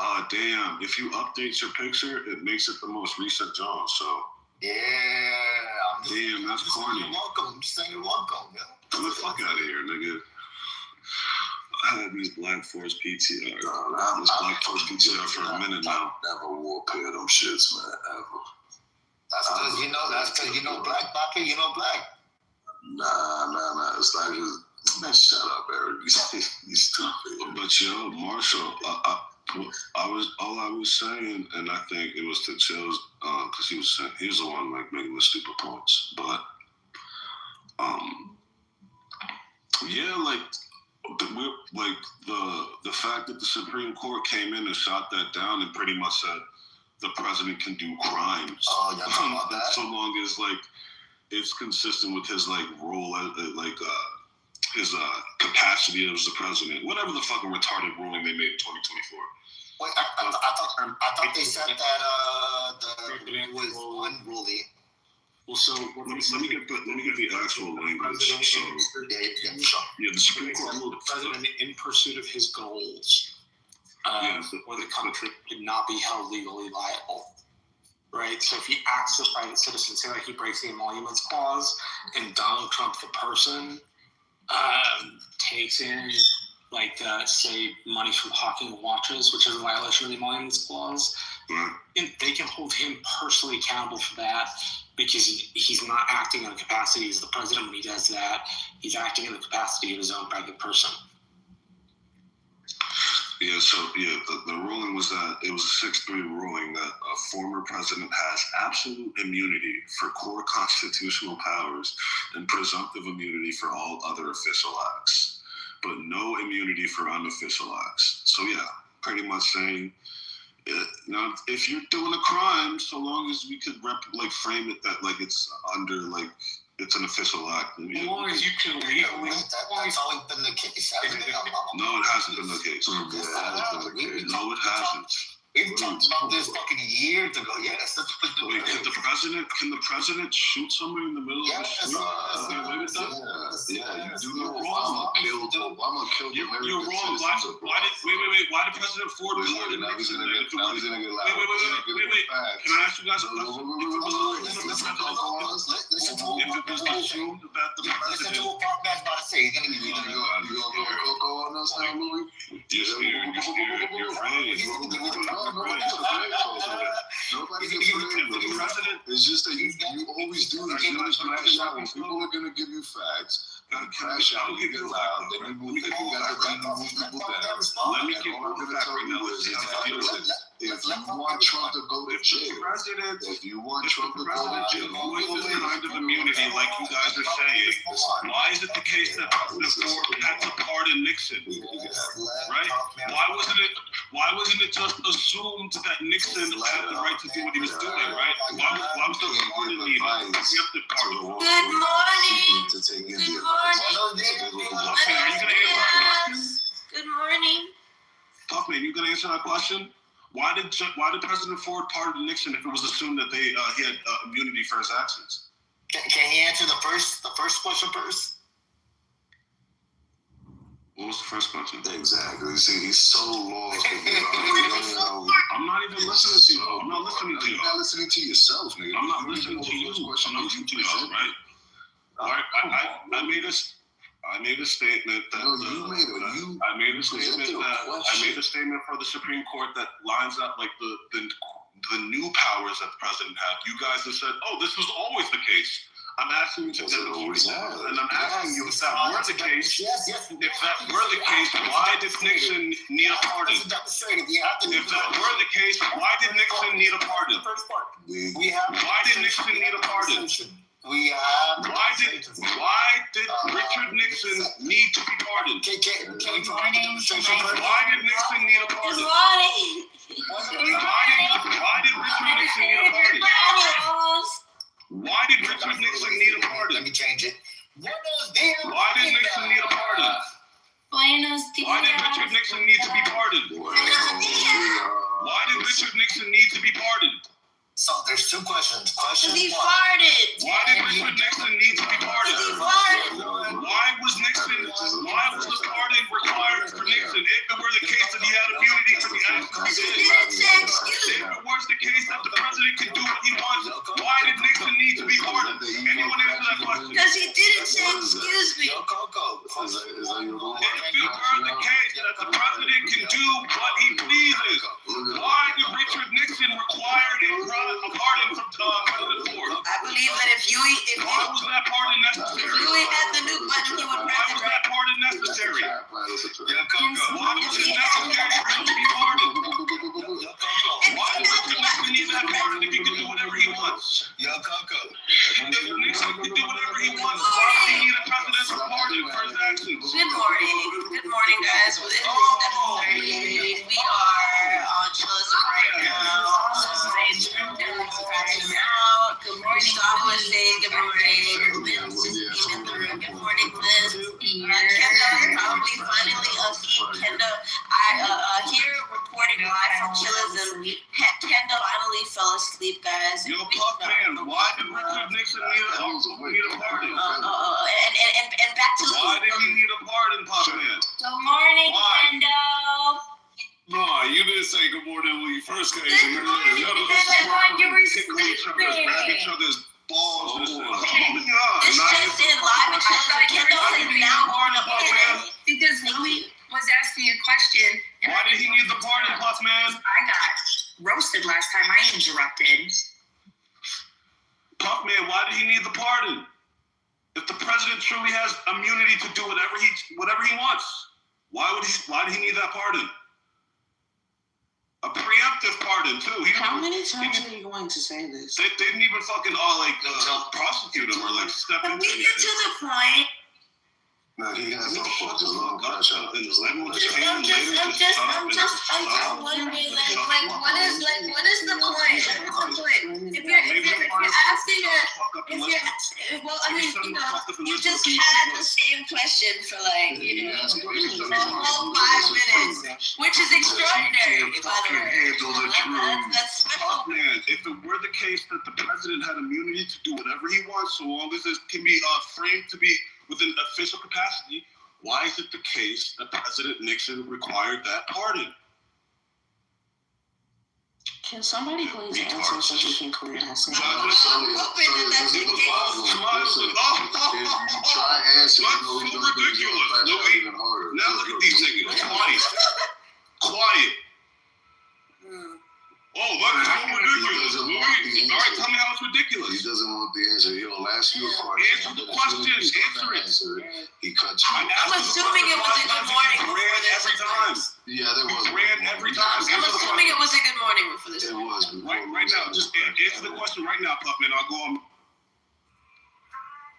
if you update your picture, it makes it the most recent John. So yeah, damn, that's corny. You're welcome. I'm just saying you're welcome, yo. Get the fuck out of here, nigga. I had these Black Force PTR. This Black Force PTR for a minute now. Never wore a pair of them shits, man, ever. That's because you know black, Baka, you know black. Nah. It's like, man, shut up, Eric. You stupid. But yo, Marshall, I was saying, and I think it was to Chill's, because he was the one like making the stupid points. But yeah, like the fact that the Supreme Court came in and shot that down and pretty much said the president can do crimes. Oh, y'all talking about that? So long as like it's consistent with his like role as his capacity as the president. Whatever the fucking retarded ruling they made in 2024. Wait, I thought they said that the was unruly. Well, so let me get the actual language. So yeah, the Supreme Court ruled the president in pursuit of his goals. Or the country could not be held legally liable, right? So if he acts as a private citizen, say like he breaks the emoluments clause, and Donald Trump, the person, takes in say money from hawking watches, which is a violation of the emoluments clause, and they can hold him personally accountable for that because he's not acting in the capacity as the president when he does that. He's acting in the capacity of his own private person. Yeah, so the ruling was that it was a 6-3 ruling that a former president has absolute immunity for core constitutional powers and presumptive immunity for all other official acts, but no immunity for unofficial acts. So yeah, pretty much saying, now if you're doing a crime, so long as we could frame it that like it's under like it's an official act. As long as you can legally. That's always been the case. No, it hasn't been the case. No, it hasn't. We've talked about this fucking years ago. Yes, that's what Wait, can the president shoot somebody in the middle of the street? Yeah, you do know Obama killed You're wrong. Why did President Ford pardon Nixon? Wait. Can I ask you guys a question? Listen to what Parkman's about to say. He's gonna give you a cocoa on us now, Louis? You're right. Nobody's afraid. It's just that you always do this. You always crash out when people are gonna give you facts. You crash out, you get loud, then you move people down. Let me give you a fact right now. If you want Trump to go to jail, the kind of immunity like you guys are saying, why is it the case that President Ford had to pardon Nixon? Right? Why wasn't it just assumed that Nixon had the right to do what he was doing, right? Why was the pardon needed? Good morning. Good morning. Puffman, you gonna answer that question? Why did President Ford pardon Nixon if it was assumed that he had immunity for his actions? Can he answer the first question first? What was the first question? Exactly. See, he's so lost. I'm not even listening to you. I'm not listening to you. You're not listening to yourself, nigga. I'm not listening to you. I'm not listening to you, right? I made a statement that I made a statement for the Supreme Court that lines up like the new powers that the president had. You guys have said, "Oh, this was always the case." I'm asking you to demonstrate, and I'm asking you if that were the case. Yes. If that were the case, why did Nixon need a pardon? If that were the case, why did Nixon need a pardon? Why did Nixon need a pardon? Why did Richard Nixon need to be pardoned? Can we provide a demonstration? Why did Nixon need a pardon? Why did Richard Nixon need a pardon? Why did Richard Nixon need a pardon? Let me change it. Why did Nixon need a pardon? Why did Richard Nixon need to be pardoned? Why did Richard Nixon need to be pardoned? So there's two questions. Question He one. farted. Why did Richard Nixon need to be pardoned? Why was the pardon required for Nixon? If it were the case that he had immunity to be asked to be if it was the case that the president could do what he wants, why did Nixon need to be pardoned? Anyone answer that question? Because he didn't say excuse me. If it were the case that the president can do what he pleases, why did Richard Nixon require a pardon from President Ford? I believe that if why was that pardon necessary? Yui had the new button, he would Why was that pardon necessary? Why was it necessary for him to be pardoned? Why did Richard Nixon need that pardon if he can do whatever he wants? If Nixon can do whatever he wants, why does he need a presidential pardon for his actions? Good morning, guys. Well, it is 7:30. We are on Chillism right now. Good morning, Austin. Good morning, Liz. In the room. Good morning, Liz. Kendall, probably finally seen Kendall. Here reporting live from Chillism. Kendall finally fell asleep, guys. Yo, Puffman, why did Richard Nixon need a pardon? And back to why did he need a pardon, Puffman? Good morning, Kendall. No, you didn't say good morning when you first came. Good morning. You were sleeping. Grab each other's balls. This just in live and Kendall is now on the pardon. Because Louis was asking a question. Why did he need the pardon, Puffman? I got roasted last time I interrupted. Puffman, why did he need the pardon? If the president truly has immunity to do whatever he wants, why did he need that pardon? A preemptive pardon too. How many times are you going to say this? They didn't even fucking prosecute him or step into it. Can we get to the point? No, he has no fucking long pressure. I'm just wondering, what is the point? If you're asking you just had the same question for the whole 5 minutes, which is extraordinary, by the way. That's special. Man, if it were the case that the president had immunity to do whatever he wants, so long as it can be framed to be within official capacity, why is it the case that President Nixon required that pardon? Can somebody please answer so we can clear that? If you try answering, you know he's going to do it even harder. Now look at these niggas. Quiet. Oh, look, it's so ridiculous. All right, tell me how it's ridiculous. He doesn't want the answer. He'll ask you a question. Answer the question. Answer it. He cuts you. I'm assuming it was a good morning. He ran every time. Yeah, there was. He ran every time. I'm assuming it was a good morning for this. It was. Right now, just answer the question right now, Puffman. I'll go on.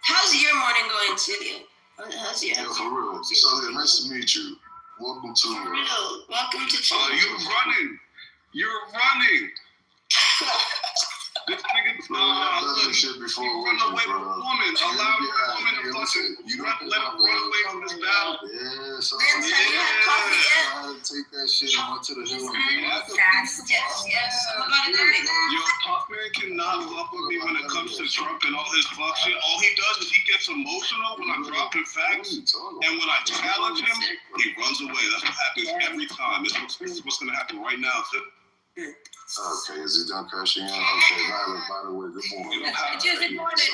How's your morning going, Celia? How's your? Yeah, for real. So, nice to meet you. Welcome to. For real. Welcome to Chile. You're running. You're running. This nigga, shit before you run away with a woman. Allow a woman to fucking let him run away from his battle. Yeah, so Vince, have you had coffee yet? I had to take that shit and went to the hill. Yes. I'm about to go make that. Yo, Puffman cannot fuck with me when it comes to Trump and all his fuck shit. All he does is he gets emotional when I'm dropping facts, and when I challenge him, he runs away. That's what happens every time. It's what's gonna happen right now. So Okay, is he done crashing out? Okay, Violet, by the way, good morning. Good morning.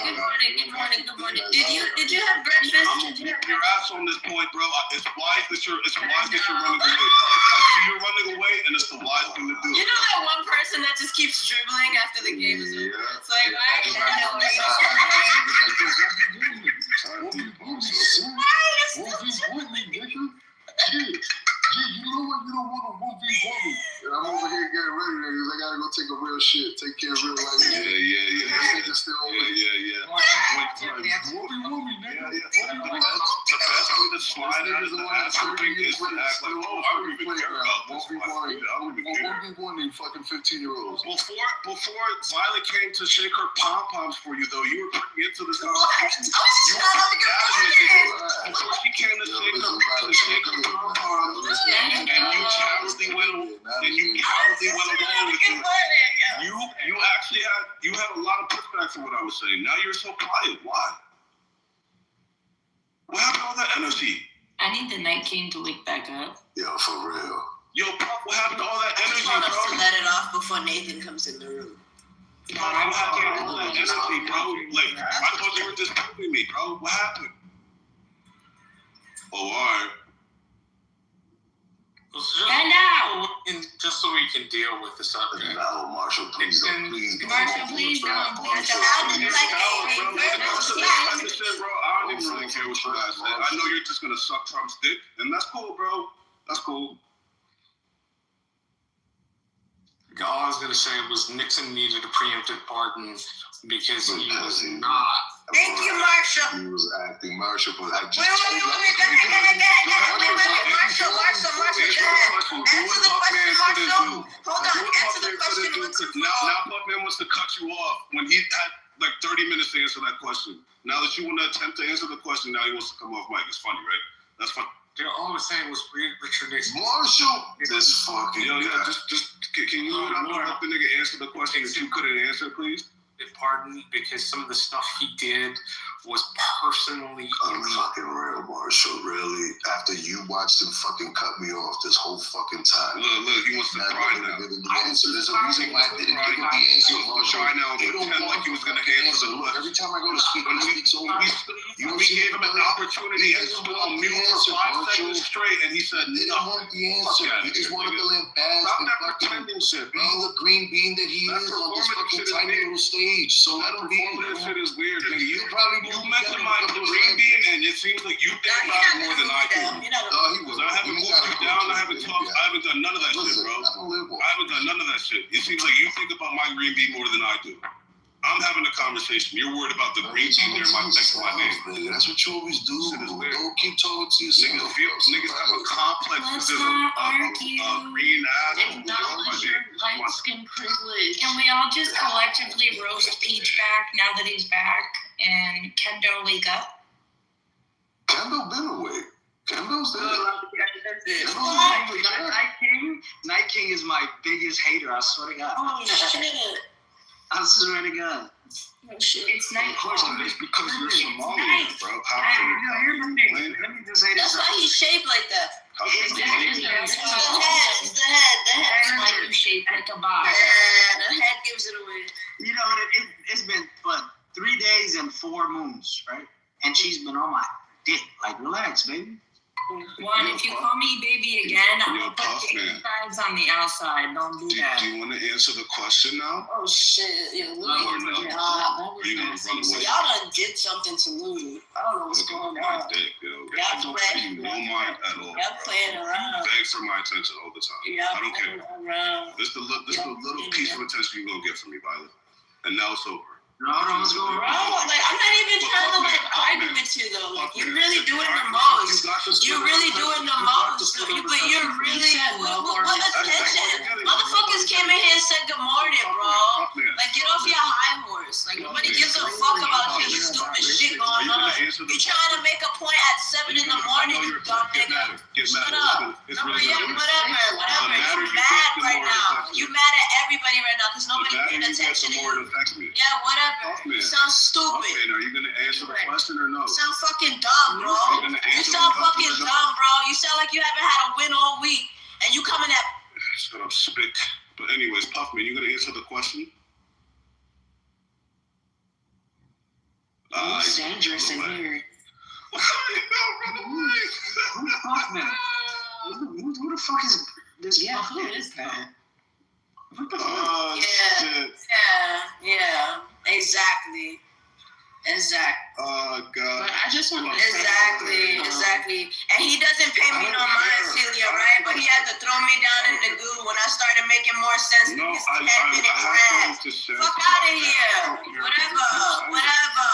Did you have breakfast? I'm gonna whoop your ass on this point, bro. It's wise that you're running away, bro. I see you're running away, and it's the wise thing to do. You know that one person that just keeps dribbling after the game is over? It's like, why? You know what? You don't want to 1v1 me. And I'm over here getting ready there because I gotta go take a real shit. Take care of real life. Yeah. The best way to slide out of the ass whooping is to act like, oh, I don't even care about this. 1v1 fucking 15-year-olds. Before Violet came to shake her pom-poms for you, though, you were pretty into this conversation. Before she came to shake her pom-poms, and you cowardly went along with it. You actually had a lot of pushback for what I was saying. Now you're so quiet. Why? What happened to all that energy? I need the Night King to wake back up. Yo, for real. Yo, Pup, what happened to all that energy, I bro? to let it off before Nathan comes in the room. What happened to all that energy, bro? Like, I thought you were just proving me, bro. What happened? Oh, all right. Just so we can deal with the subject. No, Marshall, please don't. Marshall, please don't. I don't even really care what you guys say. I know you're just gonna suck Trump's dick, and that's cool, bro. That's cool. All I was going to say was Nixon needed a preemptive pardon because he was not. Thank you, Marshall. He was acting Marshall, but I just. Wait, Marshall, go ahead. Answer the question, Marshall. Hold on, answer the question. Now Buckman wants to cut you off when he had like 30 minutes to answer that question. Now that you want to attempt to answer the question, now he wants to come off mic. It's funny, right? That's funny. All I was saying was Richard Nixon. Marshall, this fucking guy. Can you let the nigga answer the question that you couldn't answer, please? Pardon, because some of the stuff he did was personally fucking real, Marshall. Really? After you watched him fucking cut me off this whole fucking time. Look, he wants to cry now. There's a reason why I didn't give him the answer, Marshall. Cry now and pretend like he was going to answer the question. Every time I go to speak, we gave him an opportunity and stood on mute for 5 seconds straight, and he said no. They don't want the answer. He just wanted to live fast and fucking be the green bean that he is on this fucking tiny little stage. So let him be. That shit is weird, nigga. You mentioned my green bean, and it seems like you think about it more than I do. I haven't moved you down. I haven't talked. I haven't done none of that shit, bro. I haven't done none of that shit. It seems like you think about my green bean more than I do. I'm having a conversation. You're worried about the green bean there next to my name. That's what you always do. Don't keep talking to yourself. Niggas have a complex because there's a green ass. Acknowledge your light skin privilege. Can we all just collectively roast Peach back now that he's back and Kendall wake up? Kendall been awake. Kendall's there. Night King is my biggest hater. I swear to God. Oh shit! I swear to God. Oh shit! It's night. Of course, it's because you're Somalian, bro. Here's the thing. Let me just say this. That's why he's shaped like that. It's the head. The head is like you shaped like a box. Yeah, the head gives it away. You know, it's been 3 days and 4 moons, right? And she's been on my dick. Like, relax, baby. One, if you call me baby again, I'll put the insides on the outside. Don't do that. Do you want to answer the question now? Oh shit! Yo, Louie. Or no? Are you gonna run away? Y'all done did something to Louie. I don't know what's going on. Dick, yo. I don't pay you no mind at all. Y'all playing around. Beg for my attention all the time. I don't care. This is the little piece of attention you're gonna get from me, Violet. And now it's over. No, what's going on? Like, I'm not even trying to argue with you though. Like, you're really doing the most. You're really doing the most. But you're really what attention. Motherfuckers came in here and said good morning, bro. Like, get off your high horse. Like, nobody gives a fuck about your stupid shit going on. You trying to make a point at 7 in the morning, you dumb nigga. Shut up. Whatever. You mad right now. You mad at everybody right now because nobody paying attention to you. Yeah, whatever. You sound stupid. Okay, are you gonna answer the question or no? You sound fucking dumb, bro. You sound fucking dumb, bro. You sound like you haven't had a win all week, and you coming at. Shut up, spit. But anyways, Puffman, you gonna answer the question? It's dangerous in here. Who's Puffman? Who the fuck is this? Yeah, who Puffman? is that? What the fuck? Yeah, exactly. Oh God. But I just want to Exactly. And he doesn't pay me no mind, Celia, right? But he had to throw me down in the goo when I started making more sense than his 10-minute rant. Fuck out of here. Whatever.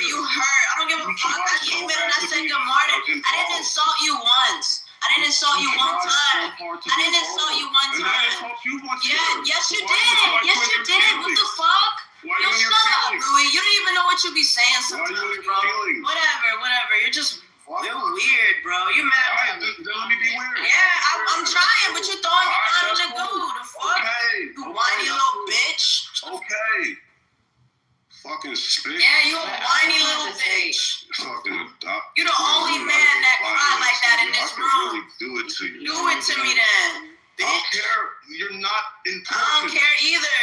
You hurt. I don't give a fuck. I came in and I said good morning. I didn't insult you once. I didn't insult you one time. Yeah, yes you did. What the fuck? Yo, shut up, Louis. You don't even know what you be saying sometimes, bro. Whatever. You're weird, bro. You mad? Then let me be weird. Yeah, I'm trying, but you're throwing me down in the goo. The fuck? You whiny little bitch. Okay. Fucking spit. Yeah, you a whiny little bitch. Fucking adopt. You the only man that cry like that in this I can room. really do it to you. Do it to me then, bitch. I don't care. You're not important. I don't care either.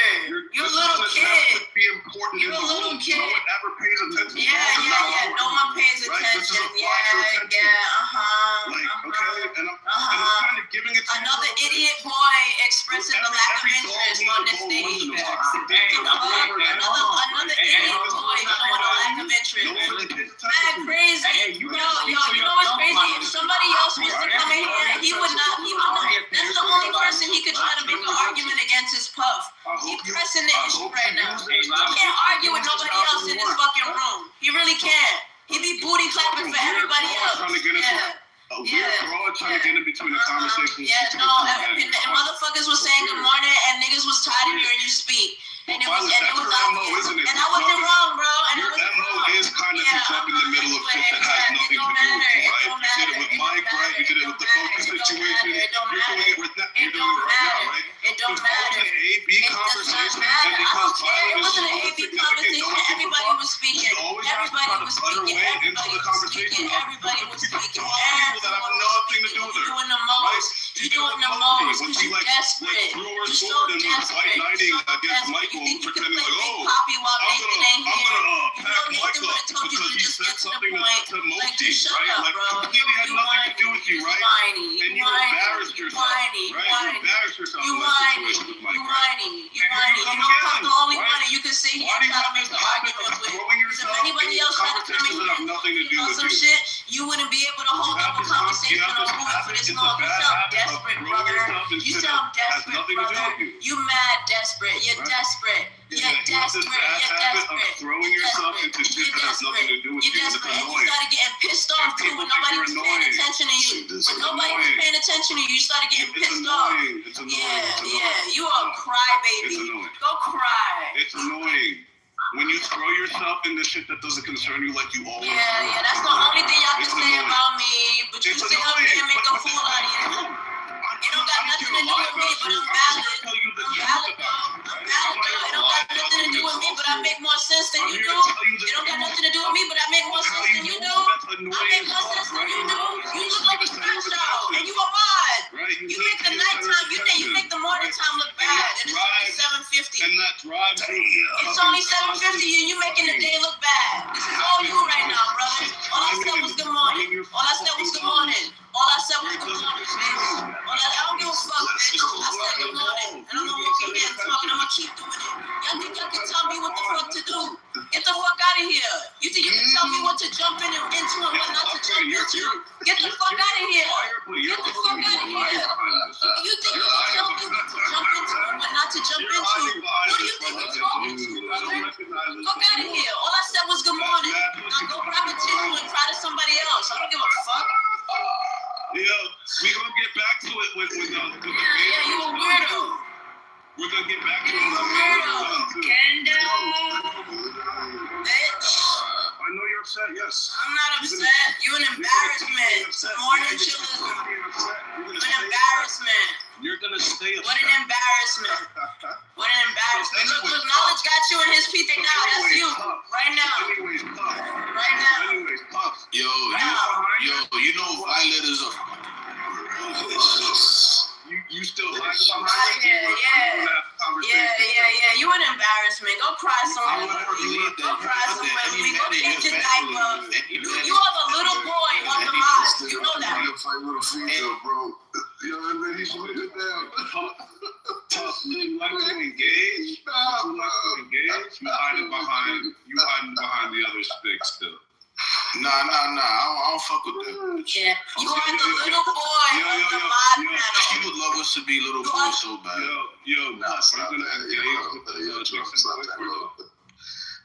You're a little kid. Be important. You're a little kid. No one ever pays attention. Yeah. No one pays attention. Okay, and I'm kind of giving it to another idiot boy expressing a lack of interest on this stage. Another idiot boy showing a lack of interest. Mad crazy. Yo, you know what's crazy? If somebody else was to come in here, he would not. That's the only person he could try to make an argument against his Puff. He's pressing the issue right now. He can't argue with nobody else in this fucking room. He really can't. He be booty clapping for everybody else. Trying to get in between the conversation. And motherfuckers was saying good morning, and niggas was tired of hearing you speak. And it was obvious. And I wasn't wrong, bro. Your MO is kind of to jump in the middle of shit that has nothing to do with you, right? You did it with Mike, right? You did it with the focus situation. You're doing it with that. You're doing it right now, right? It don't matter. It was an A-B conversation. I don't care. It wasn't an A-B conversation. Everybody was speaking. Everybody was speaking. You're doing the most. You're doing the most because you're desperate. You're so desperate. You think you can play Big Poppy while Nathan ain't here. You know Nathan would have told you to just get to the point. Like, just shut up, bro. Completely had nothing to do with you, right? And you embarrassed yourself, right? You embarrassed yourself in that situation with Mike, right? You know I'm the only one that you can sit here and try to make an argument with. Because if anybody else tried to come in here and some shit, you wouldn't be able to hold up a conversation on who for this long. You sound desperate, brother. You sound desperate, brother. You mad desperate. You're desperate. You're desperate. Throwing yourself into shit that has nothing to do with you. It's annoying. And you started getting pissed off too when nobody was paying attention to you. When nobody was paying attention to you, you started getting pissed off. Yeah. You are a crybaby. Go cry. It's annoying. When you throw yourself into shit that doesn't concern you like you always do. Yeah, that's the only thing y'all can say about me. But you sit up here and make a fool out of you. It don't got nothing to do with me, but I'm valid. It don't got nothing to do with me, but I make more sense than you do. It don't got nothing to do with me, but I make more sense than you do. I make more sense than you do. You look like a crash out, and you a mod. You make the nighttime, you make the morning time look bad, and it's only 7:50. And that drives It's only 7:50, and you making the day look bad. This is all you right now, brother. All I said was good morning. All I said was good morning. All I said was good morning, bitch. I don't give a fuck, bitch. I said good morning. And I'm gonna walk in here and talk, and I'm gonna keep doing it. Y'all think y'all can tell me what the fuck to do? Get the fuck out of here. You think you can tell me what to jump into and what not to jump into? Get the fuck out of here. Get the fuck out of here. You think you can tell me what to jump into and what not to jump into? Who do you think you're talking to, brother? Fuck out of here. All I said was good morning. Now go grab a tissue and cry to somebody else. I don't give a fuck. Yeah, we gonna get back to it with you a weirdo. We're gonna get back to it. You a weirdo. Kendo. Bitch. I know you're upset, yes. I'm not upset. You an embarrassment. More than chillism. An embarrassment. You're gonna stay upset. What an embarrassment. What an embarrassment. Look, knowledge got you in his people now. That's you. Right now. Right now. Anyways, Puff. Yo, you know Violet is a you still like Yeah. Yo, bro. Yo, and then he's putting it down. Tough. Would you like to engage? Would you like to engage? You hiding behind the other stick still. Nah. I don't fuck with that. Yeah. You are the little boy of the mod panel. She would love us to be little boys so bad. Nah, stop that.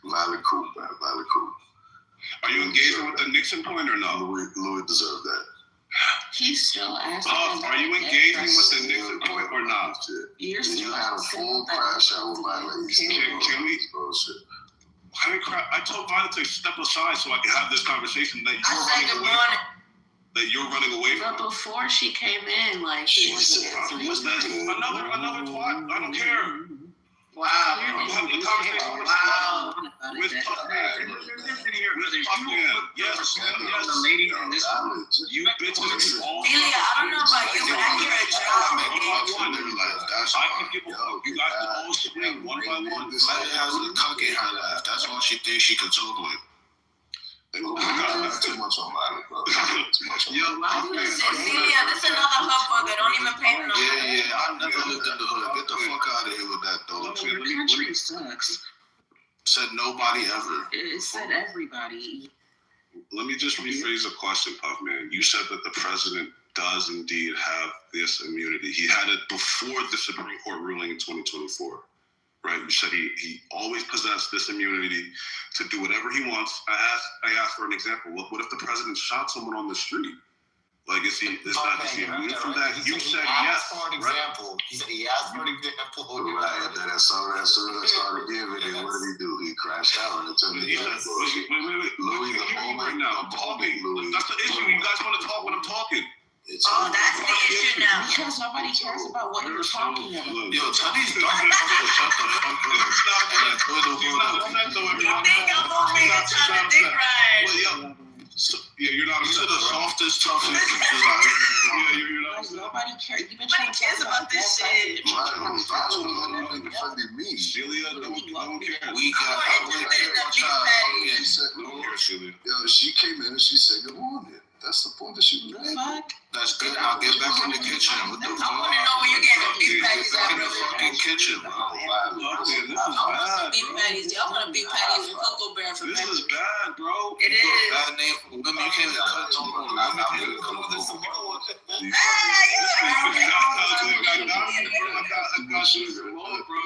Valid cool, man. Valid cool. Are you engaging with the Nixon point or no? Louis deserved that. He's still asking. Are you engaging with the Nixon point or not? You're still You had a full crash out with my ladies. Can we? Bullshit. I told Violet to step aside so I could have this conversation that you're running away from. But before she came in, like, what's that? Another twat. I don't care. Wow. Have the conversation with Puffman. Yes. The lady in this room. You bitches. Delia, I don't know about you, but I hear a job. I can give a fuck. You guys can all swing one by one. This lady has a cock in her laugh. That's all she thinks she can talk with. Too much on Violet, bro. Too much on Delia, this is another hood booger. Don't even pay for no. Yeah. I never lived in the hood. Get the fuck out of here with that, dog. Your country sucks. Said nobody ever. It said everybody. Let me just rephrase the question, Puffman. You said that the president does indeed have this immunity. He had it before the Supreme Court ruling in 2024. Right? You said he always possessed this immunity to do whatever he wants. I asked for an example. What if the president shot someone on the street? Like, is he immune from that? You said yes. For an example. He said he asked for an example. Right. And then as soon as I started giving it, what did he do? He crashed out and turned Wait. Louis, the moment right now. I'm talking. That's the issue. You guys want to talk when I'm talking. That's the issue now. Because nobody cares about what you're talking about. Yo, tell these dumb motherfuckers shut the fuck up. You think I'm gonna be trying to dick ride? You're not These are the softest, toughest people you're not. Nobody cares. You've been Nobody cares about this shit. defending me. Celia, no one cares. We got Yo, she came in and she said good morning. That's the point that she was making. That's good. I'll get back in the kitchen. What the fuck? I want to know where you're getting the beef patties at. In the fucking kitchen, bro. I want some beef patties. Y'all want a beef patty with Cocoa Bear for This is bad, bro. It is. Bad name for women. You can't even cut to women.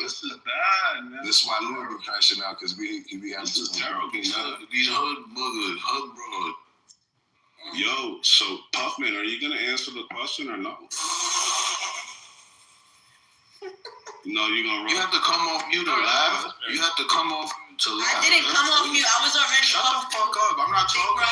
This is bad, man. This is why Louis be crashing out because he be having this is terrible. These hood boogers, hood broad. Yo, so Puffman, are you gonna answer the question or no? No, you're gonna run. You have to come off mute to laugh. You have to come off mute to laugh. I didn't come off mute. I was already Shut off. the fuck up. I'm not talking.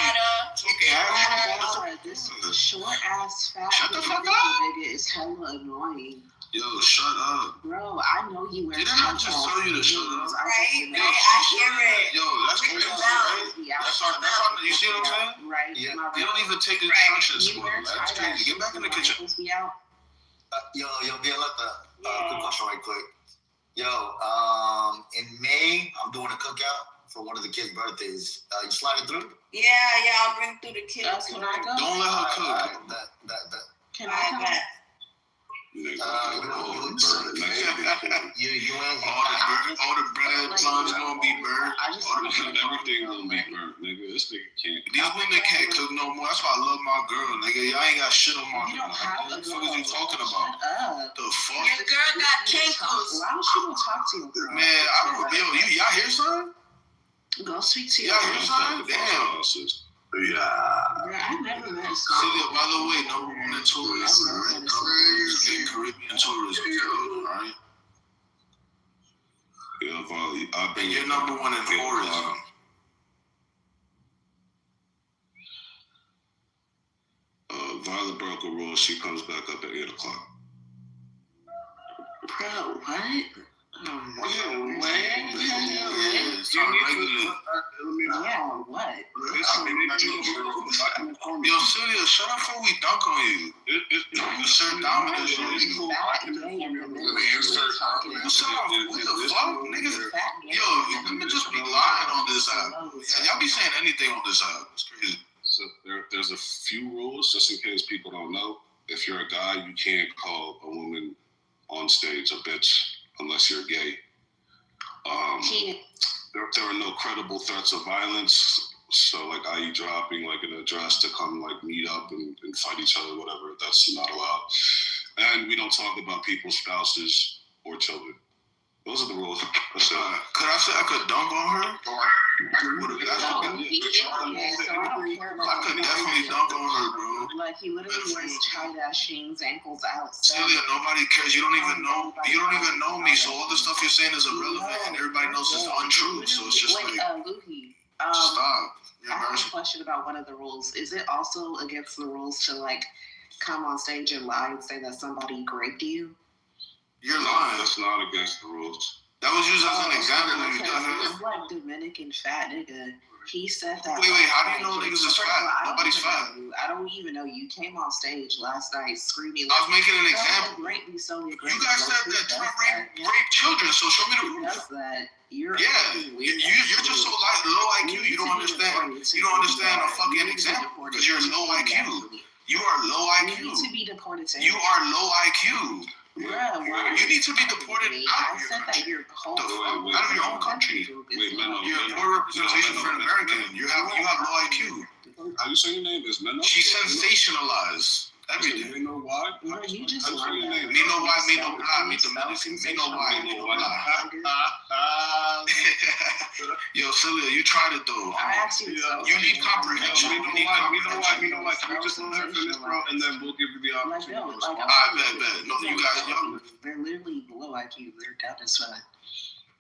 This short ass fat Shut the fuck up. nigga is hella annoying. Yo, shut up. Bro, I know you wear Didn't I just tell you to shut up? Right? I hear it. Yo, that's crazy, right? That's all, you see what I'm saying? Right. Yeah. You don't even take instructions for it. That's crazy. Get back in the kitchen. Yo, Violetta, quick question right quick. Yo, in May, I'm doing a cookout for one of the kids' birthdays. You sliding through? Yeah, I'll bring through the kids. Can I go? Don't let her cook. Can I come? You ain't All the bread times gonna be burned. Everything gonna be burnt, nigga. This nigga can't. These women can't cook no more. That's why I love my girl, nigga. Y'all ain't got shit on my You don't have What the a fuck girl. is you talking about? The fuck? Your girl got kinkles. Why don't you go talk to your girl? Man, I don't. Yo, y'all hear son? Go speak to your Y'all girl. hear son? Damn. Yeah. Bro, I never met a Celia, by the way, number one in tourism, right? Crazy Caribbean tourism, right? Yeah, Volley. I've been. And you're number one in tourism. Violet broke a rule. She comes back up at 8 o'clock. Bro, what? Yeah, what? Yo, Celia, shut up before we dunk on you. It's Sir Dominus on you. What's up? What the fuck, nigga? Yo, let me just be lying on this app. Y'all be saying anything on this app. It's crazy. So there's a few rules, just in case people don't know. if you're a guy, you can't call a woman on stage a bitch unless you're gay. There are no credible threats of violence. So, like, i.e. dropping, like, an address to come, like, meet up and fight each other, whatever, that's not allowed. And we don't talk about people's spouses or children. Those are the rules. Could I say I could dunk on her? I could definitely dunk on her, bro. Like, he literally wears tight-ass jeans, ankles out. Celia, nobody cares. You don't even know me, so all the stuff you're saying is irrelevant, and everybody knows it's untrue. So it's just like, Luhi, stop. I have a question about one of the rules. Is it also against the rules to, like, come on stage and lie and say that somebody raped you? You're lying. That's not against the rules. That was used as an example. This like Dominican fat nigga. He said that. Wait, how do you know niggas is fat? Nobody's fat. I don't even know. You came on stage last night screaming. I was making an example. You guys said that Trump rape children, so show me the proof. You're just so low IQ. You don't understand. You don't understand a fucking example because you're low IQ. You are low IQ. You need to be deported. You are low IQ. Bruh, you need to be deported out of your country. Wait, Menno. You're a poor representation for an American. You have low IQ. How you say your name is Menno? She sensationalized everything. You know why? You just me know why, me no blah, me Dominican, me know why, me no blah. Yo, Celia, you tried it though. I asked you. You need comprehension. You need comprehension. We know why. Can we just let her finish, bro, and then we'll give you the opportunity to respond. I bet. No, you guys, yo. They're literally below IQ. They're dumb as fuck.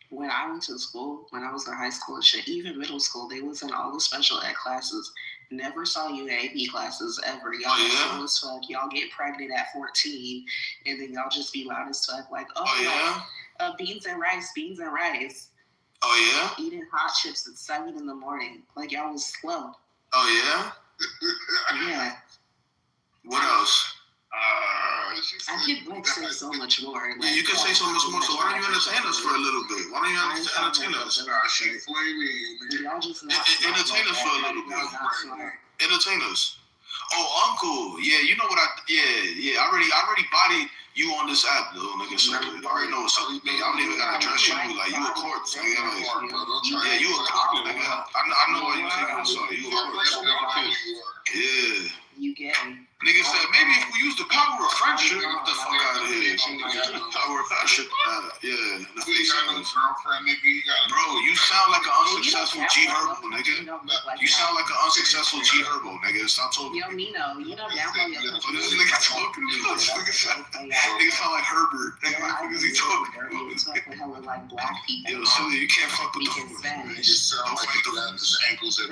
When I went to school, when I was in high school and shit, even middle school, they was in all the special ed classes. Never saw you in AP classes ever. Y'all slow as fuck. Y'all get pregnant at 14, and then y'all just be loud as fuck. Like, beans and rice. Oh yeah. Eating hot chips at 7 in the morning. Like y'all was slow. Oh yeah. Yeah. What else? I could like say so much more. Like, you can say so much more. So why don't you entertain us for a little bit? Why don't you entertain us? She's flaming. Entertain us for a little bit. Entertain us. Oh, Uncle. Yeah, you know what I already bodied you on this app, little nigga. So I already know what's up with me. I don't even gotta address you like you a corpse, nigga. Yeah, you a corpse, nigga. I know why you taking this on. You a corpse. Yeah. You gay. Nigga said, maybe if we use the power of friendship, get the fuck out of here. Power of friendship. Yeah. Bro, you sound like an unsuccessful G Herbo, nigga. You sound like an unsuccessful G Herbo, nigga. Stop talking. Yo, Nino, you know down below your this nigga talking about? Nigga sound like Herbert. What is he talking about? Like black people. Yo, Celia, you can't fuck with the force.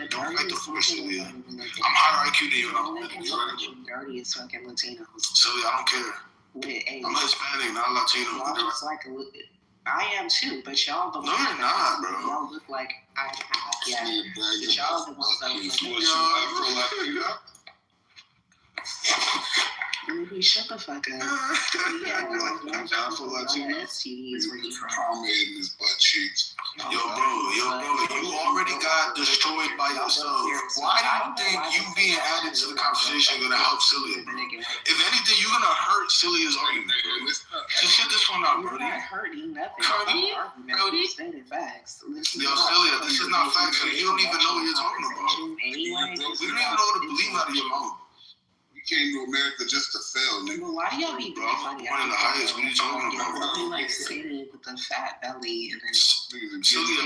Don't fight the force, Celia. I'm higher IQ than you. Dirty as fucking Latinos. Celia, I don't care. I'm Hispanic, not Latino. Y'all just like I am too, but y'all the ones. No, you're not, bro. Y'all look like I have. Yeah. But y'all the ones that look like. Maybe shut the fuck up. Yeah, STDs where you from. In his butt cheeks. Yo, bro, you already got destroyed by yourself. Why do you think you being added to the conversation gonna help Celia, bro? If anything, you're gonna hurt Celia's argument, bro. Just shit this one out, bro. You're not hurting nothing. Cody? Stated facts. Yo, Celia, this is not facts. You don't even know what you're talking about. We don't even know what to believe out of your mouth. Came to America just to fail, nigga. Why do y'all be funny? One of the highest. What are you talking about, bro? They like sitting with a fat belly and then. Celia,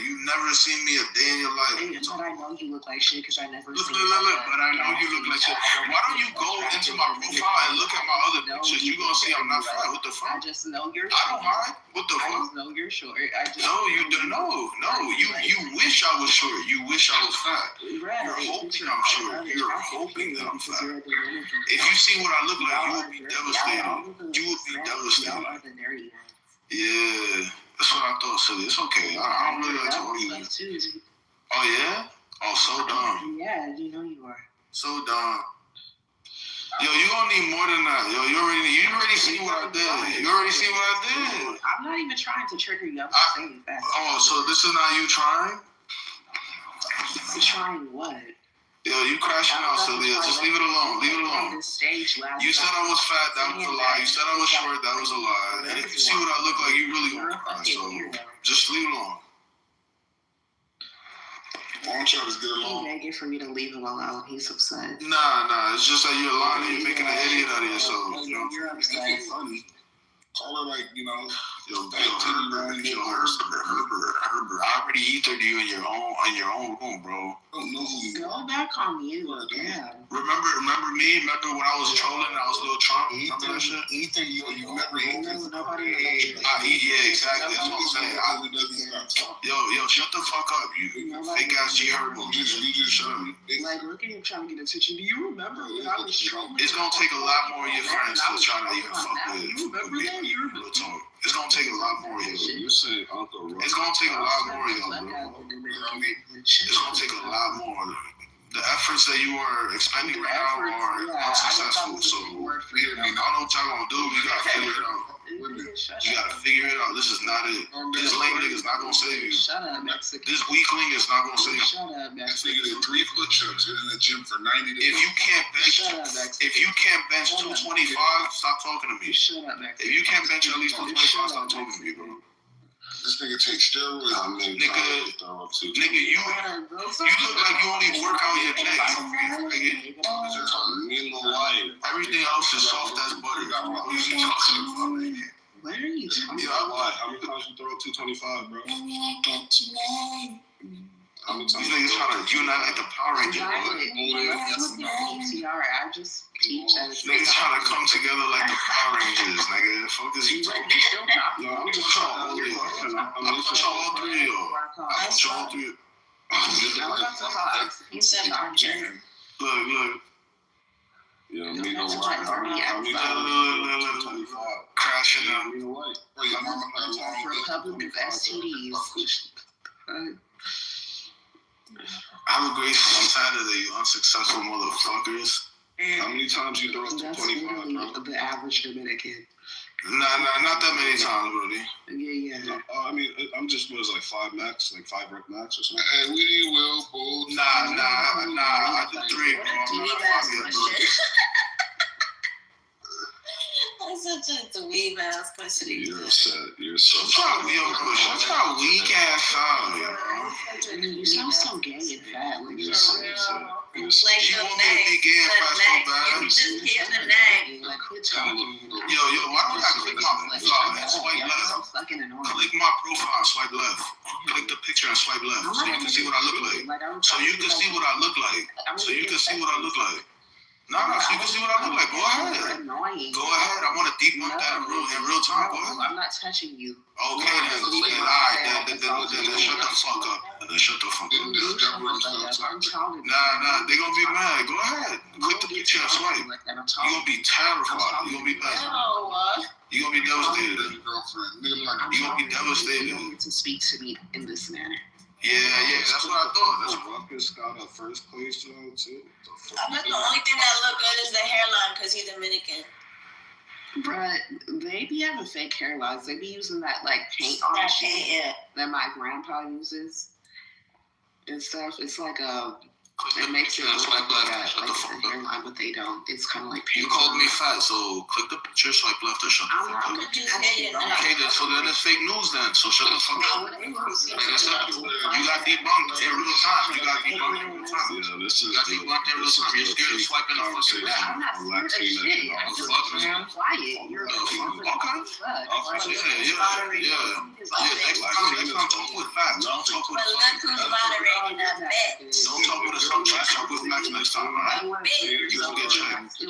you never seen me a day in your life. But I know you look like shit because I never seen you. But I know you look like shit. Why don't you go into my profile and look at my other pictures? You gonna see I'm not fat. What the fuck? I just know you're short. I don't mind. What the fuck? I just know you're short. No, you don't. No. You wish I was short. You wish I was fat. You're hoping I'm short. You're hoping that I'm fat. If you see what I look like, you would be devastated. You would be devastated. Yeah, that's what I thought, Celia. It's okay. I don't really like to argue with you. Oh, yeah? Oh, so dumb. Yeah, you know you are. So dumb. Yo, you gonna need more than that. Yo, you already see what I did. You already see what I did. I'm not even trying to trigger you. I'm just saying that. Oh, so this is not you trying? Trying what? Yo, you crashing out, Celia. Just leave it alone. Leave it alone. You said I was fat. That was a lie. You said I was short. That was a lie. And if you see what I look like, you really gonna cry. So just leave it alone. Why don't y'all just get along? He's begging for me to leave him alone. He's upset. Nah. It's just that you're lying and you're making an idiot out of yourself. You know? You're upset. It's funny. Call her like, you know, Herbert, I already ethered you in your own room, bro. Go back on mute. Yeah. Remember me? Remember when I was trolling? I was a little Trump. Remember that shit? Ether, you remember Nobody yeah, exactly. That's what I'm saying. Yo, shut the fuck up, you fake ass G Herbo. You just shut up. Like, look at him trying to get attention. Do you remember when I was trolling? It's gonna take a lot more of your friends to try to even fuck with. You remember that? Real talk. It's gonna take a lot more of you. You're saying Uncle Russ. It's gonna take a lot more of you, bro. It's gonna take a lot more. The efforts that you are expending right now are unsuccessful. So, I don't know what y'all gonna do. You gotta figure it out. You gotta figure it out. This is not it. This lame nigga is not gonna save you. Shut up, Mexican. This weakling is not gonna save you. Shut up, This nigga did 3 push-ups in the gym for 90 days. If you can't bench 225, stop talking to me. Shut up, Mexican. If you can't bench at least 225, stop talking to me, bro. This nigga takes steroids. Nigga, you look like you only work out your neck. Everything else is soft as butter. What are you talking about? What are you talking about? How many times you throw up 225, bro? How many times? These niggas trying to unite like the Power Rangers, bro. I just teach that. Niggas trying to come together like the Power Rangers, nigga. The fuck is you talking about? No, I'm just all three of y'all. I'm put y'all all three of y'all. I put y'all all three. He said archer. Look. Yeah, me no white. Crashing out. Republic of STDs. Have a great Saturday, you unsuccessful motherfuckers. How many times you throw up 225, bro? The average Dominican. Nah, not that many times, Brody. Yeah. I mean, I'm just, what is it, like 5 max? Like 5 rep max or something? Hey, we will, bull. Nah, I did 3, bro. I'm not 5 yet, bro. That's such a dweeb ass question. You're upset. You're so shut your weak ass up, yo. You sound so gay and fat. You're so upset. Like you want me to be gay and fat so bad? You just hit the name. Like, quit talking. Yo, why don't I click my profile and swipe left? Click my profile and swipe left. Click the picture and swipe left so you can see what I look like. So you can see what I look like. Nah, so you can see what I look like. Go ahead. Go ahead. I want to debunk that in real time. Go ahead. I'm not touching you. Okay, then. All right, then shut the fuck up. Shut the fuck up. Nah, they gonna be mad. Go ahead. Click the picture and swipe. You gonna be terrified. You gonna be mad. You gonna be devastated. You gonna be devastated. You don't need to speak to me in this manner. Yeah, that's what I thought. That's what Ruckus got a first place job too. I bet the only thing that look good is the hairline because he's Dominican. But they be having fake hairlines. They be using that like paint on shit that my grandpa uses and stuff. It's like it makes it look like a hairline, but they don't. It's kind of like paint. You called me fat, so click the picture, swipe left, or shut the fuck up. Okay, then it's fake news then. So shut the fuck up. Like I said, you got debunked in real time. Yeah, this is you got debunked in real time. You're scared of swiping the fucking left. I'm not scared of shit. I'm just quiet. You're Next time talk with facts. Don't talk with moderating that bet. Don't talk with assumptions. Talk with facts next time, alright? You gonna get checked.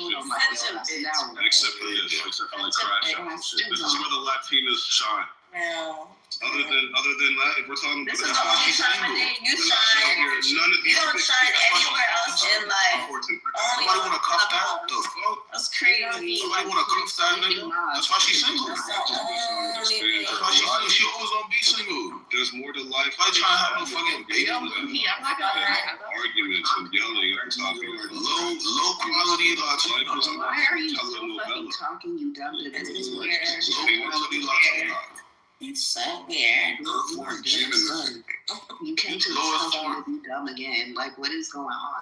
Except for the crash out and shit. This is where the Latinas shine. Other than that, if we're talking about this is the only time I think you shine. You don't shine anywhere else in life. Somebody wanna cuff that? The fuck? That's crazy. Somebody wanna cuff that nigga? That's why she's single. That's why she always gonna be single. There's more to life. Why trying to have no fucking baby? Arguments and yelling every time you're like low quality Latino. Why are you so fucking talking, you dumb Low quality Latino. It's so weird. You came to this country to be dumb again. Like, what is going on?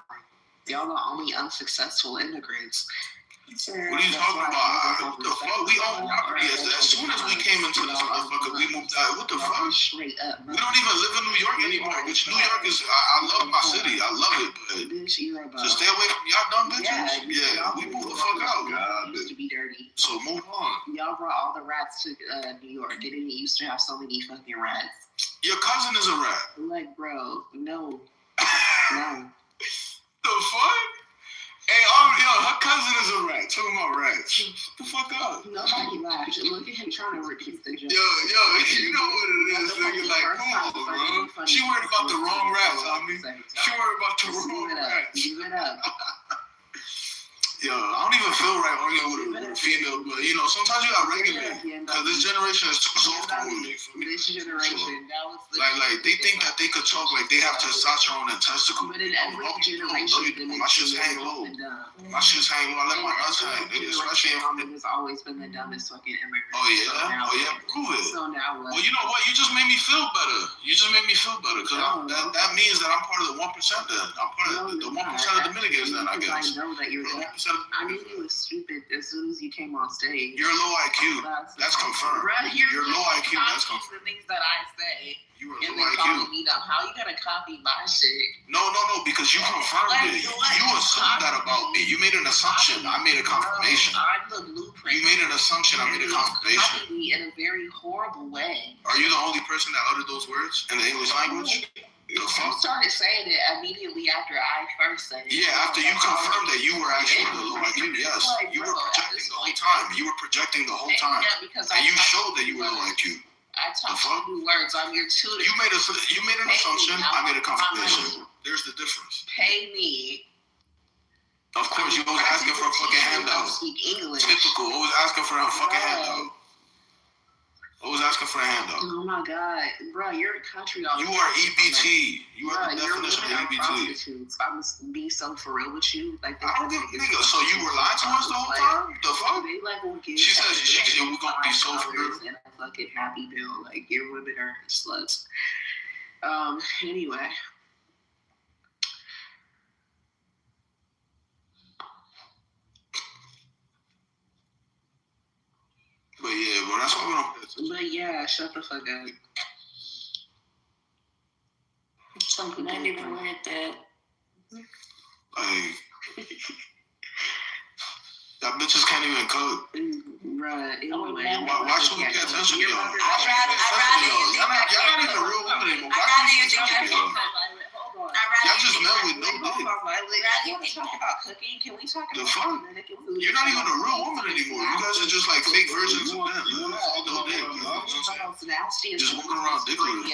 Y'all the only unsuccessful immigrants. What are you talking about? The fuck? We own property. As soon as we came into this motherfucker, we moved out. What the fuck? Straight up. We don't even live in New York anymore. Which New York is, I love my city. I love it. But just stay away from y'all dumb bitches. Yeah, we moved the fuck out. God, used to be dirty. So move on. Y'all brought all the rats to New York. Didn't it used to have so many fucking rats? Your cousin is a rat. Like, bro, no. No. The fuck? Hey, her cousin is a rat. Talking about rats. Shut the fuck up. Nobody laughed. Look at him trying to repeat the joke. Yo, you know what it is, nigga. Like, come on, bro. She worried about the wrong rats, homie. She worried about the wrong rats. Give it up. Yo, I don't even feel right arguing with a female, but you know, sometimes you gotta regulate. Because this generation is too soft on women. This generation, that was the like they think that they could talk like they have testosterone and testicles. But in every generation, my shit's hang low. My shit's hang low. I let my nuts hang. Especially if has always been the dumbest fucking immigrant. Oh yeah, prove it. So now what? Well, you know what? You just made me feel better. Because that means that I'm part of the 1%. Then I'm part of the 1% of the Dominicans. Then I guess. I know that you're that. I knew you was stupid as soon as you came on stage. You're low IQ. That's confirmed. Right, you're low IQ. That's confirmed. The things that I say. You were and low then IQ. calling me dumb. How you gonna copy my shit? No, because you confirmed it. You assumed that about me. You made an assumption. I made a confirmation. I'm the blueprint. You made an assumption. I made a confirmation. Copied me in a very horrible way. Are you the only person that uttered those words in the English language? You started saying it immediately after I first said it. Yeah, after you confirmed that you were actually the low IQ. Yes, you were projecting the whole time. You were projecting the whole time. Yeah, because and you showed that you were low IQ. I taught you words. I'm your tutor. You made an assumption. I made a confirmation. There's the difference. Pay me. Of course, you always asking for a fucking handout. Speak English. Typical. Always asking for a fucking handout. Always asking for a handout. Oh my god, bro, you're a country. You are EBT. You are the definition of EBT. I'm gonna be so for real with you. Like, I don't give a nigga. So you were lying to us the whole time? The fuck? They like will give. She said we're gonna be so for real. And a fucking happy bill. Like, your women are sluts. Anyway. But yeah, bro, that's why we don't pay attention. But yeah, shut the fuck up. Something I didn't even like that. Like, that bitches can't even cook. Right. Why should we pay attention to y'all? I'd rather you think that y'all not even real women anymore. I'd rather you think that Y'all just met with no dick. You want to talk about cooking? Can we talk about Dominican food? You're not even a real woman anymore. You guys are just like fake versions of men. No dick. Just walking around dickless.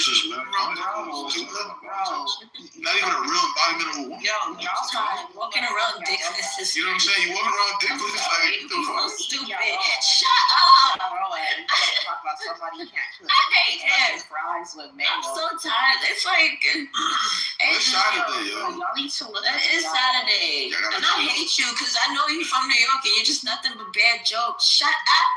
Just walking around dickless. Not even a real embodiment of a woman. Yo, y'all trying walking around dickless. You know what I'm saying? You walking around dickless like the fuck? Stupid. Shut up. Talk about somebody who can't cook. I hate him. Fries with mango. I'm so tired. It's like it's Saturday, yo. Y'all need to look. It is Saturday, and I hate you because I know you from New York and you're just nothing but bad jokes. Shut up.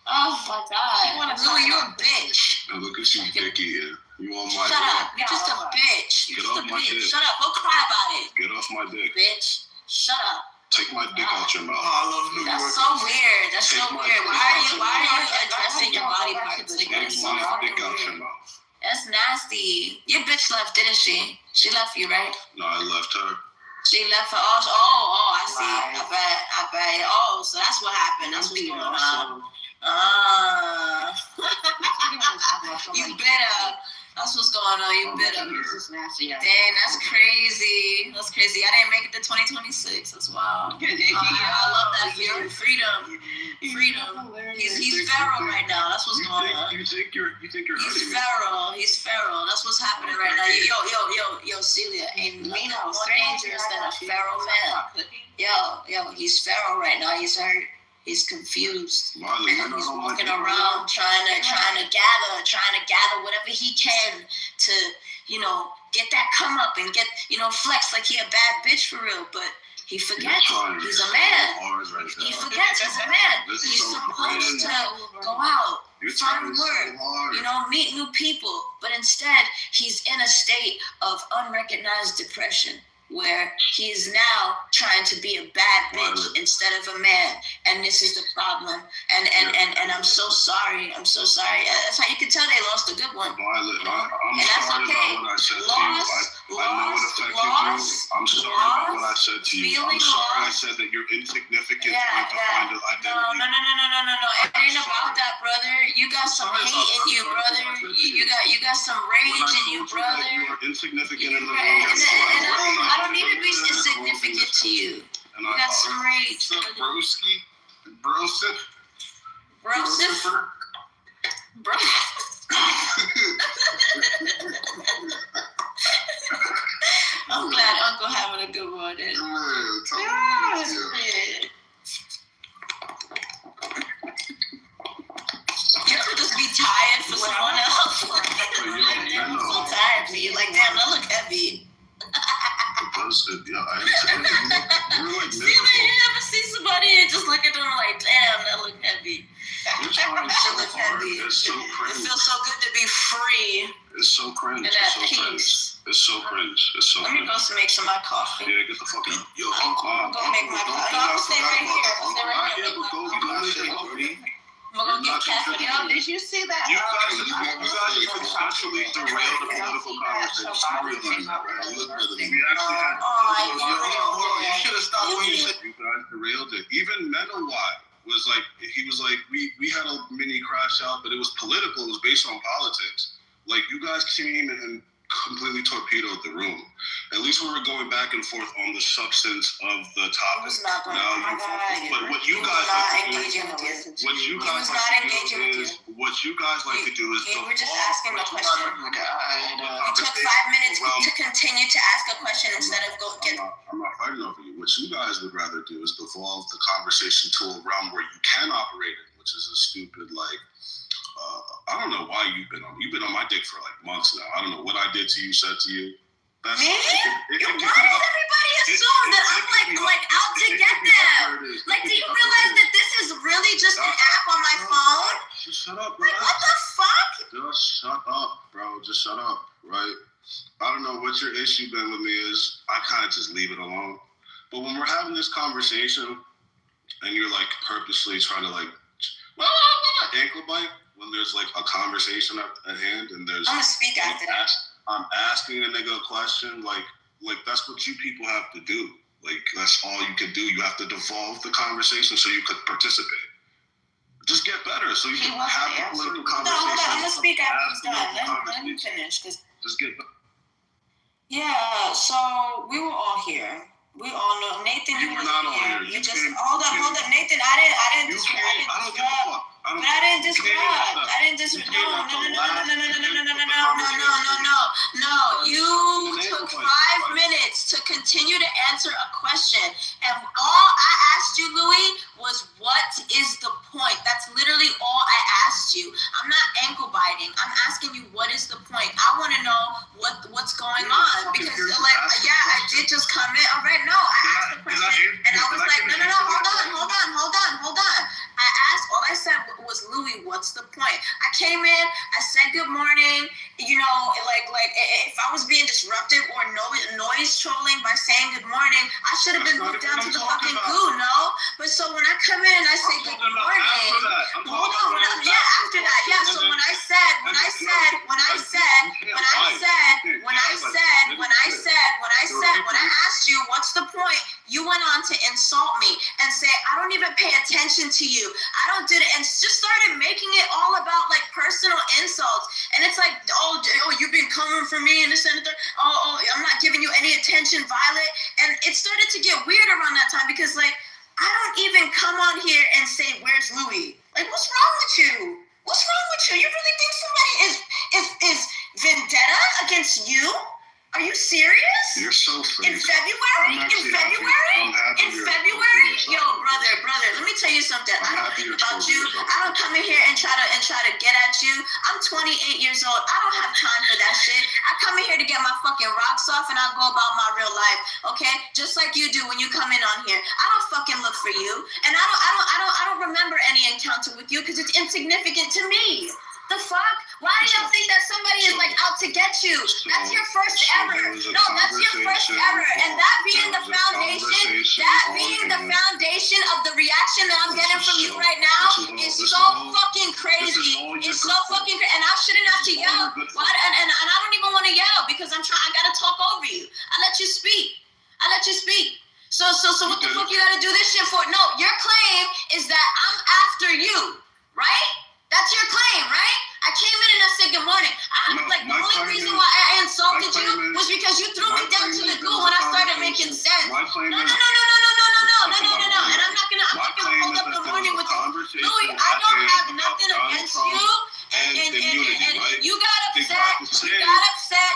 Oh my God. Really, you're a bitch. Now look at you, Vicky. You on my Shut up. You're just a bitch. You're just a bitch. Shut up. Go cry about it. Get off my dick. Bitch. Shut up. Take my dick out your mouth. Oh, I love New York. That's so weird. That's so weird. Why are you addressing your body parts? Take my dick out your mouth. That's nasty. Your bitch left, didn't she? She left you, right? No, I left her. She left her. Oh, I see. Right. I bet. Oh, so that's what happened. That's what's going on. You bitter. That's what's going on. You bitter. Dang, that's crazy. That's crazy. I didn't make it to 2026. That's wild. I love that feeling. Freedom. He's feral right now. That's what's going on. You think you're He's feral. He's feral. That's what's happening right now. Yo, Celia. Ain't nothing more dangerous than a feral man. Yo, he's feral right now. He's hurt. He's confused. He's walking around trying to gather whatever he can to, get that come up and get, flex like he a bad bitch for real. But he forgets he's a man. He forgets he's a man. He's supposed to go out, find work, meet new people. But instead, he's in a state of unrecognized depression. where he's now trying to be a bad bitch instead of a man, and this is the problem. And I'm so sorry. I'm so sorry. That's how you can tell they lost a good one. Violet, I'm And that's sorry okay. about what I said to you. I know it affected you. I'm sorry about what I said to you. I'm sorry I said that you're insignificant trying to find an identity. No. It ain't about that, brother. You got some hate in you, brother. You got some rage in you, brother. You are insignificant in the I don't need to be insignificant to you. You got some rage. Broski? Brosif? Bro. I'm glad Uncle having a good one. You ever just be tired for someone else? I'm so tired for you. Like, damn, I look heavy. See, like, you ever see somebody and just look at them like, damn, that look heavy. It's so cringe. It feels so good to be free. It's so cringe. And at peace. It's so cringe. Let me go make some of my coffee. Yeah, get the fuck out. Yo, Uncle. I'm gonna go make my coffee. I'm gonna stay right here. I'm gonna go get caffeine. Yo, did you see that? You guys essentially derailed the political conversation. You should have stopped when you said you guys derailed it. Even Menowai was like, he was like, we had a mini crash out, but it was political. It was based on politics. Like, you guys came and completely torpedoed the room. At least we were going back and forth on the substance of the topic. But what you guys like to do, what you guys like to do is you were just asking a question. You took 5 minutes to continue to ask a question instead of I'm not fighting over you. What you guys would rather do is devolve the conversation to a realm where you can operate it, which is a stupid, like, I don't know why you've been on my dick for like months now. I don't know what I did to you, said to you. Why does everybody assume that I'm like out to get them? Like, do you realize that this is really just an app on my phone? Just shut up, bro. Like, what the fuck? Just shut up, bro. Just shut up, right? I don't know what your issue been with me is. I kind of just leave it alone. But when we're having this conversation and you're like purposely trying to like ankle bite, when there's like a conversation at hand and there's I'm gonna speak after that. I'm asking a nigga a question, like that's what you people have to do. Like, that's all you can do. You have to devolve the conversation so you could participate. Just get better so you can have a political conversation. Hold on, I'm gonna speak after he's done. Let me finish. Just get better. Yeah, so we were all here. We all know Nathan. You were not here. You just hold up, Nathan. I didn't disrupt. But I didn't disrupt. No. You took 5 minutes to continue to answer a question, and all I asked you, Louis, was what is the point? That's literally all I asked you. I'm not ankle biting. I'm asking you what is the point. I want to know what's going on because, like, yeah, I did just come in. All right, no, I asked the question, and I was like, no, hold on. All I said was, Louis, what's the point? I came in, I said good morning, you know, like if I was being disruptive or noise trolling by saying good morning, I should have been moved down to the fucking goo, no? But so when I come in, I say good morning. Hold on, after that, yeah. So when I said, when I asked you what's the point, you went on to insult me and say I don't even pay attention to you. I don't do it, and just started making it all about like personal insults. And it's like, oh, you've been coming for me and this and that. Oh, I'm not giving you any attention, Violet. And it started to get weird around that time because like I don't even come on here and say, "Where's Louis?" Like, what's wrong with you? What's wrong with you? You really think somebody is vendetta against you? Are you serious? You're so fake. In February? Yo, brother, let me tell you something. I don't think about you. I don't come in here and try to get at you. I'm 28 years old. I don't have time for that shit. I come in here to get my fucking rocks off and I'll go about my real life, okay? Just like you do when you come in on here. I don't fucking look for you. And I don't remember any encounter with you because it's insignificant to me. The fuck? Why do y'all think that somebody is like out to get you? That's your first ever. No, that's your first ever. And that being the foundation of the reaction that I'm getting from you right now is so fucking crazy. It's so fucking crazy. And I shouldn't have to yell. Why? And I don't even want to yell because I gotta talk over you. I let you speak. So what the fuck you gotta do this shit for? No, your claim is that I'm after you, right? That's your claim, right? I came in and I said good morning. The only reason why I insulted you was because you threw me down to the goo when I started making sense. No. And I'm not gonna hold up the morning with you. Louis, I don't have nothing against you. And you got upset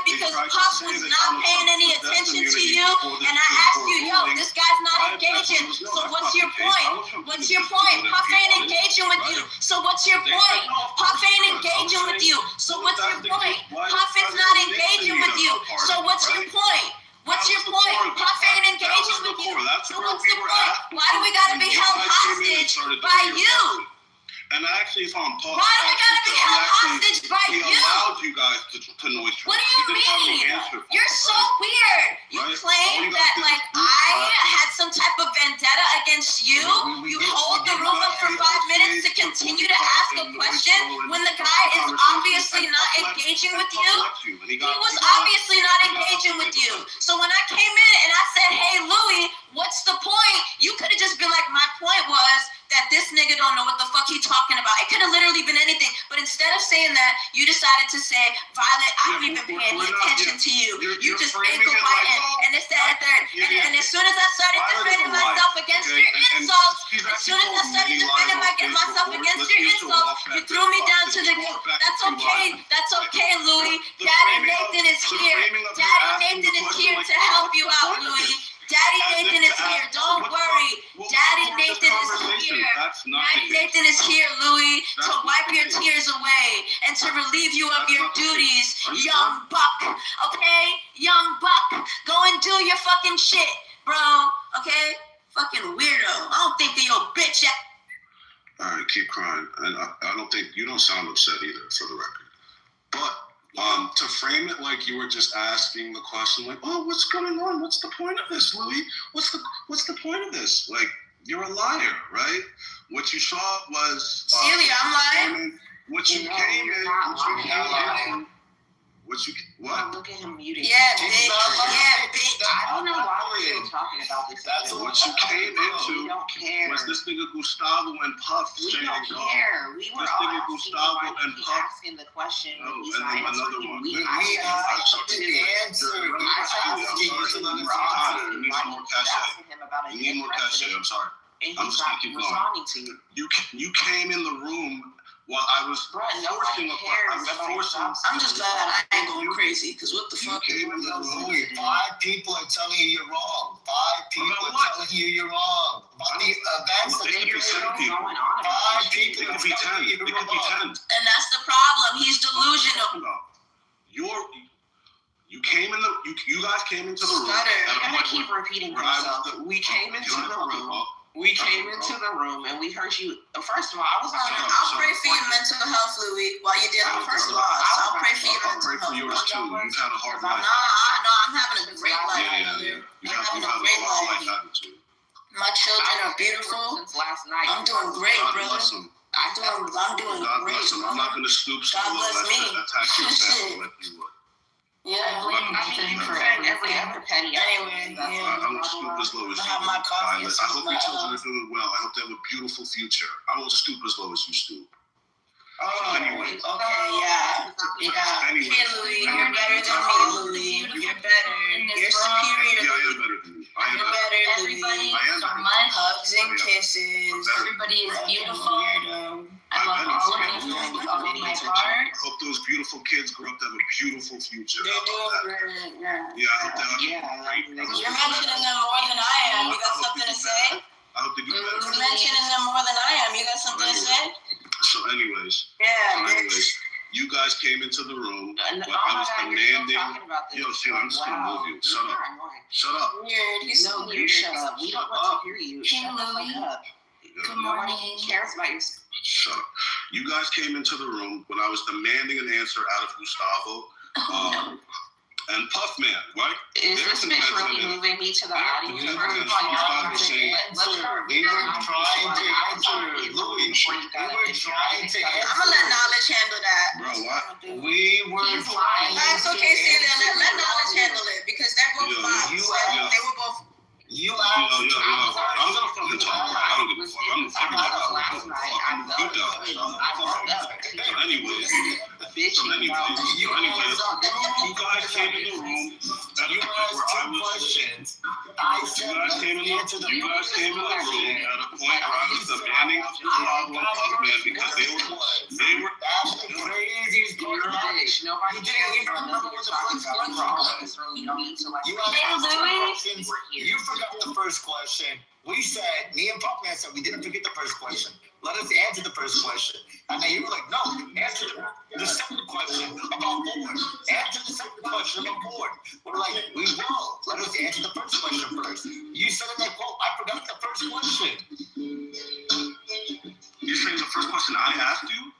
because Puff was not paying any attention to you. And I asked you, yo, this guy's not engaging. So what's your point? Puff ain't engaging with you. So what's your point? Puff ain't engaging with you. So what's your point? Puff is not engaging with you. So what's your point? Puff ain't engaging with you. So what's the point? Why do we gotta be held hostage by you? And actually, if I'm talking, why do we gotta be held hostage by you? He allowed you guys to noise. What do you mean? You're so weird. You claim that like I had some type of vendetta against you. You hold the room up for 5 minutes to continue to ask a question when the guy is obviously not engaging with you. He was obviously not engaging with you. So when I came in and I said, "Hey, Louis, what's the point?" You could have just been like, "My point was that this nigga don't know what the fuck he talking about." It could have literally been anything. But instead of saying that, you decided to say, "Violet, I don't even pay any attention to you. You just ankle biting and this, that, and third." And as soon as I started defending myself against your insults, you threw me down to the goo. That's okay, Louis. Daddy Nathan is here. Daddy Nathan is here to help you out, Louis. Daddy Nathan is here. Don't worry. Daddy Nathan is here. Daddy Nathan is here, Louis, to wipe your tears away and to relieve you of your duties, young buck. Okay? Young buck. Go and do your fucking shit, bro. Okay? Fucking weirdo. I don't think that you're a bitch. All right, keep crying. And I don't think you don't sound upset either, for the record. But to frame it like you were just asking the question, like, "Oh, what's going on? What's the point of this, Louis? What's the point of this?" Like, you're a liar, right? What you saw was Celia, I'm lying. What you came in. What? Look at him muted. Yeah, bitch. I don't know why we're still talking about this. That's what you came into. We don't care. Was this nigga Gustavo and Puff? We don't care. We were all asking Gustavo and Puff asking the question. Oh, and then another one. We need the answer. You need more cachet. I'm sorry. I'm just gonna keep going. You came in the room while I was forcing. I'm just glad I ain't going crazy, because what the fuck? Louis, 5 people are telling you you're wrong. 5 people are telling you you're wrong. About the events that you're going on. 5 people are telling you you're wrong. And that's the problem. He's delusional. You guys came into the room. You're gonna keep repeating yourself. We came into the room. We came into the room and we heard you. First of all, I was on. I'll pray for your mental health, Louis, while you're dealing with this loss. I'll pray for your mental health. I'll pray for yours too. You've had a hard life. No, I'm having a great life. Yeah. You've had a hard life, haven't you? My children are beautiful. Since last night. I'm doing great, brother. I'm doing great. I'm not going to stoop so low as to attack your family like you would. Yeah, I mean, for every other petty. Anyway, I won't stoop as low as you. I have my coffee. I hope your children are doing well. I hope they have a beautiful future. I won't stoop as low as you stoop. Anyway. Okay, yeah. Anyway. Hey, Louis, you're better than me, Louis. You're better. You're superior to me. Yeah, I am better than you. You're better, Louis. Hugs and kisses. Everybody is beautiful. I love all of you with all of my heart. I hope those beautiful kids grow up to have a beautiful future. They're doing great. Yeah, I hope they have You're mentioning them more than I am. You got something to say? I hope they do better. You're mentioning them more than I am. You got something to say? So anyways. You guys came into the room when I was demanding. Yo, see, I'm just gonna move you. Shut up. Shut up. Weird. You shut up. We don't want to hear you. Hey, Louis. Good morning. Cares about your. Shut up. You guys came into the room when I was demanding an answer out of Gustavo and Puffman, right? Is this bitch really moving me to the audience? We were trying to answer. Louis. I'm gonna let Knowledge handle that. Bro, what? We were trying. That's okay, Celia. Let Knowledge handle it because they're both bots. They were both. I'm gonna fucking talk. I don't give a fuck. I'm anyways, you guys came in the room at a point where I was. You guys came in the room at a point where I was demanding of Gustavo and Puffman because they were That's the craziest part of it. Nobody didn't even remember what the first question was. You forgot the first question. We said, me and Puffman said we didn't forget the first question. Let us answer the first question. And then you were like, no, answer the second question about board. Answer the second question about board. We're like, we will. Let us answer the first question first. You said in that quote, I forgot the first question. You're saying the first question I asked you?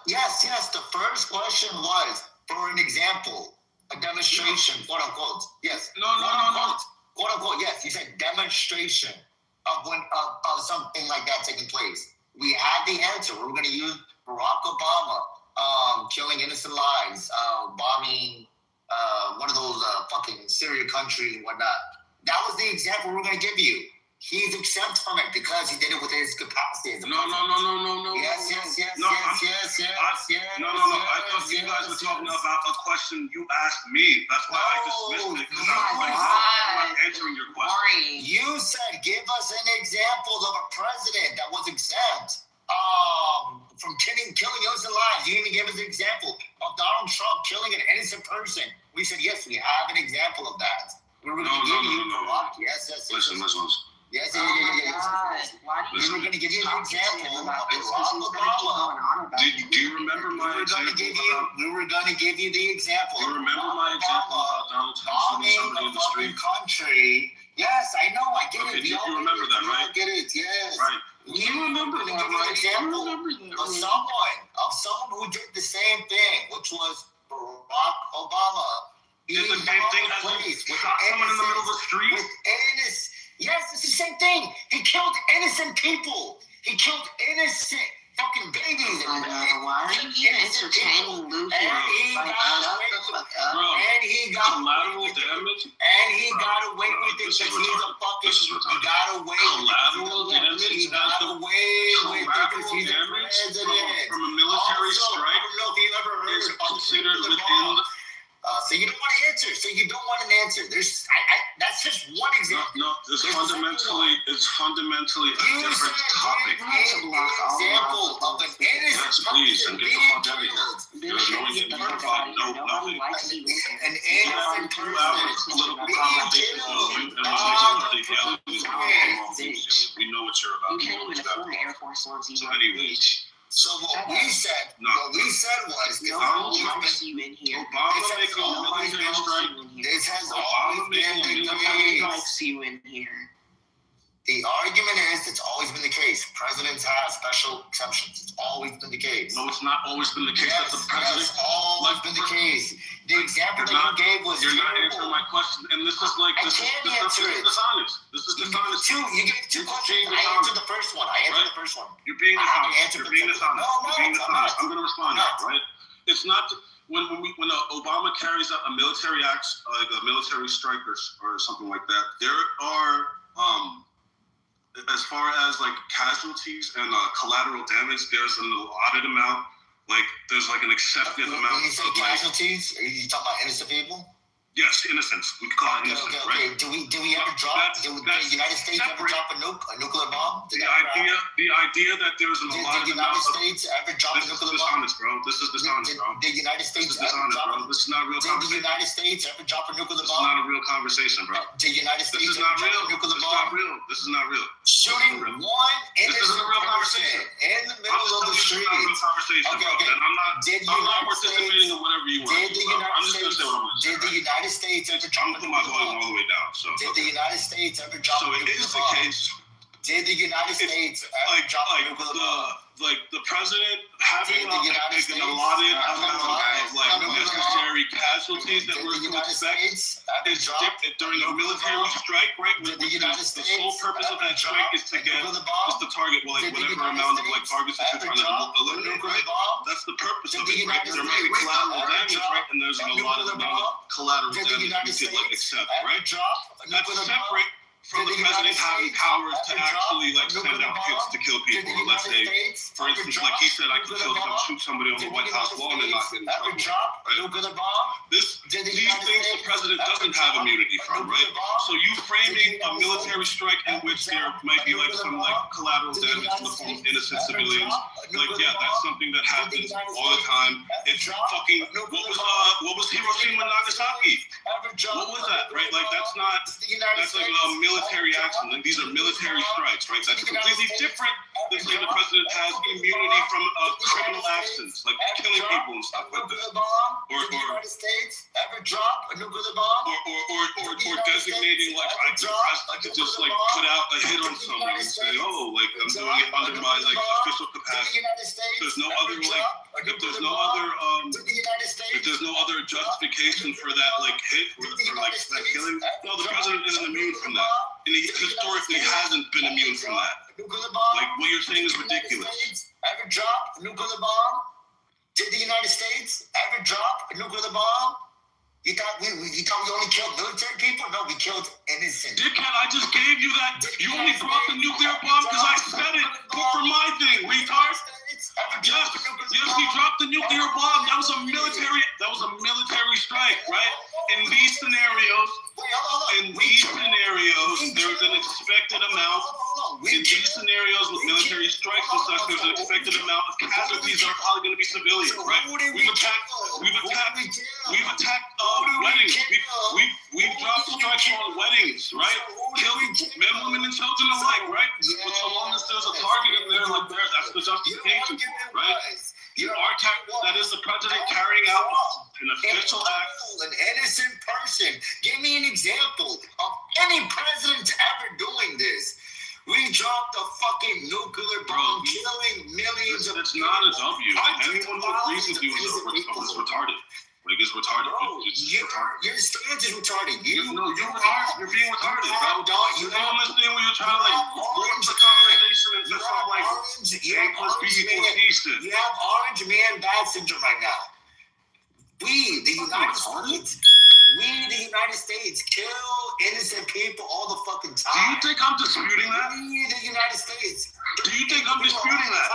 Yes. The first question was, for an example, a demonstration, quote unquote. Yes. No. Quote unquote, yes. You said demonstration of something like that taking place. We had the answer. We were going to use Barack Obama killing innocent lives, bombing one of those fucking Syria countries and whatnot. That was the example we were going to give you. He's exempt from it because he did it with his capacity. No. Yes. No. I thought you guys were talking about a question you asked me. That's why I dismissed it because I was answering your question. You said, give us an example of a president that was exempt from killing innocent lives. You even gave us an example of Donald Trump killing an innocent person. We said, yes, we have an example of that. We were going to give you Barack. Yes. Listen. Yes. We were going to give you an example of Barack Obama. Do you remember my example? We were going to give you the example. Do you remember my example about Donald Trump shooting somebody in the street? Country. Yes, I know. I get it. You remember that, right? I get it. Yes. Right. You remember that, right? Example of someone who did the same thing, which was Barack Obama. He did the same thing as he shot someone in the middle of the street? Yes, it's the same thing. He killed innocent people. He killed innocent fucking babies. Why are you even entertaining Luke? And he got collateral damage. And he got away with it because he's a fucking. He got away with it. He got away with it because he's a president. From a military strike. I don't know if you ever heard is of considered within. So you don't want to answer. That's just one example. No, it's fundamentally a different topic. Example of an innocent person being killed. You're annoying me. No, nothing. An innocent person being killed. We know what you're about. You can't even afford Air Force Ones either. Anyways. So what we said was, no one likes you in here. Obama making a military strike. This has always been the case. Likes you in here. The argument is it's always been the case. Presidents have special exceptions. It's always been the case. No, it's not always been the case. Yes, that the president. It's always been the case. The example that you gave was you're not answering my question, and this is like this is dishonest. This is dishonest. You gave two questions. I answered the first one. You're being dishonest. You're being dishonest. No, I'm going to respond now, right? It's not when Obama carries out a military act, like a military strike or something like that. There are as far as like casualties and collateral damage, there's an allotted amount. Like there's like an accepted amount. When you say casualties, are you talking about innocent people? Yes, innocence. We could call it innocence, right? Do we ever drop? Did the United States ever drop a nuclear bomb? The idea that there's an allotted amount. Did the United States ever drop a nuclear bomb? This is dishonest, bro. This is dishonest, bro. Did the United States ever drop? This is not a real conversation. Did the United States ever drop a nuclear bomb? This is not a real conversation, bro. Did the United States ever drop a nuclear bomb? This is not real. Shooting one innocent person in the middle of the street. Okay. I'm not participating in whatever you want. I'm just gonna say what I'm gonna say. Did the United States ever drop? I'm gonna put my volume all the way down. So did the United States ever drop? So it is the case Did the United States the president having an allotted amount of necessary casualties that we're going to expect is during a military strike, right? The sole purpose of that strike is to target whatever amount of targets that you're trying to eliminate, right? That's the purpose of it, right? There might be collateral damage, right? And there's a lot of collateral damage we could accept, right? That's separate from the president having powers to actually send out hits to kill people. Or let's say, for instance, like he said, I could shoot somebody on the White House lawn and not get in trouble. Right? These things the president doesn't have immunity from, right? So you framing a military strike in which there might be some collateral damage in the form of innocent civilians, that's something that happens all the time. It's fucking what was Hiroshima and Nagasaki? What was that, right? That's like a military action. These are military strikes, right? That's completely different than saying the president has immunity from criminal actions, like killing people and stuff like that. Or designating I could just put out a hit on someone and say, I'm doing it under my official capacity. There's no other if there's no other justification for that hit or that killing, no, the president isn't immune from that. And he historically hasn't been immune from that. What you're saying is ridiculous. Ever drop a nuclear bomb? Did the United States ever drop a nuclear bomb? You thought we only killed military people? No, we killed innocent. Dickhead, I just gave you that. You only brought the nuclear bomb because I said it for my thing, retard. Yes, he dropped the nuclear bomb. That was a military strike, right? In these scenarios, there's an expected amount. In these scenarios with military strikes and such, there's an expected amount of casualties that are probably going to be civilians, right? We've attacked weddings. We've dropped strikes on weddings, right? Killing men, women, and children alike, right? But so long as there's a target in there, that's the justification, right? That is the president carrying out an official act. An innocent person. Give me an example of any president ever doing this. We dropped a fucking nuclear bomb, killing millions of people. It's not a W. Anyone who agrees with you is retarded. It's retarded. Your stance is retarded. You're retarded. You're being retarded, bro. You don't understand when you're trying to warp the conversation and just A plus B equals C shit. You have orange man bad syndrome right now. We, the United States, kill innocent people all the fucking time. Do you think I'm disputing that? We, the United States. Do you think I'm disputing that?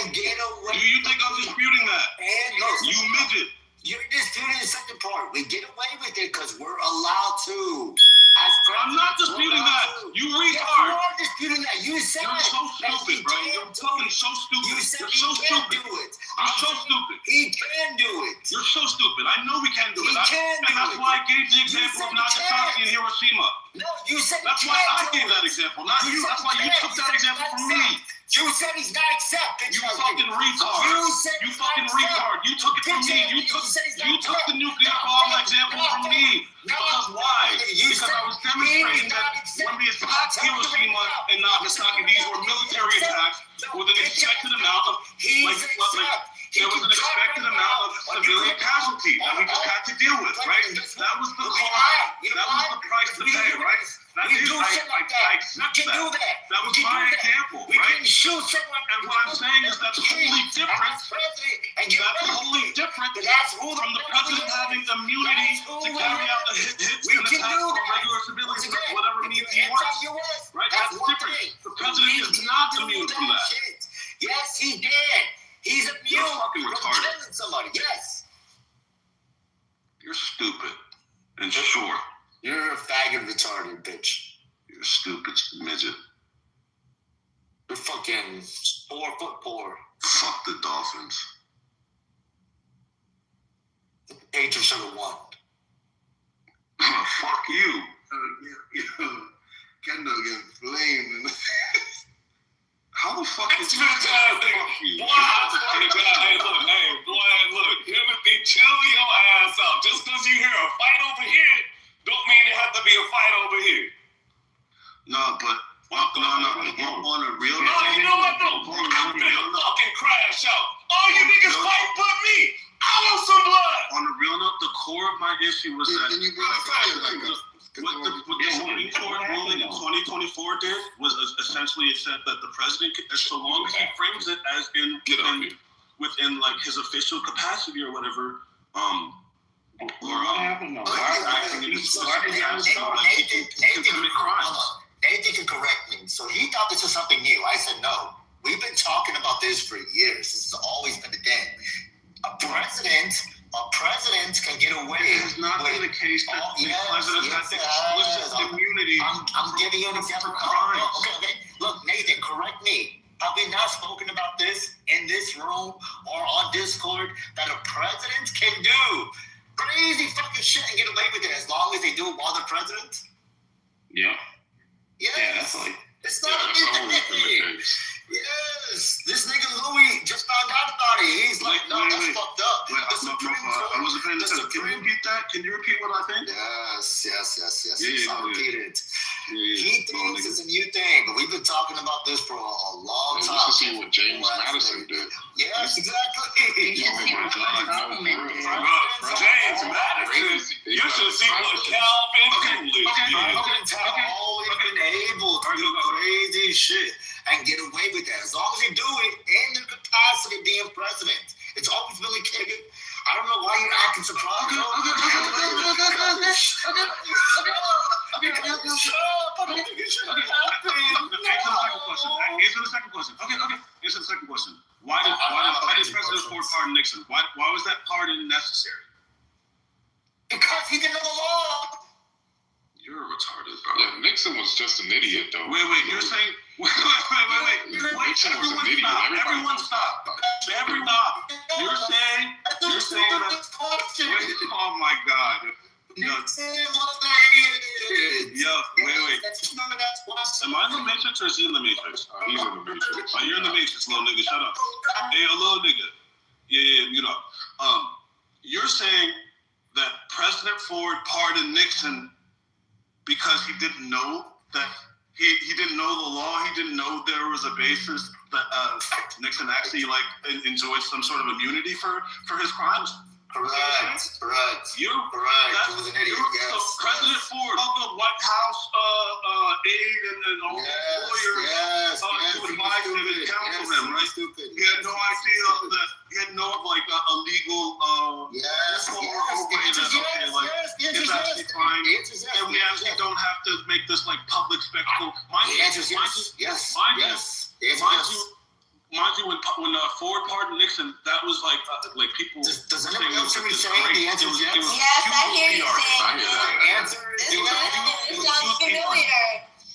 And get away. Do you think I'm disputing that? And no, you midget. You're disputing the second part. We get away with it because we're allowed to. I'm not disputing that. You retard. You are disputing that. You said you're so stupid, bro. You're fucking so stupid. You said you're so stupid. Do it. You're so stupid. He can do it. You're so stupid. I know we can do it. And that's why I gave the example of Nagasaki and Hiroshima. No, you said that's why I gave that example, not you. That's why you took that example from me. You said he's not accepted. You fucking retard. You fucking retard. You took it from me. You took the nuclear bomb example from me. Because why? Because I was demonstrating that when we attacked Hiroshima and Nagasaki, these were military attacks with an expected amount of there was an expected amount of civilian casualties that we just had to deal with, right? That was the cost. That was the price to pay, right? I accept that. That was my example, right? And what I'm saying is that's wholly different. That's wholly different from the president having immunity to carry out the hits and attacks on regular civilians for whatever means he wants. Right? That's different. The president is not immune from that. Yes, he did. He's immune from killing somebody. Yes. You're stupid and short. You're a faggot retarded bitch. You're a stupid midget. You're fucking 4 foot poor. Fuck the Dolphins. Patriots should have won. Fuck you. Kendall getting flamed. How the fuck is this? Hey, look, Timothy, chill your ass out. Just because you hear a fight over here, don't mean it have to be a fight over here. No, but On a real No, you know what? No, I'm finna fucking crash out. All you niggas fight but me. I want some blood. On a real note, the core of my issue was that what the Supreme Court ruling in 2024 did was essentially it said that the president, so long as he frames it as within like his official capacity or whatever, acting in his official capacity, like he can commit crimes. Nathan can correct me. So he thought this was something new. I said no. We've been talking about this for years. This has always been the thing. A president can get away. It has not been the case that the president has explicit immunity. I'm giving you an example. Okay. Look, Nathan, correct me. Have we not spoken about this in this room or on Discord that a president can do crazy fucking shit and get away with it as long as they do it while they're president? Yeah. Yes. Yeah, that's like. It's not a big thing. Yes. This nigga Louis just found out about it. He's like, no, that's fucked up. I wasn't paying attention. Can you repeat that? Can you repeat what I think? Yes. Yeah, I'll repeat it. He thinks it's a new thing, but we've been talking about this for a long time. Just to see what James Madison did. Yes, exactly. James Madison. You should see what Calvin did. Always been able to do crazy shit and get away with that. As long as you do it in the capacity of being president. It's always been the case. I don't know why you're acting surprised. Answer the second question. Answer the second question. Why did President Ford pardon Nixon? Why was that pardon necessary? Because he didn't know the law. You're retarded, bro. Yeah, Nixon was just an idiot, though. Wait. You're saying. Wait. Nixon was an idiot. Everyone stop. You're saying that. Oh my God. Yo, wait. Am I in the Matrix or is he in the Matrix? He's in the Matrix. Oh, you're in the Matrix, little nigga. Shut up. Hey, little nigga. Yeah, you know. You're saying that President Ford pardoned Nixon because he didn't know that he didn't know the law. He didn't know there was a basis that Nixon actually enjoyed some sort of immunity for his crimes. Correct. You're correct. He was an idiot. So President Ford, all the White House aide and all the lawyers to advise him and counsel him, right? He had no idea that he had no illegal it's actually fine, and we actually don't have to make this public spectacle. Mind you, when Ford pardoned Nixon, that was people. Does anyone else hear me saying the answer is yes? Yes, I hear you saying the answer is it sounds familiar.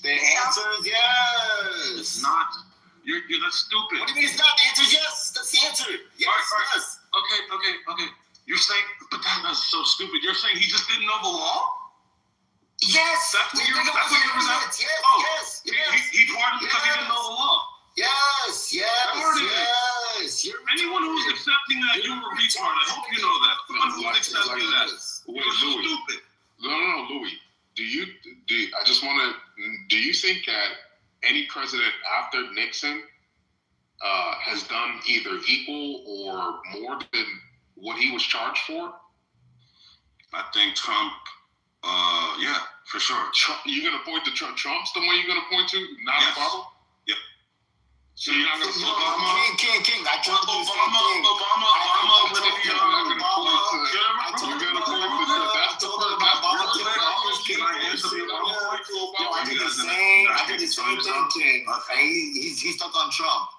The answer is yes. It's not. You're that's stupid. What do you mean it's not? The answer is yes. That's the answer. Yes. Okay. You're saying, but that's so stupid. You're saying he just didn't know the law? Yes. That's what you're saying. Yes. He pardoned because he didn't know the law. Yes. Anyone who's accepting that, you're a retard. I hope you know that. Anyone who's accepting that, you're stupid. No, Louis. Do you think that any president after Nixon has done either equal or more than what he was charged for? I think Trump, yeah, for sure. You're going to point to Trump? Trump's the one you're going to point to, not Obama? Yep. So you're not going to King. Obama with the I did the same thing, King. He's stuck on Trump.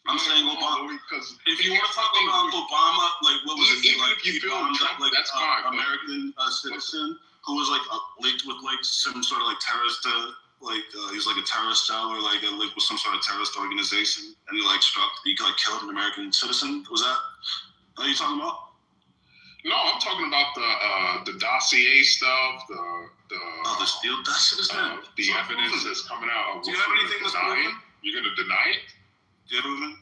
I'm saying Obama because if you want to talk about Obama, what was it? If you feel Trump, that's fine. American citizen who was linked with some sort of terrorist. He was a terrorist cell or linked with some sort of terrorist organization, and he killed an American citizen. Was that what you talking about? No, I'm talking about the dossier stuff, the steal. That shit is not the evidence that's coming out. Do you have anything that's proven? You're gonna deny it? Do you have anything?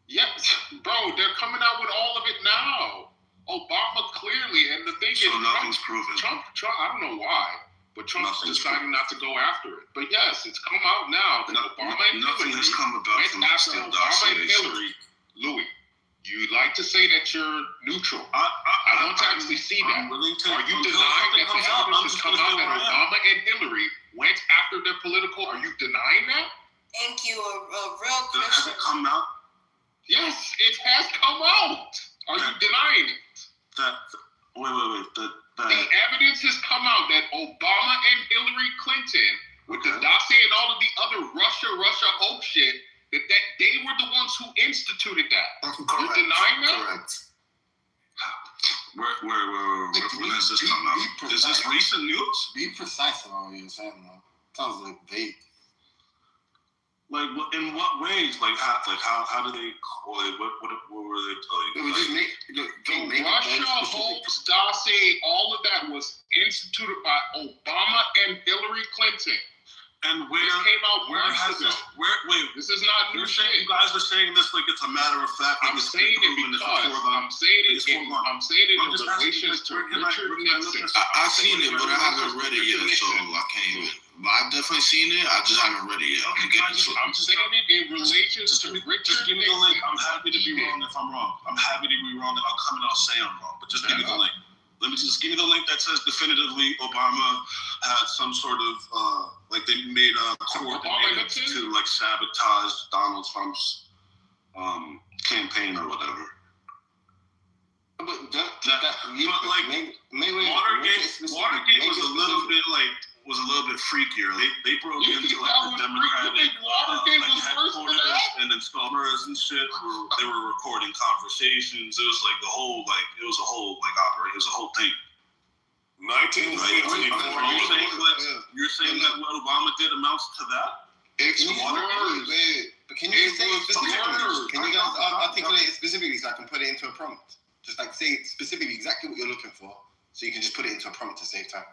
Yes, bro. They're coming out with all of it now. Obama clearly, and the thing is, nothing's proven. Trump. I don't know why. But But Trump decided not to go after it. But yes, it's come out now that Obama and nothing Hillary has come about went from after the Obama and dossier. Hillary. Louis, you like to say that you're neutral. I want to actually see that. Are you denying that the evidence has come out that Obama and Hillary went after their political? Are you denying that? Thank you, a real Christian. Has it come out? Yes, it has come out. Are you denying it? Wait. The evidence has come out that Obama and Hillary Clinton, with the dossier and all of the other Russia hope shit, that they were the ones who instituted that. You denying that? Correct. Where when has this come out? Is this recent news? Be precise about what you're saying, though. Sounds like vague. Like, in what ways? Like, how do they? Like, what were they? The Russia hoax dossier, all of that was instituted by Obama and Hillary Clinton. And where this came out where has ago. this? Wait, this is not new shit. You guys are saying this like it's a matter of fact. I'm saying it because I'm saying it in relations to Richard Nixon. I've seen it, but I haven't read it yet, so I can't even. But I've definitely seen it. I just haven't read it yet. I'm saying it in relations to Richard Give me the link. Nixon. I'm happy to be wrong if I'm wrong. I'm happy to be wrong, and I'll come and I'll say I'm wrong. But just give me the link. Let me just give me the link that says definitively Obama had some sort of like they made a coordinated to like sabotage Donald Trump's campaign or whatever. But Watergate was a little bit freakier. They broke into like the Democratic headquarters and installed cameras and shit. They were recording conversations. It was like a whole thing. 1954. You're saying that what Obama did amounts to that? But can you say it specifically? Can you guys articulate it specifically so I can put it into a prompt? Just like say specifically exactly what you're looking for, so you can just put it into a prompt to save time.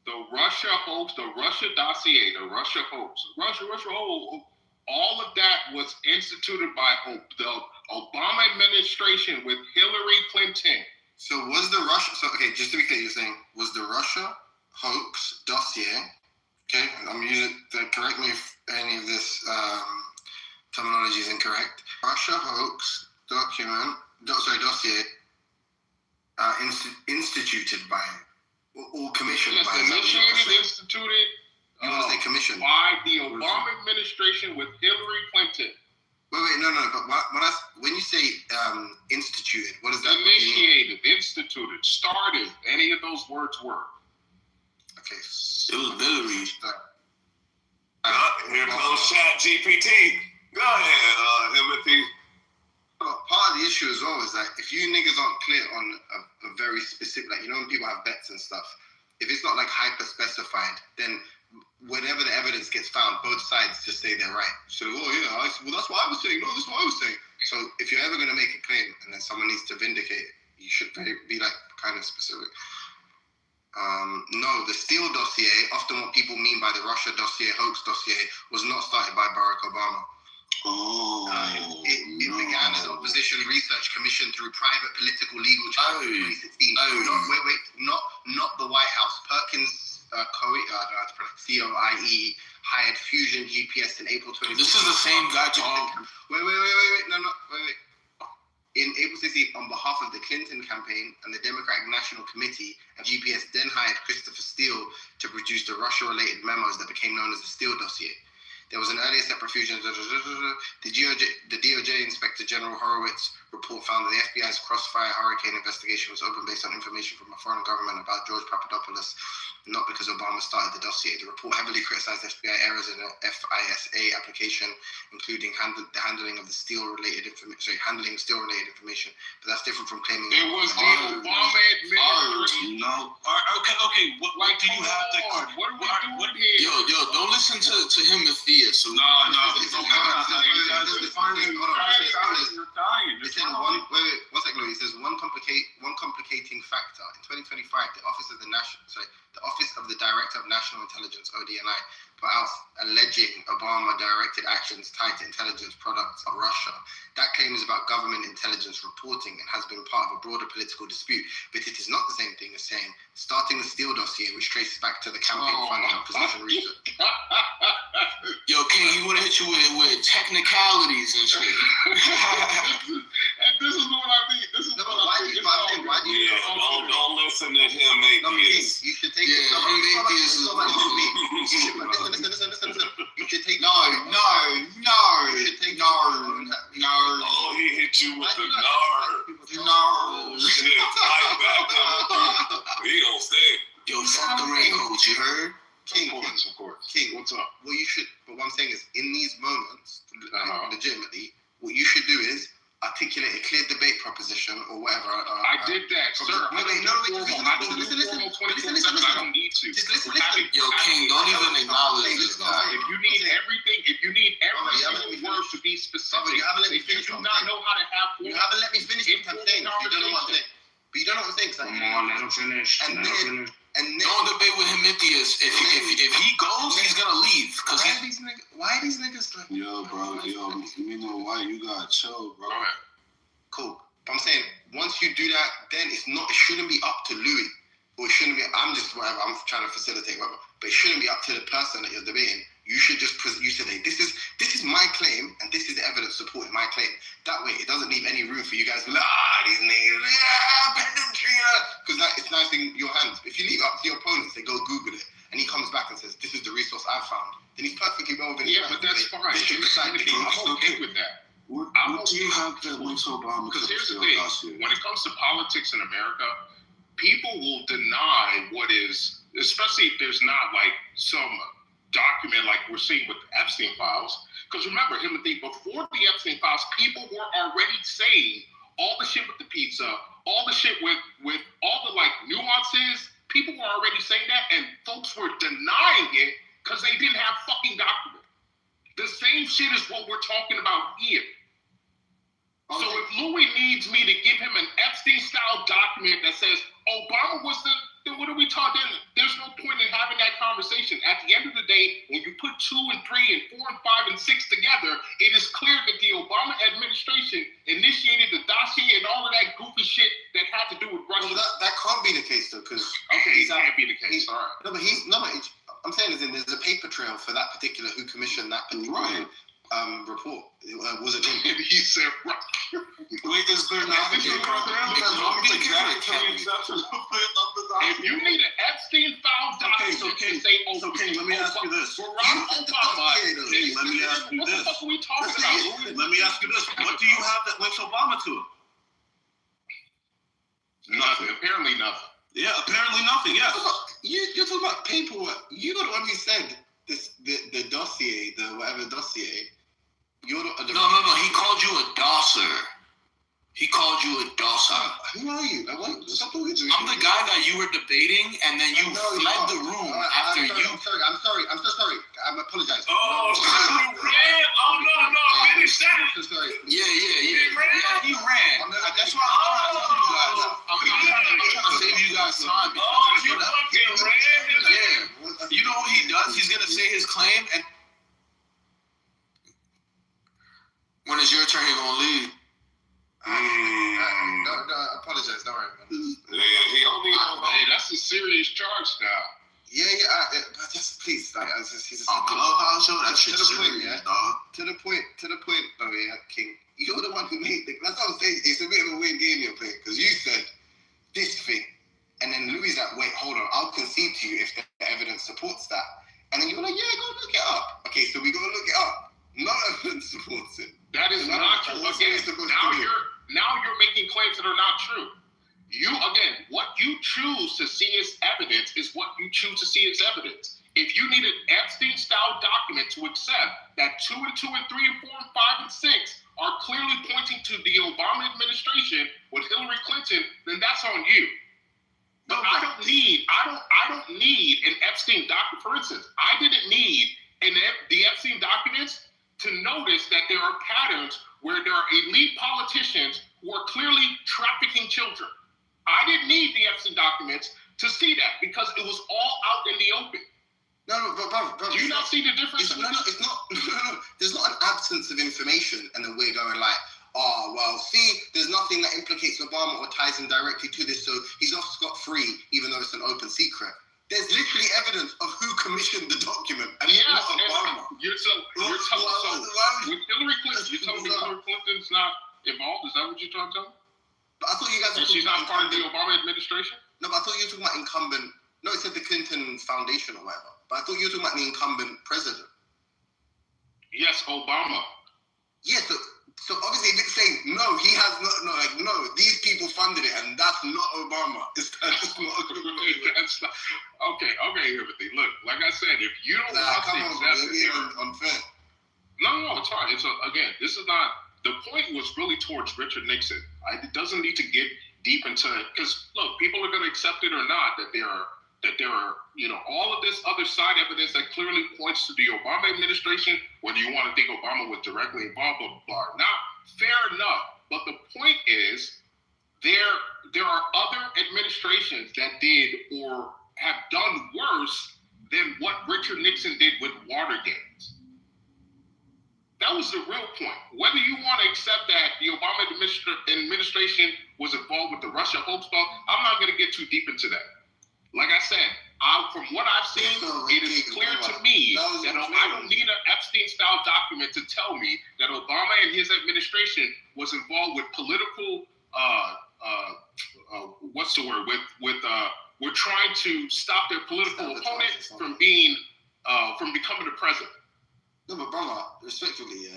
The Russia hoax, the Russia dossier, the Russia hoax, Russia hoax, all of that was instituted by the Obama administration with Hillary Clinton. So was the Russia? So okay, just to be clear, you're saying was the Russia hoax dossier? Okay, I'm using. Correct me if any of this terminology is incorrect. Russia hoax dossier instituted by or commissioned by. Initiated, instituted. You want to say commissioned? By the Obama administration with Hillary Clinton. Wait, no. But when you say instituted, what does that mean? Initiated, instituted, started. Any of those words work. Okay. It was Hillary. Here comes ChatGPT. Go ahead, Timothy. Part of the issue as well is that if you niggas aren't clear on a very specific, like, you know, when people have bets and stuff, if it's not like hyper specified, then whenever the evidence gets found, both sides just say they're right. So, that's what I was saying. No, that's what I was saying. So if you're ever going to make a claim and then someone needs to vindicate it, you should be like kind of specific. No, the Steele dossier, often what people mean by the Russia dossier, hoax dossier, was not started by Barack Obama. It began as an opposition research commission through private political legal channels in 2016. Not the White House. Perkins COIE hired Fusion GPS in April 2016. This is the same guy talking. Wait. In April 16, on behalf of the Clinton campaign and the Democratic National Committee, GPS then hired Christopher Steele to produce the Russia-related memos that became known as the Steele dossier. There was an earlier step profusion. The DOJ Inspector General Horowitz report found that the FBI's Crossfire Hurricane investigation was open based on information from a foreign government about George Papadopoulos, not because Obama started the dossier. The report heavily criticized FBI errors in the FISA application, including the handling of the Steele-related information. But that's different from claiming it was the Obama administration. No. Okay. What do you have to? What are we doing here? Yo, don't listen to him and Thea. So It says one complicating factor. In 2025, the The Office of the Director of National Intelligence, ODNI, put out alleging Obama directed actions tied to intelligence products of Russia. That claim is about government intelligence reporting and has been part of a broader political dispute, but it is not the same thing as saying starting the Steele dossier, which traces back to the campaign funding and position research. Yo, King, he would have hit you with technicalities and shit. And this is what I mean. This is what I mean. Don't listen to him, atheist. You should take him atheist is Listen. You should take No. You should take Oh, he hit you with the shit. He don't stay. Yo, fuck the raincoat, you heard? King, Of course. King, What's up? what you should, but what I'm saying is, in these moments, legitimately, what you should do is articulate a clear debate proposition or whatever. I did that, sir. Listen. I don't need to. Just listen. Yo, King, don't even acknowledge this guy. If you need every single word to be specific, you haven't let me if you finish do what not I'm know how to have You haven't let me finish what I'm saying. You don't know what I'm saying. But you don't know what I'm saying. Come on, let him finish. And don't debate with him, Atheist. If he goes, he's gonna leave. Cause why are these niggas like? Yo, bro, you know why you gotta chill, bro. Cool. But I'm saying once you do that, then it shouldn't be up to Louis, or it shouldn't be. I'm just whatever. I'm trying to facilitate whatever. But it shouldn't be up to the person that you're debating. You should just you say this is my claim and this is the evidence supporting my claim. That way, it doesn't leave any room for you guys to be like, these niggas, pedantry, because it's nice in your hands. If you leave it up to your opponent, say go Google it, and he comes back and says this is the resource I found, then he's perfectly well within. Yeah, but that's fine. I'm okay with that. What do you have that links Obama? Because here's the thing: when it comes to politics in America, people will deny what is, especially if there's not like some document like we're seeing with the Epstein files. Because remember, Timothy, before the Epstein files, people were already saying all the shit with the pizza, all the shit with all the like nuances. People were already saying that, and folks were denying it because they didn't have fucking documents. The same shit is what we're talking about here. So if Louis needs me to give him an Epstein-style document that says Obama was then what are we talking? There's no point in having that conversation. At the end of the day, when you put 2 and 3 and 4 and 5 and 6 together, it is clear that the Obama administration initiated the dossier and all of that goofy shit that had to do with Russia. Well, that can't be the case though, because it can't be the case. All right. No, but I'm saying there's a paper trail for that particular who commissioned that particular report. Was it him? He said, right. Wait, is there not If you need an Epstein file document to say, let me ask you this. Barack Obama, Let me ask you what this. the fuck are we talking about? Let me ask you this. What do you have that links Obama to it? Nothing. Apparently nothing. Yeah, apparently nothing. Yes. You're talking about paperwork. You got the one who said this, the dossier, the whatever dossier. No. He called you a dosser. He called you a dosser. Who are you? Stop talking to me. I'm the guy that you were debating, and then you fled the room after you. I'm sorry. I'm so sorry. I apologize. Oh, no. Finish that. I'm so sorry. Yeah. He ran. That's why I'm trying to save you guys time. You fucking ran. Yeah. You know what he does? He's gonna say his claim, and when it's your turn, he's gonna leave. No, I apologize. Don't worry, man. He only hey, that's a serious charge now. Yeah. But just please, he's on Clubhouse show. That shit's to the point, serious, yeah. dog. To the point. Oh yeah, King. You're the one who made the. That's what I'm saying. It's a bit of a weird game you're playing because you said this thing, and then Louis like, wait, hold on, I'll concede to you if the evidence supports that, and then you're like, yeah, go look it up. Okay, so we go look it up. No evidence supports it. That is not true. Again, now you're making claims that are not true. What you choose to see as evidence is what you choose to see as evidence. If you need an Epstein-style document to accept that 2 and 3 and 4 and 5 and 6 are clearly pointing to the Obama administration with Hillary Clinton, then that's on you. But I don't need an Epstein document. For instance, I didn't need the Epstein documents to notice that there are patterns where there are elite politicians who are clearly trafficking children. I didn't need the Epstein documents to see that because it was all out in the open. No, bro. Do you not see the difference? It's not. There's not an absence of information, and then we're going like, oh, well, see, there's nothing that implicates Obama or ties him directly to this, so he's off scot-free, even though it's an open secret. There's literally evidence of who commissioned the document, and it's not Obama. You're telling me Hillary Clinton's not involved? Is that what you're trying to tell me? But I thought you guys were she's not part of the Obama administration? No, but I thought you were talking about incumbent. No, it said the Clinton Foundation or whatever. But I thought you were talking about the incumbent president. Yes, Obama. Yeah, so obviously if it's saying no, he has no, these people funded it, and that's not Obama. That's not a good okay, Timothy. Look, like I said, if you don't want to accept it, unfair. No, it's fine. Again, this is not. The point was really towards Richard Nixon. It doesn't need to get deep into it because look, people are going to accept it or not that there are all of this other side evidence that clearly points to the Obama administration. Whether you want to think Obama was directly involved, blah blah blah. Now, fair enough. But the point is, there are other administrations that did or have done worse than what Richard Nixon did with Watergate. That was the real point. Whether you want to accept that the Obama administration was involved with the Russia hoax stuff, I'm not going to get too deep into that. Like I said, from what I've seen, it is clear to me that I don't need an Epstein-style document to tell me that Obama and his administration was involved with political, we're trying to stop their political opponent from becoming the president. No, but brother, respectfully,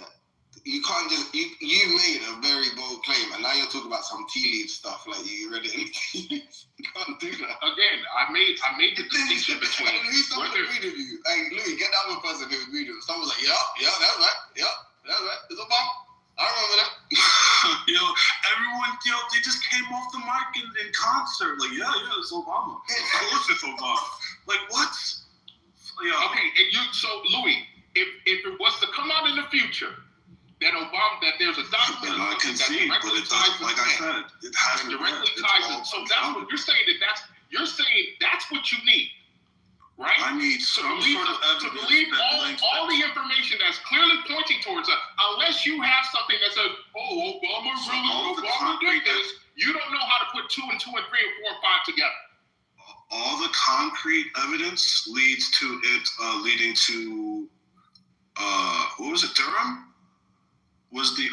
you can't just you made a very bold claim, and now you're talking about some tea leaf stuff like you read it in the tea leaves. You can't do that. Again, I made the distinction between. And who's someone agreed with you? Hey, Louis, get that one person who agreed with you. Someone was like, yeah, that's right. It's Obama. I remember that. Everyone, they just came off the mic in concert. Like, yeah, it's Obama. Of course it's Obama. Like, what? Yeah. Okay, so Louis, if it was to come out in the future that there's a document I can see, but it doesn't. Like I said, it has directly ties in. So that's what you're saying. That's what you need, right? I need some sort of evidence to believe all the information that's clearly pointing towards us. Unless you have something that says, Obama did this, you don't know how to put 2 and 2 and 3 and 4 and 5 together. All the concrete evidence leads to it leading to what was it? Durham was that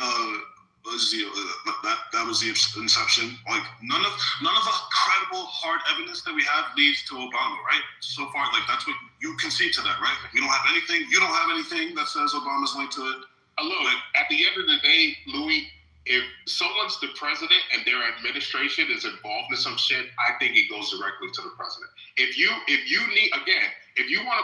was the inception. Like none of the credible hard evidence that we have leads to Obama, right? So far, like that's what you concede to that, right? We don't have anything. You don't have anything that says Obama's linked to it. Look, at the end of the day, Louis, if someone's the president and their administration is involved in some shit, I think it goes directly to the president. If you want to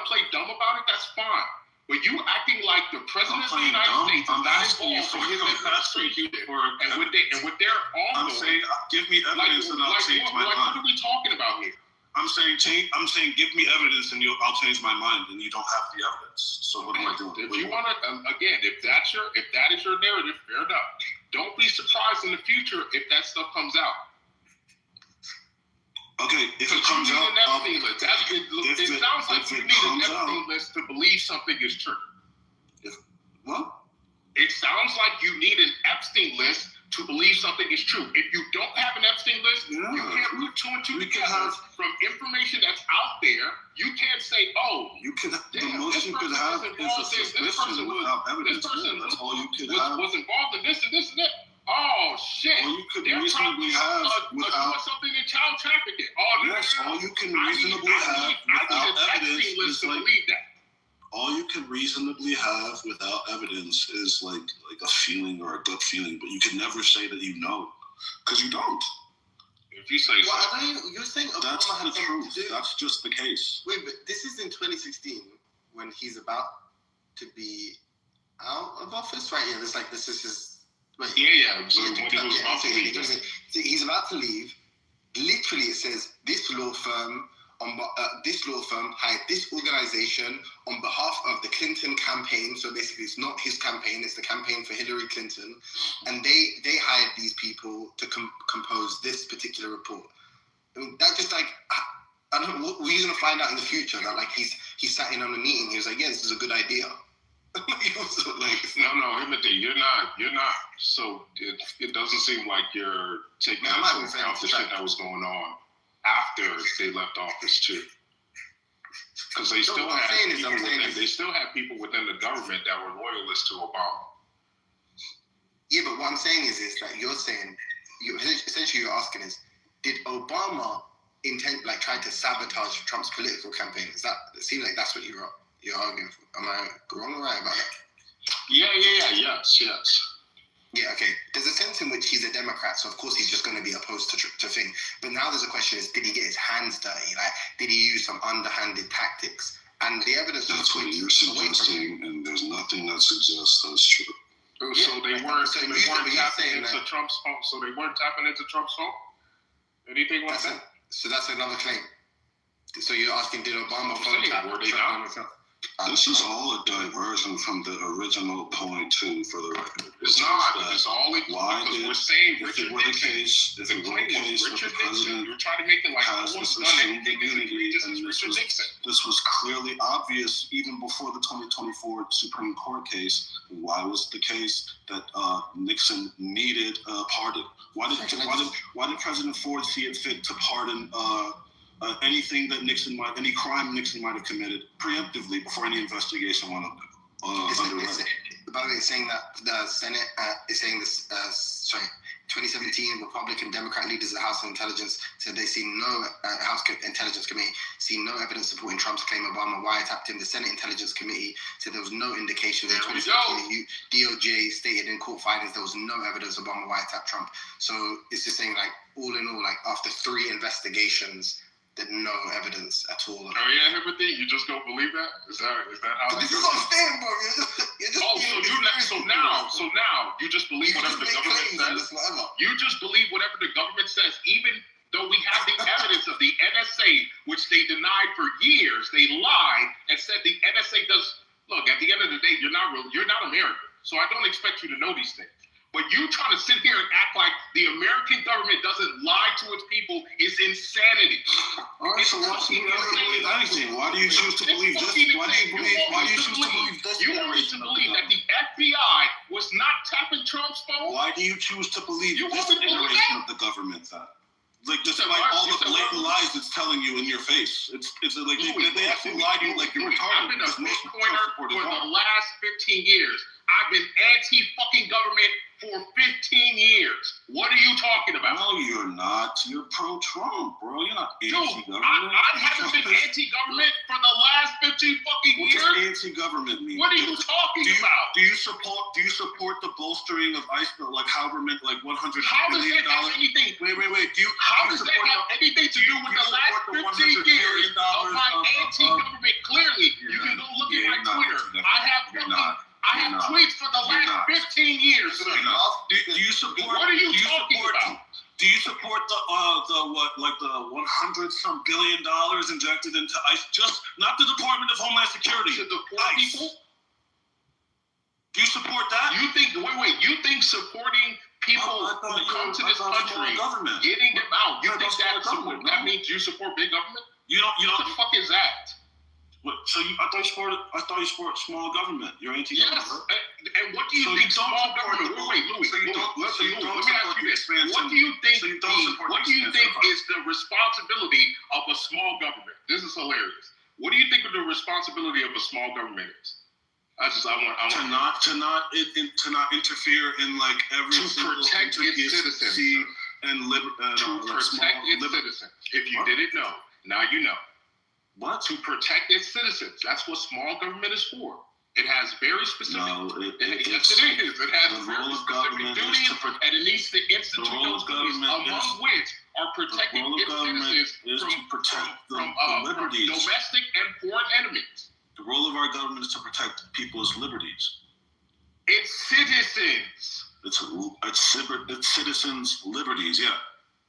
play dumb about it, that's fine. But you acting like the president of the United States is not involved in his administration, and with their I'm saying, give me evidence and I'll change my mind. What are we talking about here? I'm saying, give me evidence and I'll change my mind, and you don't have the evidence. So what do I do? If you want to, again, if that is your narrative, fair enough. Don't be surprised in the future if that stuff comes out. Okay, if it comes out, it sounds like you need an Epstein list to believe something is true. What? It sounds like you need an Epstein list to believe something is true. If you don't have an Epstein list, you can't put 2 and 2 together from information that's out there. You can't say, the most you could have is a suspicion without evidence. That's all you could have. Was involved in this and this and that. Oh shit! All you could reasonably have without something in child trafficking. All you can reasonably have without evidence is like that. All you can reasonably have without evidence is like a feeling or a gut feeling, but you can never say that you know, because you don't. If you say you're saying Obama that's the has truth. To do. That's just the case. Wait, but this is in 2016 when he's about to be out of office, right? Yeah, this is his. Wait, yeah. So when he was about to leave, he's about to leave. Literally, it says this law firm hired this organization on behalf of the Clinton campaign. So basically, it's not his campaign; it's the campaign for Hillary Clinton, and they hired these people to compose this particular report. I mean, that just like I don't know. We're gonna find out in the future that like he sat in on a meeting. He was like, "Yeah, this is a good idea." He was like, no, Timothy, you're not. So it doesn't seem like you're taking into account the shit that was going on after they left office too. Because they still had people within the government that were loyalists to Obama. Yeah, but what I'm saying is that you're saying, essentially you're asking is, did Obama try to sabotage Trump's political campaign? It seems like that's what you're arguing for. Am I wrong or right about that? Yes. Yeah, okay. There's a sense in which he's a Democrat, so of course he's just going to be opposed to thing. But now there's a question: is did he get his hands dirty? Like, did he use some underhanded tactics? And the evidence. That's what you're suggesting, and there's nothing that suggests that's true. So they weren't tapping into Trump's phone. So they weren't tapping into Trump's phone. Anything like that? So that's another claim. So you're asking, did Obama phone tap? Were they not? This is all a diversion from the original point two for the record. It's not. It's all we're saying Richard Nixon. If it were the case that the president you're trying to make it like has this assumed immunity, and this was clearly obvious even before the 2024 Supreme Court case. Why was it the case that Nixon needed a pardon? Why did President Ford see it fit to pardon anything that any crime Nixon might have committed preemptively before any investigation went underway? By the way, it's saying that the Senate is saying this. 2017 Republican Democrat leaders of the House Intelligence said they see no House Intelligence Committee see no evidence supporting Trump's claim Obama wiretapped him. The Senate Intelligence Committee said there was no indication in 2017 DOJ stated in court findings there was no evidence Obama wiretapped Trump. So it's just saying like all in all, like after 3 investigations, there's no evidence at all. Oh yeah, Timothy, you just don't believe that? Is that how? This is what I'm saying, bro. So now you just believe whatever the government says. You just believe whatever the government says, even though we have the evidence of the NSA, which they denied for years. They lied and said the NSA does. Look, at the end of the day, you're not American, so I don't expect you to know these things. But you trying to sit here and act like the American government doesn't lie to its people is insanity. All right, so why should you ever believe anything? Why do you choose to believe this? Why do you choose to believe this? You want me to believe that the FBI was not tapping Trump's phone? Why do you choose to believe this iteration of the government then? Like despite all the blatant lies it's telling you in your face. It's like they actually lie to you like you're retarded. I've been a Bitcoiner for the last 15 years. I've been anti-fucking government for 15 years. What are you talking about? No, you're not. You're pro-Trump, bro. You're not anti-government. Dude, I haven't been anti-government for the last 15 fucking years. What does anti-government mean? What are you talking about? Do you support the bolstering of ICE, like however many, like $100 billion? How does that have anything? Wait. How does that have anything to do with the last 15 years of my anti-government? Clearly, you can go look at my Twitter. I have tweets for the last 15 years. Do you support? What are you talking about? Do you support the $100-some billion injected into ICE? Just not the Department of Homeland Security. To deport people? Do you support that? You think? Wait. You think supporting people who come to this country, getting them out? You think that means you support big government? You don't. What the fuck is that? What, so I thought you support small government. You're anti-government. Yes. And what do you think small government? Wait, Louis. Let me ask you this. What do you think is the responsibility of a small government? This is hilarious. What do you think the responsibility of a small government is? To not interfere in like every to protect its citizens and protect its citizens. If you didn't know, now you know. What? To protect its citizens. That's what small government is for. It has very specific. Yes, it is. It has very specific duties, and it needs to institute those duties, among which are protecting its citizens from domestic and foreign enemies. The role of our government is to protect people's liberties. Its citizens. It's citizens' liberties. Yeah.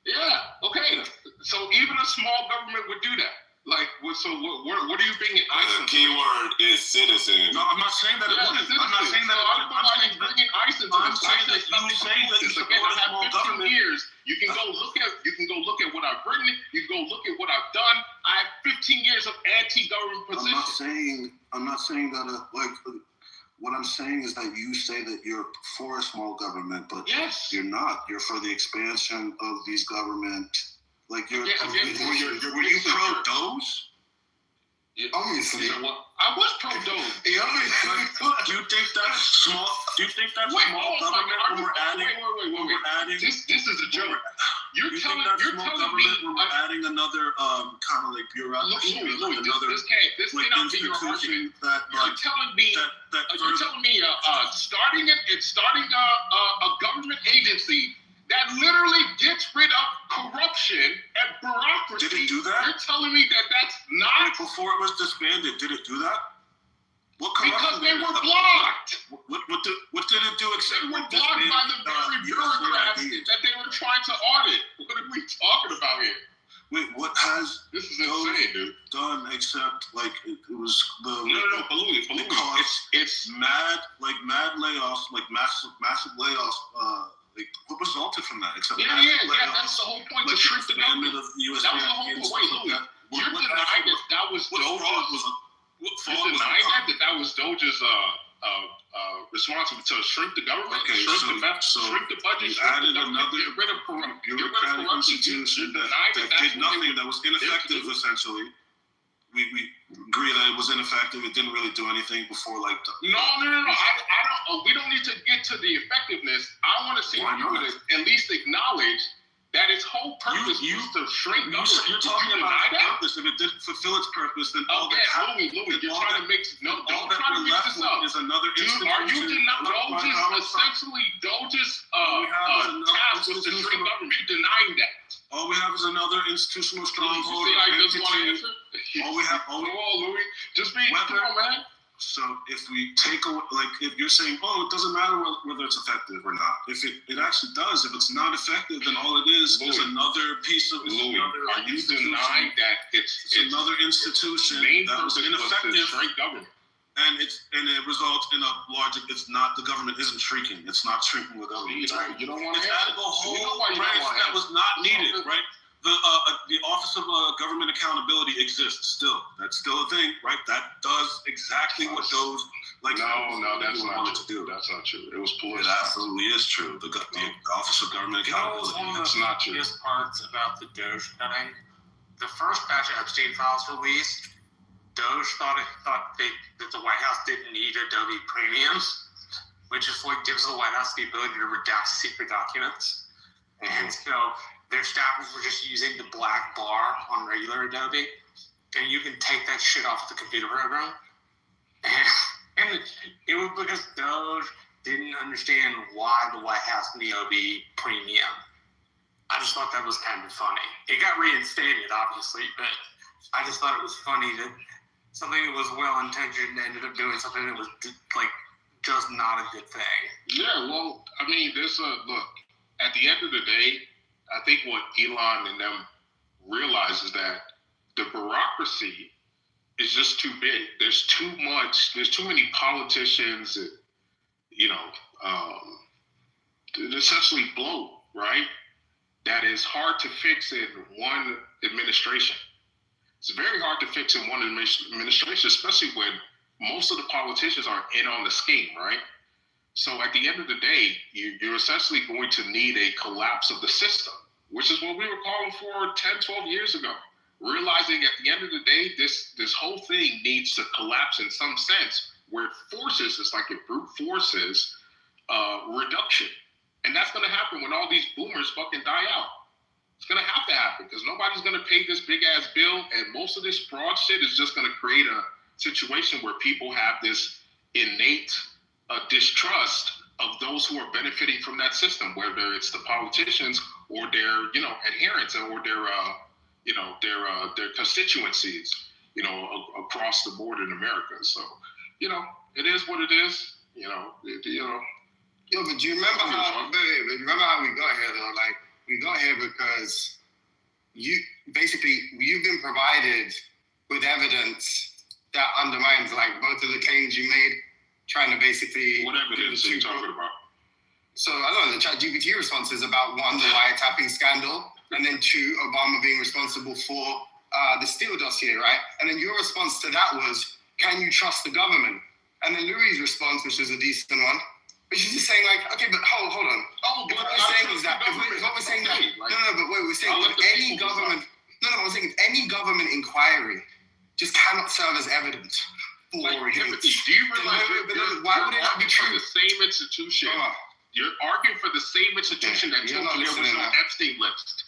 Yeah. Okay. So even a small government would do that. Like, so what are you bringing ICE into? The keyword is citizen. No, I'm not saying that it wouldn't. I'm not saying that it wouldn't. I'm saying bringing ICE into I'm saying that you say that you support a small government. Years. You can go look at what I've written. You can go look at what I've done. I 15 years of anti-government position. I'm not saying that. What I'm saying is that you say that you're for a small government, but yes, you're not. You're for the expansion of these government. Like were you pro Doge? Obviously. I was pro Doge. Do you think that's small? Do you think that's small government when we're adding? Wait. This is a joke. You're telling me when we're adding another kind of like bureaucracy, this cannot be your argument. You're telling me starting a government agency that literally gets rid of corruption and bureaucracy. Did it do that? You're telling me that that's not before it was disbanded? Did it do that? Because they were blocked. What did it do except they were blocked by the very bureaucrats that they were trying to audit? What are we talking about here? Wait, what has this is insane, dude? Done except it was the believe it's mad layoffs, like massive layoffs. What resulted from that? Except that's the whole point, to shrink the government. Of the U.S. That was the whole point. You're denying that was Doge's. You're denying that was Doge's responsible to shrink the government, shrink the budget, added another get rid of bureaucratic institution that did nothing, that was ineffective essentially. We agree that it was ineffective. It didn't really do anything before, No. I don't. We don't need to get to the effectiveness. I want to see if you would at least acknowledge that its whole purpose was to shrink government. You're talking about its purpose. If it didn't fulfill its purpose, then all that happened. Louis, you're trying to mix. No, don't try to mix this up. Is another institution. Are you denying Doge's task was to shrink government? You're denying that. All we have is another institutional stronghold. You see how you just want to answer? Louis, just be come on, man. So if we take away, if you're saying, it doesn't matter whether it's effective or not. If it actually does, if it's not effective, then all it is another piece of. Louis, are you denying that it's another institution that was ineffective? To shrink government. And it results in a larger. It's not, the government isn't shrinking. It's not shrinking the government. You don't want to. It's adding a whole branch that was not needed, right? The Office of Government Accountability exists still. That's still a thing, right? That does exactly what those No, that's not true. That's not true. It was political. It absolutely is true. The Office of Government Accountability. That's not true. One of the parts about the Doge cutting. The first batch of Epstein files released, Doge thought that the White House didn't need Adobe Premiums, which is what gives the White House the ability to redact secret documents. And so their staffers were just using the black bar on regular Adobe, and you can take that shit off the computer program. And it was because Doge didn't understand why the White House needed Adobe Premium. I just thought that was kind of funny. It got reinstated, obviously, but I just thought it was funny that something that was well-intentioned ended up doing something that was, just not a good thing. Yeah, well, I mean, look, at the end of the day, I think what Elon and them realize is that the bureaucracy is just too big. There's too many politicians that, essentially bloat, right? That is hard to fix in one administration. It's very hard to fix in one administration, especially when most of the politicians are in on the scheme, right? So at the end of the day, you're essentially going to need a collapse of the system, which is what we were calling for 10, 12 years ago. Realizing at the end of the day, this whole thing needs to collapse in some sense, where it's like a brute forces reduction. And that's going to happen when all these boomers fucking die out. It's going to have to happen because nobody's going to pay this big ass bill. And most of this fraud shit is just going to create a situation where people have this innate distrust of those who are benefiting from that system, whether it's the politicians or their, adherents or their constituencies, across the board in America. So, it is what it is. Yo, but do you remember how we got here though? Like, we got here because you've been provided with evidence that undermines both of the claims you made, trying to basically. What evidence are you talking about? So I don't know, the ChatGPT response is about one, the wiretapping scandal, and then two, Obama being responsible for the Steele dossier, right? And then your response to that was, can you trust the government? And then Louis' response, which was a decent one, which is just saying like, okay, but hold on. Oh, What we're saying is that, what we're saying that, but wait, we're saying if any government, I'm saying if any government inquiry just cannot serve as evidence for Timothy, do you realize why would it not be true? The same institution. You're arguing for the same institution that told you there was no Epstein list.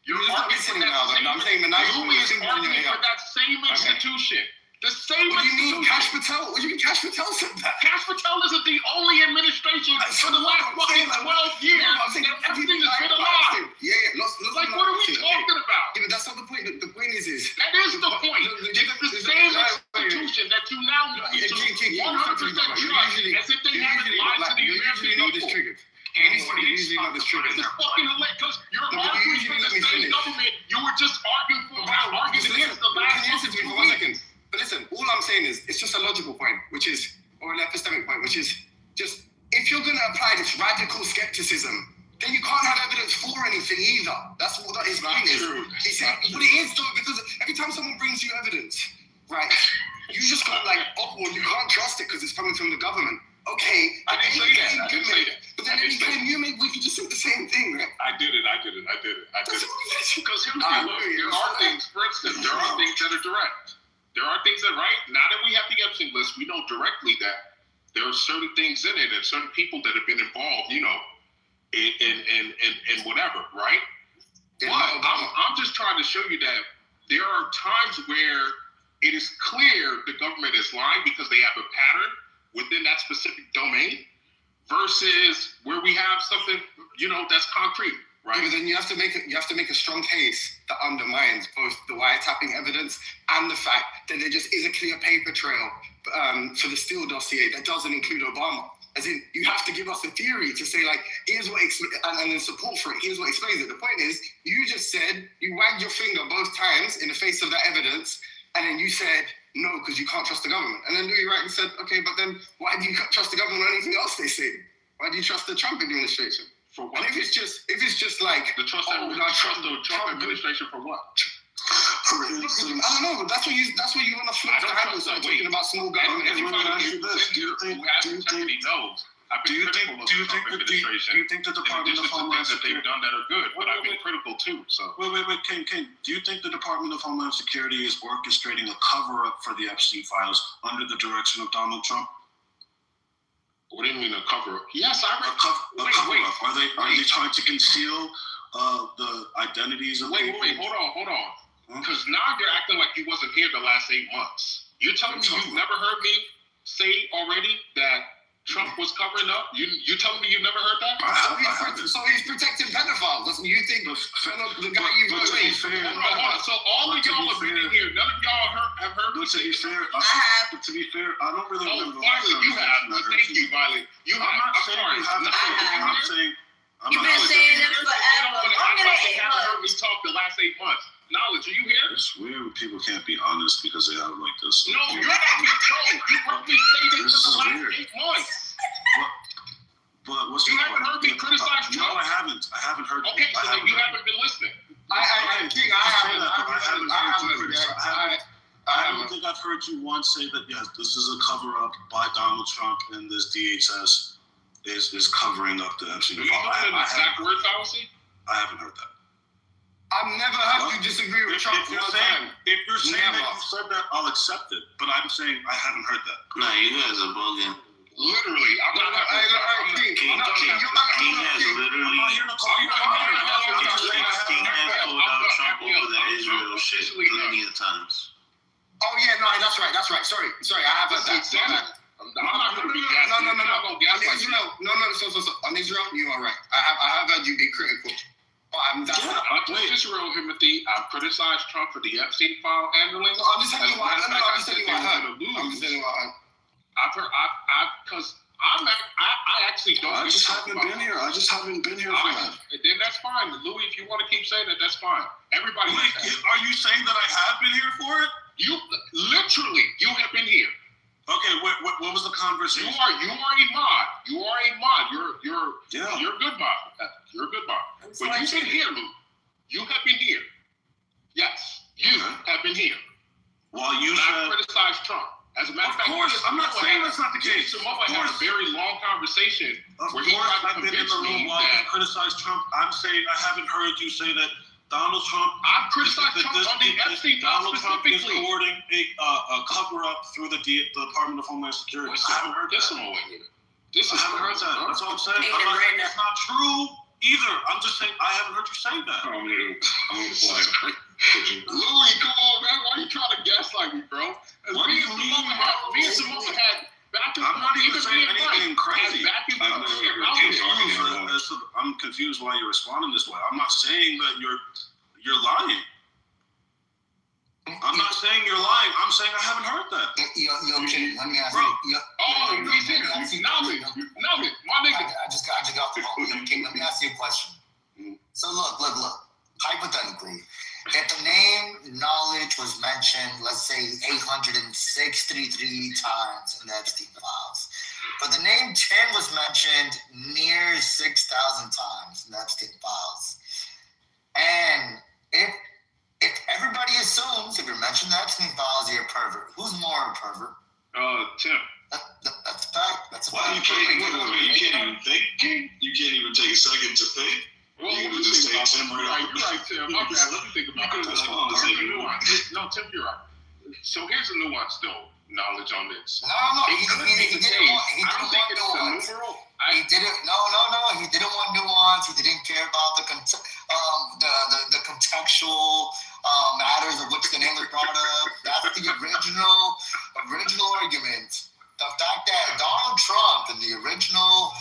You're arguing for that same. Louis is arguing for that same institution. The same What do you mean, Kash Patel? What do you mean, Kash Patel said that? Kash Patel isn't the only administration for the last fucking 12 years that Epstein has been alive. Yeah. Like, what are we talking about? Yeah, but that's not the point. The point is that is the point. It's the same institution that you now need to 100% trust as if they haven't lied to the American people. Usually not this trigger. This is fucking hilarious because you're arguing for the same government you were just arguing against the last 2 weeks. But listen, all I'm saying is, it's just a logical point, which is, or an epistemic point, which is just, if you're going to apply this radical skepticism, then you can't have evidence for anything either. That's what his point is. He said, but it is though, because every time someone brings you evidence, right, you just go like, oh, well, you can't trust it because it's coming from the government. Okay. I didn't say that. But then any claim you make, we can just say the same thing, right? I did it. Because here's the thing, there are things, for instance, there are things that are direct. There are things that, right, now that we have the Epstein list, we know directly that there are certain things in it and certain people that have been involved, you know, in whatever, right? But I'm just trying to show you that there are times where it is clear the government is lying because they have a pattern within that specific domain versus where we have something, you know, that's concrete. Right. Yeah, but then you have to make a strong case that undermines both the wiretapping evidence and the fact that there just is a clear paper trail for the Steele dossier that doesn't include Obama. As in, you have to give us a theory to say like, here's what and then support for it. Here's what explains it. The point is, you just said you wagged your finger both times in the face of that evidence, and then you said no because you can't trust the government. And then Louis rightly said, okay, but then why do you trust the government on anything else they say? Why do you trust the Trump administration? For what? And if it's just like the Trump administration for what? I don't know, but that's what you want to flip the handles on talking about small government. Anybody who hasn't technically knows. Do you think the Department of Homeland Security they've done that are good? But I've been critical too. So wait, Ken, do you think the Department of Homeland Security is orchestrating a cover-up for the Epstein files under the direction of Donald Trump? What do you mean a cover-up? Yes, a cover-up. Are they trying to conceal the identities of people? Wait, hold on. Because now you're acting like you wasn't here the last 8 months. You're telling me you've never heard me say already that Trump was covering up? You telling me you've never heard that? So he's protecting pedophiles. Doesn't you think the guy you voted for? So all of y'all have been in here. None of y'all have heard me say to be fair, I don't really remember. Violet, you have. Thank you, Violet. You have. I'm sorry. You've been saying it forever. Longer than 8 months. Heard me talk the last 8 months. Knowledge, are you here? It's weird when people can't be honest because they have like this. No, you're not being told. You heard me say this for the last 8 months. But what's you haven't heard me criticize Trump? No, I haven't. I haven't heard. Okay, so then you haven't been listening. I don't think I've heard you once say that. Yes, this is a cover up by Donald Trump, and this DHS is covering up the Epstein file. Exact word fallacy? I haven't heard that. I've never heard you disagree with Trump. If you're saying that you said that, I'll accept it. But I'm saying I haven't heard that. Nah, you guys are bugging. Literally, I'm not King has literally. King has called out Trump over the Israel shit plenty of times. Oh yeah, no, that's right. Sorry, I have heard that. I'm not going to be gassed. No. On Israel, you are right. I have heard you be critical. I'm Israel, Timothy. I've criticized Trump for the Epstein file handling. I'm just telling you what I heard. Because I actually don't. I just haven't been here. I just haven't been here for that. Then that's fine, Louis. If you want to keep saying that, that's fine. Everybody. Are you saying that I have been here for it? You have been here. Okay, what was the conversation? You are a mod. You're a good mod. You're a good mod. But you've been here, Lou. You have been here. Yes. You have been here. While you not criticize Trump. As a matter of fact, I'm not saying that's not the case. Samoa had a very long conversation where he tried to I've been in the room while you criticize Trump. I'm saying I haven't heard you say that Donald Trump. I've criticized Trump on the Epstein Donald Trump is specifically. courting a cover-up through the Department of Homeland Security. I haven't heard that. I haven't heard that. That's all I'm saying. I'm not saying it's not true either. I'm just saying I haven't heard you say that. I'm gonna play. Louis, come on, man. Why are you trying to gaslight me, bro? What do you mean? Me and Samoa had back and I'm not even saying anything crazy. I'm I'm confused why you're responding this way. I'm not saying that you're lying. I'm not saying you're lying. I'm saying I haven't heard that. Yo, kid, let me ask you. Knowledge, my nigga. I just got off the phone. King, let me ask you a question. So look. Hypothetically, if the name knowledge was mentioned, let's say 863 times in the Epstein files, but the name 10 was mentioned near 6,000 times in the Epstein files, and if everybody assumes if you're mentioning the Epstein files, you're a pervert, who's more a pervert? Tim. That's a fact. That's a fact. You can't even think, King. You can't even take a second to think. Well, you can just say Tim right off. You're right, Tim. My bad. Let me think about it. No, Tim, you're right. So here's the nuance, though. Knowledge on this. No. He didn't want nuance. He didn't want nuance. He didn't care about the contextual matters of which the name was brought up. That's the original argument. The fact that Donald Trump in the original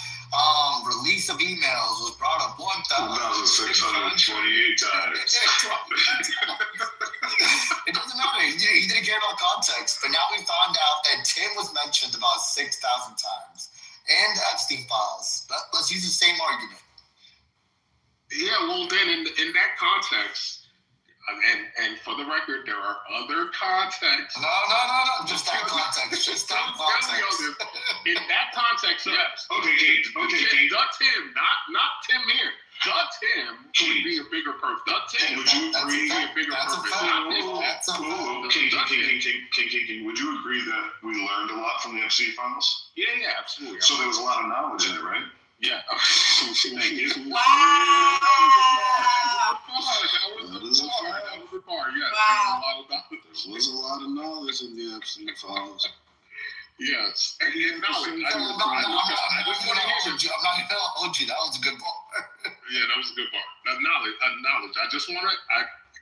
release of emails was brought up 1,628 times. It doesn't matter. He didn't care about context. But now we found out that Tim was mentioned about 6,000 times in the Epstein files. Let's use the same argument. Yeah, well then in that context, and for the record, there are other contexts. No. Just that context. In that context, yes. Okay. The Tim, not Tim here. The Tim would be a bigger person. The Tim would you agree? Be a bigger person. King, would you agree that we learned a lot from the Epstein files? Yeah, absolutely. So there was a lot of knowledge in it, right? Yeah. Thank you. Wow. That was a part. Yes. Wow. There was a lot of knowledge in the Epstein files. Yes. And knowledge. I'm not going to hold you. That was a good part. Yeah, that was a good part. Knowledge. I just want to,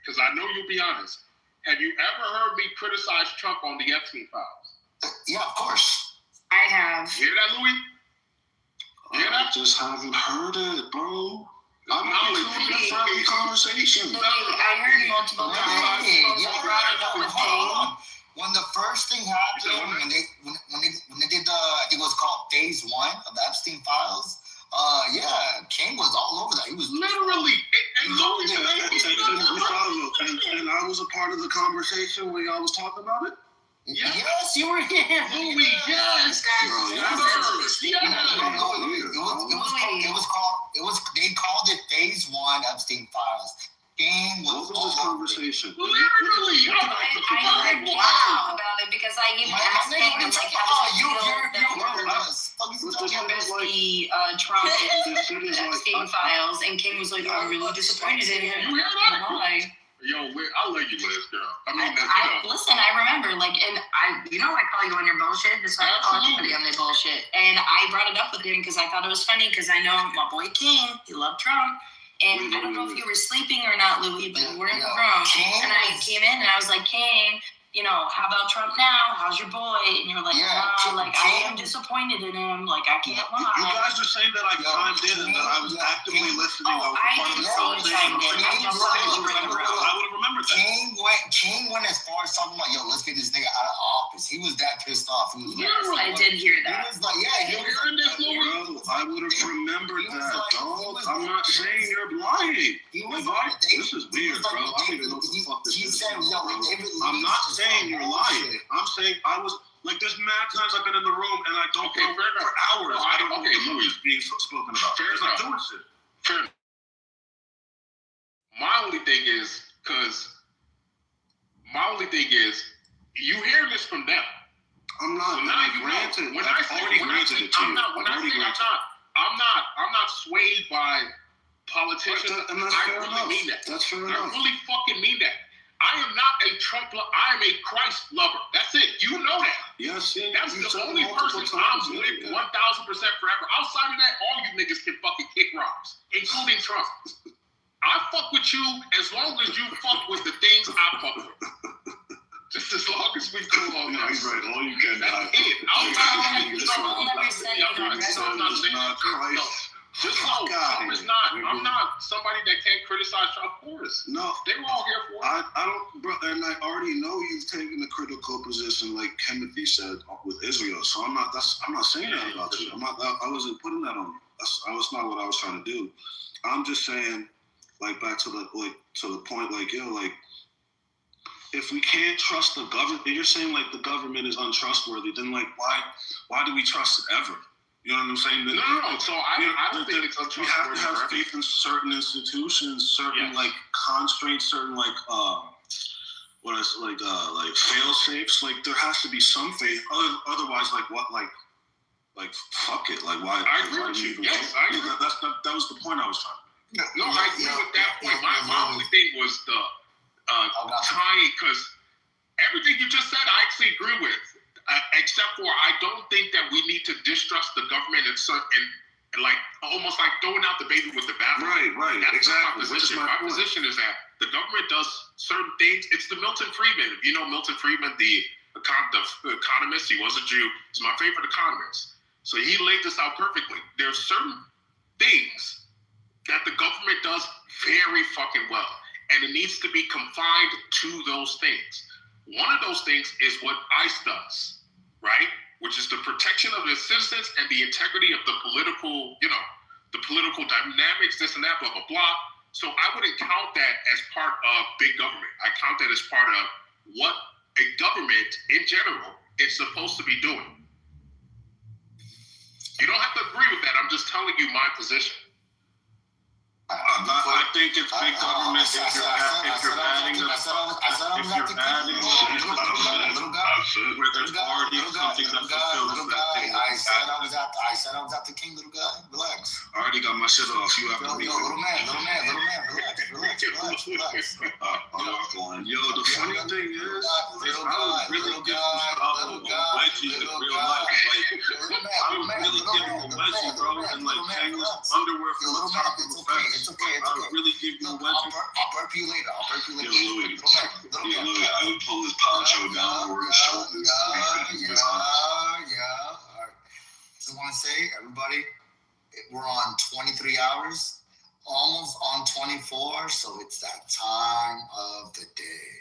because I know you'll be honest. Have you ever heard me criticize Trump on the Epstein files? Yeah, of course. I have. Hear that, Louis? I just haven't heard it, bro. I'm not including in friendly conversation. I heard multiple times. When the first thing happened, when they did the, I think it was called phase 1 of the Epstein files. King was all over that. He was literally. And I was a part of the conversation when y'all was talking about it. Yes, you were here. Louis, yes. They called it phase 1 Epstein files. King was what was this conversation? Literally. I heard about it because I even asked him, like, how does he feel Trump Epstein files, and King was like, I'm really disappointed in him. You hear that? Why? Yo, I'll let you live, girl. Listen, I remember, like, and I call you on your bullshit, just like I call everybody on their bullshit. And I brought it up with him because I thought it was funny because I know my boy King, he loved Trump. And I don't know if you were sleeping or not, Louis, but you were in the room. And I came in and I was like, King, how about Trump now? How's your boy? And you were like, I am disappointed in him. Like, I can't lie. You guys are saying that I chimed in and that I was actively listening. I was part of the conversation. I would have remembered that. King went as far as talking about, let's get this nigga out of office. He was that pissed off. I did hear that. He was like, I would have remembered that, dog. I'm not saying you're lying. This is weird, bro. I don't even know what the fuck this is. I'm not saying you're lying. I'm saying I was like, there's mad times I've been in the room and I don't go for hours. I don't know what the movie's being spoken about. Fair enough. Doing shit. Fair enough. My only thing is because My only thing is, you hear this from them. I'm not. So now you granted. know. I'm not swayed by politicians. And that's fair enough. Mean that. That's fair I enough. really fucking mean that. I am not a Trump lover. I am a Christ lover. That's it. You know that. Yes, yeah. That's the only person I'm with 1,000% forever. Outside of that, all you niggas can fucking kick rocks, including Trump. I fuck with you as long as you fuck with the things I fuck with. Just as long as we cool on that. He's right. All you can. That's it. Outside of that, I'm not saying that. Just know, Trump is not. I'm not somebody that can't criticize Trump for us. No, they were all here for it. I don't, bro, and I already know you've taken a critical position, like Timothy said, with Israel. So I'm not saying that about you. I wasn't putting that on you. That's not what I was trying to do. I'm just saying, like, back to the point, like, yo, like, if we can't trust the government, you're saying like the government is untrustworthy, then like why do we trust it ever? You know what I'm saying? No. So I don't think it's untrustworthy. We have to have faith in certain institutions, certain like constraints, certain like fail safes. Like there has to be some faith. Otherwise, like what? Like fuck it. Like why? I agree with you. Yes, I agree. That was the point I was trying to make. No, I agree with that point. My only thing was the tying, because everything you just said, I actually agree with. Except for I don't think that we need to distrust the government and like almost like throwing out the baby with the bathwater. Right, That's exactly. my position. My position is that the government does certain things. It's the Milton Friedman. If you know Milton Friedman, the economist, he was a Jew. He's my favorite economist. So he laid this out perfectly. There's certain things that the government does very fucking well, and it needs to be confined to those things. One of those things is what ICE does, right? Which is the protection of the citizens and the integrity of the political, the political dynamics, this and that, blah, blah, blah. So I wouldn't count that as part of big government. I count that as part of what a government in general is supposed to be doing. You don't have to agree with that. I'm just telling you my position. I think it's big government if you're adding where there's already something that fulfills that thing. I said I was at the king, little guy. Relax. I already got my shit off. You have to be little man. Relax. Yo, the funny thing is, I was really giving wedgies in real life. Like, I was really giving a wedgie, bro, and like hanging underwear from the top of the fence. It's okay. I'll really give you a wedgie. I'll burp you later. Yo, Louis, I would pull his poncho down over his shoulders. Yeah. All right. Just want to say, everybody, we're on 23 hours, almost on 24, so it's that time of the day.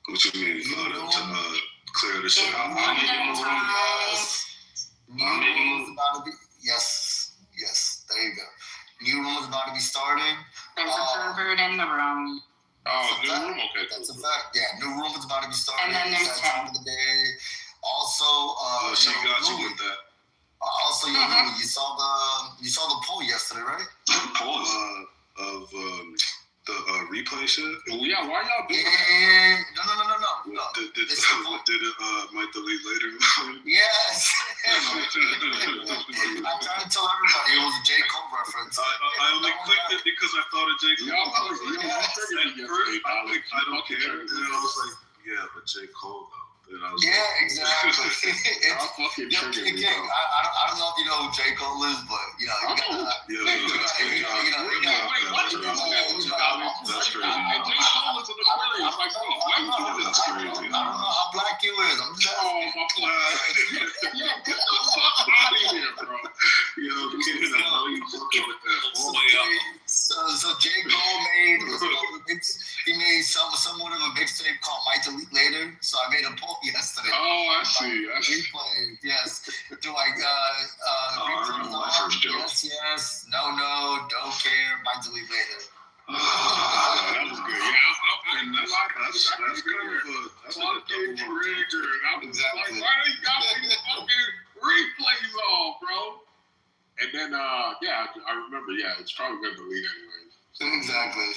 What you mean? To clear the shit out. New room is about to be. Yes. There you go. New room is about to be starting. There's a pervert in the room. Oh, new room? Okay. That's a fact. Yeah, new room is about to be starting. And then there's that time of the day. Also, she got you with that. Also, you saw the poll yesterday, right? Poll of the replay shit. Oh yeah, why y'all doing that? No. Did it might delete later? Yes. I tried to tell everybody it was a J. Cole reference. I only clicked it because I thought of J. Cole. I don't care. And then I was like, yeah, but J. Cole though. Exactly. I don't know if you know who J. Cole is, but you know, that's crazy. And J. Cole is in the Aquarius. Like, why you doing this? I don't know how black you is. I'm just asking. Get the fuck out of here, bro. So J. Cole made somewhat of a mixtape called Might Delete Later. So I made a poll yesterday. Oh, I see. Replay, yes. Do I replay? Yes. No. Don't care. Might delete later. That was good. That's fucking trigger. I was like, why they got these fucking replays off, bro? And then, I remember, it's probably going to delete anyways. Exactly.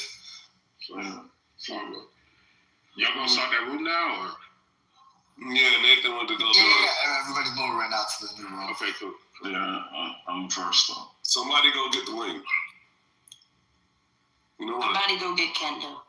So good. Y'all gonna start that room now, or? Yeah, Nathan went to go do it. Yeah, everybody's going right now to the new room. Okay, cool. Yeah, I'm first though. Somebody go get the wing. You know what? Somebody go get Kendall.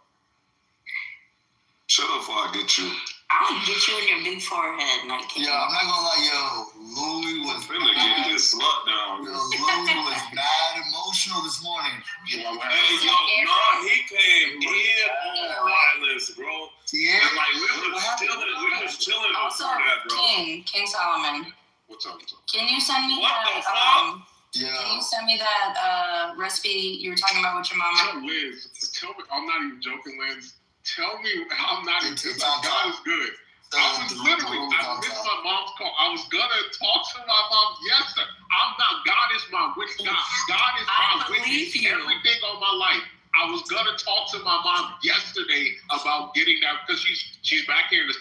Shut up before I get you. I'll get you in your big forehead, Night King. Yeah, I'm not gonna lie, yo. Louie was finna get this slut down. Yo, Louie was mad emotional this morning. Hey, yo, no, he came in on violence, bro. Yeah. And like, we was chilling Also, before that, bro. King Solomon. What's up? Can you send me What that? the fuck? Yeah. Can you send me that recipe you were talking about with your mama? Liz, tell me, I'm not even joking, Liz. Tell me I'm not even joking. God is good. I was literally, I missed my mom's call. I was gonna talk to my mom yesterday. I'm not, God is my witness. God is my witness. Everything on my life. I was gonna talk to my mom yesterday about getting that, because she's back here in the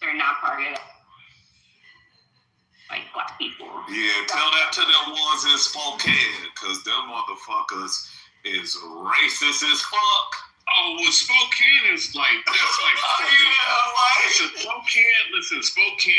They're not part of like black people. Yeah, tell that to them ones in Spokane, cause them motherfuckers is racist as fuck. Oh, well, Spokane is like, that's like, yeah, like, Spokane, listen, Spokane